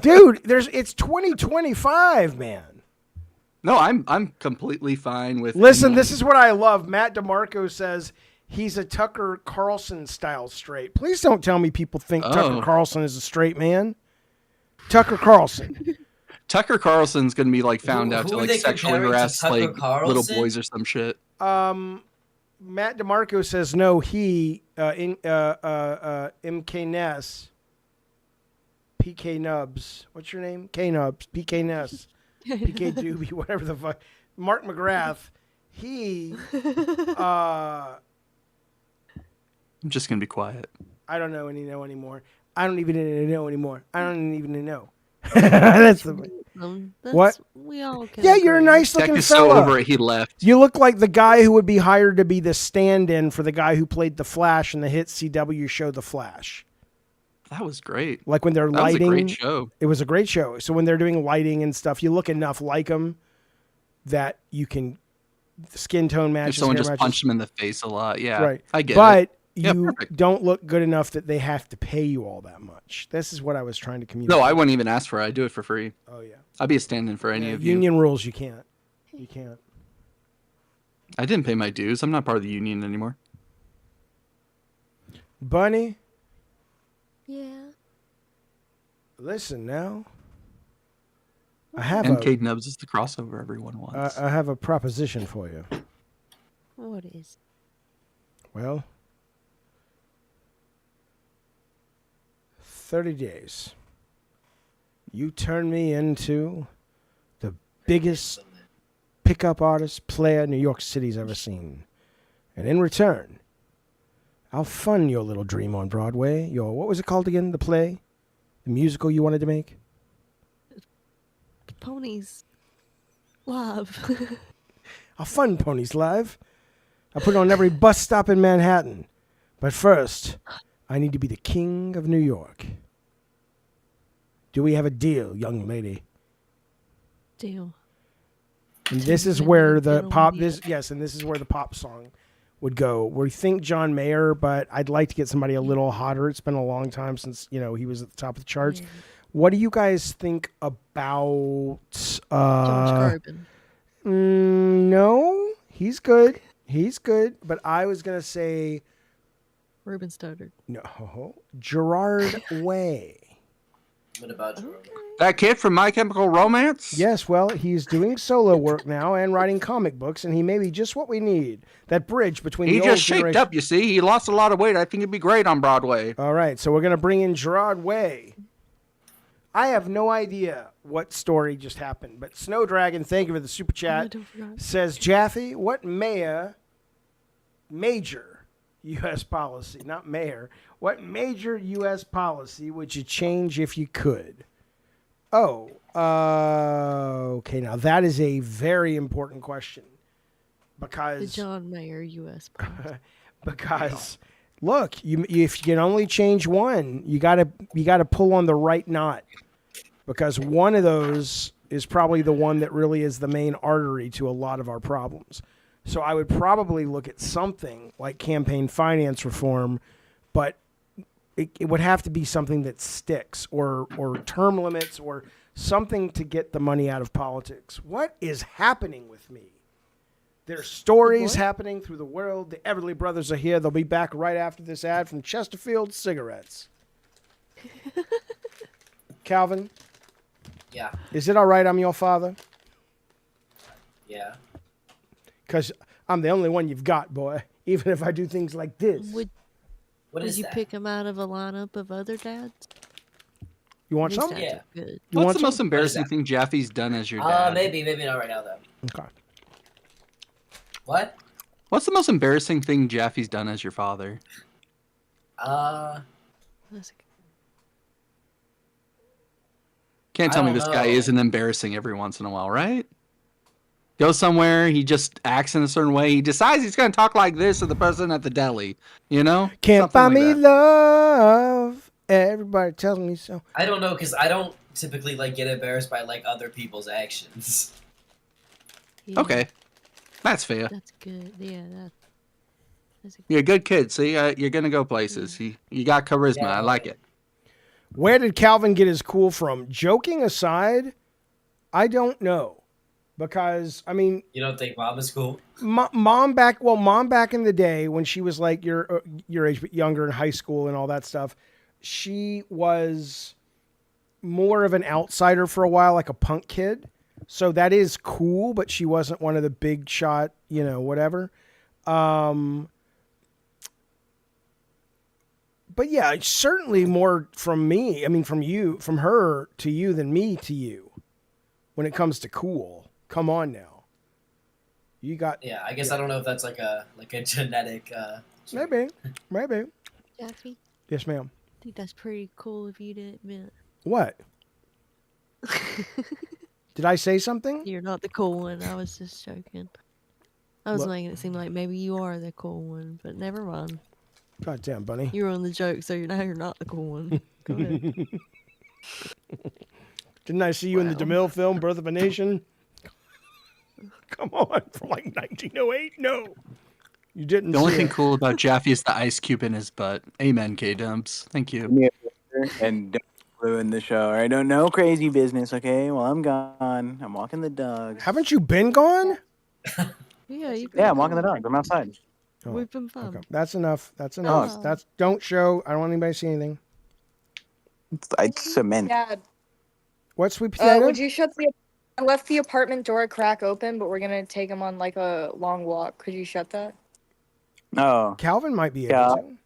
A: dude! It's 2025, man.
L: No, I'm completely fine with.
A: Listen, this is what I love. Matt DeMarco says he's a Tucker Carlson style straight. Please don't tell me people think Tucker Carlson is a straight man. Tucker Carlson.
L: Tucker Carlson's gonna be like found out
K: who
L: to
K: are
L: like
K: they
L: sexually
K: comparing to
L: harass
K: Tucker
L: like little
K: Carlson?
L: boys or some shit.
A: Matt DeMarco says no. He MK Ness, PK Nubs. What's your name? K Nubs. PK Ness. PK Doobie, whatever the fuck. Mark McGrath, he,
L: I'm just going to be quiet.
A: I don't know anymore. I don't even know anymore. I don't even know. That's what?
C: We all can
A: yeah, you're a
C: agree.
A: nice looking
L: Tech is
A: fella.
L: so over it, he left.
A: You look like the guy who would be hired to be the stand-in for the guy who played the Flash in the hit CW show The Flash.
L: That was great.
A: Like when they're lighting.
L: That was a great show.
A: It was a great show. So when they're doing lighting and stuff, you look enough like them that you can skin tone matches.
L: If someone
A: hair
L: just
A: matches.
L: punched him in the face a lot, yeah,
A: Right.
L: I get
A: but
L: it. Yeah,
A: you
L: perfect.
A: don't look good enough that they have to pay you all that much. This is what I was trying to communicate.
L: No, I wouldn't even ask for it. I'd do it for free.
A: Oh yeah.
L: I'd be a stand-in for any of you.
A: Union rules, you can't. You can't.
L: I didn't pay my dues. I'm not part of the union anymore.
A: Bunny,
C: Yeah.
A: listen now. I have
L: MK Nubs is the crossover everyone wants.
A: I have a proposition for you.
C: What is?
A: Well, 30 days. You turn me into the biggest pickup artist player New York City's ever seen. And in return, I'll fund your little dream on Broadway. What was it called again? The play? The musical you wanted to make?
C: Ponies Live.
A: I'll fund Ponies Live. I'll put it on every bus stop in Manhattan. But first, I need to be the king of New York. Do we have a deal, young lady?
C: Deal.
A: And this is where the pop and this is where the pop song would go. We think John Mayer, but I'd like to get somebody a little hotter. It's been a long time since, he was at the top of the charts.
C: Yeah.
A: What do you guys think about
C: Josh Groban.
A: No, he's good. He's good, but I was going to say
C: Ruben Studdard.
A: no, Gerard Way.
K: What about Jordan?
L: That kid from My Chemical Romance?
A: Yes, well, he's doing solo work now and writing comic books, and he may be just what we need. That bridge between
L: He
A: the old
L: just shaped
A: generation.
L: up, you see. He lost a lot of weight. I think he'd be great on Broadway.
A: All right, so we're going to bring in Gerard Way. I have no idea what story just happened, but Snow Dragon, thank you for the super chat, says, Jaffe, what major U.S. policy, not mayor, what major U.S. policy would you change if you could? Oh, okay, now that is a very important question because...
C: The John Mayer U.S.
A: because... Look, if you can only change one, you gotta pull on the right knot, because one of those is probably the one that really is the main artery to a lot of our problems. So I would probably look at something like campaign finance reform, but it would have to be something that sticks, or term limits, or something to get the money out of politics. What is happening with me? There's stories happening through the world. The Everly Brothers are here. They'll be back right after this ad from Chesterfield Cigarettes. Calvin,
K: Yeah.
A: is it all right I'm your father?
K: Yeah.
A: Because I'm the only one you've got, boy. Even if I do things like this.
C: Would
K: What
C: Would
K: is
C: you
K: that?
C: pick him out of a lineup of other dads?
A: You want
C: These
A: some?
C: dads
K: Yeah.
C: are good.
A: You
L: What's
A: want
L: the
A: some?
L: most embarrassing thing Jaffe's done as your dad?
K: Maybe not right now though.
A: Okay.
K: What?
L: What's the most embarrassing thing Jaffe's done as your father?
C: That's a
L: Can't
K: I
L: tell me
K: don't
L: this guy
K: know.
L: isn't embarrassing every once in a while, right? Go somewhere, he just acts in a certain way. He decides he's going to talk like this to the person at the deli, you know?
A: Can't
L: Something
A: buy
L: like
A: me
L: that.
A: love. Everybody tells me so.
K: I don't know because I don't typically like get embarrassed by like other people's actions.
C: Yeah,
L: Okay, that's fair.
C: That's good. Yeah, that's a
L: You're a good kid, see? You're going to go places. You got charisma. I like it.
A: Where did Calvin get his cool from? Joking aside, I don't know. Because, I mean...
K: You don't think mom is cool?
A: Mom back in the day when she was like your age, but younger in high school and all that stuff, she was more of an outsider for a while, like a punk kid. So that is cool, but she wasn't one of the big shot, whatever. But yeah, certainly more from me. I mean, from her to you than me to you when it comes to cool. Come on now. You got...
K: Yeah, I guess I don't know if that's like a genetic...
A: Maybe.
C: Jeffy,
A: Yes, ma'am.
C: I think that's pretty cool of you to admit.
A: What? Did I say something?
C: You're not the cool one. I was just joking. I was
A: Look-
C: making it seem like maybe you are the cool one, but never mind.
A: Goddamn, bunny.
C: You were on the joke, so now you're not the cool one. Go ahead.
A: Didn't I see you in the DeMille film, Birth of a Nation? Come on, from like 1908? No. You didn't
L: The only
A: see
L: thing
A: it.
L: cool about Jaffe is the ice cube in his butt. Amen, K-Dumps. Thank you.
M: And don't ruin the show. All right, no crazy business, okay? Well, I'm gone. I'm walking the dogs.
A: Haven't you been gone?
C: Yeah,
M: Yeah, I'm walking the dogs. I'm outside.
A: Oh,
C: We've been fun.
A: Okay. That's enough. That's enough.
C: Oh.
A: That's don't show. I don't want anybody to see anything.
M: It's cement.
E: Dad,
A: What, sweet potato?
E: would you shut the... I left the apartment door a crack open, but we're gonna take him on like a long walk. Could you shut that?
M: Oh.
A: Calvin might be able
M: Yeah.
A: to.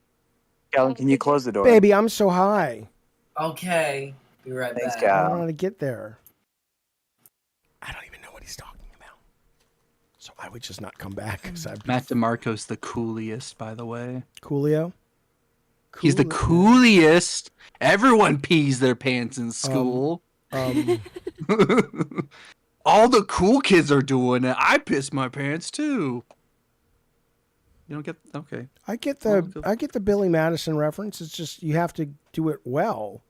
M: Calvin, can you close the door?
A: Baby, I'm so high.
K: Okay. Be right
M: Thanks,
K: back.
A: I
M: Cal.
A: don't know how to get there. I don't even know what he's talking about. So I would just not come back.
L: Matt DeMarco's the coolest, by the way.
A: Coolio?
L: He's the coolest. Everyone pees their pants in school. All the cool kids are doing it. I piss my pants too. You don't get okay.
A: I get the Billy Madison reference. It's just you have to do it well.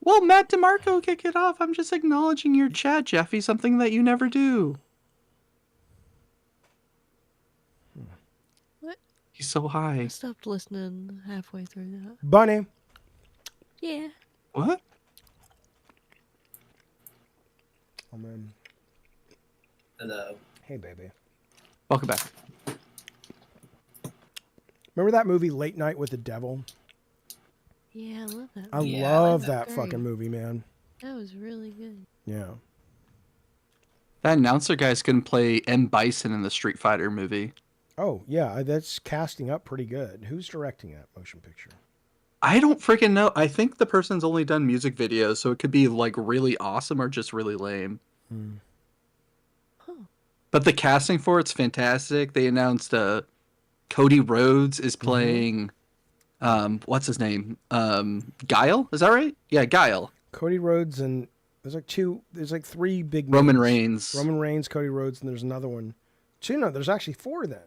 L: Well, Matt DeMarco, kick it off. I'm just acknowledging your chat, Jeffy. Something that you never do.
C: What?
L: He's so high.
C: I stopped listening halfway through that.
A: Bunny.
C: Yeah.
L: What?
A: Oh man.
K: Hello.
A: Hey, baby.
L: Welcome back.
A: Remember that movie Late Night with the Devil?
C: Yeah, I love that.
A: I
C: movie.
A: love
C: That
A: that
C: was
A: fucking
C: great.
A: movie, man.
C: That was really good.
A: Yeah.
L: That announcer guy's gonna play M. Bison in the Street Fighter movie.
A: Oh, yeah, that's casting up pretty good. Who's directing that motion picture?
L: I don't freaking know. I think the person's only done music videos, so it could be like really awesome or just really lame. But the casting for it's fantastic. They announced Cody Rhodes is playing what's his name? Guile? Is that right? Yeah, Guile.
A: Cody Rhodes and there's like three big
L: Roman
A: names.
L: Reigns.
A: Roman Reigns, Cody Rhodes, and there's another one. No, there's actually four then.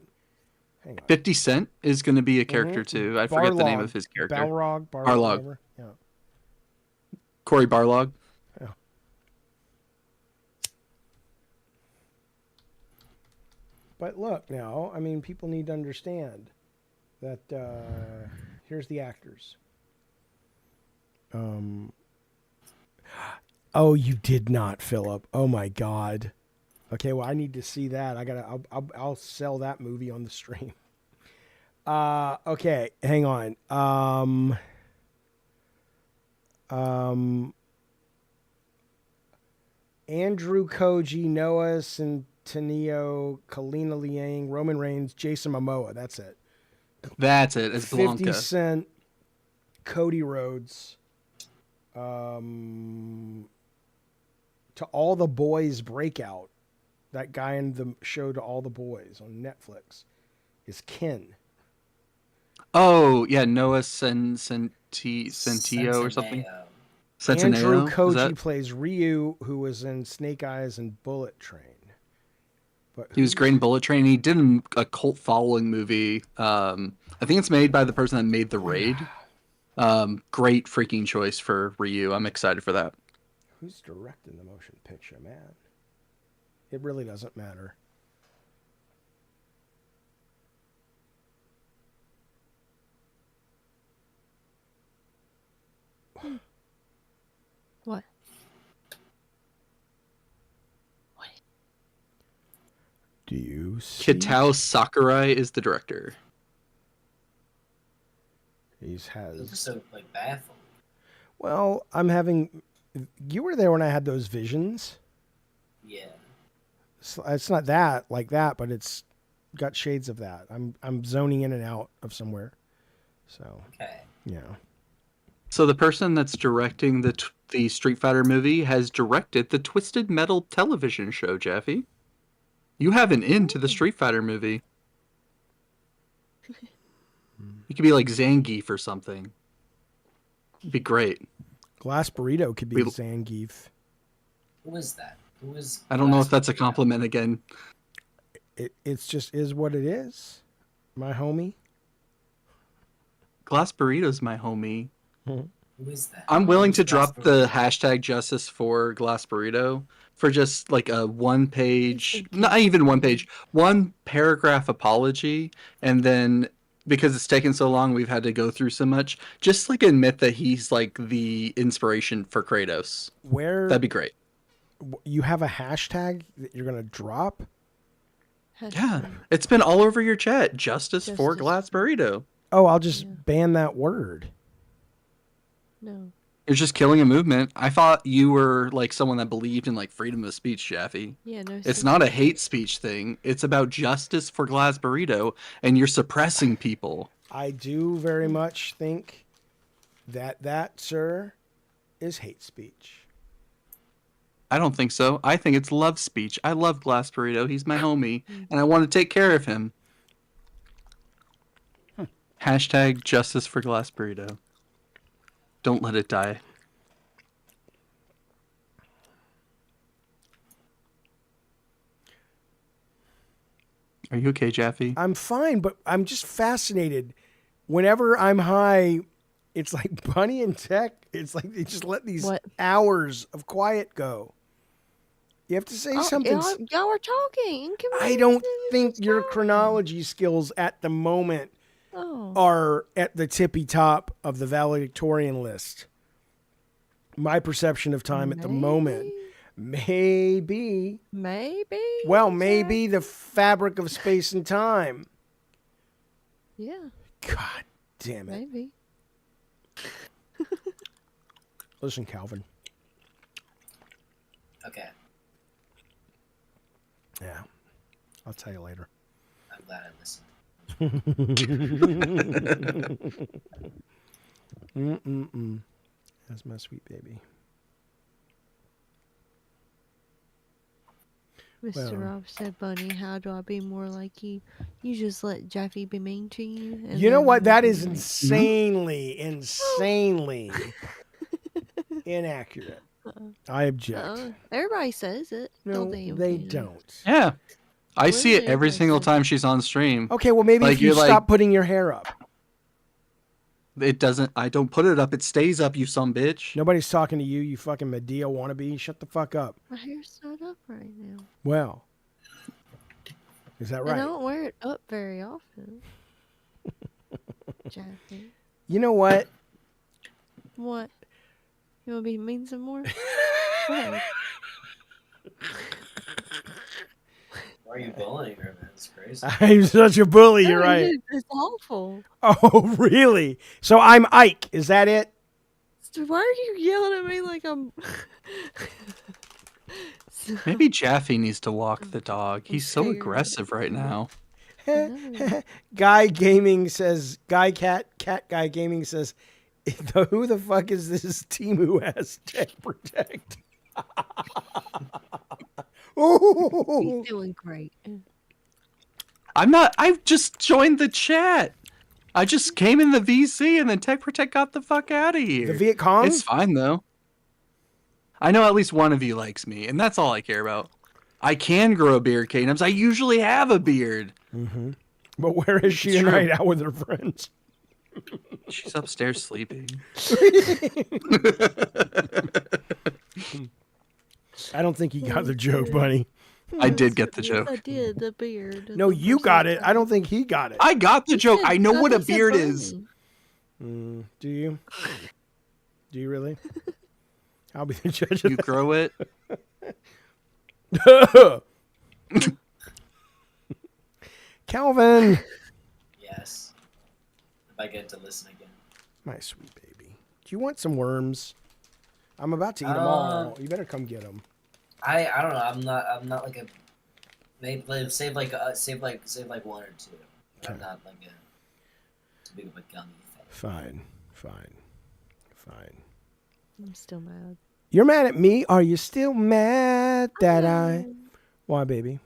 A: Hang on.
L: 50 Cent is going to be a character too. I forget the name of his character.
A: Balrog.
L: Barlog.
A: Yeah.
L: Corey Barlog.
A: Yeah. But look now, I mean, people need to understand that here's the actors. Oh, you did not, Philip. Oh my God. Okay, well, I need to see that. I'll sell that movie on the stream. Okay, hang on. Andrew Koji, Noah Centineo, Kalina Liang, Roman Reigns, Jason Momoa. That's it.
L: That's it. It's
A: 50
L: Blanca.
A: Cent, Cody Rhodes. To All the Boys Breakout. That guy in the show To All the Boys on Netflix is Ken.
L: Oh, yeah, Noah Centio or something.
A: Andrew
L: Centineo?
A: Koji plays Ryu, who was in Snake Eyes and Bullet Train. But
L: He was great in Bullet Train. He did a cult following movie. I think it's made by the person that made The Raid. Great freaking choice for Ryu. I'm excited for that.
A: Who's directing the motion picture, man? It really doesn't matter.
C: What?
A: Do you see?
L: Kitao Sakurai is the director.
A: He has.
K: So like baffled.
A: Well, I'm having. You were there when I had those visions.
K: Yeah.
A: It's not that like that, but it's got shades of that. I'm zoning in and out of somewhere. So.
K: Okay.
A: Yeah.
L: So the person that's directing the Street Fighter movie has directed the Twisted Metal television show, Jeffy. You have an in to the Street Fighter movie. You could be like Zangief or something. It'd be great.
A: Glass Burrito could be Zangief.
K: Who is that? Who is?
L: I don't know if that's a compliment again.
A: It's just is what it is, my homie.
L: Glass Burrito's my homie.
K: Who is that?
L: I'm willing to drop the hashtag justice for Glass Burrito for just like a one page, not even one page, one paragraph apology. And then because it's taken so long, we've had to go through so much, just like admit that he's like the inspiration for Kratos. That'd be great.
A: You have a hashtag that you're going to drop?
L: Yeah. It's been all over your chat. Justice for Glass Burrito.
A: Oh, I'll just ban that word.
C: No.
L: You're just killing a movement. I thought you were like someone that believed in like freedom of speech, Jaffe.
C: Yeah, no.
L: It's not a hate speech thing. It's about justice for Glass Burrito, and you're suppressing people.
A: I do very much think that, sir, is hate speech.
L: I don't think so. I think it's love speech. I love Glass Burrito. He's my homie, and I want to take care of him. Hashtag justice for Glass Burrito. Don't let it die. Are you okay, Jaffe?
A: I'm fine, but I'm just fascinated. Whenever I'm high, it's like Bunny and Tech. It's like they just let these hours of quiet go. You have to say something.
C: Y'all were talking.
A: I don't think your chronology skills at the moment are at the tippy top of the valedictorian list. My perception of time at the moment. Maybe. Well, maybe the fabric of space and time.
C: Yeah.
A: God damn it.
C: Maybe.
A: Listen, Calvin.
K: Okay.
A: Yeah. I'll tell you later.
K: I'm glad I listened.
A: That's my sweet baby.
C: Mr. Rob said, Bunny, how do I be more like you? You just let Jeffy be mean to you. And
A: You know
C: then
A: what? That
C: be
A: is
C: like,
A: insanely inaccurate. I object.
C: Everybody says it.
A: No, they don't.
L: Yeah. I see it every single time she's on stream.
A: Okay, well, maybe if you stop putting your hair up.
L: It doesn't. I don't put it up. It stays up, you some bitch.
A: Nobody's talking to you, you fucking Medea wannabe. Shut the fuck up.
C: My hair's not up right now.
A: Well, is that right?
C: And I don't wear it up very often. Jeffy.
A: You know what?
C: What? You want to be mean some more? What?
K: Why are you bullying her, man? It's crazy.
A: I'm such a bully, you're right.
C: It's awful.
A: Oh, really? So I'm Ike. Is that it?
C: So why are you yelling at me like I'm?
L: Maybe Jaffe needs to walk the dog.
C: I'm
L: He's so
C: scared.
L: aggressive right now.
A: Guy Gaming says, Guy Cat Guy Gaming says, who the fuck is this team who has Tech Protect?
C: He's doing great.
L: I'm not. I've just joined the chat. I just came in the VC and then Tech Protect got the fuck out of here.
A: The Viet Cong?
L: It's fine though. I know at least one of you likes me, and that's all I care about. I can grow a beard, Cadence. I usually have a beard.
A: Mm-hmm. But where is she
L: It's
A: tonight
L: true.
A: out with her friends?
L: She's upstairs sleeping.
A: I don't think you got the joke, buddy.
L: I did get the
C: Yes,
L: joke.
C: I did. The beard.
A: No, you got it. I don't think he got it.
L: I got the joke.
C: said-
L: I know
C: I
L: what a
C: think said
L: beard is.
C: bunny.
A: Do you? Do you really? I'll be the judge of
L: You grow it.
A: that. Calvin.
K: Yes. If I get to listen again.
A: My sweet baby. Do you want some worms? I'm about to eat them all. You better come get them.
K: I don't know. I'm not like a. Maybe save like one or two.
A: Okay.
K: I'm not like a too big of a gummy thing.
A: Fine.
C: I'm still mad.
A: You're mad at me? Are you still mad that I... Why, baby?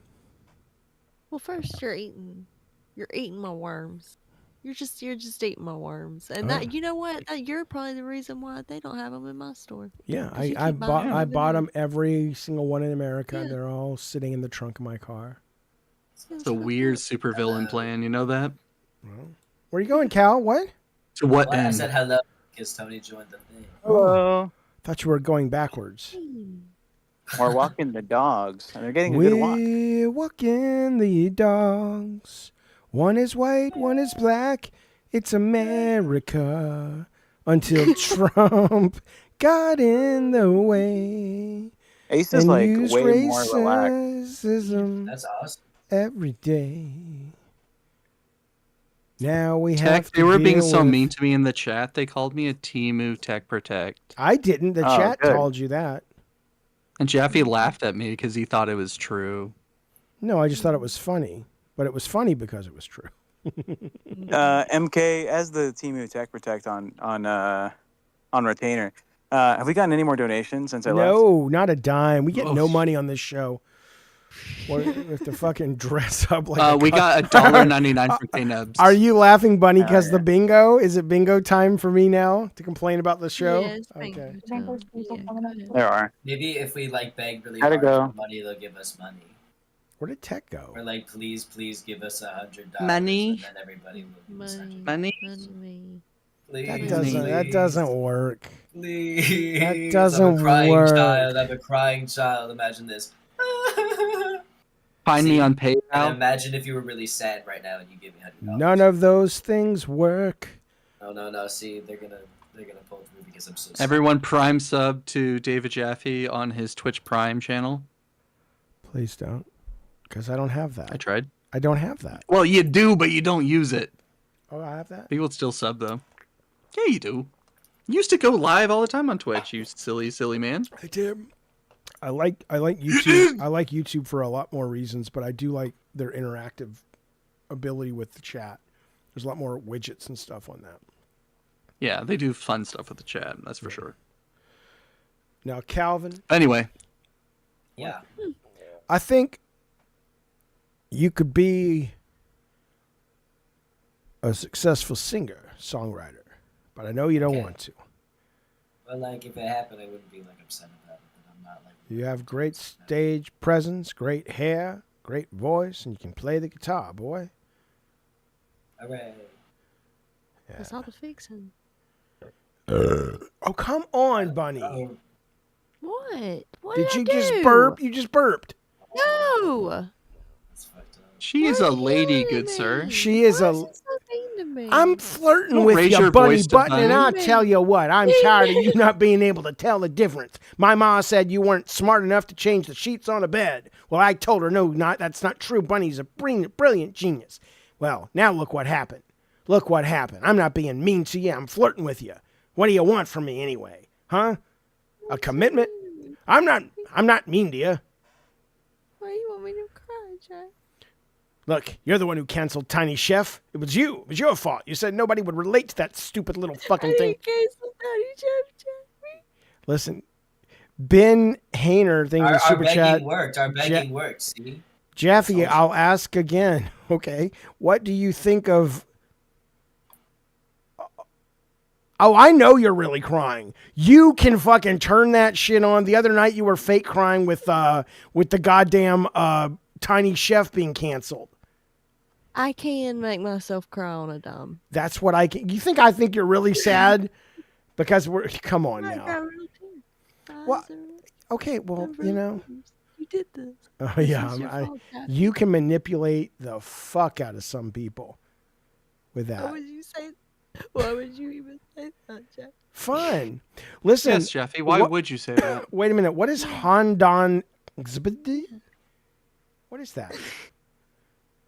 C: Well, first you're eating my worms. You're just eating my worms, and that you know what? You're probably the reason why they don't have them in my store.
A: Yeah,
C: 'Cause you
A: I
C: keep buying
A: bought
C: them.
A: them every single one in America.
C: Yeah.
A: They're all sitting in the trunk of my car.
L: It's a weird supervillain plan. You know that?
A: Where are you going, Cal? What?
L: To what
K: I
L: end?
K: said hello because Tony joined the thing.
M: Hello.
A: Thought you were going backwards.
M: We're walking the dogs, and they're getting a good walk.
A: We're walking the dogs. One is white, one is black. It's America. Until Trump got in the way.
M: Ace is
A: and
M: like
A: used
M: way more relaxed.
A: racism
K: That's awesome.
A: every day. Now we
L: Tech,
A: have to
L: they were being
A: deal
L: so
A: with-
L: mean to me in the chat. They called me a Timu Tech Protect.
A: I didn't. The
M: Oh,
A: chat
M: good.
A: told you that.
L: And Jaffe laughed at me because he thought it was true.
A: No, I just thought it was funny. But it was funny because it was true.
M: MK, as the team who Tech Protect on retainer, have we gotten any more donations since I left?
A: No, not a dime. We get no money on this show. We have to fucking dress up like.
L: We got $1.99 for K-Nubs.
A: Are you laughing, Bunny?
M: Oh,
A: Because
M: yeah.
A: the bingo is it bingo time for me now to complain about the show?
C: Yeah, it's
A: Okay.
C: bingo time. Yeah, go ahead.
M: There are.
K: Maybe if we like beg really
M: How'd it
K: hard
M: go?
K: for money, they'll give us money.
A: Where did Tech go?
K: Or like, please give us $100.
L: Money.
K: And then everybody will give us $100.
L: Money?
K: Please.
A: That doesn't work.
K: Please.
A: That doesn't
K: I'm a crying
A: work.
K: child. I'm a crying child. Imagine this.
L: Find me on
K: And
L: PayPal.
K: imagine if you were really sad right now and you give me $100.
A: None of those things work.
K: No. See, they're gonna pull through because I'm so sad.
L: Everyone prime sub to David Jaffe on his Twitch Prime channel.
A: Please don't, because I don't have
L: I
A: that.
L: tried.
A: I don't have that.
L: Well, you do, but you don't use it.
A: Oh, I have that.
L: People still sub though. Yeah, you do. You used to go live all the time on Twitch, you silly man.
A: I did. I like YouTube. I like YouTube for a lot more reasons, but I do like their interactive ability with the chat. There's a lot more widgets and stuff on that.
L: Yeah, they do fun stuff with the chat, that's for sure.
A: Now, Calvin,
L: Anyway,
K: Yeah.
A: I think you could be a successful singer, songwriter, but I know you don't want to.
K: Well, like if it happened, I wouldn't be like upset about it. But I'm not like.
A: You have great stage presence, great hair, great voice, and you can play the guitar, boy.
K: Alright.
C: That's all the fixing.
A: Oh, come on, Bunny.
C: What? What
A: Did
C: I
A: you just
C: do?
A: burp? You just burped.
C: No.
L: she is a lady, good sir.
A: She is
C: Why
A: a...
C: is it so mean to me?
A: I'm flirting
L: Don't
A: with
L: raise
A: you,
L: your
A: Bunny
L: voice to
A: Button, and I'll
L: Bunny.
A: tell you what, I'm tired of you not being able to tell the difference. My ma said you weren't smart enough to change the sheets on a bed. Well, I told her, no, that's not true. Bunny's a brilliant genius. Well, now look what happened. Look what happened. I'm not being mean to you. I'm flirting with you. What do you want from me anyway? Huh? A commitment? I'm not mean to you.
C: Why do you want me to cry, Jack?
A: Look, you're the one who canceled Tiny Chef. It was you. It was your fault. You said nobody would relate to that stupid little fucking thing.
C: Cancel Tiny Chef, Jack.
A: Listen, Ben Hayner, thanks for the super chat.
K: Our begging worked. See,
A: Jaffe, I'll ask again. Okay, what do you think of? Oh, I know you're really crying. You can fucking turn that shit on. The other night you were fake crying with the goddamn Tiny Chef being canceled.
C: I can make myself cry on a dime.
A: That's what I can. You think I think you're really sad because we're come on now. Well, okay, well, you know.
C: You did this.
A: Oh yeah, you can manipulate the fuck out of some people with that.
C: Why would you say? Why would you even say that, Jeff?
A: Fine. Listen.
L: Yes, Jeffy. Why would you say that?
A: Wait a minute. What is Hondan? What is that?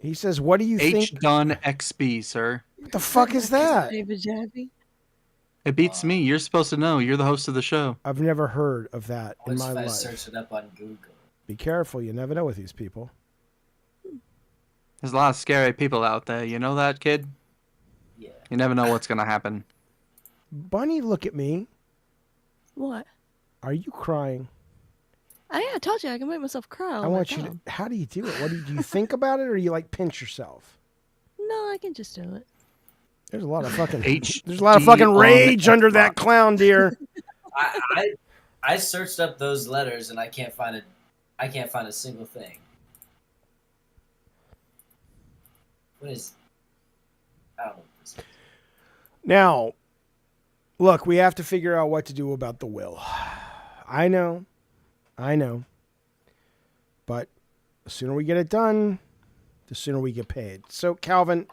A: He says, "What do you think?"
L: H-Don XB, sir.
A: What the fuck is that?
C: David Jaffe.
L: It beats me. You're supposed to know. You're the host of the show.
A: I've never heard of that in my life.
K: Search it up on Google.
A: Be careful. You never know with these people.
L: There's a lot of scary people out there. You know that, kid?
K: Yeah.
L: You never know what's gonna happen.
A: Bunny, look at me.
C: What?
A: Are you crying?
C: I told you I can make myself cry.
A: I want you to. How do you do it? Do you think about it, or do you like pinch yourself?
C: No, I can just do it.
A: There's a lot of fucking. There's a lot of fucking rage under that clown, dear.
K: I searched up those letters and I can't find a single thing. What is? I don't know.
A: Now, look, we have to figure out what to do about the will. I know. But the sooner we get it done, the sooner we get paid. So, Calvin,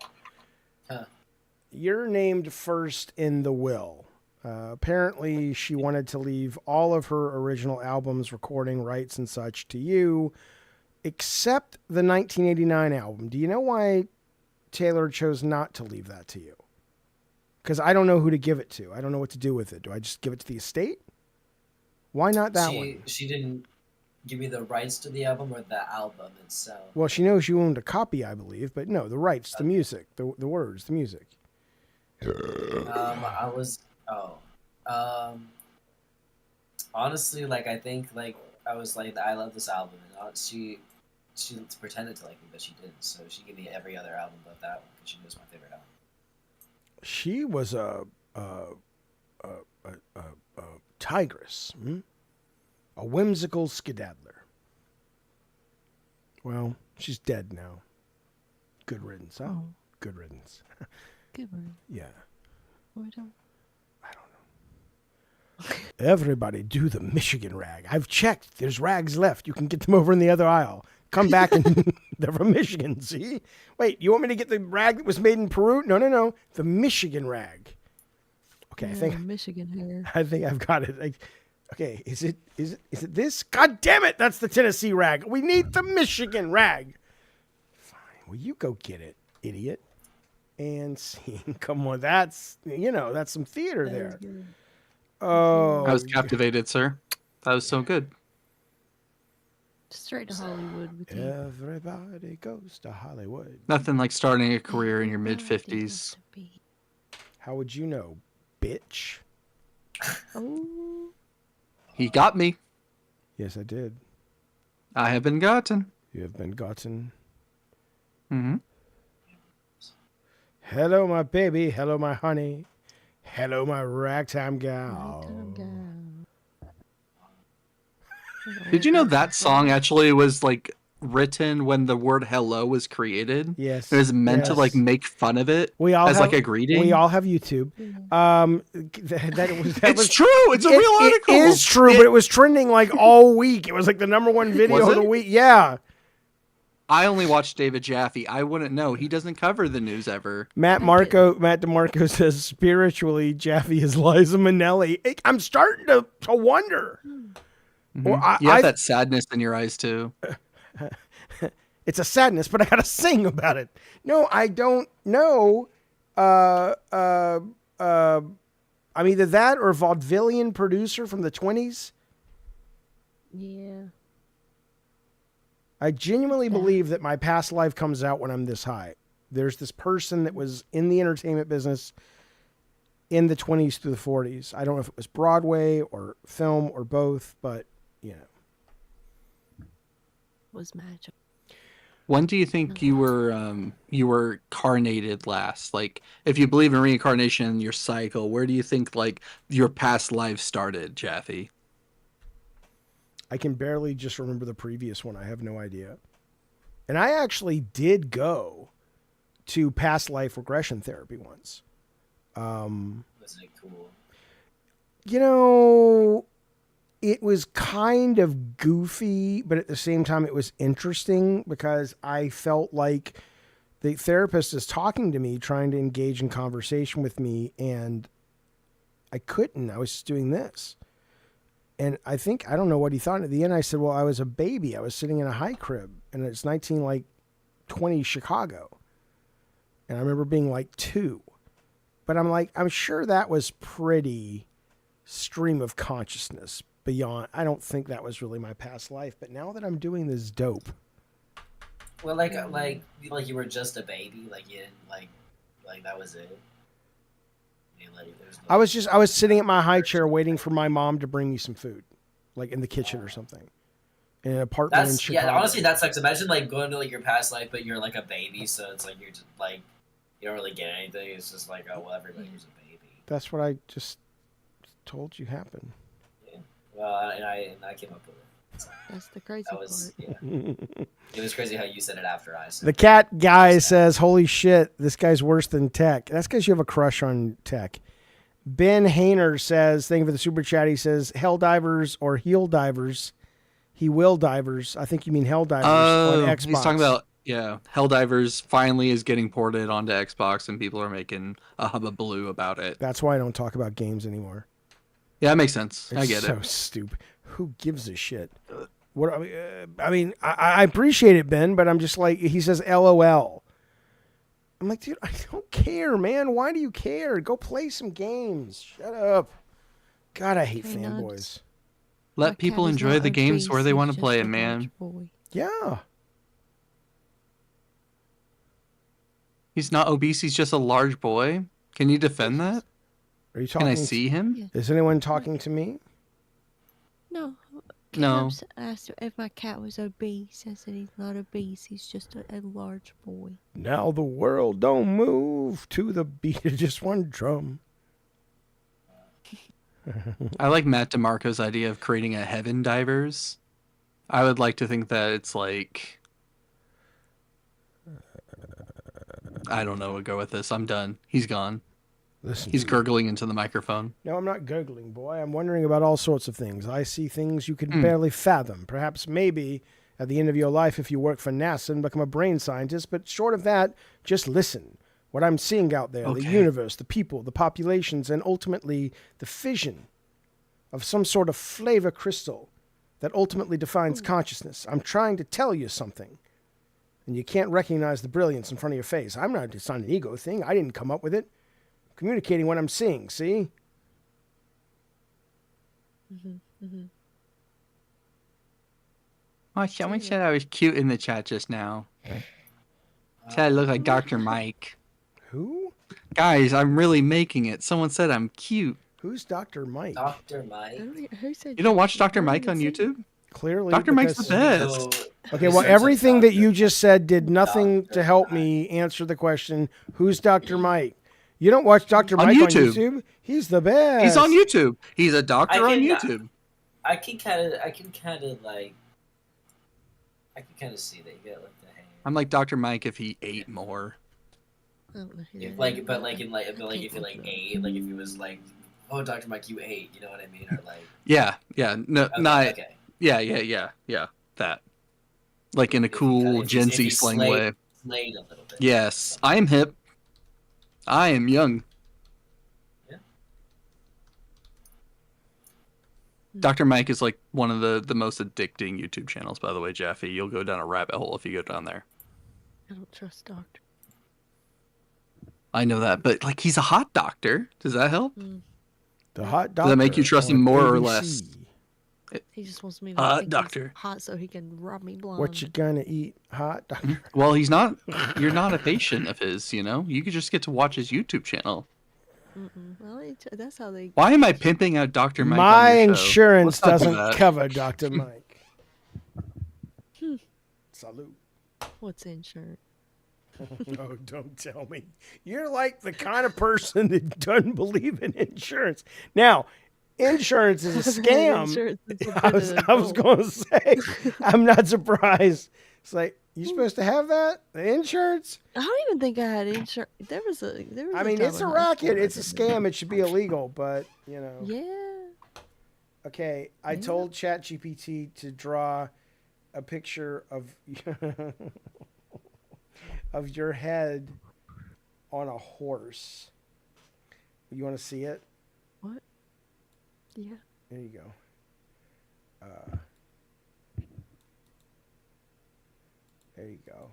A: you're named first in the will. Apparently, she wanted to leave all of her original albums, recording rights and such to you, except the 1989 album. Do you know why Taylor chose not to leave that to you? Because I don't know who to give it to. I don't know what to do with it. Do I just give it to the estate? Why not that one?
K: She didn't give me the rights to the album or the album itself.
A: Well, she knows you owned a copy, I believe, but no, the rights, the music, the words, the music.
K: Honestly, like I think like I was like I love this album, and she pretended to like me, but she didn't. So she gave me every other album but that one because she knows my favorite album.
A: She was a tigress, a whimsical skedaddler. Well, she's dead now. Good riddance, huh?
C: Oh.
A: Good riddance.
C: Good riddance.
A: Yeah.
C: I don't know.
A: Everybody do the Michigan rag. I've checked. There's rags left. You can get them over in the other aisle. Come back and they're from Michigan, see? Wait, you want me to get the rag that was made in Peru? No. The Michigan rag. Okay, I think
C: Michigan hair.
A: I think I've got it. Okay, is it this? God damn it, that's the Tennessee rag. We need the Michigan rag. Fine. Well, you go get it, idiot. And scene. Come on, that's some theater there. Oh,
L: I was captivated, sir. That was so good.
C: Straight to Hollywood with you.
A: Everybody goes to Hollywood.
L: Nothing like starting a career in your mid-50s.
A: How would you know, bitch?
C: Oh.
L: He got me.
A: Yes, I did.
L: I have been gotten.
A: You have been gotten.
L: Mm-hmm.
A: Hello, my baby. Hello, my honey. Hello, my ragtime gal.
L: Did you know that song actually was like written when the word hello was created?
A: Yes.
L: It was meant to like make fun of it like a greeting.
A: We all have YouTube.
L: It's true. It's a real article.
A: It is true, but it was trending like all week. It was like the #1 video of the week. Yeah.
L: I only watch David Jaffe. I wouldn't know. He doesn't cover the news ever.
A: Matt DeMarco says spiritually Jaffe is Liza Minnelli. I'm starting to wonder.
L: Mm-hmm. Or you have that sadness in your eyes too.
A: It's a sadness, but I gotta sing about it. No, I don't know. I'm either that or a vaudevillian producer from the 20s.
C: Yeah.
A: I genuinely believe that my past life comes out when I'm this high. There's this person that was in the entertainment business in the 20s through the 40s. I don't know if it was Broadway or film or both, but, you know.
C: Was magic.
L: When do you think you were carnated last? Like, if you believe in reincarnation and your cycle, where do you think like your past life started, Jaffe?
A: I can barely just remember the previous one. I have no idea. And I actually did go to past life regression therapy once.
K: Was it cool?
A: You know, it was kind of goofy, but at the same time it was interesting because I felt like the therapist is talking to me, trying to engage in conversation with me, and I couldn't. I was just doing this. And I don't know what he thought. At the end, I said, well, I was a baby. I was sitting in a high crib, and it's 1920 Chicago. And I remember being like 2. But I'm like, I'm sure that was pretty stream of consciousness beyond. I don't think that was really my past life. But now that I'm doing this dope.
K: Well, like you were just a baby, like you didn't like that was it.
A: I was sitting at my high chair waiting for my mom to bring me some food, like in the kitchen or something, in an apartment in Chicago.
K: Yeah, honestly, that sucks. Imagine like going to like your past life, but you're like a baby, so it's like you're just like you don't really get anything. It's just like, oh well, everybody was a baby.
A: That's what I just told you happened.
K: Yeah. Well, and I came up with it.
C: That's the crazy
K: part.
C: Yeah.
K: It was crazy how you said it after I said
A: it. The cat guy says, holy shit, this guy's worse than Tech. That's because you have a crush on Tech. Ben Hayner says, thank you for the super chat. He says, hell divers or heel divers. He will divers. I think you mean hell divers on Xbox.
L: He's talking about, yeah, Helldivers finally is getting ported onto Xbox and people are making a hubbubaloo about it.
A: That's why I don't talk about games anymore.
L: Yeah, that makes sense. I get
A: it.
L: So
A: stupid. Who gives a shit? What I mean, I appreciate it, Ben, but I'm just like, he says LOL. I'm like, dude, I don't care, man. Why do you care? Go play some games. Shut up. God, I hate fanboys.
L: Let people enjoy the games where they want to play it, man.
A: Yeah.
L: He's not obese. He's just a large boy. Can you defend that?
A: Are you talking?
L: Can I see him?
A: Is anyone talking to me?
C: No.
L: No.
C: Asked if my cat was obese. I said he's not obese. He's just a large boy.
A: Now the world don't move to the beat of just one drum.
L: I like Matt DeMarco's idea of creating a heaven divers. I would like to think that it's like... I don't know. We'll go with this. I'm done. He's gone.
A: Listen,
L: he's gurgling into the microphone.
A: No, I'm not gurgling, boy. I'm wondering about all sorts of things. I see things you can barely fathom. Perhaps, maybe, at the end of your life, if you work for NASA and become a brain scientist. But short of that, just listen. What I'm seeing out there, the universe, the people, the populations, and ultimately the fission of some sort of flavor crystal that ultimately defines consciousness. I'm trying to tell you something. And you can't recognize the brilliance in front of your face. It's not an ego thing. I didn't come up with it. Communicating what I'm seeing, see?
L: Oh, someone said I was cute in the chat just now. Said I look like Dr. Mike.
A: Who?
L: Guys, I'm really making it. Someone said I'm cute.
A: Who's Dr. Mike?
K: Dr. Mike?
C: Who said
L: you don't watch Dr. Mike on YouTube?
A: Clearly.
L: Dr. Mike's the best.
A: Okay, well, everything that you just said did nothing to help me answer the question, who's Dr. Mike? You don't watch Dr. Mike on YouTube? He's the best.
L: He's on YouTube. He's a doctor on YouTube.
K: I can kind of see that you got like the hair.
L: I'm like Dr. Mike if he ate more.
K: If you like ate, like if he was like, oh, Dr. Mike, you ate, you know what I mean, or like.
L: Yeah, no, okay. Yeah, that. Like in a cool Gen Z slang way.
K: Slayed a little bit.
L: Yes, I am hip. I am young.
K: Yeah.
L: Dr. Mike is like one of the most addicting YouTube channels, by the way, Jaffe. You'll go down a rabbit hole if you go down there.
C: I don't trust doctor.
L: I know that, but like he's a hot doctor. Does that help?
A: The hot doctor.
L: Does that make you trust him
A: on
L: more or
A: ABC.
L: less?
C: He just wants me to think
L: doctor.
C: he's hot so he can rob me blind.
A: What you gonna eat, hot doctor?
L: Well, he's not. You're not a patient of his. You know, you could just get to watch his YouTube channel.
C: Well, that's how they.
L: Why am I pimping out Dr. Mike?
A: My
L: on your show?
A: insurance
L: Let's not do
A: doesn't
L: that.
A: cover Dr. Mike. Salute.
C: What's insurance?
A: Oh, don't tell me. You're like the kind of person that doesn't believe in insurance. Now, insurance is a scam.
C: Insurance is a
A: I was going to say, I'm not surprised. It's like, you supposed to have that? The insurance?
C: I don't even think I had insurance. There was a.
A: I mean, it's a racket. It's a scam. It should be illegal, but, you know.
C: Yeah.
A: Okay, I told ChatGPT to draw a picture of of your head on a horse. You want to see it?
C: What? Yeah.
A: There you go. There you go.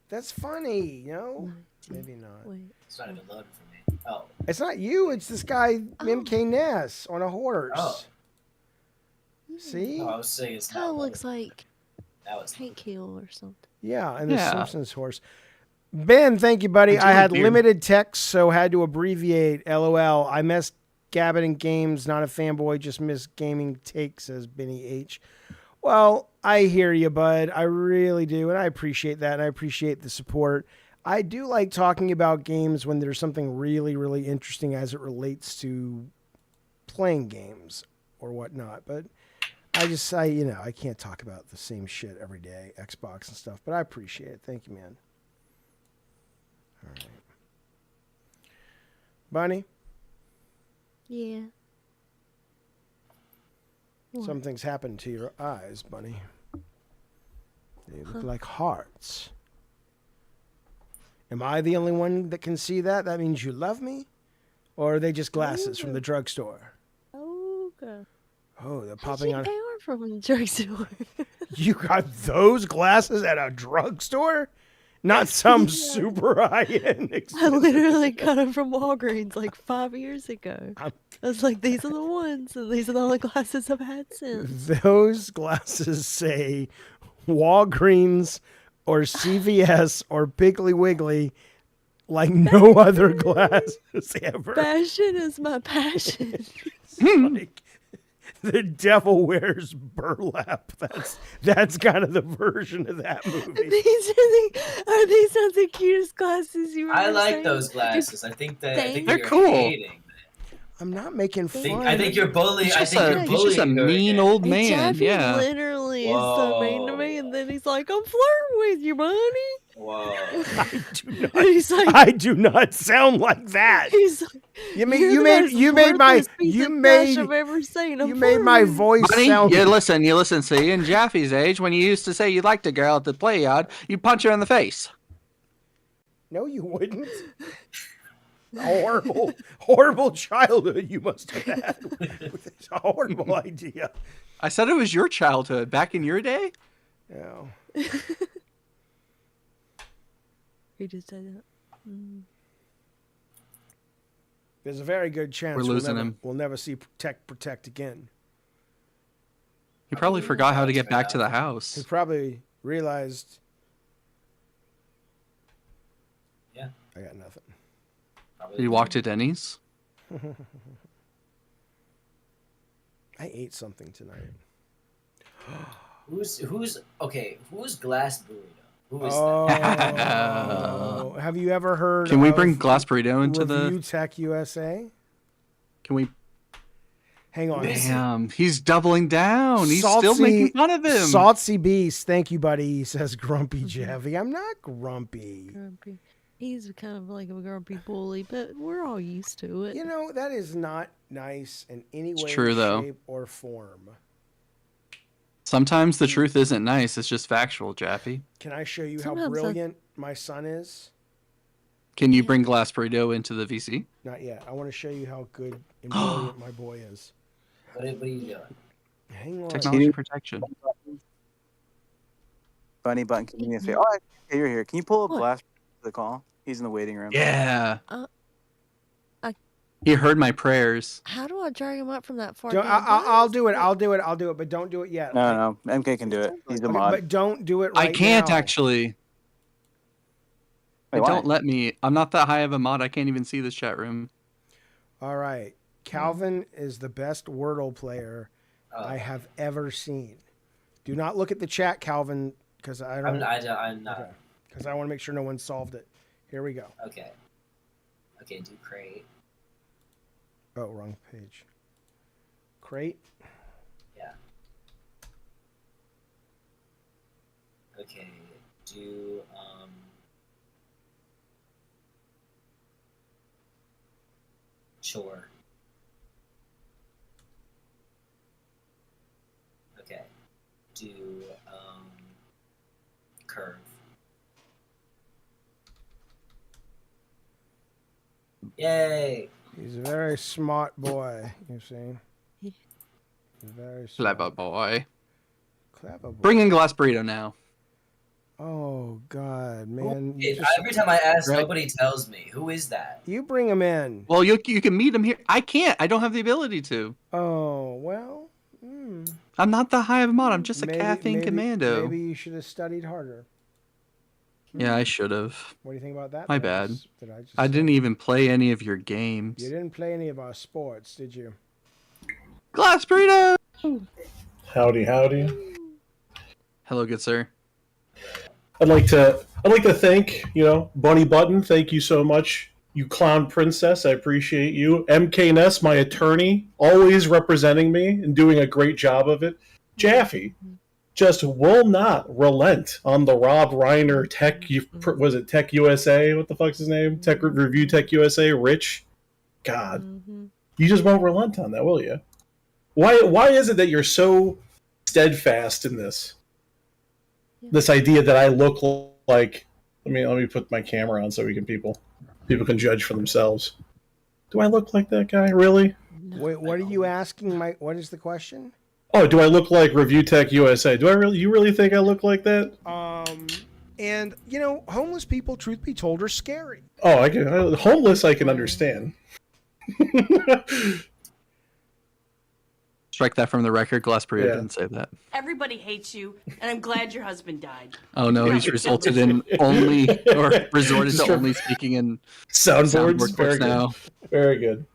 A: That's funny, you know? Maybe not.
K: It's not even loaded for me. Oh.
A: It's not you. It's this guy, MK Ness, on a horse.
K: Oh.
A: See?
K: No, I was saying it's
C: Kind
K: not
C: of looks like
K: That was
C: Hank Hill or something.
A: Yeah, and the Simpsons horse. Ben, thank you, buddy. I had limited text, so had to abbreviate. LOL. I missed Gabbin and Games. Not a fanboy, just miss gaming take, says Benny H. Well, I hear you, bud. I really do, and I appreciate that, and I appreciate the support. I do like talking about games when there's something really, really interesting as it relates to playing games or whatnot, but I can't talk about the same shit every day, Xbox and stuff, but I appreciate it. Thank you, man. All right. Bunny?
C: Yeah. What?
A: Something's happened to your eyes, Bunny. They look like hearts. Am I the only one that can see that? That means you love me? Or are they just glasses from the drugstore?
C: Okay.
A: Oh, they're popping on.
C: They are from the drugstore.
A: You got those glasses at a drugstore? Not some super high-end
C: I literally got them from Walgreens like 5 years ago. I was like, these are the ones, and these are the only glasses I've had since.
A: Those glasses say Walgreens or CVS or Piggly Wiggly like no other glasses ever.
C: Fashion is my passion.
A: Like, the devil wears burlap. That's kind of the version of that movie.
C: Are these not the cutest glasses you ever
K: I like
C: seen?
K: those glasses. I think
A: They're
K: you're
A: cool.
K: hating.
A: I'm not making fun.
K: I think you're bullying.
L: He's
K: I
L: just
K: think
L: a-
K: you're
L: he's
K: bullying.
L: just a
K: her
L: mean
K: again.
L: old man.
C: Jeffy
L: Yeah.
C: literally is so mean to me, and then he's like, I'm flirting with you, buddy.
K: Whoa.
C: He's like,
A: I do not sound like that.
C: He's like,
A: You made
C: "You're
A: you
C: the
A: made
C: most
A: you made my
C: worthless piece
A: you
C: of
A: made
C: trash I've ever seen. I'm
A: you made my
C: flirting."
A: voice
L: Buddy,
A: sound.
L: you listen. See, in Jaffe's age, when you used to say you liked a girl at the play yard, you'd punch her in the face.
A: No, you wouldn't. Horrible childhood you must have had. It's a horrible idea.
L: I said it was your childhood back in your day.
A: Yeah.
C: He did say that.
A: There's a very good chance
L: We're losing him.
A: We'll never see Protect again.
L: He probably forgot how to get back to the house.
A: He probably realized.
K: Yeah.
A: I got nothing.
L: He walked to Denny's.
A: I ate something tonight.
K: Who's Glass Burrito? Who is
A: Oh, have you ever heard?
L: Can we
A: of
L: bring Glass Burrito into
A: Review
L: the?
A: Tech USA?
L: Can we?
A: Hang on.
L: Damn, he's doubling down. He's still
A: Salty-
L: making fun of him.
A: Salty Beast, thank you, buddy. He says grumpy Jeffy. I'm not grumpy.
C: Grumpy. He's kind of like a grumpy bully, but we're all used to it.
A: You know, that is not nice in any way,
L: true, though.
A: shape, or form.
L: Sometimes the truth isn't nice. It's just factual, Jaffe.
A: Can I show you how
C: Sometimes
A: brilliant my son is?
L: Can you bring Glass Burrito into the VC?
A: Not yet. I want to show you how good and brilliant my boy is.
K: What are you doing?
A: Hang on.
L: Technology protection.
M: Bunny button, can you do me a favor? Oh, okay, you're here. Can you pull up
C: What?
M: Blast to the call? He's in the waiting room.
L: Yeah.
C: I,
L: He heard my prayers.
C: how do I drag him up from that far?
A: I'll do it. I'll do it. But don't do it yet.
M: No, MK can do it. He's the
A: Okay,
M: mod.
A: but don't do it right
L: I can't
A: now.
L: actually.
M: Wait,
L: It
M: why?
L: don't let me. I'm not that high of a mod. I can't even see this chat room.
A: All right. Calvin is the best Wordle player I have ever seen. Do not look at the chat, Calvin, because
K: I'm not.
A: Because I want to make sure no one solved it. Here we go.
K: Okay. Okay, do crate.
A: Oh, wrong page. Crate.
K: Yeah. Okay, do chore. Okay. Do curve. Yay!
A: He's a very smart boy, you see. He's very smart.
L: Clever boy.
A: Clever boy.
L: Bring in glass burrito now.
A: Oh, God, man.
K: Every time I ask, nobody tells me. Who is that?
A: You bring him in.
L: Well, you can meet him here. I can't. I don't have the ability to.
A: Oh, well.
L: I'm not that high of a mod. I'm just a caffeine commando.
A: Maybe you should have studied harder.
L: Yeah, I should have.
A: What do you think about that?
L: My
A: Did I
L: bad.
A: just
L: I didn't even play any of your games.
A: You didn't play any of our sports, did you?
L: Glass burrito!
N: Howdy, howdy.
L: Hello, good sir.
N: I'd like to thank, Bunny Button, thank you so much. You clown princess, I appreciate you. MK Ness, my attorney, always representing me and doing a great job of it. Jaffe just will not relent on the Rob Reiner was it Tech USA? What the fuck's his name? Review Tech USA, Rich. God. You just won't relent on that, will you? Why is it that you're so steadfast in this? This idea that I look like, let me put my camera on so people can judge for themselves. Do I look like that guy, really?
A: Wait, what are you asking, Mike? What is the question?
N: Oh, do I look like Review Tech USA? You really think I look like that?
A: And homeless people, truth be told, are scary.
N: Oh, homeless I can understand.
L: Strike that from the record. Glass burrito didn't say that.
O: Everybody hates you, and I'm glad your husband died.
L: Oh no, he's resorted to only speaking in
N: soundboards. Very
L: now.
N: Good. Very good.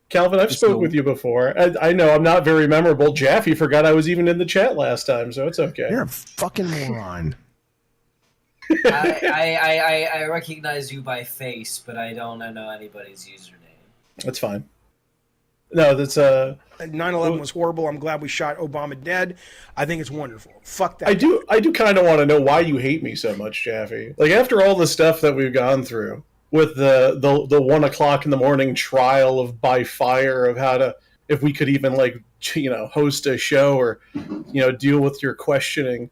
N: Calvin, I've spoke with you before. I know I'm not very memorable. Jaffe forgot I was even in the chat last time, so it's okay.
A: You're a fucking moron.
K: I recognize you by face, but I don't know anybody's username.
N: That's fine. No, that's
A: 9/11 was horrible. I'm glad we shot Obama dead. I think it's wonderful. Fuck that.
N: I do kind of want to know why you hate me so much, Jaffe. Like after all the stuff that we've gone through with the 1 o'clock in the morning trial of by fire of if we could even host a show or deal with your questioning,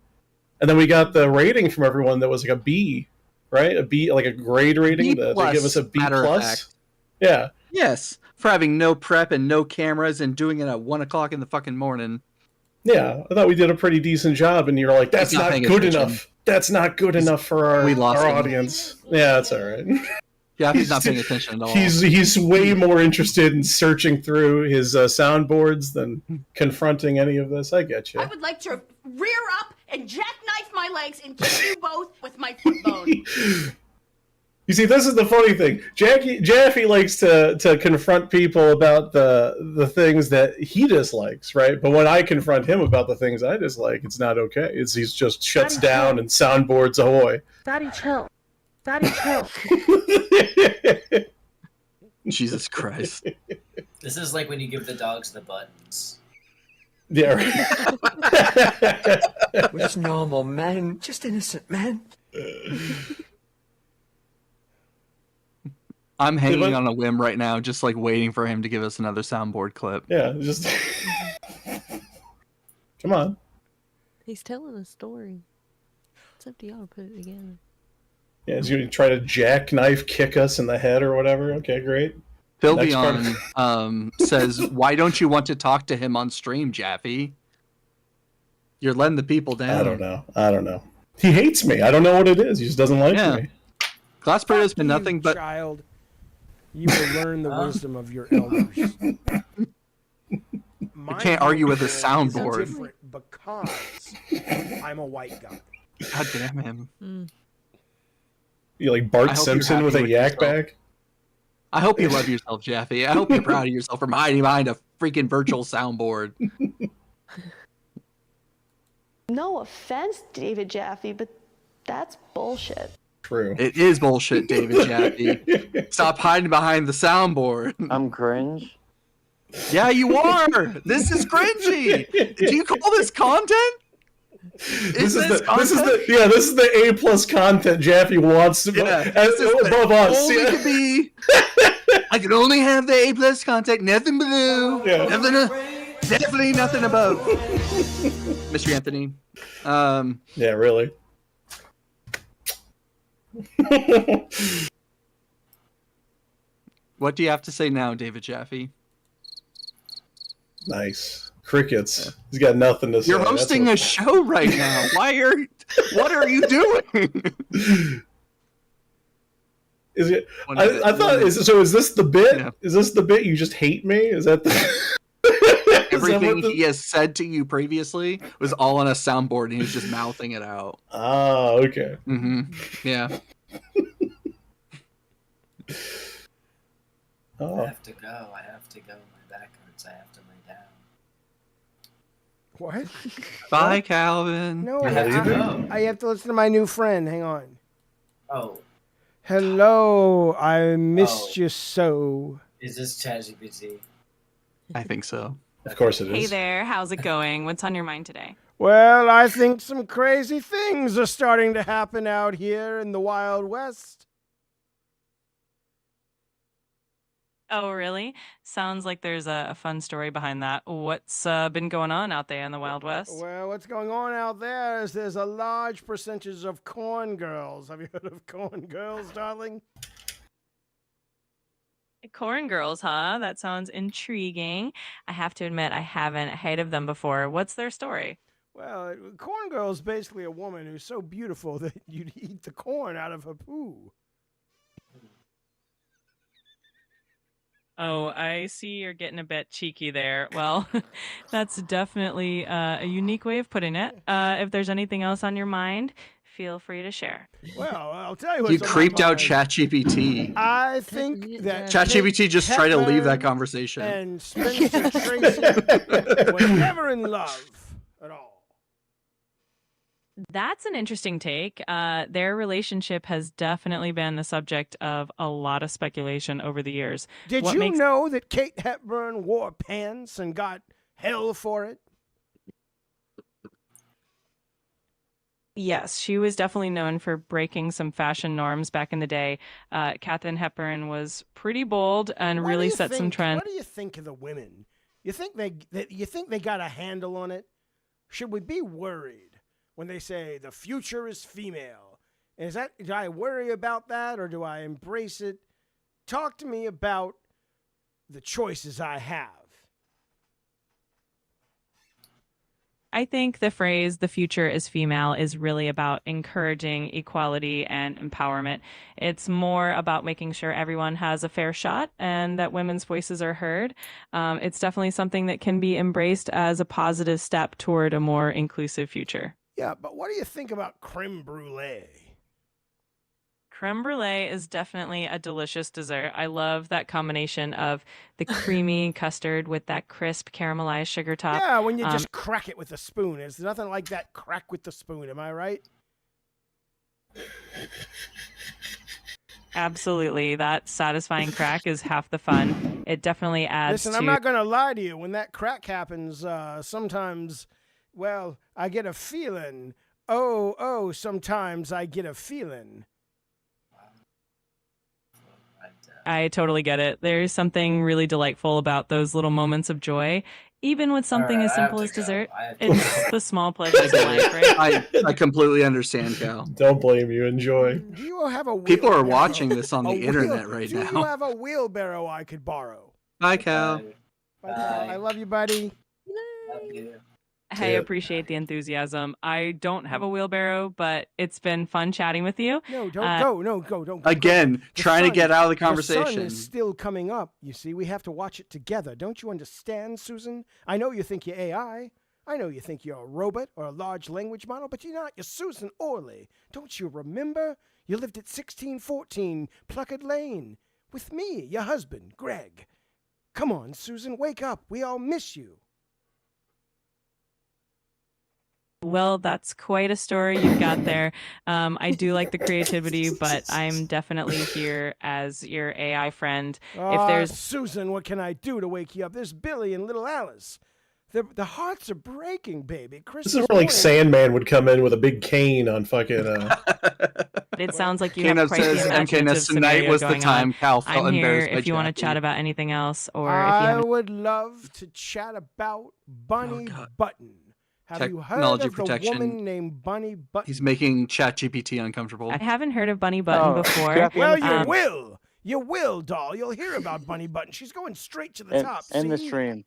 N: and then we got the rating from everyone that was like a B, right? A B, like a grade rating. They give us a B plus. Yeah.
L: Yes, for having no prep and no cameras and doing it at 1 o'clock in the fucking morning.
N: Yeah, I thought we did a pretty decent job, and you're like, "That's not good enough. That's not good enough for our audience." Yeah, that's all right.
L: Yeah, he's not paying attention at all.
N: He's way more interested in searching through his soundboards than confronting any of this. I get you.
O: I would like to rear up and jackknife my legs and kill you both with my foot bone.
N: You see, this is the funny thing. Jaffe likes to confront people about the things that he dislikes, right? But when I confront him about the things I dislike, it's not okay. He's just shuts down and soundboards ahoy.
O: Daddy, chill. Daddy, chill.
L: Jesus Christ.
K: This is like when you give the dogs the buttons.
N: Yeah, right.
P: We're just normal men, just innocent men.
L: I'm hanging on a whim right now, just waiting for him to give us another soundboard clip.
N: Yeah, just come on.
C: He's telling a story. It's up to y'all to put it together.
N: Yeah, he's going to try to jackknife kick us in the head or whatever. Okay, great.
L: Philbion says, "Why don't you want to talk to him on stream, Jaffe? You're letting the people down."
N: I don't know. He hates me. I don't know what it is. He just doesn't like me.
L: Class Parade has been
A: You
L: nothing but
A: child. You will learn the wisdom of your elders.
L: I can't argue with a soundboard.
A: Different because I'm a white guy.
L: God damn him.
N: You like
L: I
N: Bart
L: hope you're
N: Simpson
L: happy
N: with a
L: with
N: yak
L: yourself.
N: bag?
L: I hope you love yourself, Jeffy. I hope you're proud of yourself for hiding behind a freaking virtual soundboard.
Q: No offense, David Jaffe, but that's bullshit.
N: True.
L: It is bullshit, David Jaffe. Stop hiding behind the soundboard.
R: I'm cringe.
L: Yeah, you are. This is cringy. Do you call this content?
N: This is the A+ content Jaffe wants to above us.
L: Only to be. I can only have the A+ content, nothing below.
N: Yeah.
L: Definitely nothing above. Mr. Anthony.
N: Yeah, really.
L: What do you have to say now, David Jaffe?
N: Nice. Crickets. He's got nothing to say.
L: You're hosting a show right now. What are you doing?
N: Is it? I thought. Is this the bit? Yeah. Is this the bit? You just hate me? Is that the?
L: Everything he has said to you previously was all on a soundboard, and he was just mouthing it out.
N: Oh, okay.
L: Mm-hmm. Yeah.
K: I have to go. My back hurts. I have to lay down.
A: What?
L: Bye, Calvin.
A: No, I have to listen to my new friend. Hang on.
K: Oh.
A: Hello, I missed you so.
K: Is this ChatGPT?
L: I think so.
N: Of course it is.
S: Hey there, how's it going? What's on your mind today?
A: Well, I think some crazy things are starting to happen out here in the Wild West.
S: Oh, really? Sounds like there's a fun story behind that. What's been going on out there in the Wild West?
A: Well, what's going on out there is there's a large percentage of corn girls. Have you heard of corn girls, darling?
S: Corn girls, huh? That sounds intriguing. I have to admit, I haven't heard of them before. What's their story?
A: Well, corn girl is basically a woman who's so beautiful that you'd eat the corn out of her poo.
S: Oh, I see you're getting a bit cheeky there. Well, that's definitely a unique way of putting it. If there's anything else on your mind, feel free to share.
A: Well, I'll tell you what's
L: You
A: on my
L: creeped out
A: mind.
L: ChatGPT.
A: I think that
L: ChatGPT just tried to leave that
A: Hepburn
L: conversation.
A: and Spencer Tracy were never in love at all.
S: That's an interesting take. Their relationship has definitely been the subject of a lot of speculation over the years.
A: Did
S: What
A: you
S: makes-
A: know that Kate Hepburn wore pants and got hell for it?
S: Yes, she was definitely known for breaking some fashion norms back in the day. Katharine Hepburn was pretty bold and
A: What
S: really
A: do you
S: set some
A: think-
S: trends.
A: What do you think of the women? You think they got a handle on it? Should we be worried when they say the future is female? Do I worry about that or do I embrace it? Talk to me about the choices I have.
S: I think the phrase "the future is female" is really about encouraging equality and empowerment. It's more about making sure everyone has a fair shot and that women's voices are heard. It's definitely something that can be embraced as a positive step toward a more inclusive future.
A: Yeah, but what do you think about creme brulee?
S: Creme brulee is definitely a delicious dessert. I love that combination of the creamy custard with that crisp caramelized sugar top.
A: Yeah, when you just crack it with a spoon. There's nothing like that crack with the spoon. Am I right?
S: Absolutely. That satisfying crack is half the fun. It definitely adds
A: Listen,
S: to...
A: I'm not going to lie to you. When that crack happens, sometimes, well, I get a feeling. Oh, sometimes I get a feeling.
S: I totally get it. There's something really delightful about those little moments of joy. Even with something
K: All right,
S: as
K: I have
S: simple
K: to
S: as
K: go.
S: dessert,
K: I have to
S: it's the small pleasures of life, right?
L: I completely understand, Cal.
N: Don't blame you. Enjoy.
A: Do you have a
L: People are
A: wheelbarrow?
L: watching this on the
A: A
L: internet right
A: Do you
L: now.
A: have a wheelbarrow I could borrow?
L: Bye, Cal.
A: Bye, Cal. I love you, buddy.
K: Love you.
S: Hey, appreciate the enthusiasm. I don't have a wheelbarrow, but it's been fun chatting with you.
A: No, don't go. No, go. Don't go.
L: Again,
A: The
L: trying to
A: sun-
L: get out of the
A: The
L: conversation.
A: sun is still coming up. You see, we have to watch it together. Don't you understand, Susan? I know you think you're AI. I know you think you're a robot or a large language model, but you're not. You're Susan Orley. Don't you remember? You lived at 1614 Pluckett Lane with me, your husband, Greg. Come on, Susan, wake up. We all miss you.
S: Well, that's quite a story you've got there. I do like the creativity, but I'm definitely here as your AI friend. If there's
A: Susan, what can I do to wake you up? There's Billy and little Alice. The hearts are breaking, baby.
N: This is where like Sandman would come in with a big cane on fucking.
S: It sounds like you
L: Kano
S: have quite
L: says,
S: the imaginative
L: MKNS, tonight
S: scenario
L: was the
S: going
L: time
S: on.
L: Cal felt
S: I'm here
L: embarrassed by
S: if you want to
L: Jackie.
S: chat about anything else, or if you
A: I
S: have.
A: would love to chat about Bunny Button. Have you heard
L: Technology
A: of
L: protection.
A: the woman named Bunny Button?
L: He's making ChatGPT uncomfortable.
S: I haven't heard of Bunny Button before.
A: Well, you will. You will, doll. You'll hear about Bunny Button. She's going straight to the top.
M: In the
A: see?
M: stream.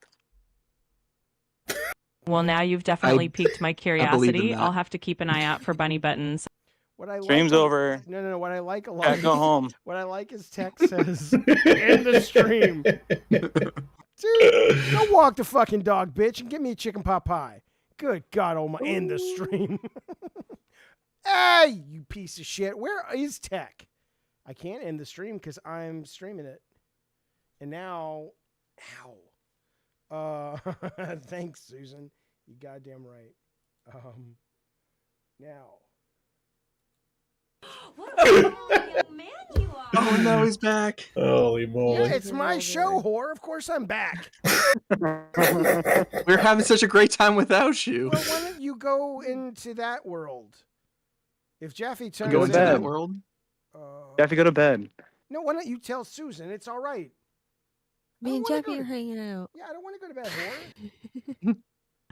S: Well, now you've definitely piqued my
M: in
S: curiosity.
M: that.
S: I'll have to keep an eye out for Bunny Buttons.
A: What I
M: Stream's
A: like,
M: over.
A: No. What I like a lot.
M: Gotta go home.
A: What I like is Tech says in the stream. Dude, go walk the fucking dog, bitch, and give me a chicken pot pie. Good God, oh my! In the stream. Hey, you piece of shit. Where is Tech? I can't end the stream because I'm streaming it. And now, thanks, Susan. You goddamn right. Now.
O: What a wonderful young man you are.
L: Oh no, he's back.
N: Holy moly.
A: Yeah, it's my show, whore. Of course I'm back.
L: We're having such a great time without you.
A: Well, why don't you go into that world? If Jaffe turns
M: Go to
A: into
M: bed.
L: world?
M: You have to go to bed.
A: No, why don't you tell Susan? It's all right.
C: Me and Jackie are hanging out.
A: Yeah, I don't want to go to bed, whore.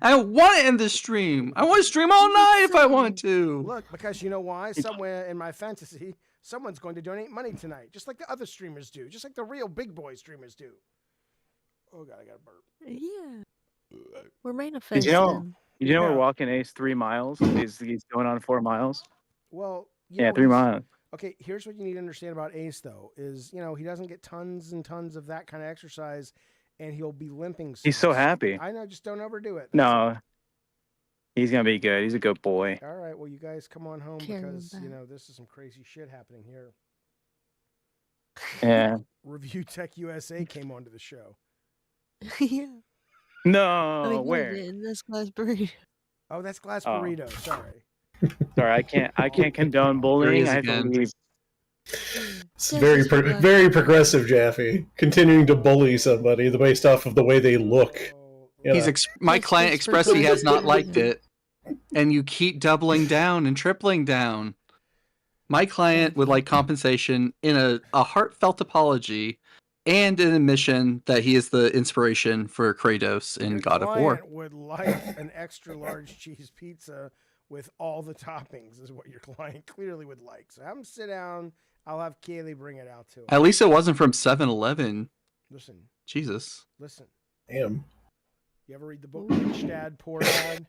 L: I don't want to end the stream. I want to stream all night if I want to.
A: Look, because you know why? Somewhere in my fantasy, someone's going to donate money tonight, just like the other streamers do, just like the real big boy streamers do. Oh God, I got a burp.
C: Yeah. We're manifesting.
M: Did you know we're walking Ace 3 miles? He's going on 4 miles.
A: Well,
M: Yeah, 3 miles.
A: Okay, here's what you need to understand about Ace, though, is, he doesn't get tons and tons of that kind of exercise, and he'll be limping.
M: He's so happy.
A: I know, just don't overdo it.
M: No. He's going to be good. He's a good boy.
A: All right, well, you guys come on home
C: Care
A: because,
C: about.
A: this is some crazy shit happening here.
M: Yeah.
A: Review Tech USA came onto the show.
C: Yeah.
M: No, where?
C: This glass burrito.
A: Oh, that's Glass
M: Oh.
A: Burrito. Sorry.
M: Sorry, I can't condone bullying. I have to leave.
N: It's very very progressive, Jaffe. Continuing to bully somebody based off of the way they look. Yeah.
L: My client expressed he has not liked it, and you keep doubling down and tripling down. My client would like compensation in a heartfelt apology and an admission that he is the inspiration for Kratos in God of War.
A: Client would like an extra large cheese pizza with all the toppings, is what your client clearly would like. So have him sit down. I'll have Kaylee bring it out to him.
L: At least it wasn't from 7-Eleven.
A: Listen.
L: Jesus.
A: Listen.
N: Damn.
A: You ever read the book Rich Dad, Poor Dad?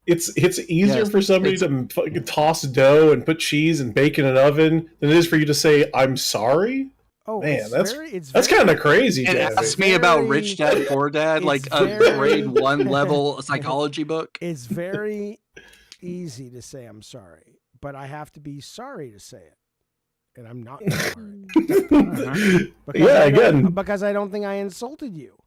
N: It's easier for somebody to fucking toss dough and put cheese and bacon in an oven than it is for you to say I'm sorry.
A: Oh
N: man,
A: it's
N: that's kind of crazy.
L: And
N: Jaffe.
L: ask me about Rich Dad, Poor Dad, like a grade 1 level psychology book.
A: It's very easy to say I'm sorry, but I have to be sorry to say it. And I'm not sorry. Because I don't think I insulted you.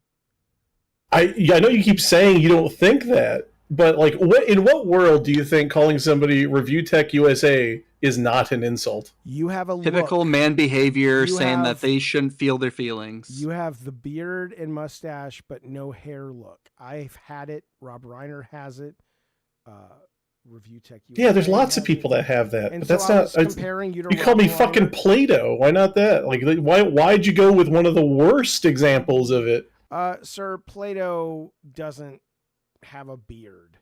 N: I know you keep saying you don't think that, but like, in what world do you think calling somebody Review Tech USA is not an insult?
A: You have a
L: Typical man behavior,
A: You
L: saying
A: have-
L: that they shouldn't feel their feelings.
A: You have the beard and mustache, but no hair look. I've had it. Rob Reiner has it. Review Tech USA.
N: Yeah, there's lots of people that have that,
A: And
N: but
A: so
N: that's
A: I
N: not.
A: was comparing you to
N: You call me
A: Rob
N: fucking
A: Reiner.
N: Play-Doh. Why not that? Like, why'd you go with one of the worst examples of it?
A: Sir, Plato doesn't have a beard.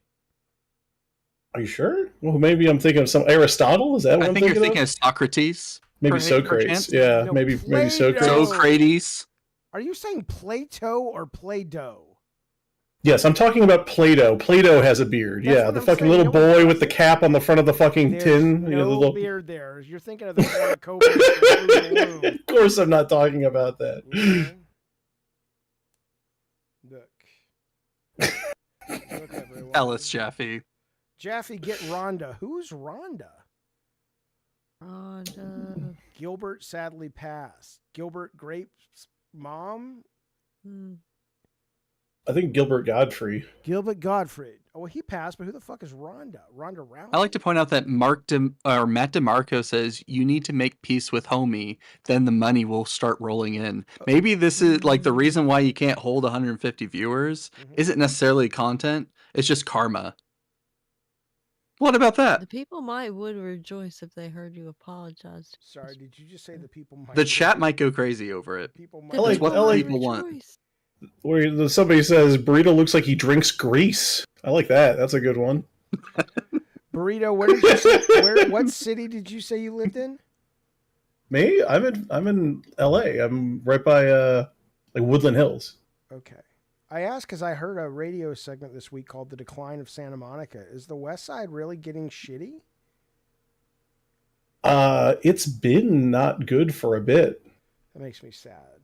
N: Are you sure? Well, maybe I'm thinking of some Aristotle. Is that what
L: I
N: I'm
L: think you're thinking
N: of?
L: of Socrates.
N: Maybe Socrates.
L: perchance?
N: Yeah,
A: No,
N: maybe Socrates.
A: Plato.
L: Socrates.
A: Are you saying Plato or Play-Doh?
N: Yes, I'm talking about Plato. Plato has a beard.
A: That's
N: yeah,
A: what
N: the
A: I'm
N: fucking
A: saying.
N: little
A: No one
N: boy with the cap on the front of the fucking
A: There's
N: tin.
A: no
N: Yeah, the little...
A: beard there. You're thinking of the cornucopia from Fruit of the Loom.
N: Of course I'm not talking about that.
A: You know? Look, everyone.
L: Ellis Jaffe.
A: Jaffe, get Rhonda. Who's Rhonda?
C: Rhonda.
A: Gilbert sadly passed. Gilbert Grape's mom?
N: I think Gilbert Godfrey.
A: Gilbert Gottfried. Oh, well, he passed, but who the fuck is Rhonda? Rhonda Rouse?
L: I like to point out that Matt DeMarco says you need to make peace with homie, then the money will start rolling in. Maybe this is like the reason why you can't hold 150 viewers isn't necessarily content, it's just karma. What about that?
C: The people would rejoice if they heard you apologize.
A: Sorry, did you just say the people might?
L: The chat might go crazy over it.
N: I like
L: what
N: I
L: people want.
N: Where somebody says Burrito looks like he drinks grease. I like that. That's a good one.
A: Burrito, where did you say, what city did you say you lived in?
N: Me? I'm in LA. I'm right by like Woodland Hills.
A: Okay. I asked because I heard a radio segment this week called The Decline of Santa Monica. Is the West Side really getting shitty?
N: It's been not good for a bit.
A: That makes me sad.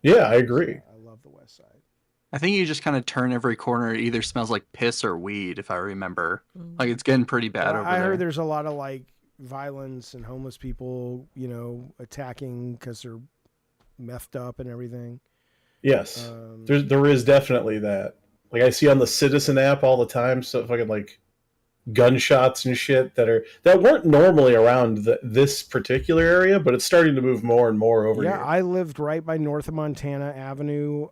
N: Yeah, I agree.
A: I love the West Side.
L: I think you just kind of turn every corner. It either smells like piss or weed, if I remember. Like it's getting pretty bad over
A: I
L: there.
A: heard there's a lot of like violence and homeless people, attacking because they're methed up and everything.
N: Yes, there is definitely that. Like I see on the Citizen app all the time, so fucking like gunshots and shit that weren't normally around this particular area, but it's starting to move more and more over here.
A: Yeah, I lived right by North of Montana Avenue,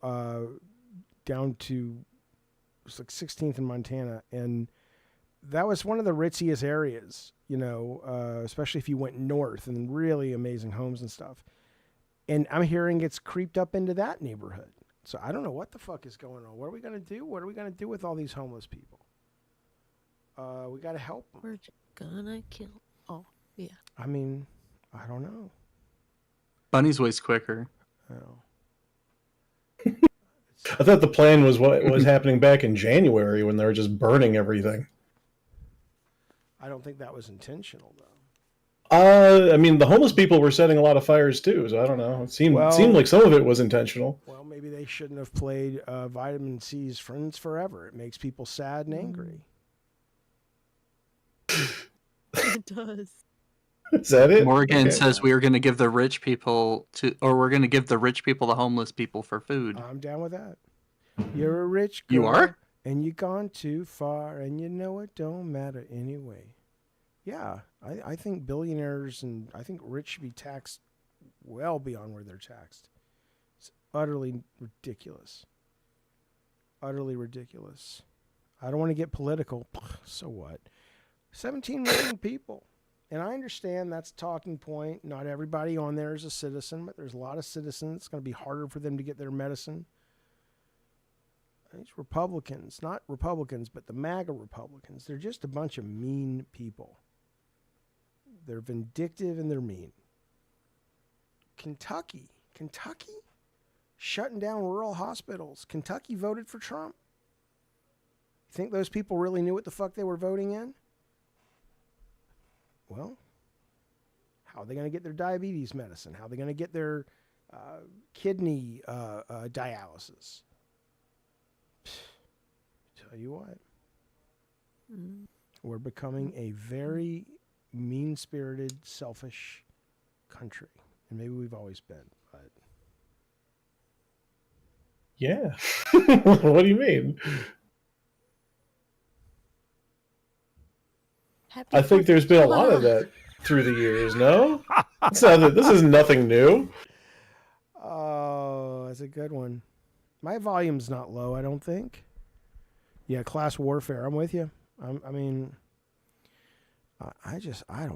A: down to it was like 16th in Montana, and that was one of the ritziest areas, especially if you went north, and really amazing homes and stuff. And I'm hearing it's creeped up into that neighborhood. So I don't know what the fuck is going on. What are we going to do? What are we going to do with all these homeless people? We got to help them.
C: We're gonna kill. Oh, yeah.
A: I mean, I don't know.
L: Bunny's way's quicker.
A: Oh.
N: I thought the plan was what was happening back in January when they were just burning everything.
A: I don't think that was intentional, though.
N: I mean, the homeless people were setting a lot of fires too, so I don't know. It seemed like some of it was intentional.
A: Well, maybe they shouldn't have played Vitamin C's Friends Forever. It makes people sad and angry.
C: It does.
N: Is that it?
L: Morgan says we're going to give the rich people we're going to give the rich people the homeless people for food.
A: I'm down with that. You're a rich girl.
L: You are?
A: And you gone too far, and you know it don't matter anyway. Yeah, I think billionaires and I think rich should be taxed well beyond where they're taxed. It's utterly ridiculous. Utterly ridiculous. I don't want to get political. So what? 17 million people. And I understand that's a talking point. Not everybody on there is a citizen, but there's a lot of citizens. It's going to be harder for them to get their medicine. These Republicans, not Republicans, but the MAGA Republicans, they're just a bunch of mean people. They're vindictive and they're mean. Kentucky, shutting down rural hospitals. Kentucky voted for Trump. You think those people really knew what the fuck they were voting in? Well, how are they going to get their diabetes medicine? How are they going to get their kidney dialysis? Tell you what, we're becoming a very mean-spirited, selfish country, and maybe we've always been. But
N: yeah, what do you mean? I think there's been a lot of that through the years. No, this is nothing new.
A: Oh, that's a good one. My volume's not low, I don't think. Yeah, class warfare. I'm with you. I don't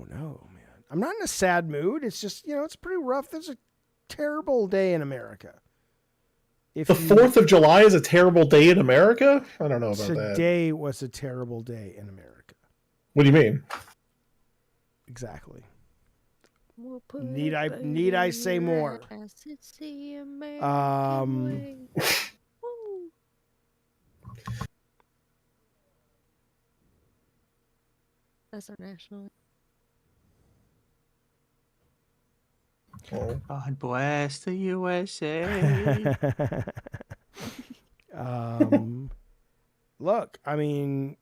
A: know, man. I'm not in a sad mood. It's just, it's pretty rough. There's a terrible day in America.
N: The 4th of July is a terrible day in America? I don't know about that.
A: Today was a terrible day in America.
N: What do you mean?
A: Exactly. Need I say more?
C: That's our national.
L: God bless the USA.
A: Look, I mean,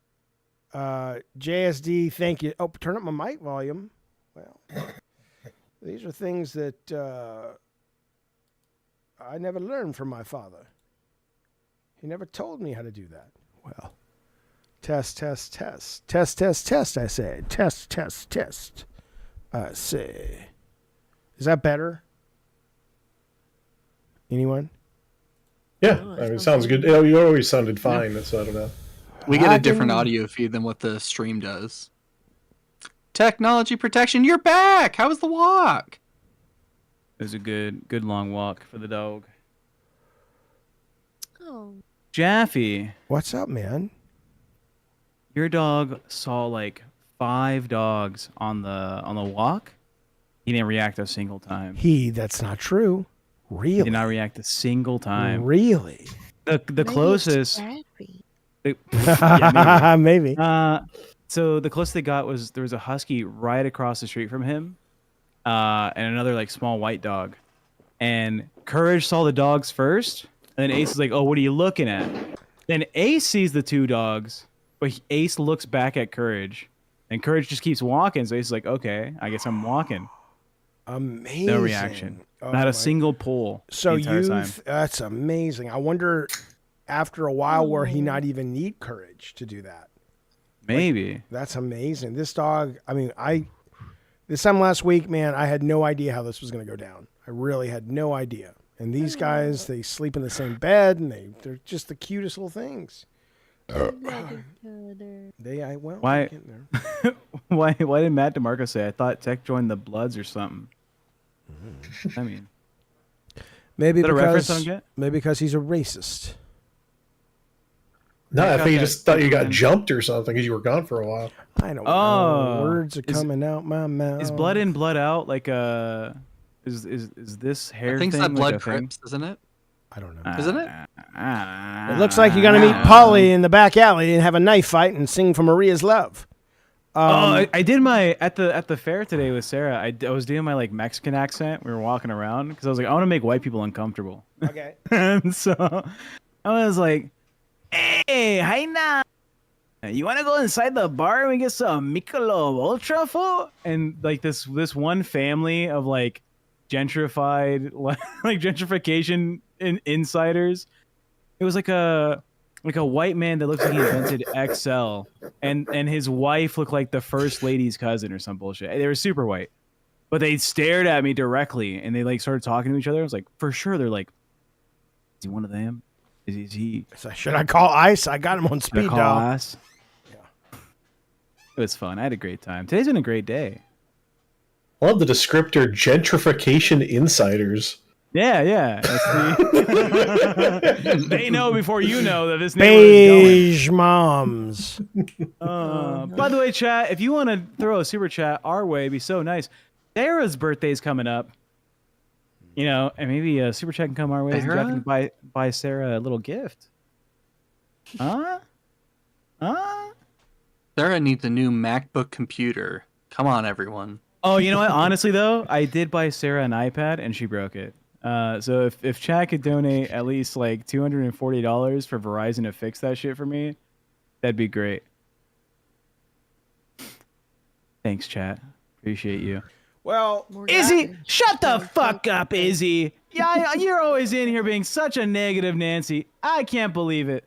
A: JSD, thank you. Oh, turn up my mic volume. Well, these are things that I never learned from my father. He never told me how to do that. Well, test, test, test. Test, test, test, I say. Test, test, test. I say. Is that better? Anyone?
N: Yeah, I mean, it sounds good. You always sounded fine, so I don't know.
L: We get a different audio feed than what the stream does. Technology protection, you're back! How was the walk?
B: It was a good long walk for the dog.
C: Oh.
B: Jaffe.
A: What's up, man?
B: Your dog saw like 5 dogs on the walk. He didn't react a single time.
A: That's not true. Really?
B: He did not react a single time.
A: Really?
B: The closest.
A: Maybe.
B: So the closest they got was there was a husky right across the street from him, and another like small white dog. And Courage saw the dogs first, and then Ace is like, "Oh, what are you looking at?" Then Ace sees the 2 dogs, but Ace looks back at Courage, and Courage just keeps walking. So Ace is like, "Okay, I guess I'm walking."
A: Amazing.
B: No reaction. Not a single pull.
A: So
B: the entire time.
A: That's amazing. I wonder after a while where he not even need courage to do that.
B: Maybe.
A: Like, that's amazing. This dog, I mean, this time last week, man, I had no idea how this was going to go down. I really had no idea. And these guys, they sleep in the same bed, and they're just the cutest little things.
B: Why?
A: Getting there.
B: Why did Matt DeMarco say? I thought Tech joined the Bloods or something. I mean,
A: maybe
B: is that a reference I don't get?
A: Maybe because he's a racist.
N: No, I think you just thought you got jumped or something because you were gone for a while.
A: I don't know. Words are coming out my mouth.
B: Is blood in, blood out like a? Is this hair?
L: I think
B: thing
L: it's that
B: like
L: blood
B: a thing?
L: Crips, isn't it?
A: I don't know.
L: Isn't it?
A: It looks like you're gonna meet Polly in the back alley and have a knife fight and sing for Maria's love.
B: I did my at the fair today with Sarah. I was doing my like Mexican accent. We were walking around because I was like, I want to make white people uncomfortable.
A: Okay.
B: And so I was like, "Hey, hi now. You want to go inside the bar and we get some Michelob Ultra fool?" And like this one family of like gentrified like gentrification insiders. It was like a white man that looks like he invented XL, and his wife looked like the first lady's cousin or some bullshit. They were super white, but they stared at me directly and they like started talking to each other. I was like, for sure, they're like, "Is he one of them? Is he?"
A: So should I call ICE? I got him on speed dial.
B: ICE? Yeah. It was fun. I had a great time. Today's been a great day.
N: I love the descriptor gentrification insiders.
B: Yeah. That's they know before you know that this neighborhood is
A: Beige moms.
B: By the way, chat, if you want to throw a super chat our way, it'd be so nice. Sarah's birthday's coming up. You know, and maybe a super chat can come our way. So Jeff can buy Sarah a little gift.
L: Sarah needs a new MacBook computer. Come on, everyone.
B: Oh, you know what? Honestly, though, I did buy Sarah an iPad, and she broke it. So if Chad could donate at least like $240 for Verizon to fix that shit for me, that'd be great. Thanks, chat. Appreciate you.
A: Well,
B: Izzy, shut the fuck up, Izzy. Yeah, you're always in here being such a negative Nancy. I can't believe it.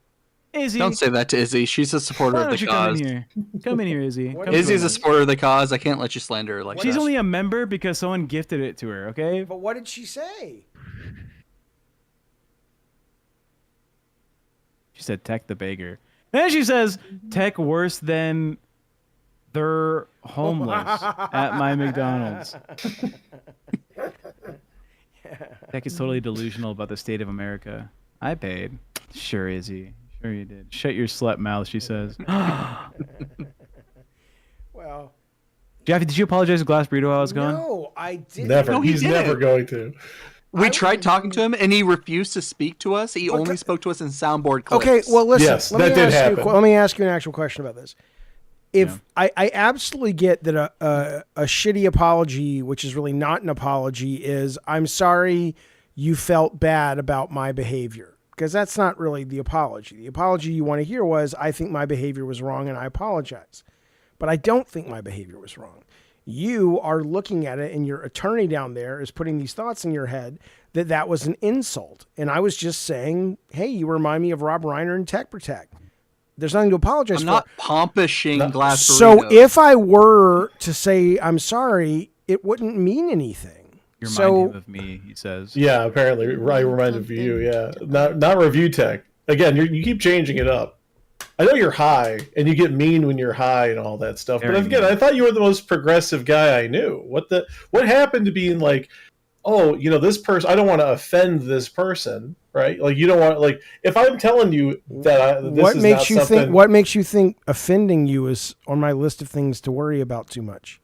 B: Izzy,
L: don't say that to Izzy. She's a supporter of the cause.
B: Come in here, Izzy.
L: Izzy's a supporter of the cause. I can't let you slander her like that.
B: She's only a member because someone gifted it to her, okay?
A: But what did she say?
B: She said Tech the Baker. Then she says Tech worse than they're homeless at my McDonald's. Tech is totally delusional about the state of America. I paid. Sure, Izzy. Sure you did. Shut your slut mouth, she says.
A: Well,
B: Jeffy, did you apologize to Glass Burrito while I was gone?
A: No, I didn't.
N: Never.
L: No,
N: He's never going to.
L: We tried talking to him, and he refused to speak to us. He only spoke to us in soundboard clips.
A: Okay, well, listen.
N: Yes, that did happen.
A: Let me ask you an actual question about this. if I absolutely get that a shitty apology, which is really not an apology, is I'm sorry you felt bad about my behavior. Because that's not really the apology. The apology you want to hear was, I think my behavior was wrong and I apologize. But I don't think my behavior was wrong. You are looking at it and your attorney down there is putting these thoughts in your head that that was an insult. And I was just saying, hey, you remind me of Rob Reiner and Tech Protect. There's nothing to apologize for.
L: I'm not pompishing Glass
A: So
L: Burrito.
A: if I were to say I'm sorry, it wouldn't mean anything.
B: You
A: So
B: remind him of me, he says.
N: Yeah, apparently. I reminded of you, yeah. Not review tech. Again, you keep changing it up. I know you're high, and you get mean when you're high and all that stuff.
B: Very
N: but again,
B: mean.
N: I thought you were the most progressive guy I knew. What happened to being like, oh, this person, I don't want to offend this person, right? Like, you don't want, like, if I'm telling you that this
A: what
N: is
A: makes
N: not
A: you
N: something...
A: think? What makes you think offending you is on my list of things to worry about too much?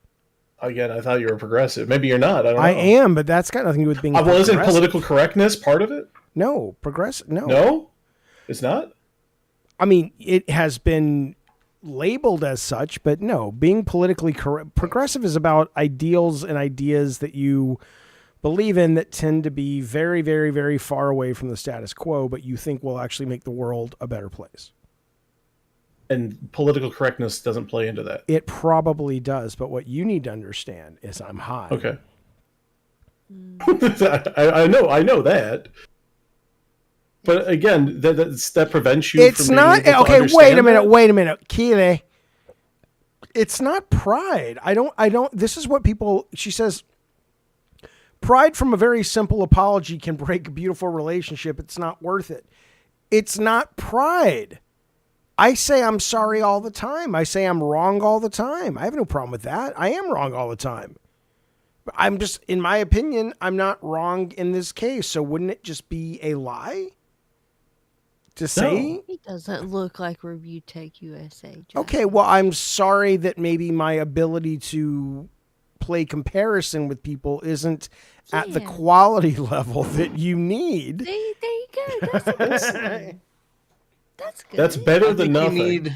N: Again, I thought you were progressive. Maybe you're not. I don't know.
A: I am, but that's got nothing to do with being.
N: Well, isn't
A: progressive.
N: political correctness part of it?
A: No, progressive. No,
N: No, it's not.
A: I mean, it has been labeled as such, but no, being politically correct. Progressive is about ideals and ideas that you believe in that tend to be very, very, very far away from the status quo, but you think will actually make the world a better place.
N: And political correctness doesn't play into that.
A: It probably does, but what you need to understand is I'm high.
N: Okay. I know that. But again, that prevents you
A: It's
N: from
A: not
N: being able to
A: okay. Wait a
N: understand
A: minute.
N: that?
A: Wait a minute, Keely. It's not pride. I don't. This is what people. She says. Pride from a very simple apology can break a beautiful relationship. It's not worth it. It's not pride. I say I'm sorry all the time. I say I'm wrong all the time. I have no problem with that. I am wrong all the time. But I'm just, in my opinion, I'm not wrong in this case. So wouldn't it just be a lie to say?
C: He doesn't look like Review Tech USA. Jack.
A: Okay, well, I'm sorry that maybe my ability to play comparison with people isn't at the quality level that you need.
C: There you go. That's a good one. That's good.
N: That's better than nothing.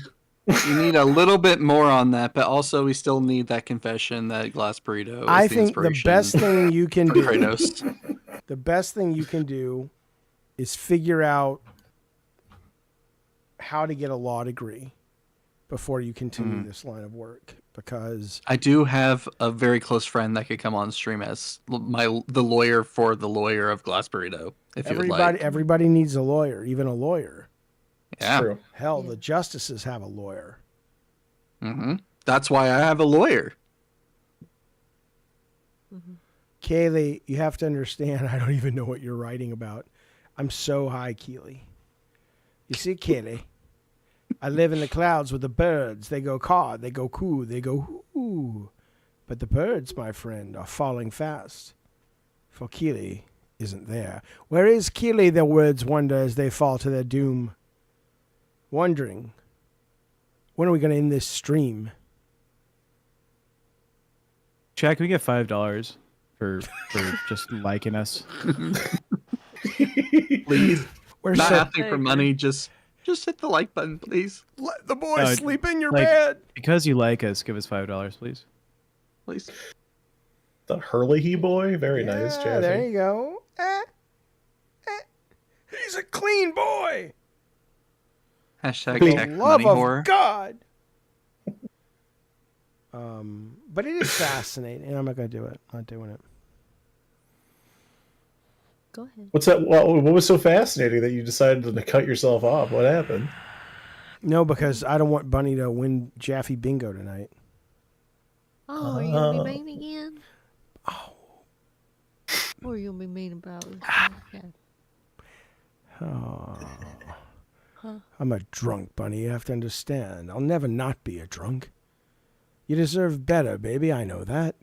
L: You need a little bit more on that, but also we still need that confession that Glass Burrito is
A: I
L: the
A: think the
L: inspiration
A: best thing you can
L: for
A: do,
L: Kratos.
A: the best thing you can do is figure out how to get a law degree before you continue this line of work. Because
L: I do have a very close friend that could come on stream as the lawyer for the lawyer of Glass Burrito. If you would like.
A: everybody needs a lawyer, even a lawyer.
L: Yeah.
N: True.
A: Hell, the justices have a lawyer.
L: Mm-hmm. That's why I have a lawyer.
A: Kaylee, you have to understand, I don't even know what you're writing about. I'm so high, Keely. You see, Kaylee, I live in the clouds with the birds. They go caw, they go coo, they go hoo. But the birds, my friend, are falling fast. For Keely isn't there. Where is Keely, the words wonder as they fall to their doom. Wondering, when are we going to end this stream?
B: Chad, can we get $5 for just liking us?
L: Please.
A: We're
L: not
A: so-
L: asking for money. Just hit the like button, please.
A: Let the boy sleep in your
B: like,
A: bed.
B: Because you like us, give us $5, please.
L: Please.
N: The Hurley boy, very nice, Jeffy.
A: There you go. He's a clean boy.
L: Hashtag
A: For
L: tech
A: the love
L: money
A: of
L: whore.
A: God. But it is fascinating. I'm not going to do it. I'm not doing it.
C: Go ahead.
N: What's that? What was so fascinating that you decided to cut yourself off? What happened?
A: No, because I don't want Bunny to win Jaffe Bingo tonight.
C: Oh, are you going to be mean again? Oh. What are you going to be mean about? Okay.
A: Oh.
C: Huh?
A: I'm a drunk, Bunny. You have to understand. I'll never not be a drunk. You deserve better, baby. I know that.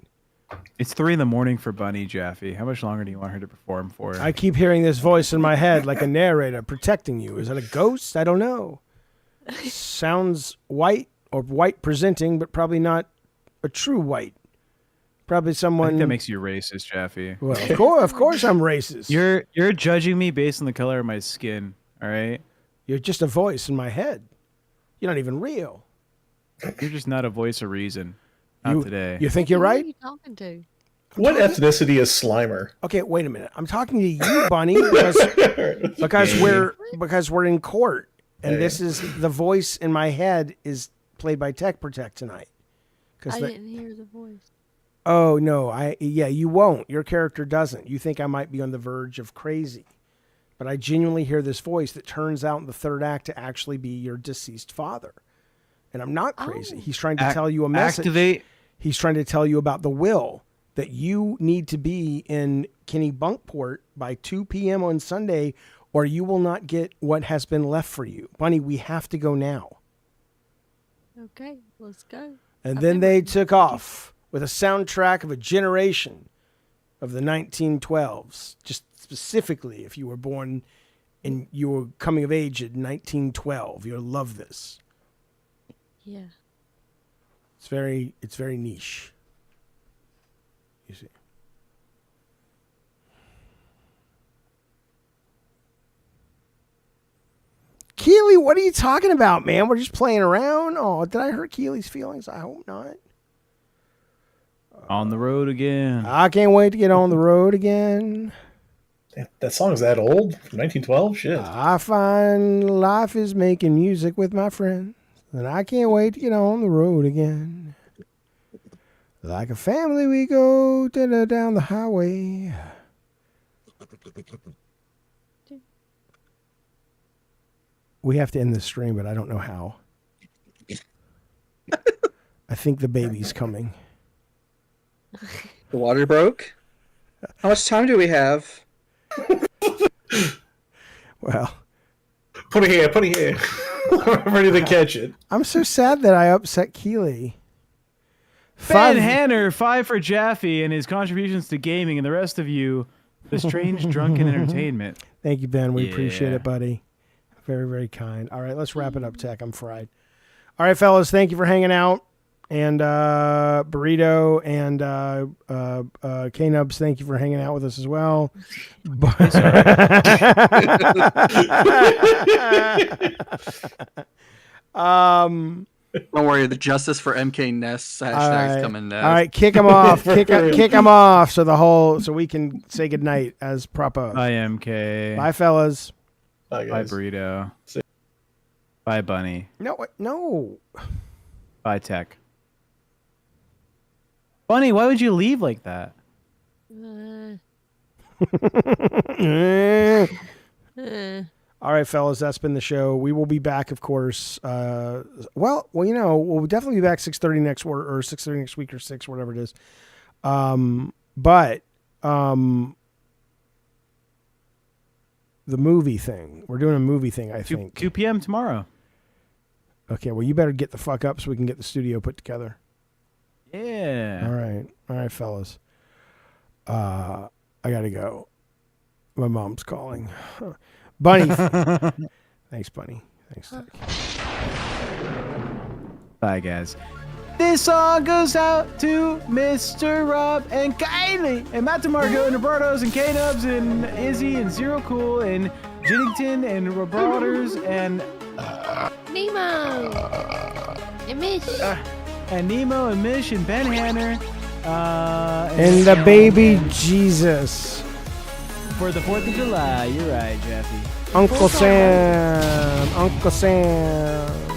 B: It's 3 a.m. for Bunny, Jaffe. How much longer do you want her to perform for?
A: I keep hearing this voice in my head like a narrator protecting you. Is that a ghost? I don't know. Sounds white or white presenting, but probably not a true white. Probably someone
B: I think that makes you racist, Jaffe.
A: Well, of course I'm racist.
B: You're judging me based on the color of my skin, all right?
A: You're just a voice in my head. You're not even real.
B: You're just not a voice of reason. Not today.
A: You think you're
C: Who
A: right?
C: are you talking to?
N: What ethnicity is Slimer?
A: Okay, wait a minute. I'm talking to you, Bunny, because we're in court, and this is the voice in my head is played by Tech Protect tonight.
C: I didn't hear the voice.
A: Oh no, you won't. Your character doesn't. You think I might be on the verge of crazy, but I genuinely hear this voice that turns out in the third act to actually be your deceased father, and I'm not crazy. He's trying to tell you a message.
B: Activate.
A: He's trying to tell you about the will. That you need to be in Kenny Bunkport by 2 p.m. on Sunday, or you will not get what has been left for you. Bunny, we have to go now.
C: Okay, let's go.
A: And then they took off with a soundtrack of a generation of the 1912s. Just specifically, if you were born and you were coming of age in 1912, you'll love this.
C: Yeah.
A: It's very niche. You see. Keely, what are you talking about, man? We're just playing around. Oh, did I hurt Keely's feelings? I hope not.
B: On the road again.
A: I can't wait to get on the road again.
N: That song's that old? From 1912? Shit.
A: I find life is making music with my friends, and I can't wait to get on the road again. Like a family, we go down the highway. We have to end this stream, but I don't know how. I think the baby's coming.
L: The water broke? How much time do we have?
A: Well,
N: put it here. I'm ready to catch it.
A: I'm so sad that I upset Keely.
B: Ben Hanner, 5 for Jaffe and his contributions to gaming, and the rest of you, the strange drunken entertainment.
A: Thank you, Ben. We appreciate it, buddy. Very, very kind. All right, let's wrap it up, Tech. I'm fried. All right, fellas, thank you for hanging out. And Burrito and K-Nubs, thank you for hanging out with us as well.
L: Don't worry, the Justice for MK Ness hashtag's coming next.
A: All right, kick him off. kick him off so we can say goodnight as proper.
B: Bye, MK.
A: Bye, fellas.
N: Bye, guys.
B: Bye, Burrito. Bye, Bunny.
A: No.
B: Bye, Tech. Bunny, why would you leave like that?
A: All right, fellas, that's been the show. We will be back, of course. We'll definitely be back 6:30 next or 6:30 next week or 6, whatever it is. But the movie thing, we're doing a movie thing. I think
B: 2 p.m. tomorrow.
A: Okay, well, you better get the fuck up so we can get the studio put together.
B: Yeah.
A: All right, fellas. I gotta go. My mom's calling. Bunny. Thanks, Bunny. Thanks, Tech.
B: Bye, guys. This song goes out to Mr. Rob and Kylie and Matt DeMarco and Roberto's and K-Nubs and Izzy and Zero Cool and Jinnington and Roberters and
C: Nemo and Mish.
B: And Nemo and Mish and Ben Hanner.
A: And the baby Jesus.
B: For the 4th of July. You're right, Jeffy.
A: Uncle Sam.